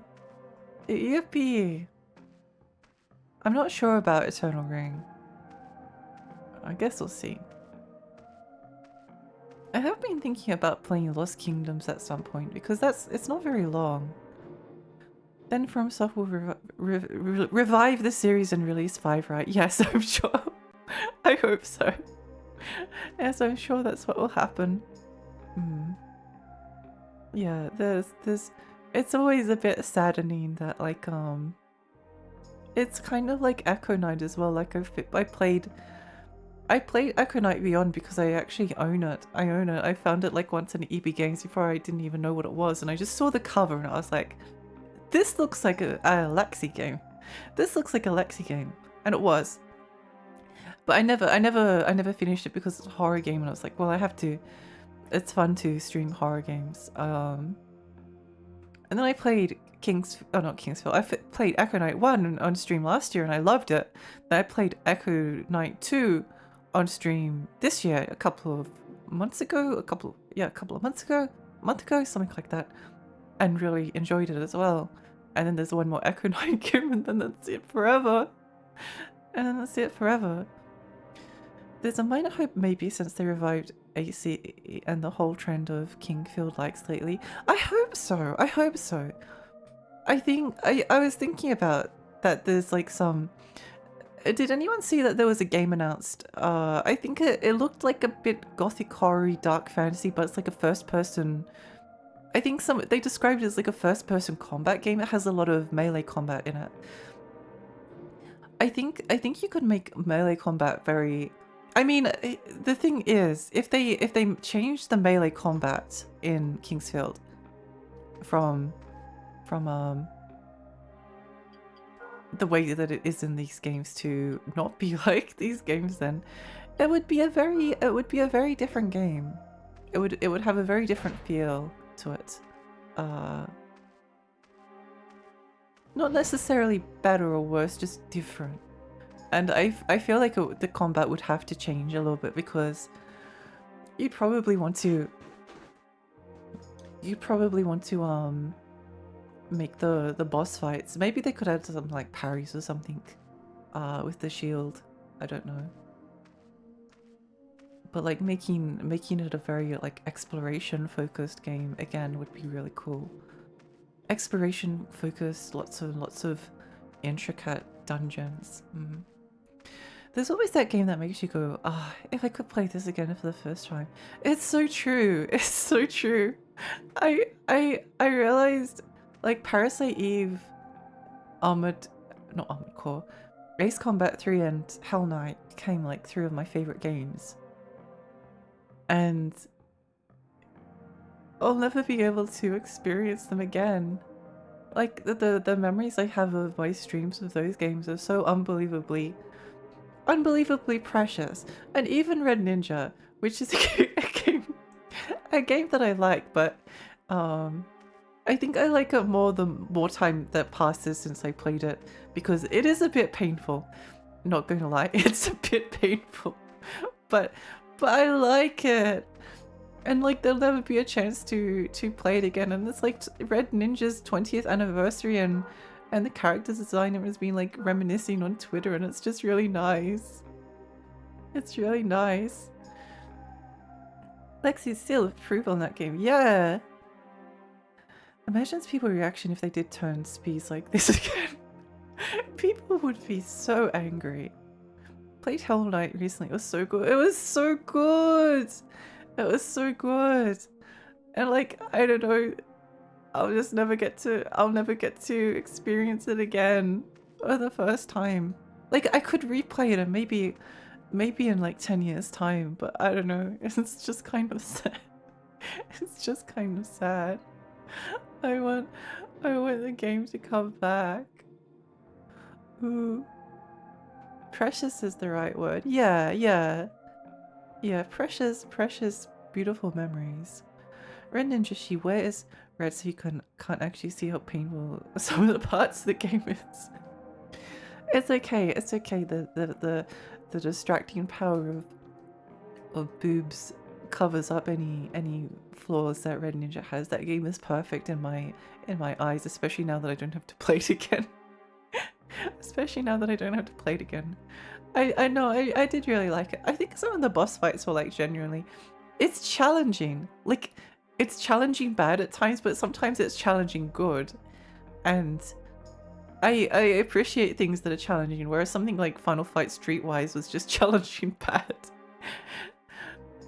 Yippee. I'm not sure about Eternal Ring. I guess we'll see. I have been thinking about playing Lost Kingdoms at some point because it's not very long. Then FromSoft will revive the series and release 5, right? Yes, I'm sure. I hope so. Yes, I'm sure that's what will happen. Yeah, it's always a bit saddening that like it's kind of like Echo Knight as well. Like I played Echo Knight Beyond because I actually own it. I own it. I found it like once in EB Games before I didn't even know what it was, and I just saw the cover and I was like, this looks like a Lexi game. This looks like a Lexi game. And it was. But I never finished it because it's a horror game, and I was like, well, I have to. It's fun to stream horror games. And then I played not Kingsfield. I played Echo Knight 1 on stream last year and I loved it. Then I played Echo Knight 2 on stream this year, a couple of months ago, a month ago, something like that, and really enjoyed it as well. And then there's one more Echo Knight game, and then that's it forever. There's a minor hope maybe since they revived AC and the whole trend of Kingfield likes lately. I hope so. I think I was thinking about that. There's like some. Did anyone see that there was a game announced? I think it looked like a bit gothic horror dark fantasy, but it's like a first person. I think they described it as like a first person combat game. It has a lot of melee combat in it. I think you could make melee combat very. I mean, the thing is, if they change the melee combat in Kingsfield from the way that it is in these games to not be like these games, then it would be a very different game. It would have a very different feel to it. Not necessarily better or worse, just different. And I feel like the combat would have to change a little bit because you'd probably want to make the boss fights. Maybe they could add some like parries or something with the shield. I don't know. but like making it a very like exploration focused game again would be really cool. Exploration focused, lots of intricate dungeons. There's always that game that makes you go, ah, if I could play this again for the first time. It's so true. It's so true. I realized like Parasite Eve, not Armored Core, Ace Combat 3 and Hell Knight became like 3 of my favorite games. And I'll never be able to experience them again. Like the memories I have of my streams of those games are so unbelievably precious. And even Red Ninja, which is a game that I like, but I think I like it more the more time that passes since I played it, because it is a bit painful. Not gonna lie, it's a bit painful, but I like it. And like there'll never be a chance to play it again, and it's like Red Ninja's 20th anniversary, and the character designer has been like reminiscing on Twitter, and it's just really nice. It's really nice. Lexi's still approval on that game. Yeah. Imagine people's reaction if they did turn speeds like this again. People would be so angry. Played Hell Knight recently. It was so good. It was so good. It was so good. And like, I don't know, I'll never get to experience it again for the first time. Like, I could replay it and maybe in like 10 years time, but I don't know. It's just kind of sad. It's just kind of sad. I want the game to come back. Ooh. Precious is the right word. Yeah, precious, beautiful memories. Ren Ninja, she wears red so you can't actually see how painful some of the parts of the game is. It's okay, the distracting power of boobs covers up any flaws that Red Ninja has. That game is perfect in my eyes, especially now that I don't have to play it again. I know, I did really like it. I think some of the boss fights were like genuinely, it's challenging. Like, it's challenging bad at times, but sometimes it's challenging good. And I appreciate things that are challenging, whereas something like Final Fight Streetwise was just challenging bad.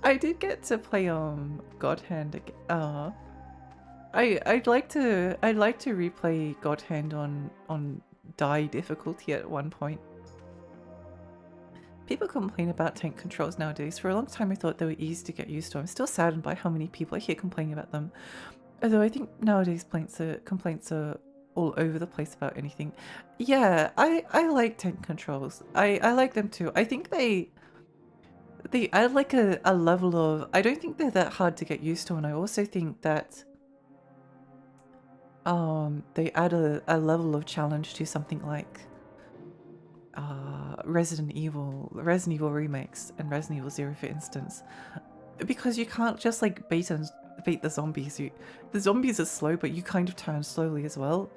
I did get to play God Hand again. I'd like to replay God Hand on die difficulty at one point. People complain about tank controls nowadays. For a long time I thought they were easy to get used to. I'm still saddened by how many people I hear complaining about them. Although I think nowadays complaints are all over the place about anything. Yeah, I like tank controls. I like them too. I think they add like a level of, I don't think they're that hard to get used to, and I also think that they add a level of challenge to something like Resident Evil remakes and Resident Evil 0, for instance, because you can't just like bait the zombies. The zombies are slow, but you kind of turn slowly as well,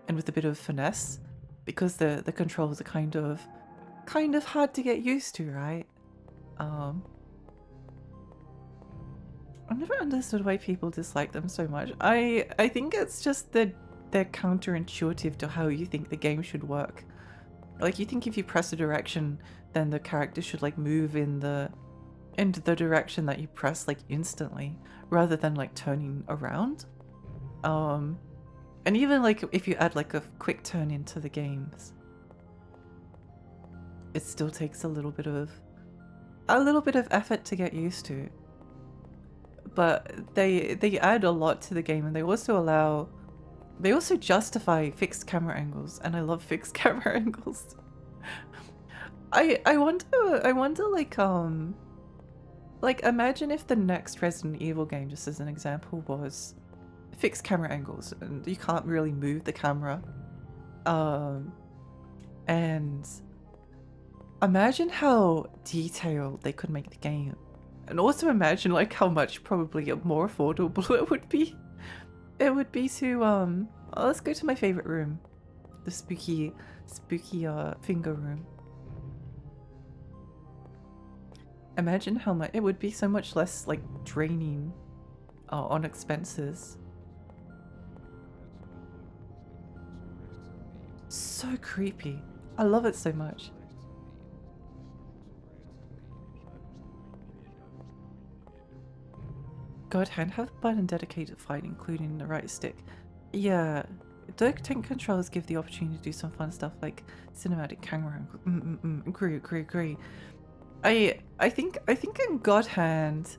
and with a bit of finesse, because the controls are kind of hard to get used to, right? I've never understood why people dislike them so much. I think it's just that they're counterintuitive to how you think the game should work. Like, you think if you press a direction, then the character should like move in the direction that you press like instantly, rather than like turning around. And even like if you add like a quick turn into the games, it still takes a little bit of effort to get used to. But they add a lot to the game, and they also justify fixed camera angles, and I love fixed camera angles. I wonder like imagine if the next Resident Evil game, just as an example, was fixed camera angles and you can't really move the camera. And imagine how detailed they could make the game. And also imagine like how much probably more affordable it would be. It would be to let's go to my favorite room, the spooky finger room. Imagine how much it would be, so much less like draining on expenses. So creepy. I love it so much. God hand, have a button dedicated to fight, including the right stick. Yeah, Dirk tank controllers give the opportunity to do some fun stuff like cinematic camera. Agree. I think in God hand,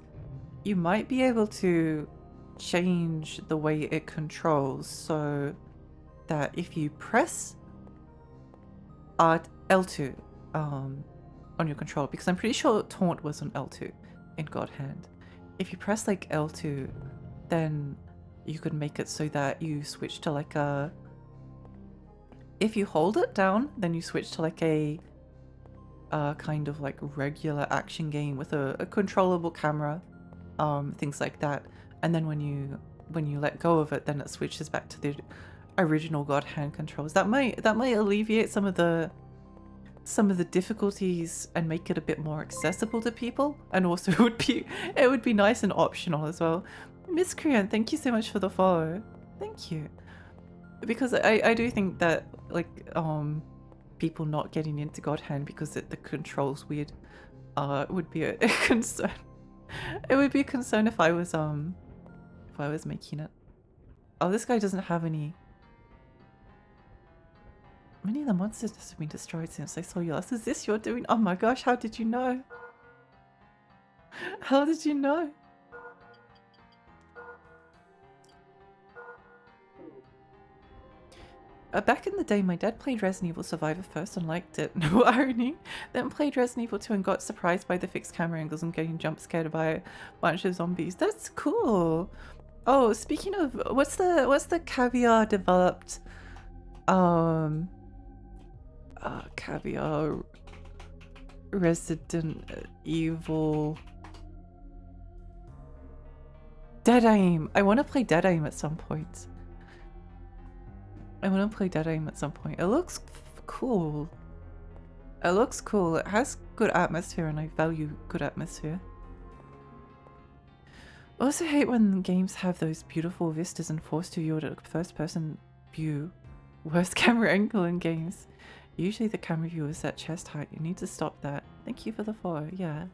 you might be able to change the way it controls so that if you press L2 on your controller, because I'm pretty sure taunt was on L2 in God hand. If you press like L2, then you could make it so that you switch to like a, if you hold it down, then you switch to like a kind of like regular action game with a controllable camera, things like that. And then when you let go of it, then it switches back to the original God hand controls. That might alleviate some of the difficulties and make it a bit more accessible to people. And also it would be nice and optional as well. Miss Korean, thank you so much for the follow. Thank you. Because I do think that like people not getting into God hand because the controls weird would be a concern. It would be a concern if I was making it. Oh, this guy doesn't have any. Many of the monsters have been destroyed since I saw you last. Is this your doing? Oh my gosh, how did you know? How did you know? Back in the day, my dad played Resident Evil Survivor first and liked it. No irony. Then played Resident Evil 2 and got surprised by the fixed camera angles and getting jump scared by a bunch of zombies. That's cool. Oh, speaking of, what's the caviar developed? Caviar Resident Evil Dead Aim. I want to play Dead Aim at some point. It looks cool. It looks cool. It has good atmosphere and I value good atmosphere. I also hate when games have those beautiful vistas and force you to first person view. Worst camera angle in games. Usually the camera view is at chest height. You need to stop that. Thank you for the follow. Yeah.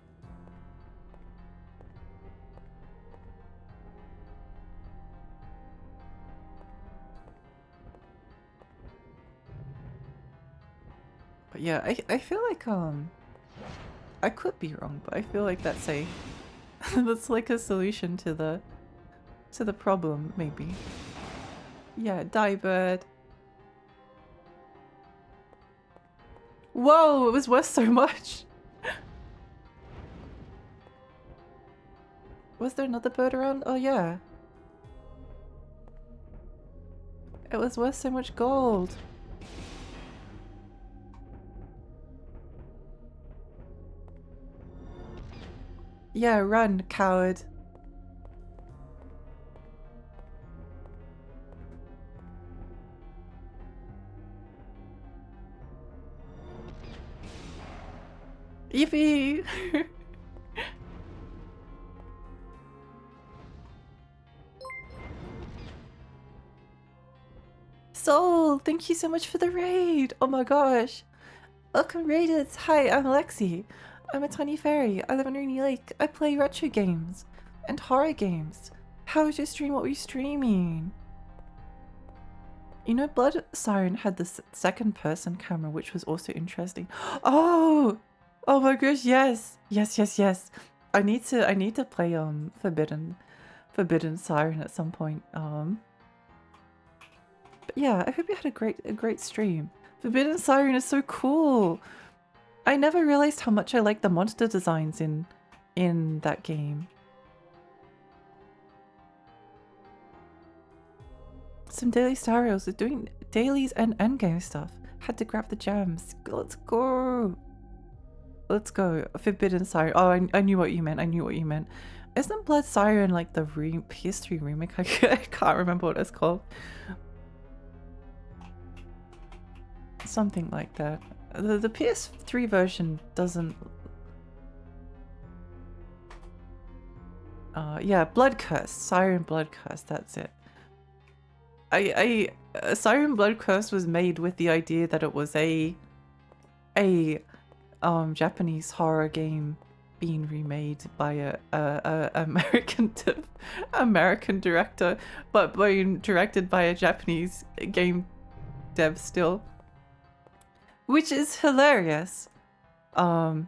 But yeah, I feel like I could be wrong, but I feel like that's a that's like a solution to the problem, maybe. Yeah, die bird. Whoa, it was worth so much. Was there another bird around? Oh yeah. It was worth so much gold. Yeah, run, coward. Yippee! Soul, thank you so much for the raid. Oh my gosh. Welcome raiders. Hi, I'm Alexi. I'm a tiny fairy. I live on Rainy Lake. I play retro games and horror games. How was your stream? What were you streaming? You know, Blood Siren had this second person camera, which was also interesting. Oh! Oh my gosh, yes. Yes. I need to play Forbidden Siren at some point. But yeah, I hope you had a great stream. Forbidden Siren is so cool. I never realized how much I like the monster designs in that game. Some daily star rails are doing dailies and endgame stuff. Had to grab the gems. Let's go. Forbidden Siren. Oh, I knew what you meant. Isn't Blood Siren like the PS3 remake? I can't remember what it's called. Something like that. The PS3 version doesn't Yeah, Blood Curse, Siren Blood Curse, that's it. Siren Blood Curse was made with the idea that it was a Japanese horror game being remade by a American director, but being directed by a Japanese game dev still, which is hilarious. But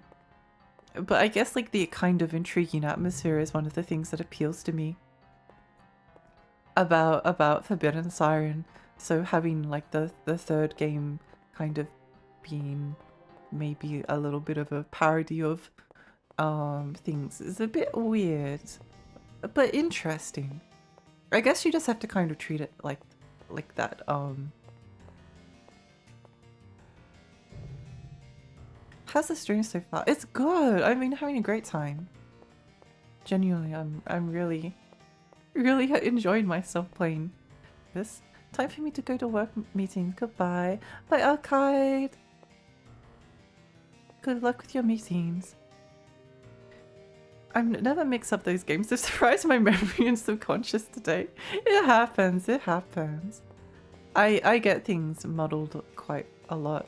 I guess like the kind of intriguing atmosphere is one of the things that appeals to me about Forbidden Siren. So having like the third game kind of being maybe a little bit of a parody of things is a bit weird, but interesting. I guess you just have to kind of treat it like that. How's the stream so far? It's good. I've been having a great time. Genuinely, I'm really enjoying myself playing this. Time for me to go to work meetings. Goodbye. Bye, Arcade. Good luck with your meetings. I never mix up those games. They've surprised my memory and subconscious today. It happens. It happens. I get things muddled quite a lot.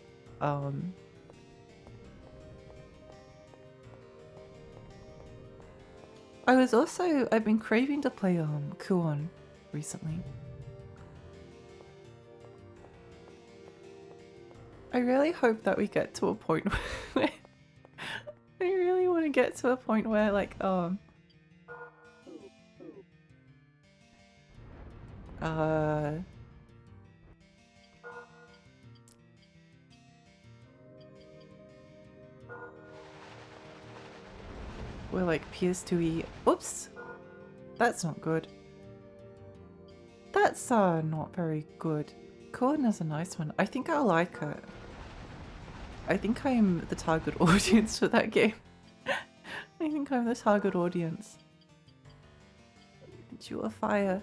I've been craving to play Kuon recently. I really hope that we get to a point where I really want to get to a point where like we're like PS2-y. Oops! That's not good. That's not very good. Corn is a nice one. I think I'll like it. I think I'm the target audience for that game. I think I'm the target audience. You are fire.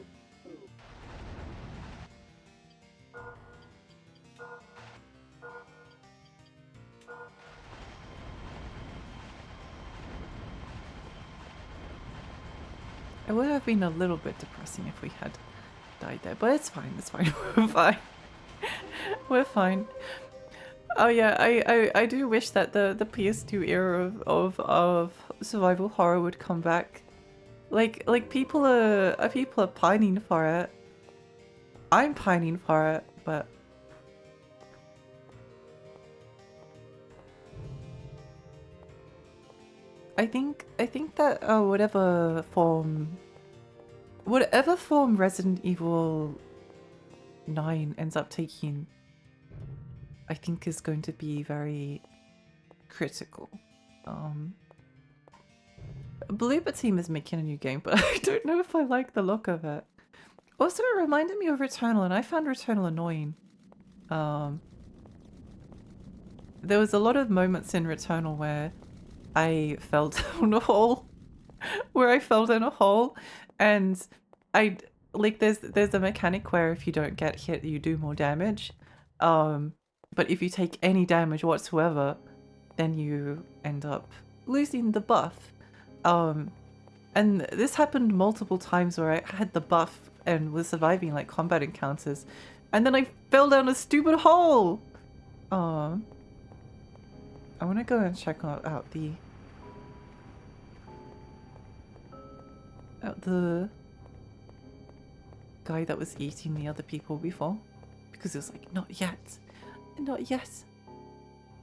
It would have been a little bit depressing if we had died there, but it's fine, it's fine, we're fine. We're fine. Oh yeah, I do wish that the PS2 era of survival horror would come back. Like people are pining for it. I'm pining for it, but I think that whatever form Resident Evil 9 ends up taking, I think is going to be very critical. Bloober Team is making a new game, but I don't know if I like the look of it. Also, it reminded me of Returnal, and I found Returnal annoying. There was a lot of moments in Returnal where I fell down a hole, and there's a mechanic where if you don't get hit, you do more damage. But if you take any damage whatsoever, then you end up losing the buff. And this happened multiple times where I had the buff and was surviving like combat encounters, and then I fell down a stupid hole. I want to go and check out the guy that was eating the other people before, because it was like, not yet, not yet.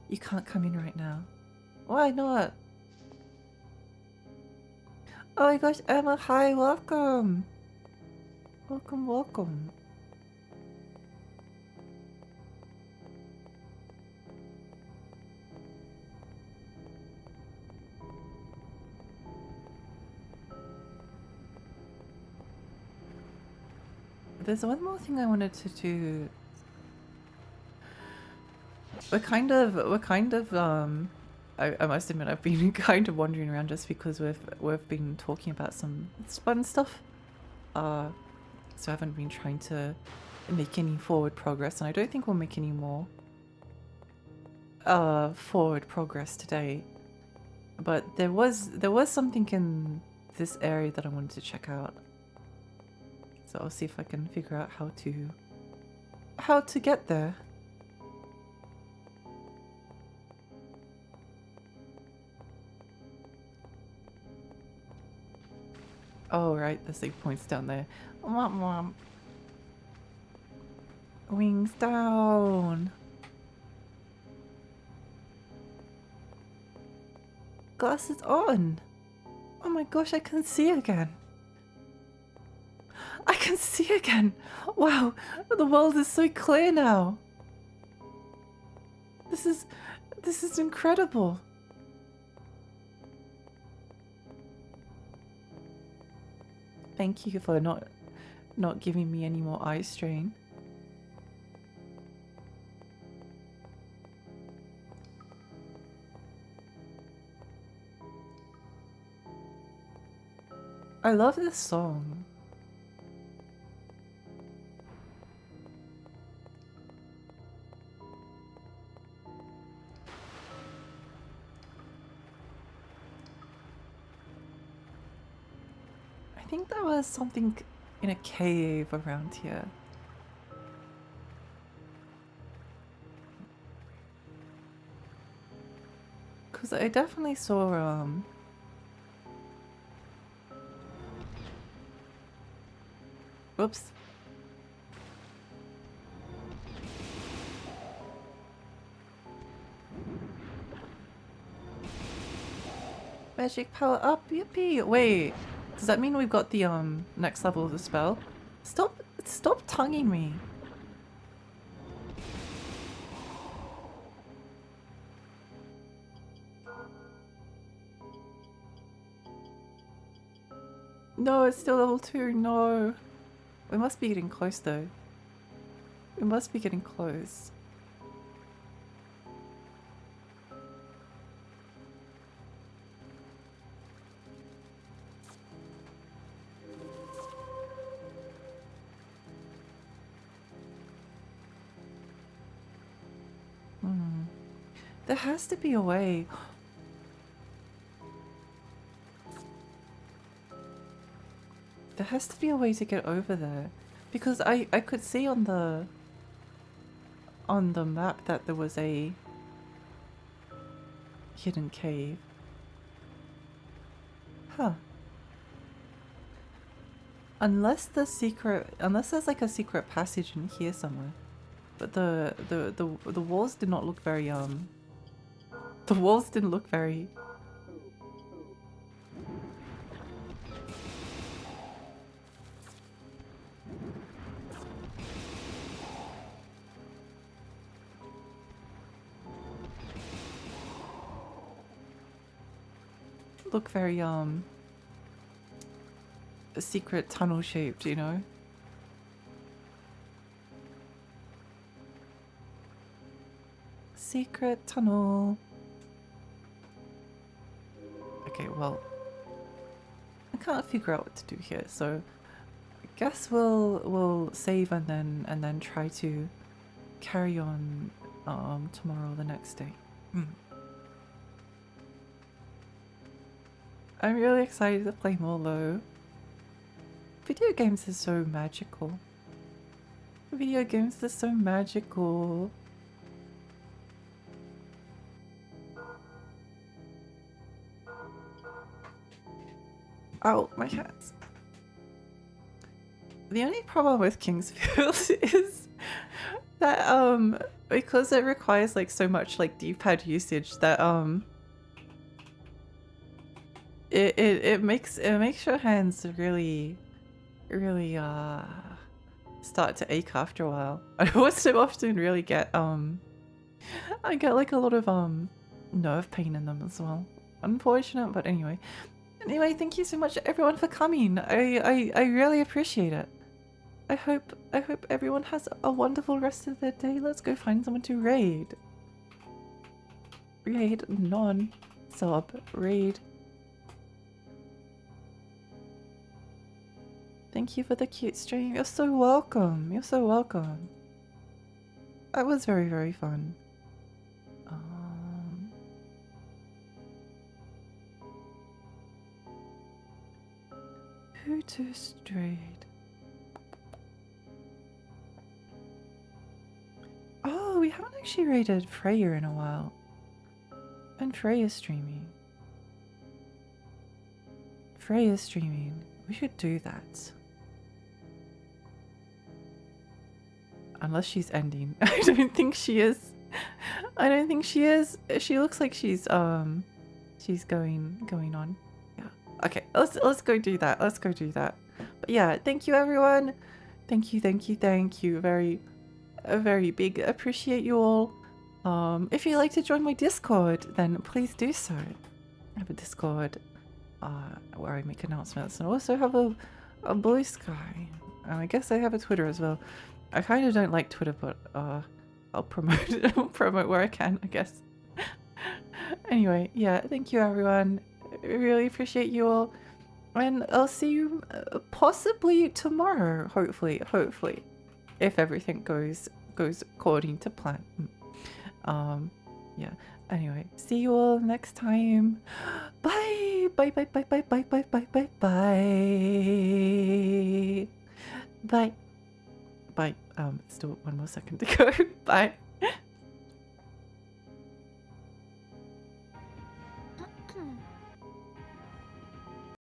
You can't come in right now. Why not? Oh my gosh, Emma, hi, welcome. Welcome, welcome. There's one more thing I wanted to do. We're kind of I must admit I've been kind of wandering around just because we've been talking about some fun stuff. So I haven't been trying to make any forward progress, and I don't think we'll make any more forward progress today. But there was something this area that I wanted to check out. So I'll see if I can figure out how to get there. Oh right, the save point's down there. Womp. Wings down. Glasses on. Oh my gosh, I can see again. I can see again. Wow, the world is so clear now. This is incredible. Thank you for not giving me any more eye strain. I love this song. I think there was something in a cave around here. Cause I definitely saw whoops. Magic power up, yippee! Wait, does that mean we've got the next level of the spell? Stop tonguing me. No, it's still level 2, no. We must be getting close though. We must be getting close. There has to be a way. There has to be a way to get over there. Because I could see on the map that there was a hidden cave. Huh. Unless there's like a secret passage in here somewhere. But the walls did not look very the walls didn't look very secret tunnel shaped, you know? Secret tunnel. Okay, well, I can't figure out what to do here, so I guess we'll save and then try to carry on tomorrow, the next day. I'm really excited to play more though. Video games are so magical. Video games are so magical. Ow, my hands. The only problem with Kingsfield is that because it requires like so much like D-pad usage that it makes your hands really start to ache after a while. I also often really get I get like a lot of nerve pain in them as well. Unfortunate, but anyway. Anyway, thank you so much everyone for coming. I really appreciate it. I hope everyone has a wonderful rest of their day. Let's go find someone to raid. Raid non-sub raid. Thank you for the cute stream. You're so welcome. You're so welcome. That was very, very fun. Who to strayed? Oh, we haven't actually rated Freya in a while. And Freya's streaming. Freya's streaming. We should do that. Unless she's ending. I don't think she is. I don't think she is. She looks like she's going on. Yeah. Okay, let's go do that. Let's go do that. But yeah, thank you everyone. Thank you. A very big appreciate you all. If you'd like to join my Discord, then please do so. I have a Discord where I make announcements and also have a Blue Sky. And I guess I have a Twitter as well. I kind of don't like Twitter, but I'll promote where I can, I guess. Anyway, yeah, thank you everyone. I really appreciate you all. And I'll see you possibly tomorrow, hopefully, if everything goes according to plan. Yeah. Anyway, see you all next time. Bye. Bye. Bye. Bye. Still one more second to go. Bye.